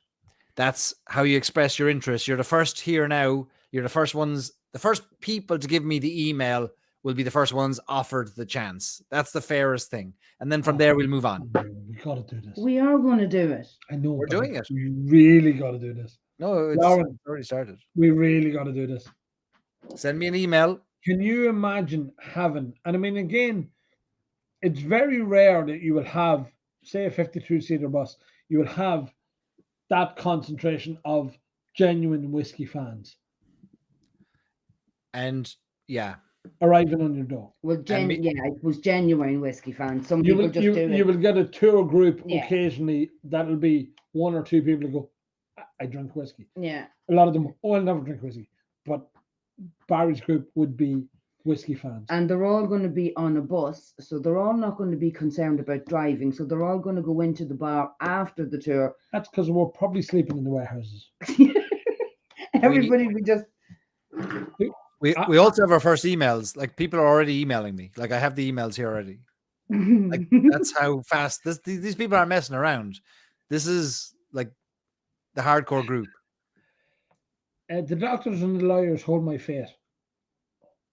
That's how you express your interest. You're the first here now. You're the first ones, the first people to give me the email will be the first ones offered the chance. That's the fairest thing. And then from there, we'll move on. We got to do this. We are going to do it. I know. We're doing it. We really got to do this. No, it's Lauren, already started. we really got to do this. Send me an email. Can you imagine having, and I mean, again, it's very rare that you will have, say, a 52-seater bus, you will have that concentration of genuine whiskey fans And yeah, arriving on your door. Well, me- yeah, it was genuine whiskey fans. Some You people will, just you, do you it. will get a tour group Yeah. occasionally that'll be 1 or 2 people who go, I drink whiskey. Yeah. A lot of them, I'll never drink whiskey. But Barry's group would be whiskey fans. And they're all going to be on a bus, so they're all not going to be concerned about driving. So they're all going to go into the bar after the tour. That's because we're probably sleeping in the warehouses. Everybody would just. we also have our first emails. Like people are already emailing me. Like I have the emails here already. Like that's how fast these people aren't messing around. This is like the hardcore group. The doctors and the lawyers hold my fate.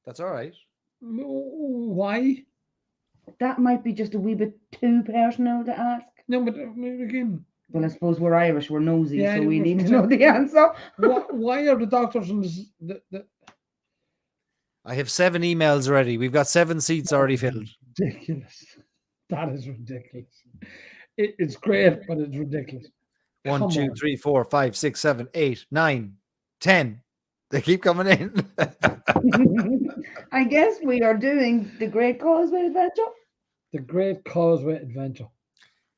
That's all right. Why? That might be just a wee bit too personal to ask. No, but again, Well, I suppose we're Irish, we're nosy, Yeah, so we we're need to from- know the answer. why are the doctors and I have 7 emails already. We've got 7 seats already filled. ridiculous? That is ridiculous. It's great, but it's ridiculous. 1, Come 2, on. 3, 4, 5, 6, 7, 8, 9, 10. They keep coming in. I guess we are doing the Great Causeway Adventure. The Great Causeway Adventure.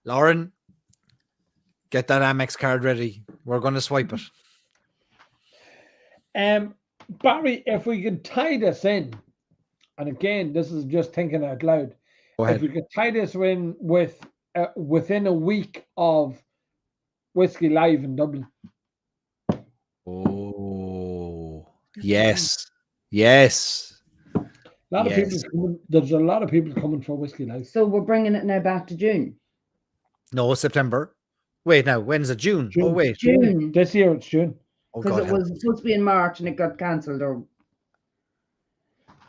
Lauren, get that Amex card ready. We're going to swipe it. Barry, if we could tie this in, and again, this is just thinking out loud. Go If ahead. we could tie this in with within a week of Whiskey Live in Dublin. Oh, yes. Yes. A lot of people coming, there's a lot of people coming for Whiskey Live. So we're bringing it now back to June. No, September. Wait, now, when's it? June? Oh, June. wait. June. This year it's June. Oh, Because God. it help was us. supposed to be in March and it got cancelled.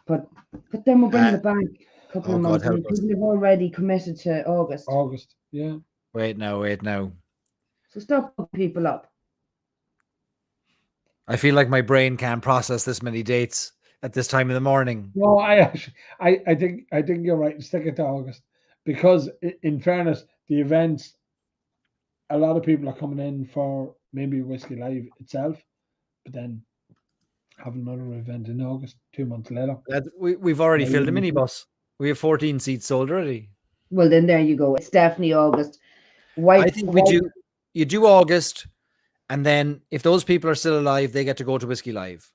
But then we're bringing it back a couple oh, of God, months. And help us. people have already committed to August. August. Yeah. Wait now. So stop putting people up. I feel like my brain can't process this many dates at this time in the morning. No, I think you're right. Stick it to August because, in fairness, the events, a lot of people are coming in for maybe Whiskey Live itself, but then have another event in August 2 months later. We've already Yeah, filled a you- minibus. We have 14 seats sold already. Well, then there you go. It's definitely August. I think you do August, and then if those people are still alive, they get to go to Whiskey Live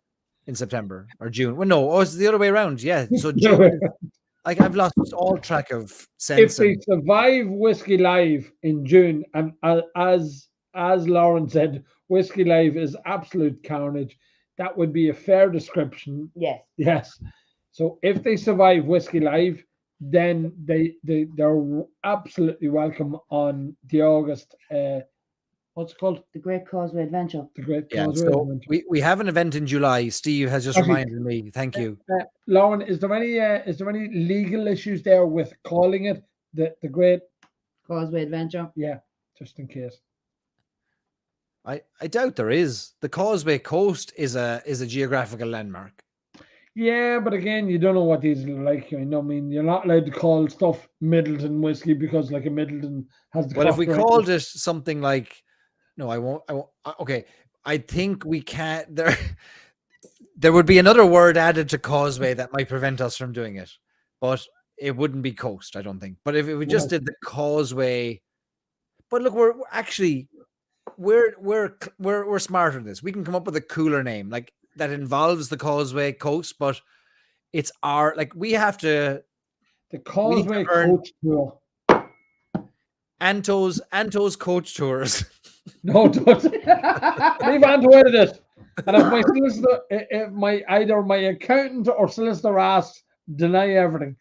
in September or June. Well, no, it's the other way around. Yeah, so June. I've lost all track of If sense. they survive Whiskey Live in June, and as Lauren said, Whiskey Live is absolute carnage. That would be a fair description. Yes. Yes. So if they survive Whiskey Live, then they're absolutely welcome on the August. What's it called? The Great Causeway Adventure. The Great Yeah, Causeway so Adventure. we have an event in July. Steve has just Actually- reminded me. Thank you. Lauren, is there any legal issues there with calling it the Great? Causeway Adventure. Yeah, just in case. I doubt there is. The Causeway Coast is a geographical landmark. Yeah, but again, you don't know what these are like. You know, I mean, you're not allowed to call stuff Middleton whiskey because, like, a Middleton has the. Well, if we copyright. called it something like, no, I won't. Okay, I think we can't. There would be another word added to Causeway that might prevent us from doing it, but it wouldn't be coast, I don't think. But if we just did the Causeway, but look, we're actually we're smarter than this. We can come up with a cooler name like that involves the Causeway Coast, but it's our we have to. The Causeway earn- Coach Tour. Anto's Coach Tours. No, don't. Leave Anto out of this. And if my solicitor, if either my accountant or solicitor asks, deny everything.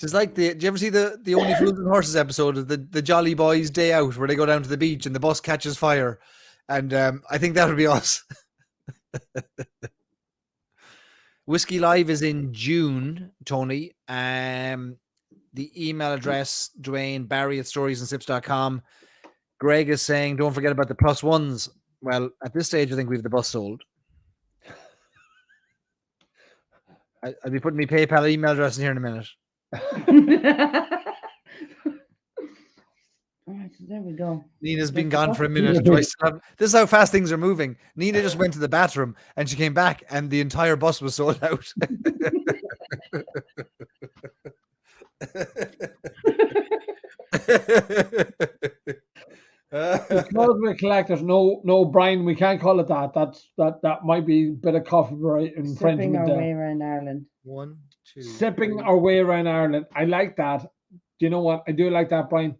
It's like do you ever see the Only Fools and Horses episode of the Jolly Boys Day Out where they go down to the beach and the bus catches fire? And I think that would be us. Whiskey Live is in June, Tony. The email address, Dwayne Barry at storiesandsips.com. Greg is saying, don't forget about the plus ones. Well, at this stage, I think we have the bus sold. I'll be putting my PayPal email address in here in a minute. All right, so there we go. Nina's been gone for a minute. This is how fast things are moving. Nina just went to the bathroom and she came back and the entire bus was sold out. The Causeway Collectors. No, Brian, we can't call it that. That might be a bit of copyright Sipping infringement our there. way around Ireland. 1, 2, Sipping 3. our way around Ireland. I like that. Do you know what? I do like that, Brian.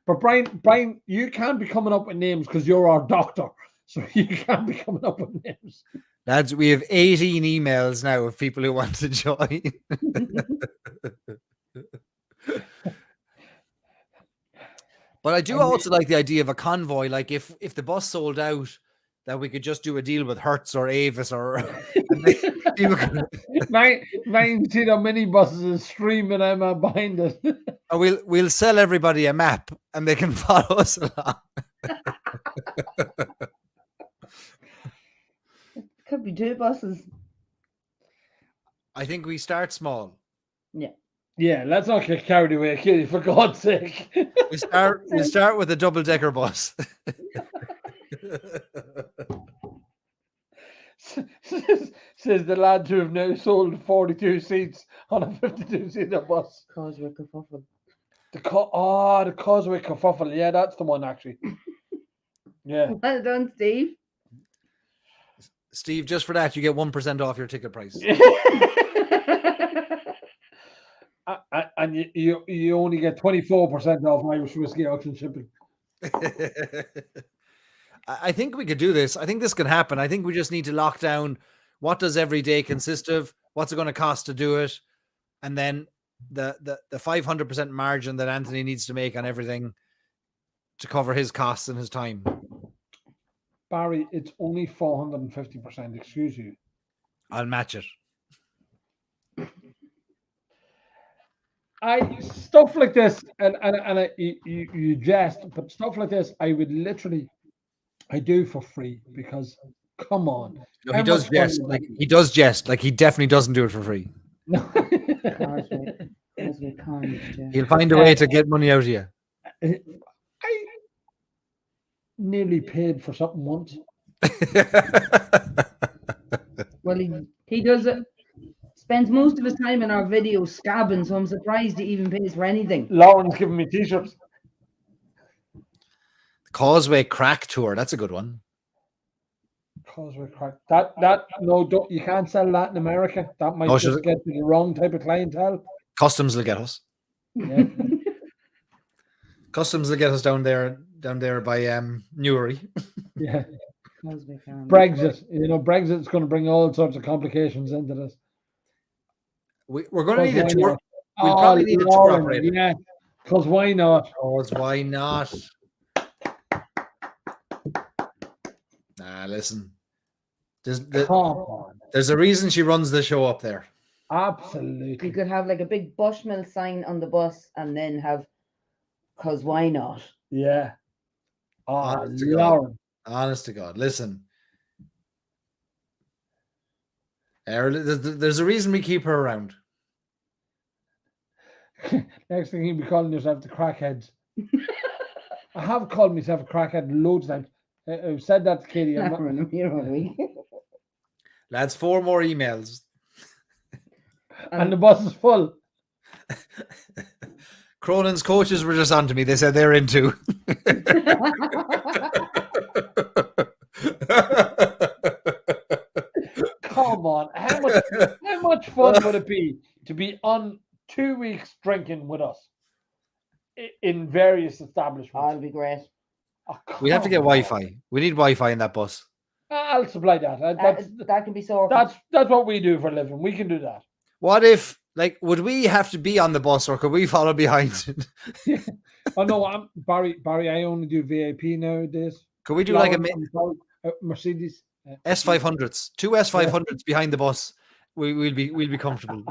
But Brian, you can't be coming up with names because you're our doctor. So you can't be coming up with names. Lads, we have 18 emails now of people who want to join. But I do also like the idea of a convoy. Like if the bus sold out, that we could just do a deal with Hertz or Avis or and people can, 9-seater minibuses is streaming out behind it. or we'll sell everybody a map and they can follow us along. Could be 2 buses. I think we start small. Yeah, let's not get carried away, Kitty, for God's sake. We start with a double-decker bus. Says the lads who have now sold 42 seats on a 52-seater bus. Causeway kerfuffle. The Causeway kerfuffle. Yeah, that's the one actually. Yeah. Well done, Steve. Steve, just for that, you get 1% off your ticket price. And you only get 24% off Irish whiskey auction shipping. I think we could do this. I think this can happen. I think we just need to lock down what does every day consist of, what's it going to cost to do it, and then the 500% margin that Anthony needs to make on everything to cover his costs and his time. Barry, it's only 450%. Excuse you. I'll match it. Stuff like this, and you jest, but stuff like this, I would literally, I do for free because, come on. No, How he does much fun jest. would Like that be? he does jest. Like he definitely doesn't do it for free. Causeway Carnage, yeah. He'll find a way to get money out of you. I nearly paid for something once. Well, he does it. Spends most of his time in our videos scabbing, so I'm surprised he even pays for anything. Lauren's giving me t-shirts. Causeway Crack Tour. That's a good one. Causeway crack. That no, don't, you can't sell that in America. That might Oh, should just it? get to the wrong type of clientele. Customs will get us. Yeah. Customs will get us down there by Newry. Yeah. Causeway Carnage. Brexit. Brexit's going to bring all sorts of complications into this. We're going to need a Why tour. not? We'll probably need a tour Lauren, operator. Yeah. Because why not? Because why not? Nah, listen. Come on. There's a reason she runs the show up there. Absolutely. You could have like a big Bushmill sign on the bus and then have, because why not? Yeah. Oh, Honest to God. Lauren. Honest to God. Listen. There's a reason we keep her around. Next thing you'll be calling yourself the crackheads. I have called myself a crackhead loads of times. I've said that to Katie. I'm not- Lads, 4 more emails. and the bus is full. Cronin's coaches were just on to me. They said they're in too. Come on. How much fun would it be to be on 2 weeks drinking with us in various establishments? That'll be great. Oh, We have to get come on. Wi-Fi. We need Wi-Fi in that bus. I'll supply that. That can be sorted. That's what we do for a living. We can do that. What if, would we have to be on the bus or could we follow behind? Oh no, Barry. I only do VIP nowadays. Could we do like a Mercedes S500s? 2 S500s behind the bus. We'll be comfortable.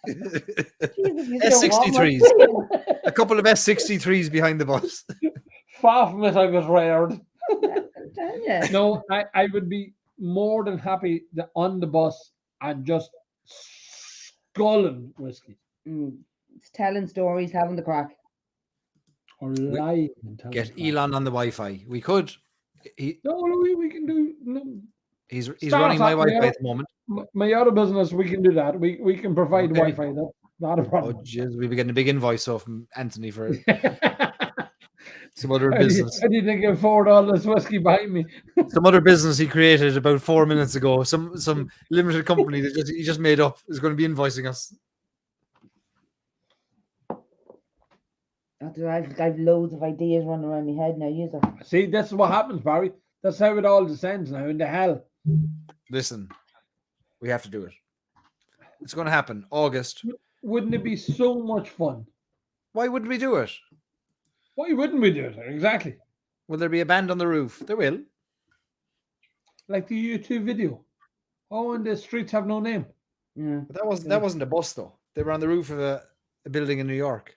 S63s. A couple of S63s behind the bus. Far from it, I was reared. Yeah. No, I would be more than happy on the bus and just sculling whiskey It's telling stories, having the crack. or lying. And telling Get the Elon on the Wi-Fi. We could. No, we can do. No, He's Start running my off, Wi-Fi yeah. at the moment. my other business, we can do that. We can provide Okay. Wi-Fi. That's not a Oh, problem. jeez, we'll be getting a big invoice off from Anthony for some other How do you business. think I can afford all this whiskey behind me? Some other business he created about 4 minutes ago. Some limited company that he just made up is going to be invoicing us. I've loads of ideas running around my head now. Use it. See, this is what happens, Barry. That's how it all descends now into hell. Listen, we have to do it. It's going to happen. August. Wouldn't it be so much fun? Why wouldn't we do it? Why wouldn't we do it? Exactly. Will there be a band on the roof? There will. like the YouTube video. Oh, and the streets have no name. Yeah. But that wasn't a bus though. They were on the roof of a building in New York.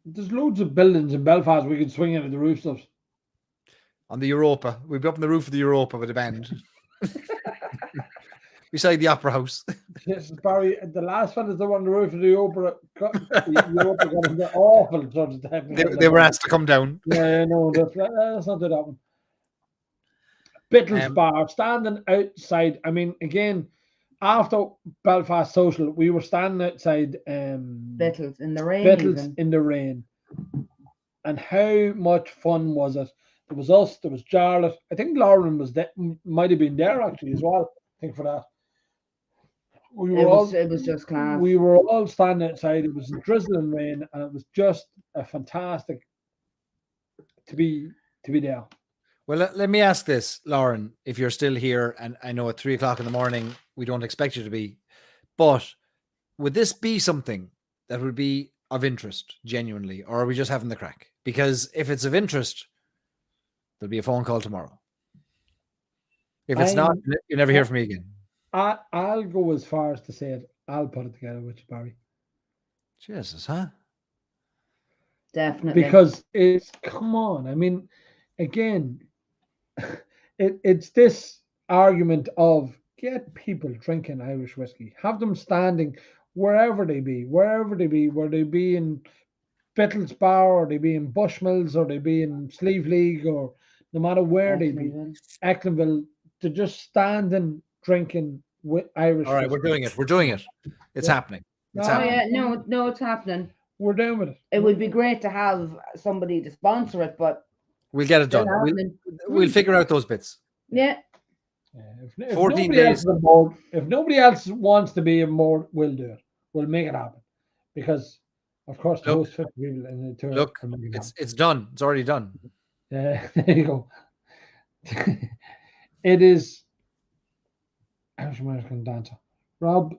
There's loads of buildings in Belfast we could swing into the roofs of. On the Europa. We'd be up on the roof of the Europa with a band. Beside the Opera House. Yes, Barry, the last one is the one on the roof of the Opera. The Europa got into awful sort of time. They were asked to come down. Yeah, no, let's not do that one. Bittles Bar, standing outside. I mean, again, after Belfast Social, we were standing outside Bittles in the rain. Bittles even. in the rain. And how much fun was it? There was us, there was Charlotte. I think Lauren was there, might have been there actually as well. I think for that. We were It was just class. we were all standing outside. It was drizzling rain, and it was just a fantastic to be there. Well, let me ask this, Lauren, if you're still here, and I know at 3:00 in the morning, we don't expect you to be, but would this be something that would be of interest genuinely, or are we just having the crack? Because if it's of interest, there'll be a phone call tomorrow. If it's not, you never hear from me again. I'll go as far as to say it. I'll put it together with you, Barry. Jesus, huh? Definitely. Because it's, come on. I mean, again, it's this argument of get people drinking Irish whiskey, have them standing wherever they be, whether they be in Bittles Bar, or they be in Bushmills, or they be in Sleeve League, or no matter where they be, Ecklenville, to just stand and drinking with Irish All right, whiskey. we're doing it. We're doing it. It's happening. It's Oh happening. yeah, no, it's happening. We're down with it. It would be great to have somebody to sponsor it, but We'll get it still done. happening. We'll figure out those bits. Yeah. If 14 nobody else days. is on board, if nobody else wants to be on board, we'll do it. We'll make it happen. Because, of course, Look, most 50 people in the tour. Look, can make it happen. it's done. It's already done. There you go. It is Irish American dancer. Rob,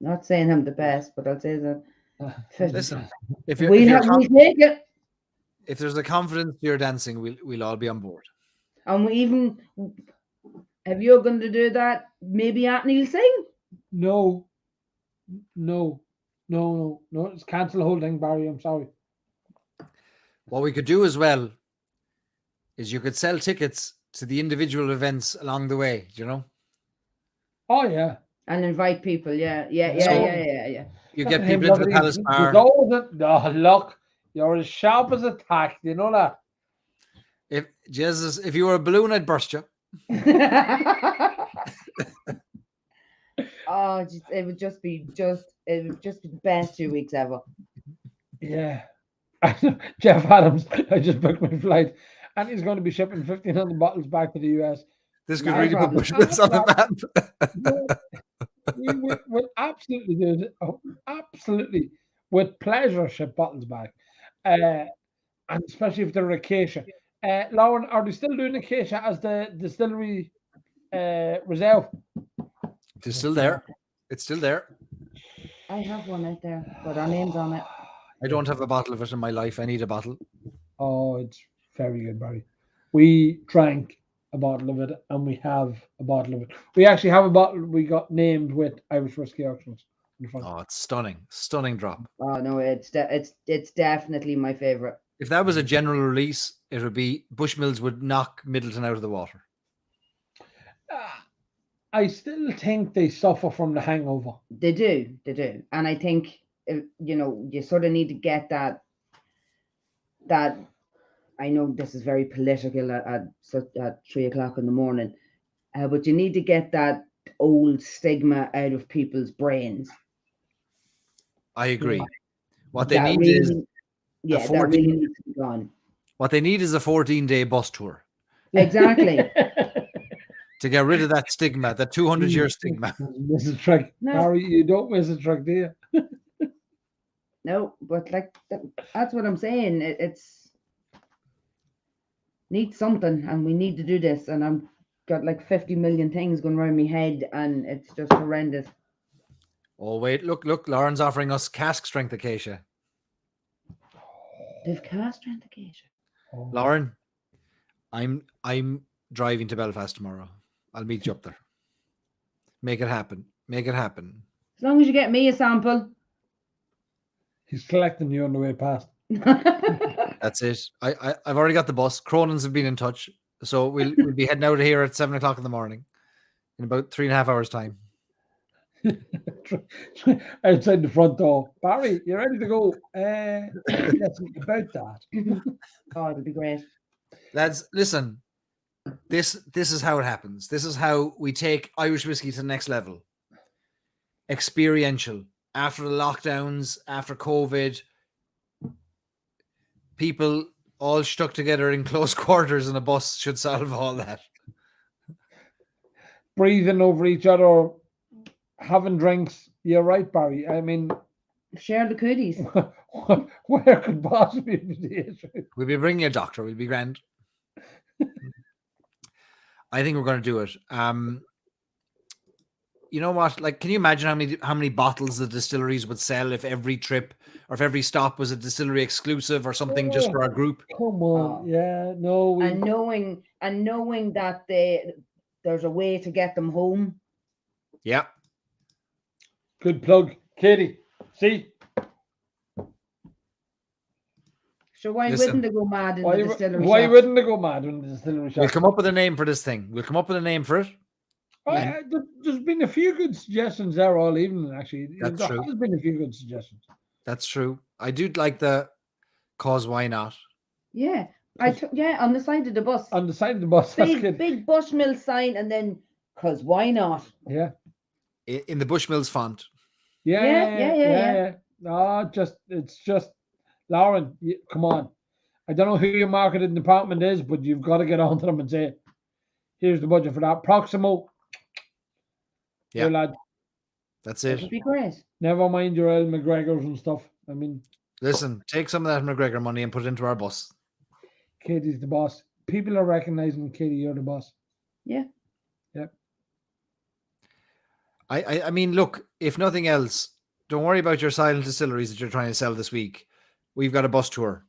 Not saying I'm the best, but I'll say that. Listen, if We take it, if there's a confidence to your dancing, we'll all be on board. and we even if you're going to do that, maybe Anthony will sing. no. It's cancel the whole thing, Barry. I'm sorry. What we could do as well is you could sell tickets to the individual events along the way. Do you know? Oh, yeah. And invite people. Yeah. You get people into the Palace Bar. Oh, look, you're as sharp as a tack. You know that? If Jesus, if you were a balloon, I'd burst you. Oh, it would just be the best 2 weeks ever. Yeah. Jeff Adams, I just booked my flight, and he's going to be shipping 1,500 bottles back to the US. This could No really problem. put Bushmills on the map. We will absolutely do it. Oh, absolutely. With pleasure, ship bottles back. And especially if they're acacia. Lauren, are they still doing acacia as the distillery reserve? It's still there. It's still there. I have one out there, but our name's on it. I don't have a bottle of it in my life. I need a bottle. Oh, it's very good, Barry. We drank a bottle of it, and we have a bottle of it. We actually have a bottle we got named with Irish Whiskey Auctions in front. Oh, it's stunning. Stunning drop. Oh no, it's definitely my favorite. If that was a general release, it would be Bushmills would knock Middleton out of the water. I still think they suffer from the hangover. They do, and I think you sort of need to get that. I know this is very political at 3:00 in the morning, but you need to get that old stigma out of people's brains. I agree. Yeah. What they That need really- is Yeah, that 14 really needs to be gone. what they need is a 14-day bus tour Exactly. to get rid of that stigma, that 200-year stigma. Miss a trick. No. Harry, you don't miss a trick, do you? No, but that's what I'm saying. It's needs something, and we need to do this. And I'm got 50 million things going around my head, and it's just horrendous. Oh wait, look! Lauren's offering us cask strength acacia. They've cast strength acacia. Oh. Lauren, I'm driving to Belfast tomorrow. I'll meet you up there. Make it happen. Make it happen. As long as you get me a sample. He's collecting you on the way past. That's it. I've already got the bus. Cronins have been in touch, so we'll be heading out of here at 7:00 in the morning in about 3.5 hours time. Outside the front door. Barry, you ready to go? Yes, about that. Oh, it'll be great. Lads, listen. This is how it happens. This is how we take Irish whiskey to the next level. Experiential. After the lockdowns, after COVID, people all stuck together in close quarters in a bus should solve all that. Breathing over each other, having drinks. You're right, Barry. I mean, Share the goodies. where could possibly be the issue? We'll be bringing a doctor. We'll be grand. I think we're going to do it. You know what? Like, can you imagine how many bottles the distilleries would sell if every trip or if every stop was a distillery exclusive or something just for our group? Come on, yeah, no. And knowing that there's a way to get them home. Yeah. Good plug, Katie. See, So why Listen, wouldn't they go mad in the distillery why shop? wouldn't they go mad in the distillery shop? We'll come up with a name for this thing. We'll come up with a name for it. There's been a few good suggestions there all evening, actually. That's there true. has been a few good suggestions. That's true. I do like the cause why not. Yeah. On the side of the bus. On the side of the bus. That's good. Big Bushmill sign and then cause why not? Yeah. In the Bushmills font. Yeah. No, it's just Lauren, come on. I don't know who your marketing department is, but you've got to get on to them and say, here's the budget for that. Proximo. Yeah. Here, lad. That's It it. would be great. Never mind your El McGregors and stuff. I mean, Listen, take some of that McGregor money and put it into our bus. Katie's the boss. People are recognizing, Katie, you're the boss. Yeah. Yep. I mean, look, if nothing else, don't worry about your silent distilleries that you're trying to sell this week. We've got a bus tour.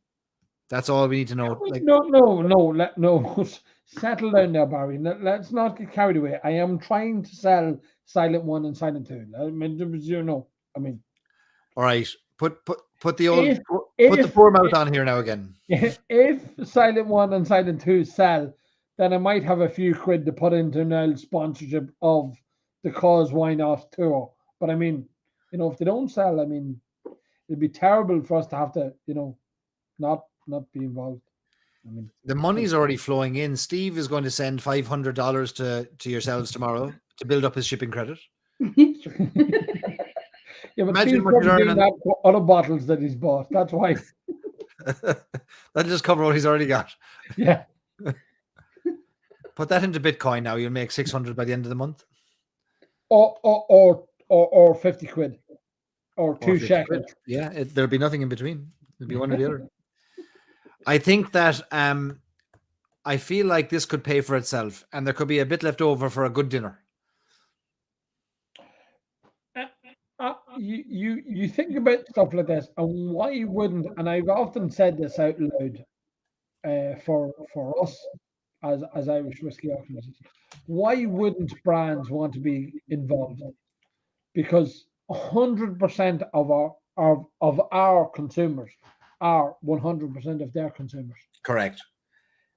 That's all we need to know. Like, No. Settle down there, Barry. Let's not get carried away. I am trying to sell Silent 1 and Silent 2. I mean, all right, put the old If- put the poor mouth on here now again. if Silent 1 and Silent 2 sell, then I might have a few quid to put into an sponsorship of the Cause Why Not tour. But I mean, if they don't sell, I mean, it'd be terrible for us to have to, not be involved. I mean, The money's already flowing in. Steve is going to send $500 to yourselves tomorrow to build up his shipping credit. yeah, but Imagine Steve's what you're probably doing earning. that for other bottles that he's bought. That's why. That'll just cover what he's already got. Yeah. Put that into Bitcoin now. You'll make 600 by the end of the month. Or 50 quid. Or 2 50 shekels. quid. Yeah, there'll be nothing in between. It'll be one or the other. I think that I feel like this could pay for itself, and there could be a bit left over for a good dinner. You think about stuff like this, and why wouldn't? And I've often said this out loud, for us as Irish whiskey auctioneers, why wouldn't brands want to be involved? Because 100% of our consumers are 100% of their consumers. Correct.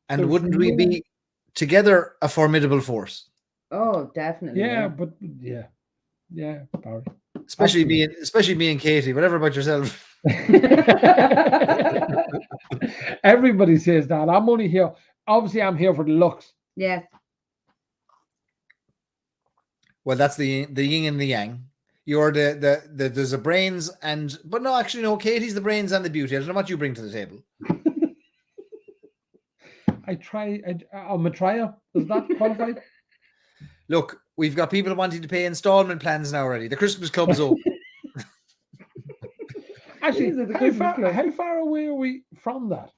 And There's wouldn't we no- be together a formidable force? Oh, definitely. Yeah, but yeah, Barry. Especially me and Katie. Whatever about yourself. Everybody says that. I'm only here. Obviously, I'm here for the looks. Yeah. Well, that's the yin and the yang. You're the there's a brains but no, actually no. Katie's the brains and the beauty. I don't know what you bring to the table. I'm a trier. Does that qualify? Look, we've got people wanting to pay installment plans now already. The Christmas club is open. Actually, These are the Christmas club. how far away are we from that?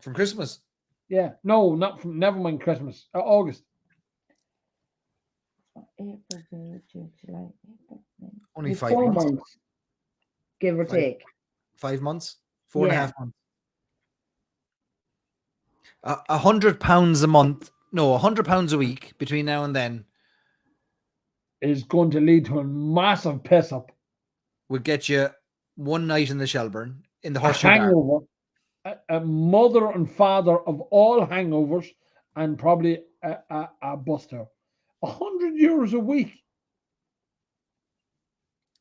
From Christmas. Yeah, no, not from. Never mind Christmas. August. April, May, June, July, April, May. Only It's 5 4 months. give or Five. take. 5 months. 4.5 Yeah. months. £100 a month No, £100 a week between now and then is going to lead to a massive piss up, would get you one night in the Shelburne in the a Horseshoe Bar. hangover, a mother and father of all hangovers, and probably a buster. €100 a week.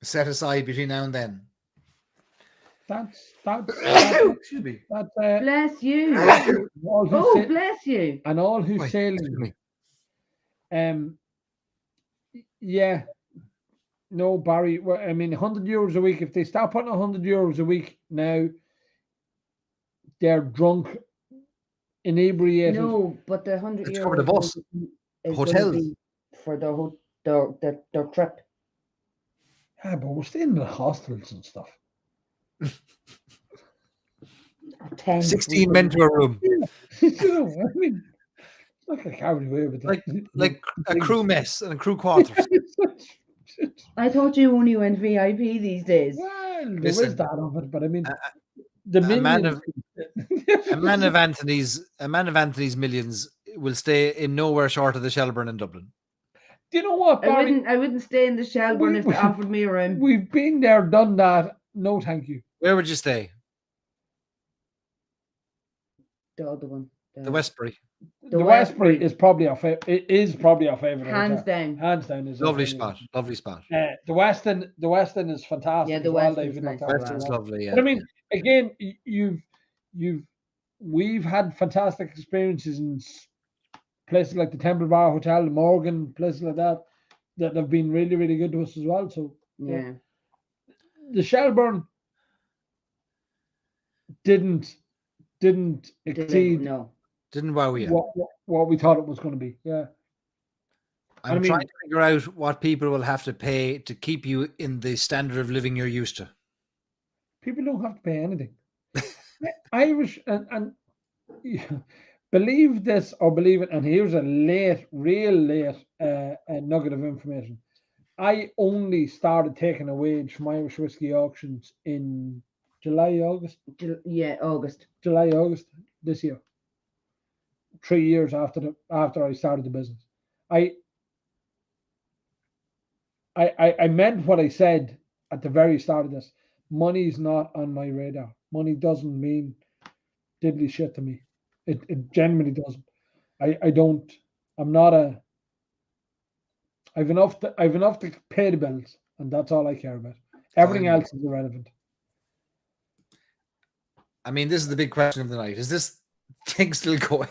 Set aside between now and then. That's Excuse me. Bless you. all who Oh, sa- bless you. and all who's Wait, excuse sailing. me. Yeah. No, Barry. Well, I mean, €100 a week. If they start putting €100 a week now, they're drunk, inebriated. No, but the €100 It's cover the bus. is Hotels. gonna be for their trip. Yeah, but we're staying in the hostels and stuff. 10 16 men to a room. I mean, it's like a carried away with that. Like a crew mess and a crew quarters. I thought you only went VIP these days. Well, there Listen, is that of it, but I mean, the a man minions. A man of Anthony's millions will stay in nowhere short of the Shelburne in Dublin. Do you know what, Barry? I wouldn't stay in the Shelburne if they We- offered me a room. We've been there, done that. No, thank you. Where would you stay? The other one. The Westbury. The Westbury is probably our favorite. It is probably our favorite. Hands hotel. down. Hands down is our Lovely favorite. spot. Lovely spot. The Weston is fantastic. Yeah, the as well. Weston's They've nice looked as after Weston's that. lovely, yeah. But I mean, again, we've had fantastic experiences in places like the Temple Bar Hotel, the Morgan, places like that have been really, really good to us as well. So Yeah. the Shelburne didn't exceed No. Didn't wow you. what we thought it was going to be. Yeah. I'm I mean- trying to figure out what people will have to pay to keep you in the standard of living you're used to. People don't have to pay anything. Irish and believe this or believe it. And here's a real late nugget of information. I only started taking a wage from Irish whiskey auctions in August July, August this year. 3 years after I started the business. I meant what I said at the very start of this. Money's not on my radar. Money doesn't mean diddly shit to me. It genuinely doesn't. I don't. I'm not a. I've enough to pay the bills, and that's all I care about. Everything else is irrelevant. I mean, this is the big question of the night. Is this thing still going?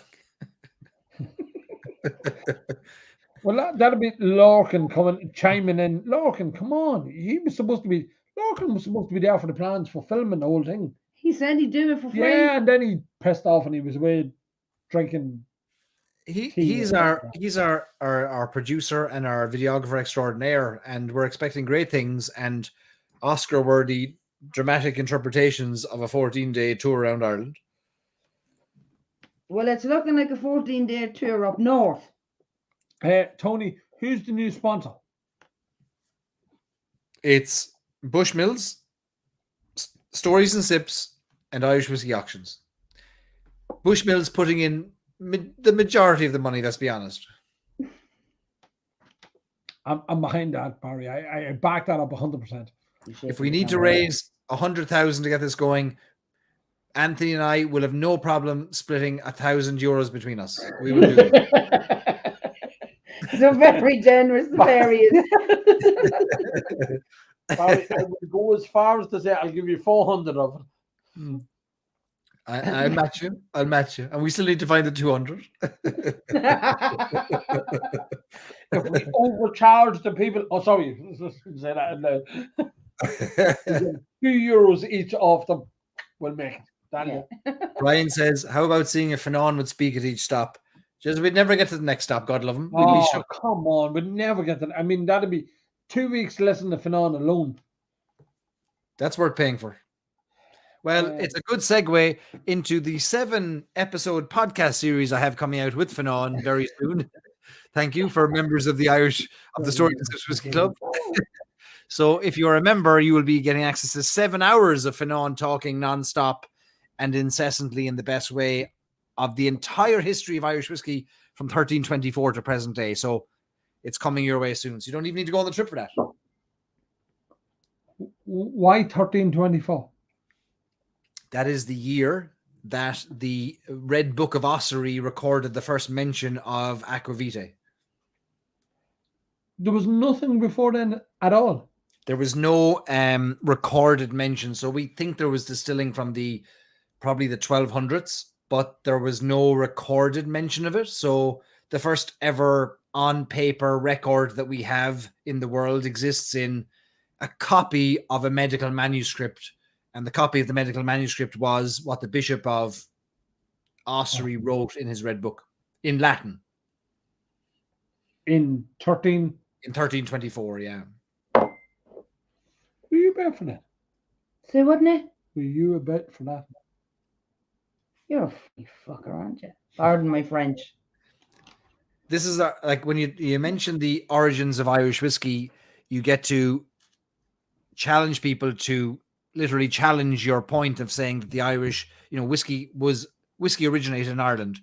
Well, that'll be Lorcan chiming in. Lorcan, come on! Lorcan was supposed to be there for the plans for filming the whole thing. he said he'd do it for free. Yeah, and then he pissed off and he was away drinking. He's our producer and our videographer extraordinaire, and we're expecting great things and Oscar-worthy dramatic interpretations of a 14-day tour around Ireland. Well, it's looking like a 14-day tour up north. Tony, who's the new sponsor? It's Bushmills, Stories and Sips, and Irish Whiskey Auctions. Bushmills putting in the majority of the money, let's be honest. I'm behind that, Barry. I back that up 100%. If we need to raise 100,000 to get this going, Anthony and I will have no problem splitting €1,000 between us. We will do it. So very generous, the fairy is. Barry, I would go as far as to say I'll give you 400 of it. I'll match you. And we still need to find the 200. If we overcharge the people, sorry, say that out loud. €2 each off them will make it. Brian says, how about seeing if Fanon would speak at each stop? Just we'd never get to the next stop, God love him. We'd be shook. Come on, we'd never get that. I mean, that'd be 2 weeks listen to Fanon alone. That's worth paying for. Well, it's a good segue into the 7-episode podcast series I have coming out with Fanon very soon. Thank you for members of the Stories and Sips Whiskey Club. So if you're a member, you will be getting access to 7 hours of Fanon talking non-stop and incessantly in the best way of the entire history of Irish whiskey from 1324 to present day. So it's coming your way soon. So you don't even need to go on the trip for that. Why 1324? That is the year that the Red Book of Ossory recorded the first mention of aquavitae. There was nothing before then at all. There was no recorded mention. So we think there was distilling from probably the 1200s, but there was no recorded mention of it. So the first ever on paper record that we have in the world exists in a copy of a medical manuscript. And the copy of the medical manuscript was what the Bishop of Ossory wrote in his Red Book in Latin. In 13... In 1324, yeah. Were you about for that? So wouldn't it? Were you about for that? You're a funny fucker, aren't you? Pardon my French. This is like when you mention the origins of Irish whiskey, you get to challenge people to literally challenge your point of saying that the Irish, whiskey originated in Ireland.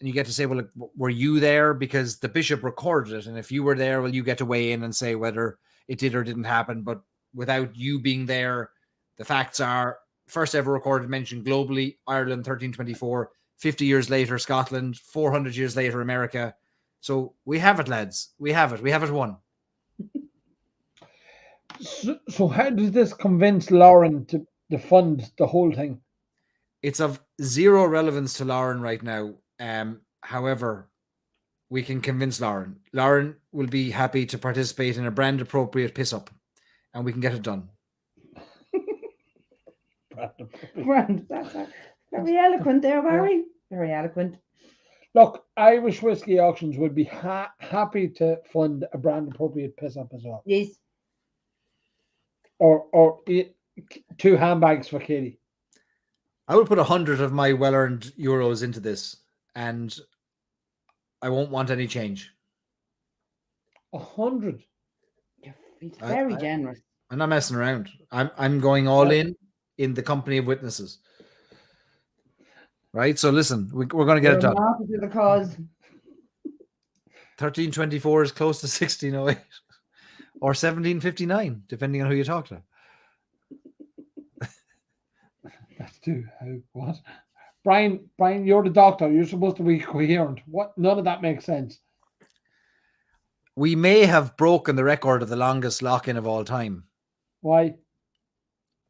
And you get to say, well, were you there? Because the bishop recorded it. And if you were there, well, you get to weigh in and say whether it did or didn't happen. But without you being there, the facts are first ever recorded mention globally, Ireland, 1324, 50 years later, Scotland, 400 years later, America. So we have it, lads. We have it. We have it won. So how does this convince Lauren to fund the whole thing? It's of zero relevance to Lauren right now. However, we can convince Lauren. Lauren will be happy to participate in a brand appropriate piss up, and we can get it done. Grand. That's very eloquent there, Barry. Very eloquent. Look, Irish whiskey auctions would be happy to fund a brand appropriate piss up as well. Yes. Or 2 handbags for Katie. I will put 100 of my well-earned euros into this, and I won't want any change. 100. He's very generous. I'm not messing around. I'm going all in the company of witnesses. Right? So listen, we're going to get it done. To the cause. 1324 is close to 1608 or 1759, depending on who you talk to. That's what? Brian, you're the doctor. You're supposed to be coherent. What? None of that makes sense. We may have broken the record of the longest lock-in of all time. Why?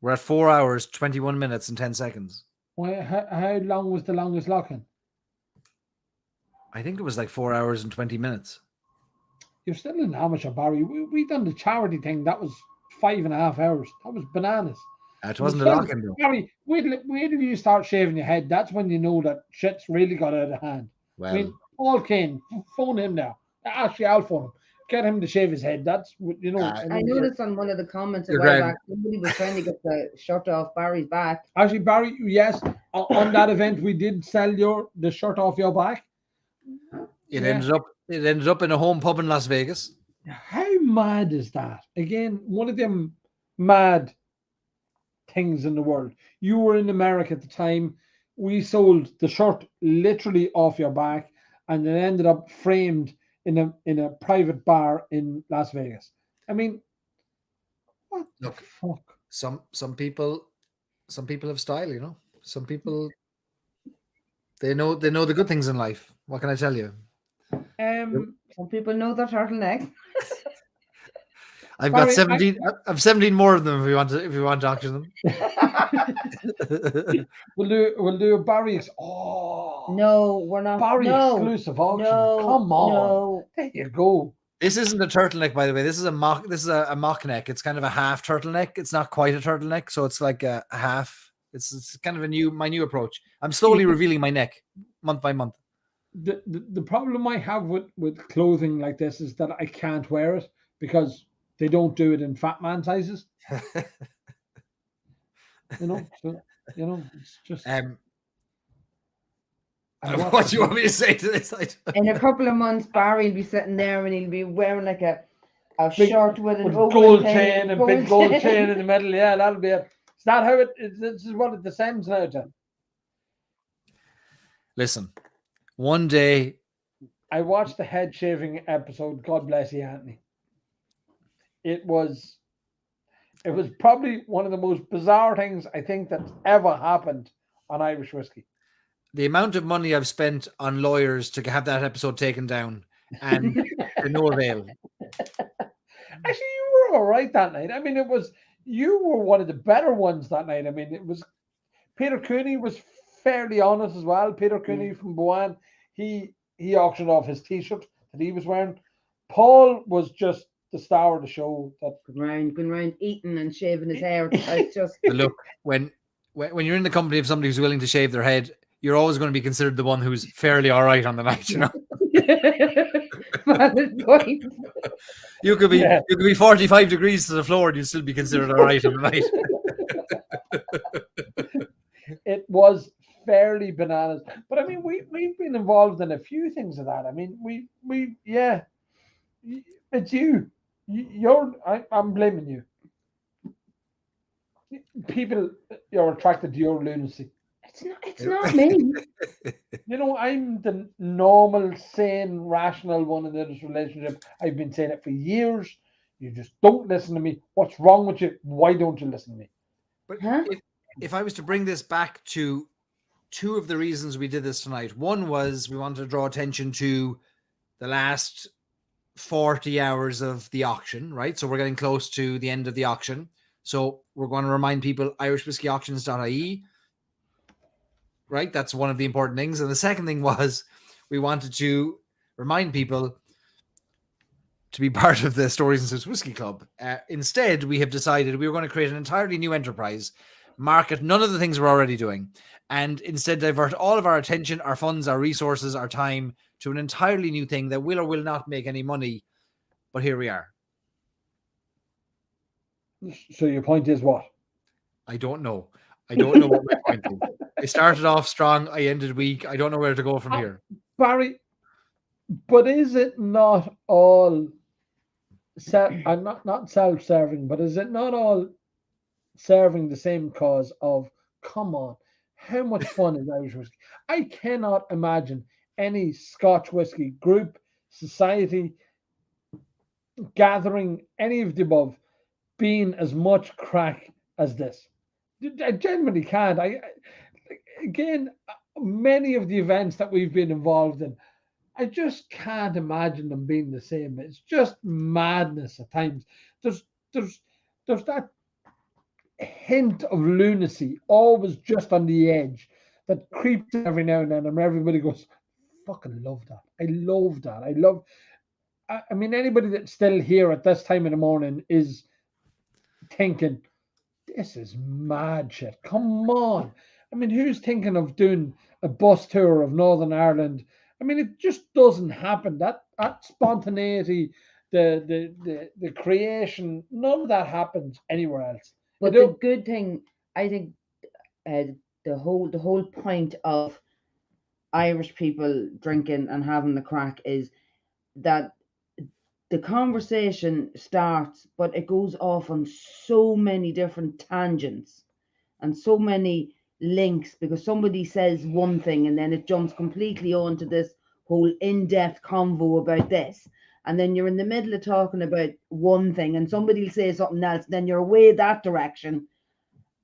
We're at 4 hours, 21 minutes, and 10 seconds. Why? How long was the longest lock-in? I think it was like 4 hours and 20 minutes. You're still an amateur, Barry. We done the charity thing. That was 5.5 hours. That was bananas. It wasn't a lock-in, though. Barry, wait till you start shaving your head. That's when you know that shit's really got out of hand. Well, I mean, Paul Kane, phone him now. Actually, I'll phone him. Get him to shave his head. That's, I noticed on one of the comments a You're while grand. back, somebody was trying to get the shirt off Barry's back. Actually, Barry, yes, on that event, we did sell the shirt off your back. It ended up in a home pub in Las Vegas. How mad is that? Again, one of them mad things in the world. You were in America at the time. We sold the shirt literally off your back, and it ended up framed in a private bar in Las Vegas. I mean, what the fuck? Some people have style, Some people they know the good things in life. What can I tell you? Some people know their turtleneck. I've got 17. I've 17 more of them if you want to auction them. We'll do a Barry. No, we're not. Barry exclusive auction. Come on. No. There you go. This isn't a turtleneck, by the way. This is a mock neck. It's kind of a half turtleneck. It's not quite a turtleneck, so it's like a half. It's kind of my new approach. I'm slowly revealing my neck month by month. The problem I have with clothing like this is that I can't wear it because they don't do it in fat man sizes. It's just. What do you want me to say to this? In a couple of months, Barry will be sitting there and he'll be wearing like a shirt with an gold chain, a big gold chain in the middle. Yeah, that'll be it. Is that how this is what it descends now to? Listen, one day, I watched the head shaving episode. God bless you, Anthony. It was probably one of the most bizarre things I think that's ever happened on Irish whiskey. the amount of money I've spent on lawyers to have that episode taken down, and to no avail. Actually, you were all right that night. I mean, you were one of the better ones that night. I mean, it was Peter Cooney was fairly honest as well. Peter Cooney from Boan, he auctioned off his T-shirt that he was wearing. Paul was just the star of the show. That Going round eating and shaving his hair. It's just But look, when you're in the company of somebody who's willing to shave their head, you're always going to be considered the one who's fairly all right on the night. You know, valid point. you could be 45 degrees to the floor and you'd still be considered all right on the night. it was fairly bananas. But I mean, we've been involved in a few things of that. I mean, we it's you. I'm blaming you. People are attracted to your lunacy. It's not me. You know, I'm the normal, sane, rational one in this relationship. I've been saying it for years. You just don't listen to me. What's wrong with you? Why don't you listen to me? But Huh? if I was to bring this back to two of the reasons we did this tonight, one was we wanted to draw attention to the last 40 hours of the auction, right? So we're getting close to the end of the auction. So we're going to remind people irishwhiskeyauctions.ie, right? That's one of the important things. And the second thing was we wanted to remind people to be part of the Stories and Sips Whiskey Club. Instead, we have decided we were going to create an entirely new enterprise, market none of the things we're already doing, and instead divert all of our attention, our funds, our resources, our time to an entirely new thing that will or will not make any money. But here we are. So your point is what? I don't know. I don't know what my point is. I started off strong. I ended weak. I don't know where to go from here. Barry, but is it not all I'm not self-serving, but is it not all serving the same cause of, come on, how much fun is Irish whiskey? I cannot imagine any Scotch whiskey group, society, gathering, any of the above, being as much crack as this. I genuinely can't. Again, many of the events that we've been involved in, I just can't imagine them being the same. It's just madness at times. There's that hint of lunacy always just on the edge that creeps in every now and then, and everybody goes, "Fucking love that! I love that! I mean, anybody that's still here at this time in the morning is thinking, this is mad shit. Come on. I mean, who's thinking of doing a bus tour of Northern Ireland? I mean, it just doesn't happen. That spontaneity, the creation, none of that happens anywhere else. But the good thing, I think, the whole point of Irish people drinking and having the crack is that the conversation starts, but it goes off on so many different tangents and so many links, because somebody says one thing and then it jumps completely onto this whole in-depth convo about this, and then you're in the middle of talking about one thing and somebody will say something else, then you're away that direction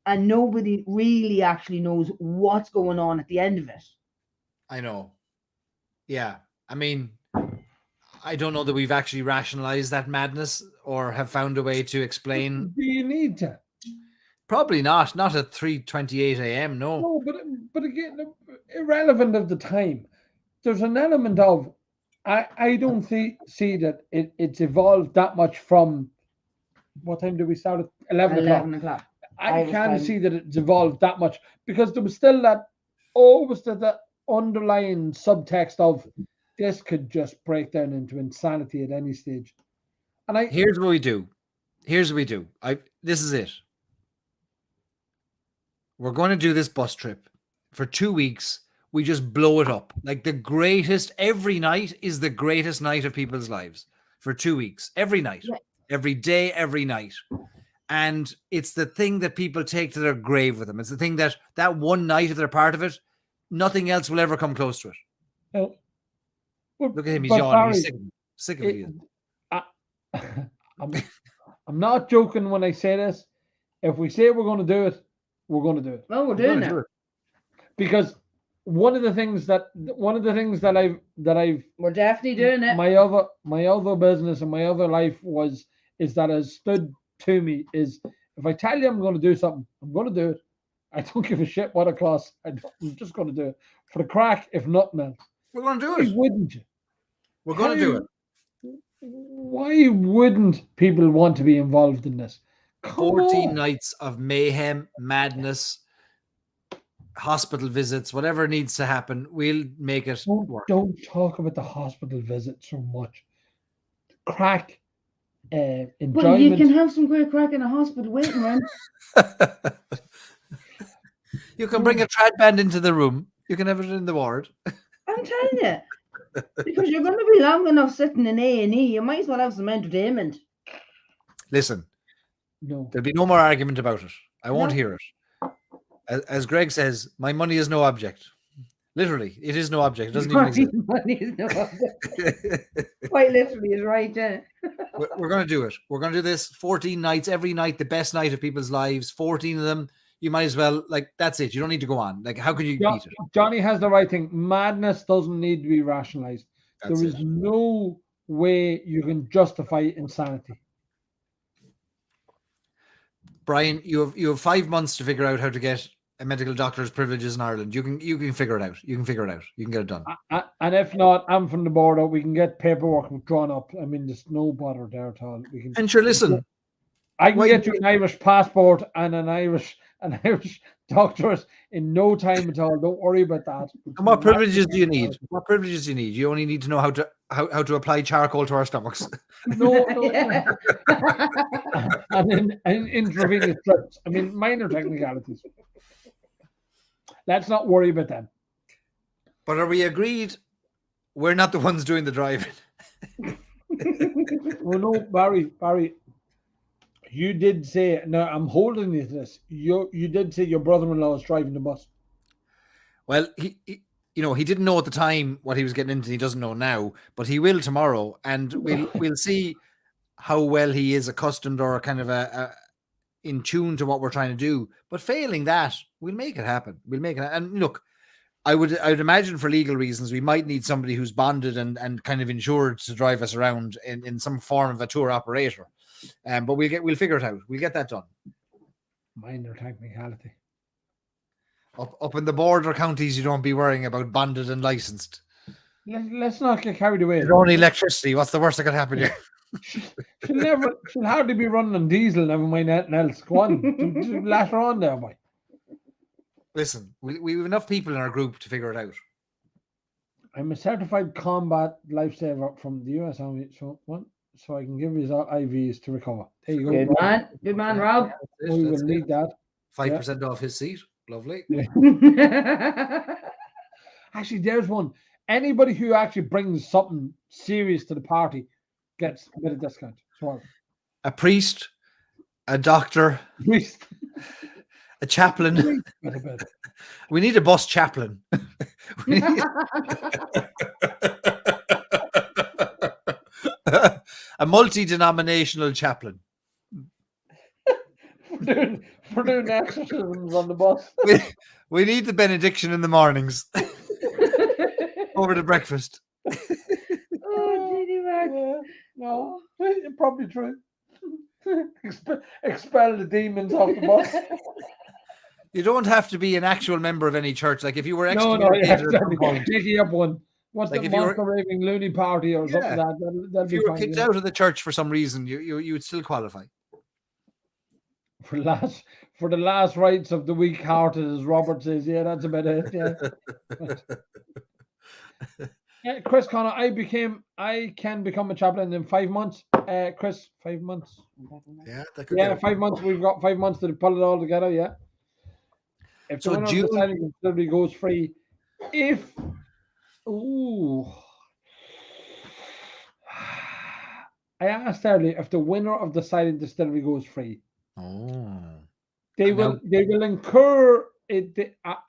and nobody really actually knows what's going on at the end of it. I know. Yeah. I mean, I don't know that we've actually rationalized that madness or have found a way to explain. Do you need to? Probably not. Not at 3:28 a.m. No. No, but again, irrelevant of the time. There's an element of I don't see that it's evolved that much from what time did we start at 11 o'clock. I can't see that it's evolved that much, because there was still always that underlying subtext of this could just break down into insanity at any stage. And here's what we do. This is it. We're going to do this bus trip for 2 weeks. We just blow it up like the greatest. Every night is the greatest night of people's lives for 2 weeks. Every night, every day, every night. And it's the thing that people take to their grave with them. It's the thing that one night, if they're part of it, nothing else will ever come close to it. No. Look at him, he's But yawning. Barry, He's sick of it. I'm not joking when I say this. If we say we're going to do it, we're going to do it. Well, we're doing it. Because one of the things that I've We're definitely doing it. my other business and my other life is that has stood to me is if I tell you I'm going to do something, I'm going to do it. I don't give a shit what it costs. I'm just going to do it for the crack, if nothing else. We're going to do Why it. wouldn't you? We're going to do it. Why wouldn't people want to be involved in this? Come 14 on. nights of mayhem, madness, hospital visits, whatever needs to happen, we'll make it work. Don't talk about the hospital visit so much. Crack, enjoyment. Well, you can have some great crack in a hospital waiting room. You can bring a trad band into the room. You can have it in the ward. I'm telling you. Because you're going to be long enough sitting in A&E, you might as well have some entertainment. Listen, No. there'll be no more argument about it. I won't No. hear it. As Greg says, my money is no object. Literally, it is no object. It doesn't even exist. Money is no object. Quite literally is right, yeah. We're going to do it. We're going to do this 14 nights, every night, the best night of people's lives, 14 of them. You might as well, that's it. You don't need to go on. How can you beat it? Johnny has the right thing. Madness doesn't need to be rationalized. That's There is it. no way you can justify insanity. Brian, you have 5 months to figure out how to get a medical doctor's privileges in Ireland. You can figure it out. You can figure it out. You can get it done. And if not, I'm from the border. We can get paperwork drawn up. I mean, there's no bother there at all. We can. And sure, listen. I can why- get you an Irish passport and an Irish doctorate in no time at all. Don't worry about that. And what privileges do you need? What privileges do you need? You only need to know how to apply charcoal to our stomachs. No, Yeah. and intravenous drips. I mean, minor technicalities. Let's not worry about them. But are we agreed? We're not the ones doing the driving. Oh no, Barry, you did say. No, I'm holding you to this. You did say your brother-in-law is driving the bus. Well, he didn't know at the time what he was getting into. He doesn't know now, but he will tomorrow, and we'll see how well he is accustomed or kind of in tune to what we're trying to do. But failing that, we'll make it happen. We'll make it. And look, I would imagine for legal reasons we might need somebody who's bonded and kind of insured to drive us around in some form of a tour operator. But we'll figure it out. We'll get that done. Minor technicality. Up in the border counties, you don't be worrying about bonded and licensed. Let's not get carried away. There's only electricity. What's the worst that could happen here? She'll hardly be running on diesel, never mind anything else. Go on. Just lash her on there, boy. Listen, we have enough people in our group to figure it out. I'm a certified combat lifesaver from the US Army, so I can give you all IVs to recover. There you go. Good man, Rob. We will need that. 5% off his seat. Lovely. Actually, there's one. Anybody who actually brings something serious to the party gets a bit of discount. So, A priest, a doctor, priest. a chaplain. Bit of bit. We need a bus chaplain. We need- a multi-denominational chaplain. For doing exorcisms on the bus. We need the benediction in the mornings over the breakfast. Oh, Ginny Mac. No, probably true. Expel the demons off the bus. You don't have to be an actual member of any church. Like if you were No, excommunicated at some point, taking up one. What's Like the if you were- monster raving loony party or something Yeah. like that? That'll if be you were fine. kicked yeah. out of the church for some reason, you would still qualify. For the last rites of the weak-hearted, as Robert says. Yeah, that's about it. Yeah. Chris Connor, I can become a chaplain in 5 months. Chris, 5 months. Yeah, that could Yeah, go. 5 months. We've got 5 months to pull it all together. Yeah. If So the winner June- of the signing distillery goes free, I asked earlier if the winner of the silent distillery goes free. Oh. They I know. will incur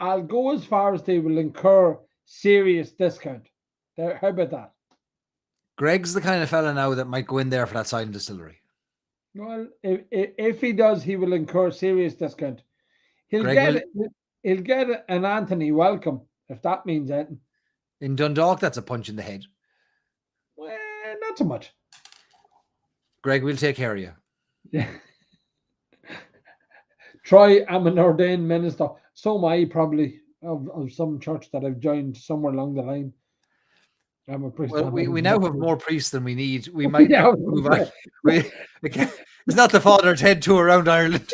I'll go as far as they will incur serious discount. There, how about that? Greg's the kind of fella now that might go in there for that silent distillery. Well, if he does, he will incur serious discount. He'll Greg get an Anthony welcome, if that means anything. In Dundalk, that's a punch in the head. Well, not so much. Greg, we'll take care of you. Yeah. Troy, I'm an ordained minister. So am I, probably, of some church that I've joined somewhere along the line. I'm a priest. Well, we now have more priests than we need. We might Yeah, move on. It's not the Father Ted tour around Ireland.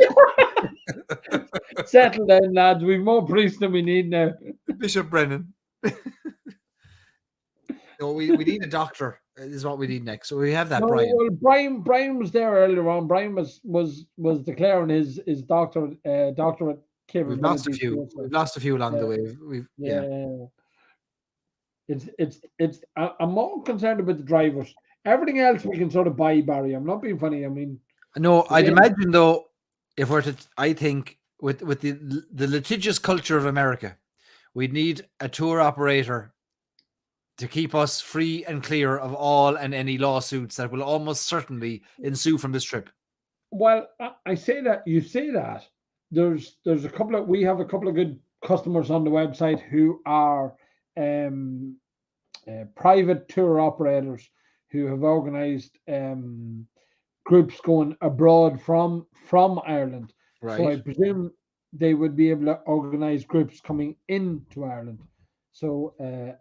Settle down, lads. We've more priests than we need now. Bishop Brennan. No, we need a doctor. Is what we need next. So we have that, No, Brian. well, Brian was there earlier on. Brian was declaring his doctorate We've capability. lost a few. We've lost a few along the way. I'm more concerned about the drivers. Everything else we can sort of buy, Barry. I'm not being funny. I mean, No, I'd Yeah. imagine though, if we're to, I think with the litigious culture of America, we'd need a tour operator to keep us free and clear of all and any lawsuits that will almost certainly ensue from this trip. well, I say that, you say that. There's we have a couple of good customers on the website who are private tour operators who have organized groups going abroad from Ireland. Right. So I presume they would be able to organize groups coming into Ireland. So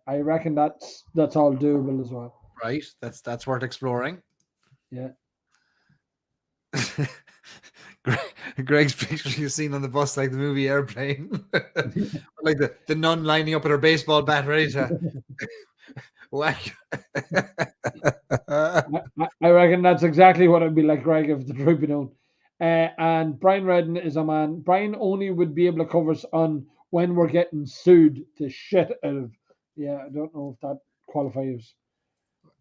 I reckon that's all doable as well. Right. That's worth exploring. Yeah. Greg's picture you've seen on the bus, like the movie Airplane, like the nun lining up with her baseball bat ready to whack. I reckon that's exactly what it'd be like, Greg, if the troop you know. And Brian Redden is a man. Brian only would be able to cover us on when we're getting sued to shit out of. Yeah, I don't know if that qualifies.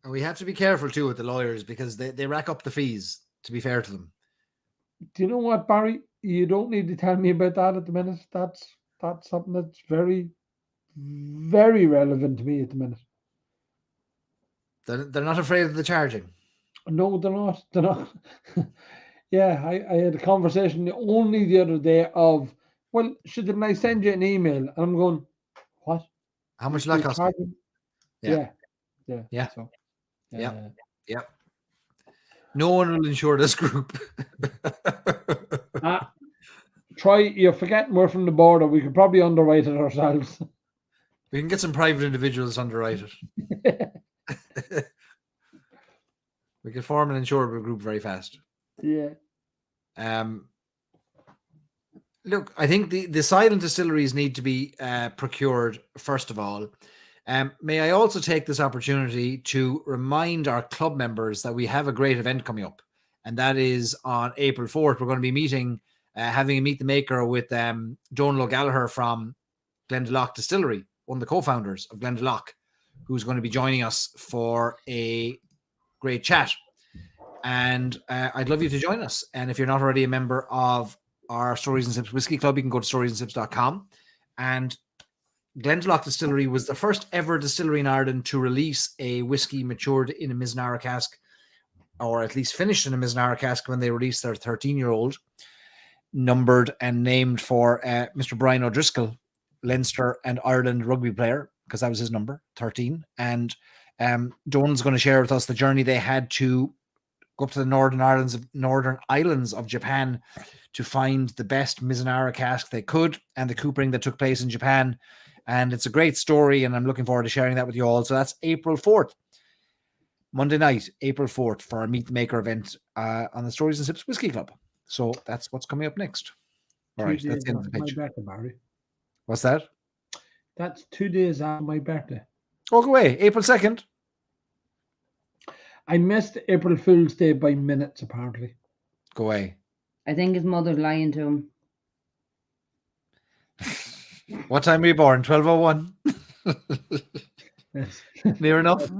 And we have to be careful too with the lawyers because they rack up the fees, to be fair to them. Do you know what, Barry? You don't need to tell me about that at the minute. That's something that's very, very relevant to me at the minute. They're not afraid of the charging. No, they're not. They're not. Yeah, I had a conversation only the other day of, well, didn't I send you an email? And I'm going, what? How much will that cost? Yeah. So, Yeah. No one will insure this group. Troy, you're forgetting we're from the border. We could probably underwrite it ourselves. We can get some private individuals to underwrite it. We could form an insurable group very fast. Yeah. Look, I think the silent distilleries need to be procured first of all. May I also take this opportunity to remind our club members that we have a great event coming up, and that is on April 4th. We're going to be meeting, having a meet the maker with Donal O'Gallagher from Glendalough Distillery, one of the co-founders of Glendalough, who's going to be joining us for a great chat. And I'd love you to join us. And if you're not already a member of our Stories and Sips Whiskey Club, you can go to storiesandsips.com. And Glendalough Distillery was the first ever distillery in Ireland to release a whiskey matured in a Mizunara cask, or at least finished in a Mizunara cask when they released their 13-year-old, numbered and named for Mr. Brian O'Driscoll, Leinster and Ireland rugby player, because that was his number, 13. And Donal's going to share with us the journey they had to go up to the northern islands of Japan to find the best Mizunara cask they could, and the coopering that took place in Japan. And it's a great story, and I'm looking forward to sharing that with you all. So that's April 4th, Monday night, April 4th, for our Meet the Maker event on the Stories and Sips Whiskey Club. So that's what's coming up next. All right, that's the end of the pitch. My birthday, Barry. What's that? That's 2 days after my birthday. Oh, go away. April 2nd. I missed April Fool's Day by minutes, apparently. Go away. I think his mother's lying to him. What time were you born? 12:01? Near enough.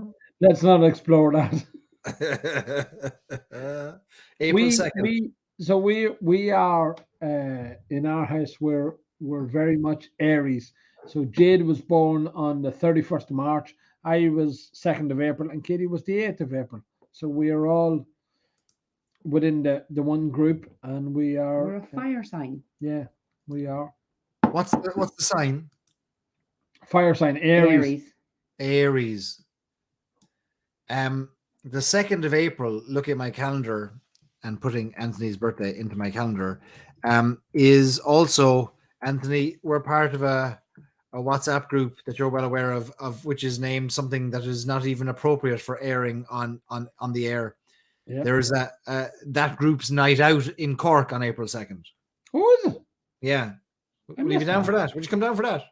Let's not explore that. April 2nd. We are in our house, we're were very much Aries. So Jade was born on the 31st of March. I was 2nd of April, and Katie was the 8th of April. So we are all within the one group, and we are. We're a fire sign. Yeah, we are. What's the sign? Fire sign, Aries. Aries. The 2nd of April, looking at my calendar and putting Anthony's birthday into my calendar, is also, Anthony, we're part of a WhatsApp group that you're well aware of which is named something that is not even appropriate for airing on the air. Yeah. There is that group's night out in Cork on April 2nd. Who is it? Yeah. I Will you be missed down that. for that? Would you come down for that?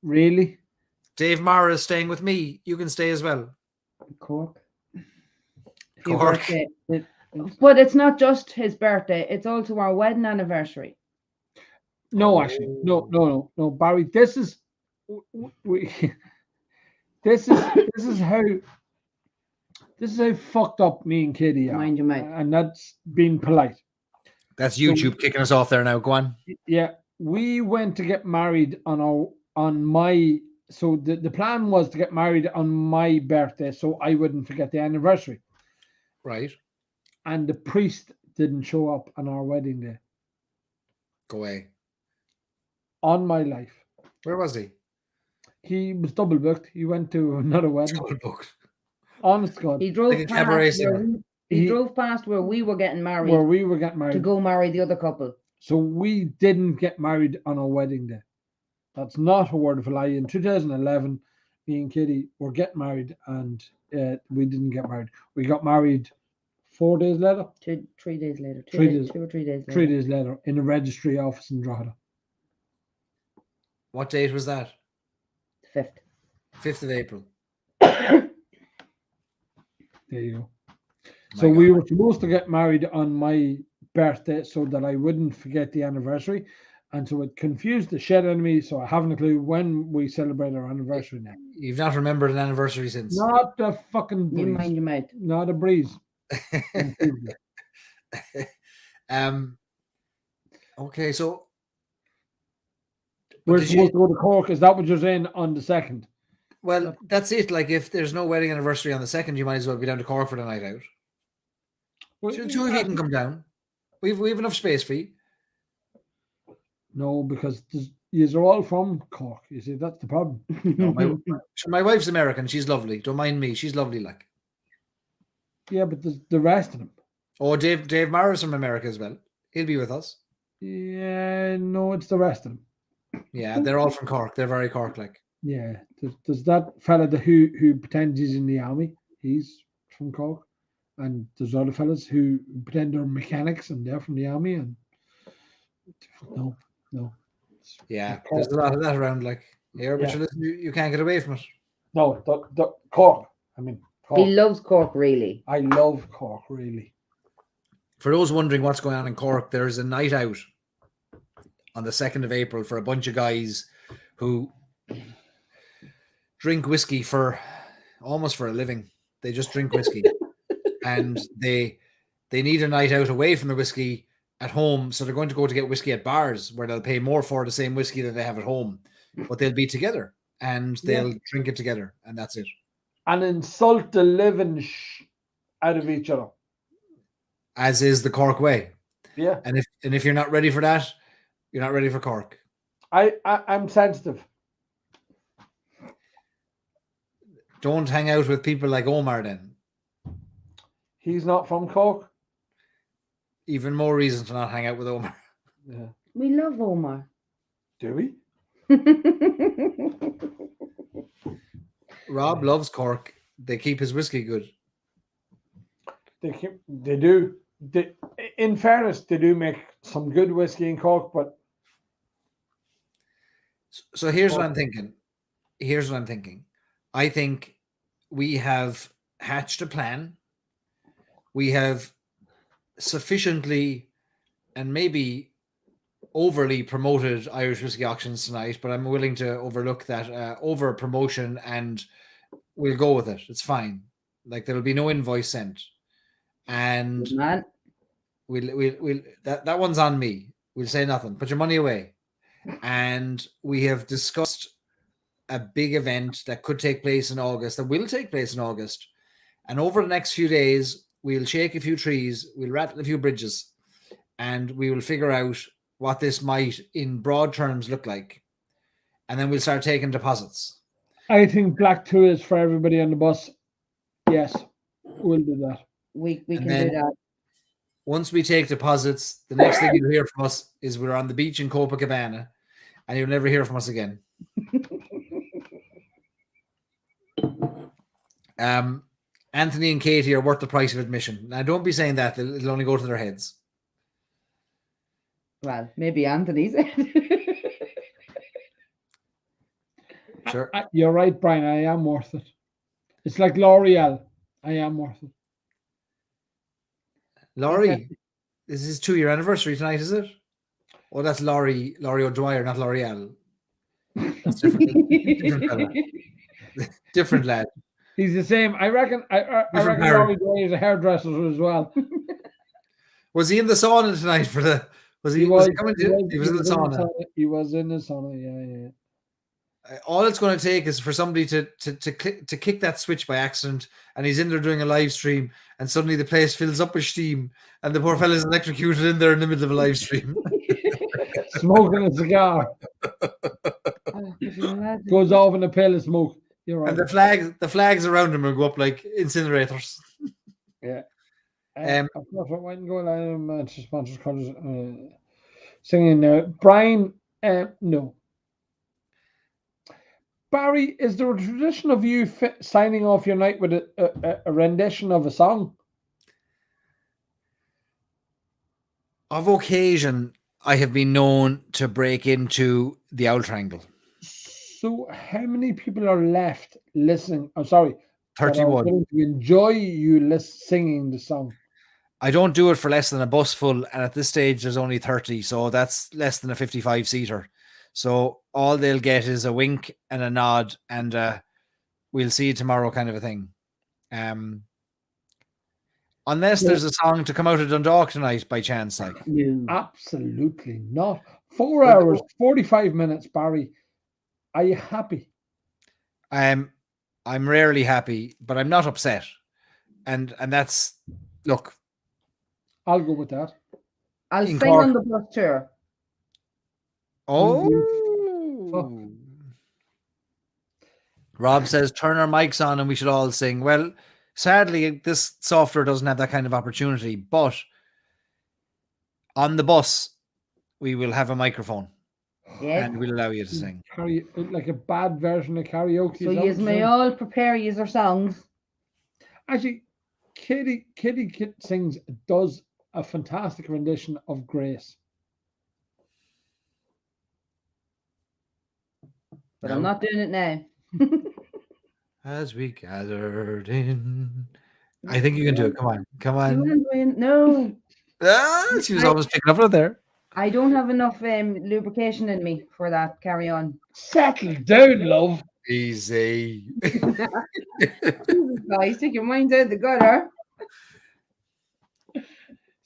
Really? Dave Mara is staying with me. You can stay as well. Cork. Your Cork. birthday. But it's not just his birthday, it's also our wedding anniversary. No, actually, no, Barry. This is this is how fucked up me and Katie are, Mind you, mate. and that's being polite. That's YouTube kicking us off there now. Go on. Yeah, we went to get married on my. So the plan was to get married on my birthday, so I wouldn't forget the anniversary. Right. And the priest didn't show up on our wedding day. Go away. On my life, Where was he? he was double booked. He went to another wedding. Double booked. Honest to God, He drove Like a cabaret past singer. he drove past where we were getting married where we were getting married. to go marry the other couple. So we didn't get married on our wedding day. That's not a word of a lie. In 2011, me and Katie were getting married, and we didn't get married. We got married 4 days later. 3 days later. 3 days. 2 or 3 days later. 3 days later in a registry office in Drogheda. What date was that? 5th. 5th of April. There you go. My So we God. were supposed to get married on my birthday so that I wouldn't forget the anniversary. And so it confused the shit out of me. So I haven't a clue when we celebrate our anniversary now. You've not remembered an anniversary since. Not a fucking You breeze. mind your mouth. Not a breeze. Okay, so We're did supposed you- to go to Cork. Is that what you're saying on the 2nd? well, that's it. Like, if there's no wedding anniversary on the 2nd, you might as well be down to Cork for the night out. Well, So two of you can come down. We've enough space for you. No, because these are all from Cork. You see, that's the problem. No, my wife's American. She's lovely. Don't mind me. She's lovely. Like, Yeah, but there's the rest of them. oh, Dave Mara's from America as well. He'll be with us. Yeah, no, it's the rest of them. Yeah, they're all from Cork. They're very Cork like. Yeah, there's that fella who pretends he's in the army. He's from Cork, and there's other fellas who pretend they're mechanics and they're from the army. And no. Yeah, Cork. there's a lot of that around. Like, here, but Yeah. listen, you can't get away from it. No, the Cork. I mean, Cork. He loves Cork, really. I love Cork, really. For those wondering what's going on in Cork, there's a night out on the 2nd of April for a bunch of guys who drink whiskey almost for a living. They just drink whiskey. And they need a night out away from the whiskey at home. So they're going to go to get whiskey at bars where they'll pay more for the same whiskey that they have at home. But they'll be together and they'll drink it together. And that's it. And insult the living out of each other. As is the Cork way. Yeah. And if you're not ready for that, you're not ready for Cork. I'm sensitive. Don't hang out with people like Omar then. He's not from Cork. Even more reason to not hang out with Omar. Yeah. We love Omar. Do we? Rob loves Cork. They keep his whiskey good. They do. In fairness, they do make some good whiskey in Cork, but So here's what I'm thinking. I think we have hatched a plan. We have sufficiently and maybe overly promoted Irish whiskey auctions tonight, but I'm willing to overlook that over promotion and we'll go with it. It's fine. Like, there'll be no invoice sent. And Man. we'll that one's on me. We'll say nothing. Put your money away. and we have discussed a big event that could take place in August, that will take place in August. And over the next few days, we'll shake a few trees, we'll rattle a few bridges, and we will figure out what this might, in broad terms, look like. And then we'll start taking deposits. I think Black 2 is for everybody on the bus. Yes, we'll do that. We can then- do that. Once we take deposits, the next thing you'll hear from us is we're on the beach in Copacabana, and you'll never hear from us again. Anthony and Katie are worth the price of admission. Now, don't be saying that; it'll only go to their heads. Well, maybe Anthony's. Sure. You're right, Brian. I am worth it. It's like L'Oreal. I am worth it. Laurie, this is 2-year anniversary tonight, is it? Oh, that's Laurie O'Dwyer, not L'Oreal. That's different. Different fella. Different lad. He's the same. I reckon. I reckon parent. Laurie Gray is a hairdresser as well. Was he in the sauna tonight for the? Was he? Was he coming to? He was in the sauna. He was in the sauna. Yeah. All it's going to take is for somebody to kick that switch by accident, and he's in there doing a live stream, and suddenly the place fills up with steam, and the poor fella's electrocuted in there in the middle of a live stream. Smoking a cigar. Oh, could you imagine? Goes off in a pale of smoke. You're right. And the flags around him will go up like incinerators. Of course, I went and go along Manchester sponsors colours singing now. Brian, no. Barry, is there a tradition of you signing off your night with a rendition of a song? Of occasion, I have been known to break into the Owl Triangle. So, how many people are left listening? I'm sorry, that are 31. willing to enjoy you singing the song. I don't do it for less than a bus full, and at this stage, there's only 30, so that's less than a 55-seater. So all they'll get is a wink and a nod, and we'll see you tomorrow, kind of a thing. Unless there's a song to come out of Dundalk tonight by chance, like. No. Absolutely not. 4 hours, 45 minutes, Barry. Are you happy? I'm rarely happy, but I'm not upset, and that's look. I'll go with that. I'll In sing Cork. on the bus tour. Oh, Rob says turn our mics on and we should all sing. Well, sadly, this software doesn't have that kind of opportunity, but on the bus, we will have a microphone Yeah. and we'll allow you to sing. Like a bad version of karaoke. So is that you what you're may saying? all prepare your songs. Actually, Kitty sings, does a fantastic rendition of Grace. But I'm not doing it now. As we gathered in. I think you can do it. Come on. Come You on. won't win. No, She was almost picking up on there. I don't have enough lubrication in me for that. Carry on. Settle down, love. Easy. Jesus, guys, take your mind out the gutter.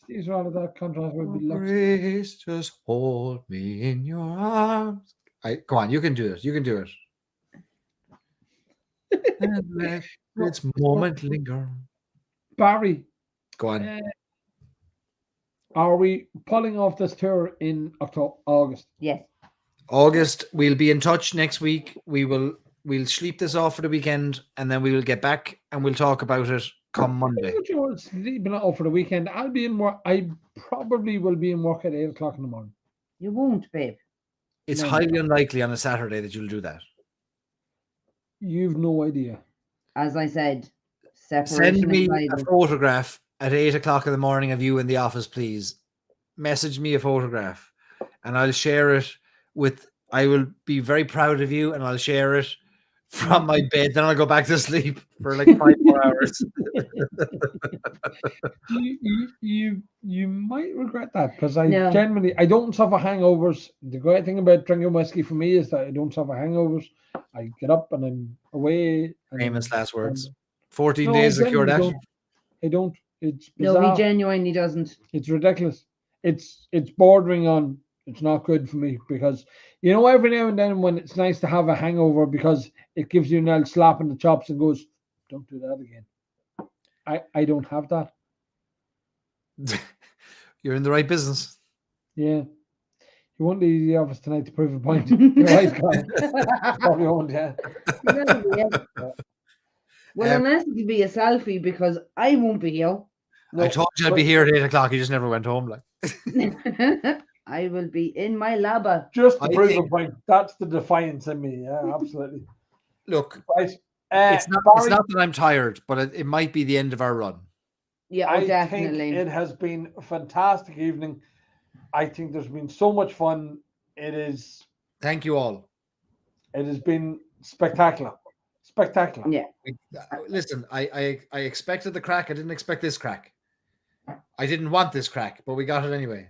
Steve's rather that contrast would be lovely. Grace, just hold me in your arms. Come on, you can do it. You can do it. And let its moment linger. Barry, Go on. are we pulling off this tour in August? Yes. August, we'll be in touch next week. We'll sleep this off for the weekend, and then we will get back and we'll talk about it come Monday. Sleeping it off for the weekend. I'll be in work. I probably will be in work at 8 o'clock in the morning. You won't, babe. It's No. highly unlikely on a Saturday that you'll do that. You've no idea. As I said, separation. Send me anxiety. a photograph at 8 o'clock in the morning of you in the office, please. Message me a photograph and I'll share it with, I will be very proud of you and I'll share it from my bed. Then I'll go back to sleep for like 5 more hours. You might regret that because I No. generally I don't suffer hangovers. The great thing about drinking whiskey for me is that I don't suffer hangovers. I get up and I'm away. And Famous last words. 14 No, days to cure that. I don't. It's No, bizarre. he genuinely doesn't. It's ridiculous. It's bordering on It's not good for me because, every now and then when it's nice to have a hangover because it gives you an old slap in the chops and goes, don't do that again. I don't have that. You're in the right business. Yeah. You won't leave the office tonight to prove a point. You're right, Colin. Probably won't, yeah. That'll be it. Well, unless it'll be a selfie because I won't be here. I told you I'd be here at 8 o'clock. You just never went home. Like I will be in my labba. Just to I prove a think- point. That's the defiance in me. Yeah, absolutely. look, Right. it's not Barry, that I'm tired, but it might be the end of our run. Yeah, I definitely. think it has been a fantastic evening. I think there's been so much fun. Thank you all. It has been spectacular. Spectacular. Yeah. Listen, I expected the crack. I didn't expect this crack. I didn't want this crack, but we got it anyway.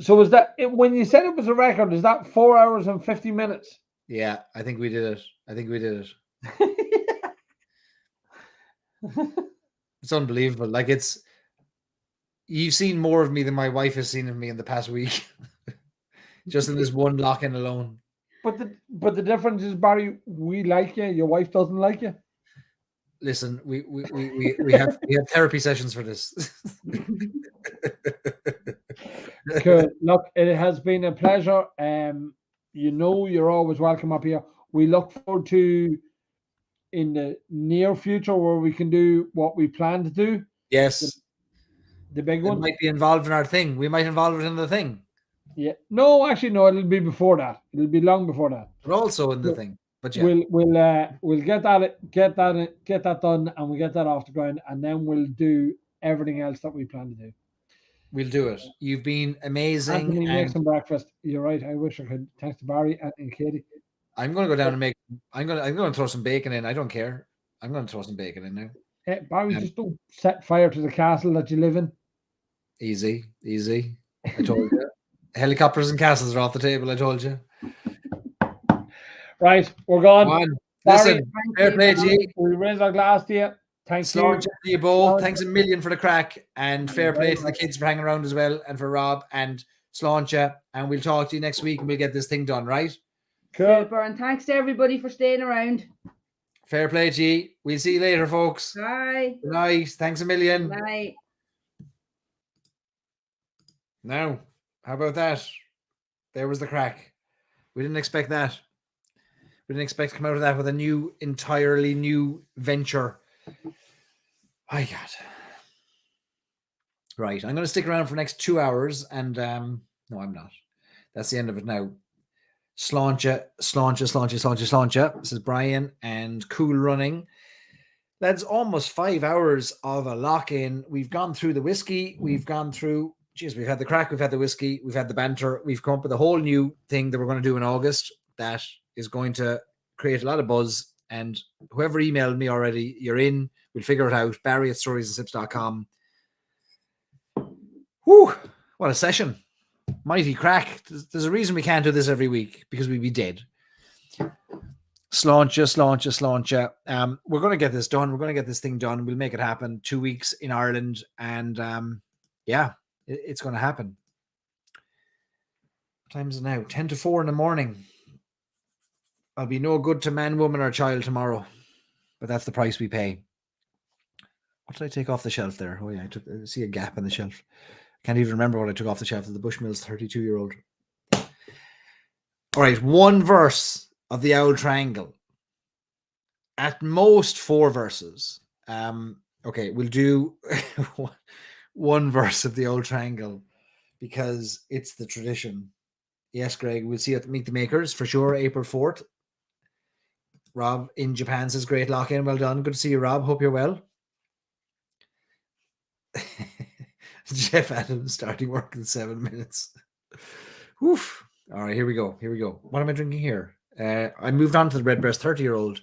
So was that when you said it was a record? Is that 4 hours and 50 minutes? Yeah, I think we did it. It's unbelievable. Like you've seen more of me than my wife has seen of me in the past week. Just in this one lock-in alone. But the difference is, Barry, we like you. Your wife doesn't like you. Listen, we have therapy sessions for this. Cool. Look, it has been a pleasure. You're always welcome up here. We look forward to in the near future where we can do what we plan to do. Yes. The big It one. might be involved in our thing. We might involve it in the thing. Yeah. No, actually, no. It'll be before that. It'll be long before that. But also in the thing. But yeah. We'll get that done, and we'll get that off the ground, and then we'll do everything else that we plan to do. We'll do it. You've been amazing. Anthony, and make some breakfast. You're right. I wish I could. Thanks to Barry and Katie. I'm gonna go down and I'm gonna throw some bacon in. I don't care. I'm gonna throw some bacon in now. Hey, Barry, just don't set fire to the castle that you live in. Easy. I told you. Helicopters and castles are off the table. I told you. Right, we're gone. One. Barry, Listen, fair play to you. we raise our glass to you. Thanks you. Slán to you both. Thanks a million for the crack, and fair play to the kids for hanging around as well, and for Rob and Slán. And we'll talk to you next week, and we'll get this thing done, right? Cool. Super, and thanks to everybody for staying around. Fair play to you. We'll see you later, folks. Bye. Good night. Thanks a million. Bye. Now, how about that? There was the crack. We didn't expect that. We didn't expect to come out of that with a entirely new venture. My God. Right. I'm going to stick around for the next 2 hours. And no, I'm not. That's the end of it now. Slán. This is Brian and Cool Running. That's almost 5 hours of a lock-in. We've gone through the whiskey. We've gone through... Geez, we've had the crack, we've had the whiskey, we've had the banter, we've come up with a whole new thing that we're going to do in August that is going to create a lot of buzz. And whoever emailed me already, you're in. We'll figure it out. Barry at storiesandsips.com. Whew, what a session. Mighty crack. There's a reason we can't do this every week, because we'd be dead. Slán. We're going to get this done. We're going to get this thing done. We'll make it happen. 2 weeks in Ireland. And yeah. It's going to happen. What time is it now? 10 to 4 in the morning. I'll be no good to man, woman, or child tomorrow. But that's the price we pay. What did I take off the shelf there? Oh, yeah, I see a gap in the shelf. Can't even remember what I took off the shelf of the Bushmills 32-year-old. All right, one verse of the Owl Triangle. At most 4 verses. Okay, we'll do... one verse of the Old Triangle because it's the tradition. Yes, Greg, we'll see you at Meet the Makers for sure, April 4th. Rob in Japan says great lock-in. Well done. Good to see you, Rob. Hope you're well. Jeff Adams starting work in 7 minutes. Oof. All right, here we go. What am I drinking here? I moved on to the Redbreast 30-year-old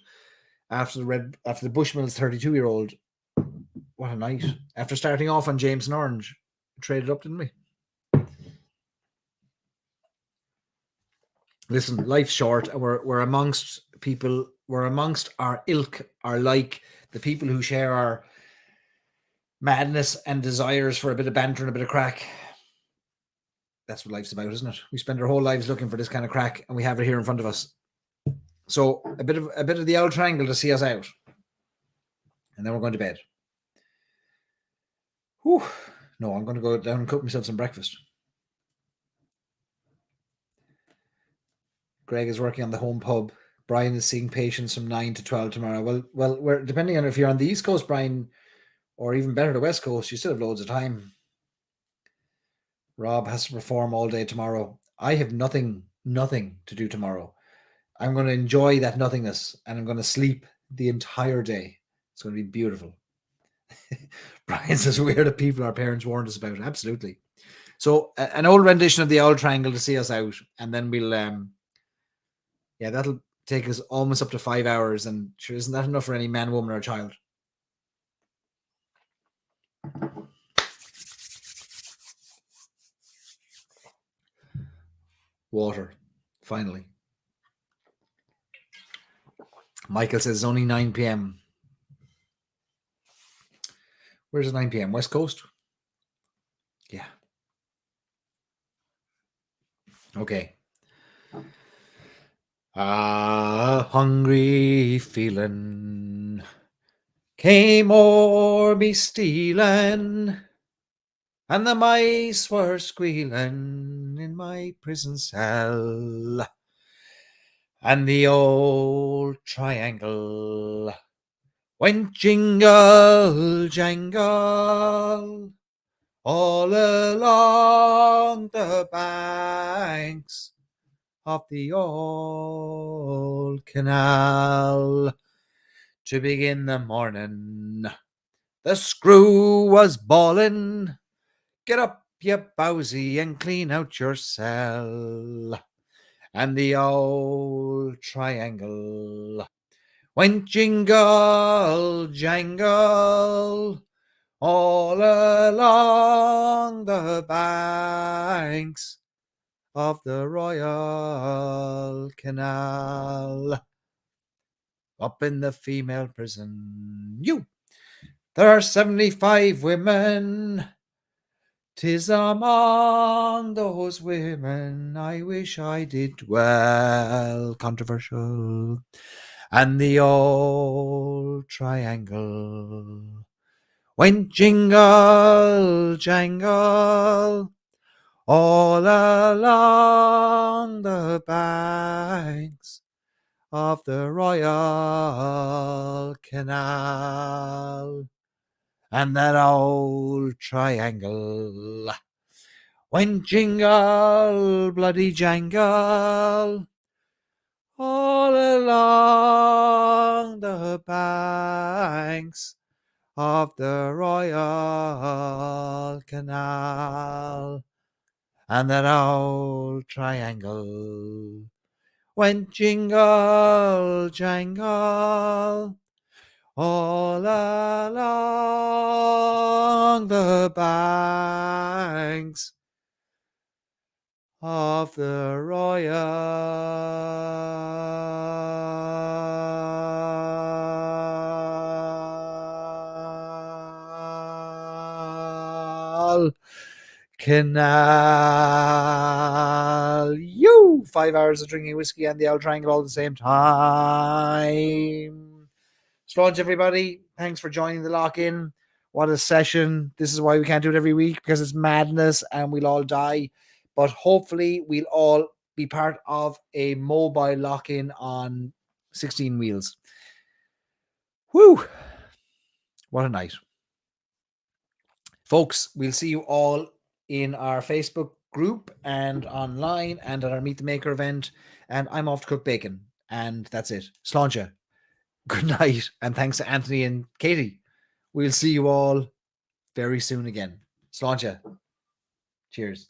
after the Bushmills 32-year-old. What a night. After starting off on Jameson Orange. Traded up, didn't we? Listen, life's short, and we're amongst people, we're amongst our ilk, our like, the people who share our madness and desires for a bit of banter and a bit of crack. that's what life's about, isn't it? We spend our whole lives looking for this kind of crack, and we have it here in front of us. So a bit of the old triangle to see us out, and then we're going to bed. Whew. No, I'm going to go down and cook myself some breakfast. Greg is working on the home pub. Brian is seeing patients from 9 to 12 tomorrow. Well, we're depending on if you're on the East Coast, Brian, or even better, the West Coast, you still have loads of time. Rob has to perform all day tomorrow. I have nothing to do tomorrow. I'm going to enjoy that nothingness, and I'm going to sleep the entire day. It's going to be beautiful. Brian says, we're the people our parents warned us about. Absolutely. So an old rendition of the old triangle to see us out, and then we'll that'll take us almost up to 5 hours, and sure, isn't that enough for any man, woman, or child? Water, finally. Michael says it's only 9 p.m. Where's it 9 p.m.? West Coast? Yeah. Okay. Hungry feeling came o'er me stealing, and the mice were squealing in my prison cell, and the old triangle went jingle jangle all along the banks of the old canal. To begin the morning, the screw was bawling, get up, you bowsy, and clean out your cell. And the old triangle went jingle jangle all along the banks of the Royal Canal. Up in the female prison, there are 75 women. 'Tis among those women I wish I did well. Controversial. And the old triangle went jingle jangle all along the banks of the Royal Canal. And that old triangle went jingle bloody jangle all along the banks of the Royal Canal. And that old triangle went jingle jangle all along the banks of the Royal Canal. 5 hours of drinking whiskey and the old triangle all at the same time. Sludge, everybody. Thanks for joining the lock-in. What a session. This is why we can't do it every week, because it's madness and we'll all die. But hopefully we'll all be part of a mobile lock-in on 16 wheels. Whew. What a night. Folks, we'll see you all in our Facebook group and online and at our Meet the Maker event. And I'm off to cook bacon. And that's it. Sláinte. Good night. And thanks to Anthony and Katie. We'll see you all very soon again. Sláinte. Cheers.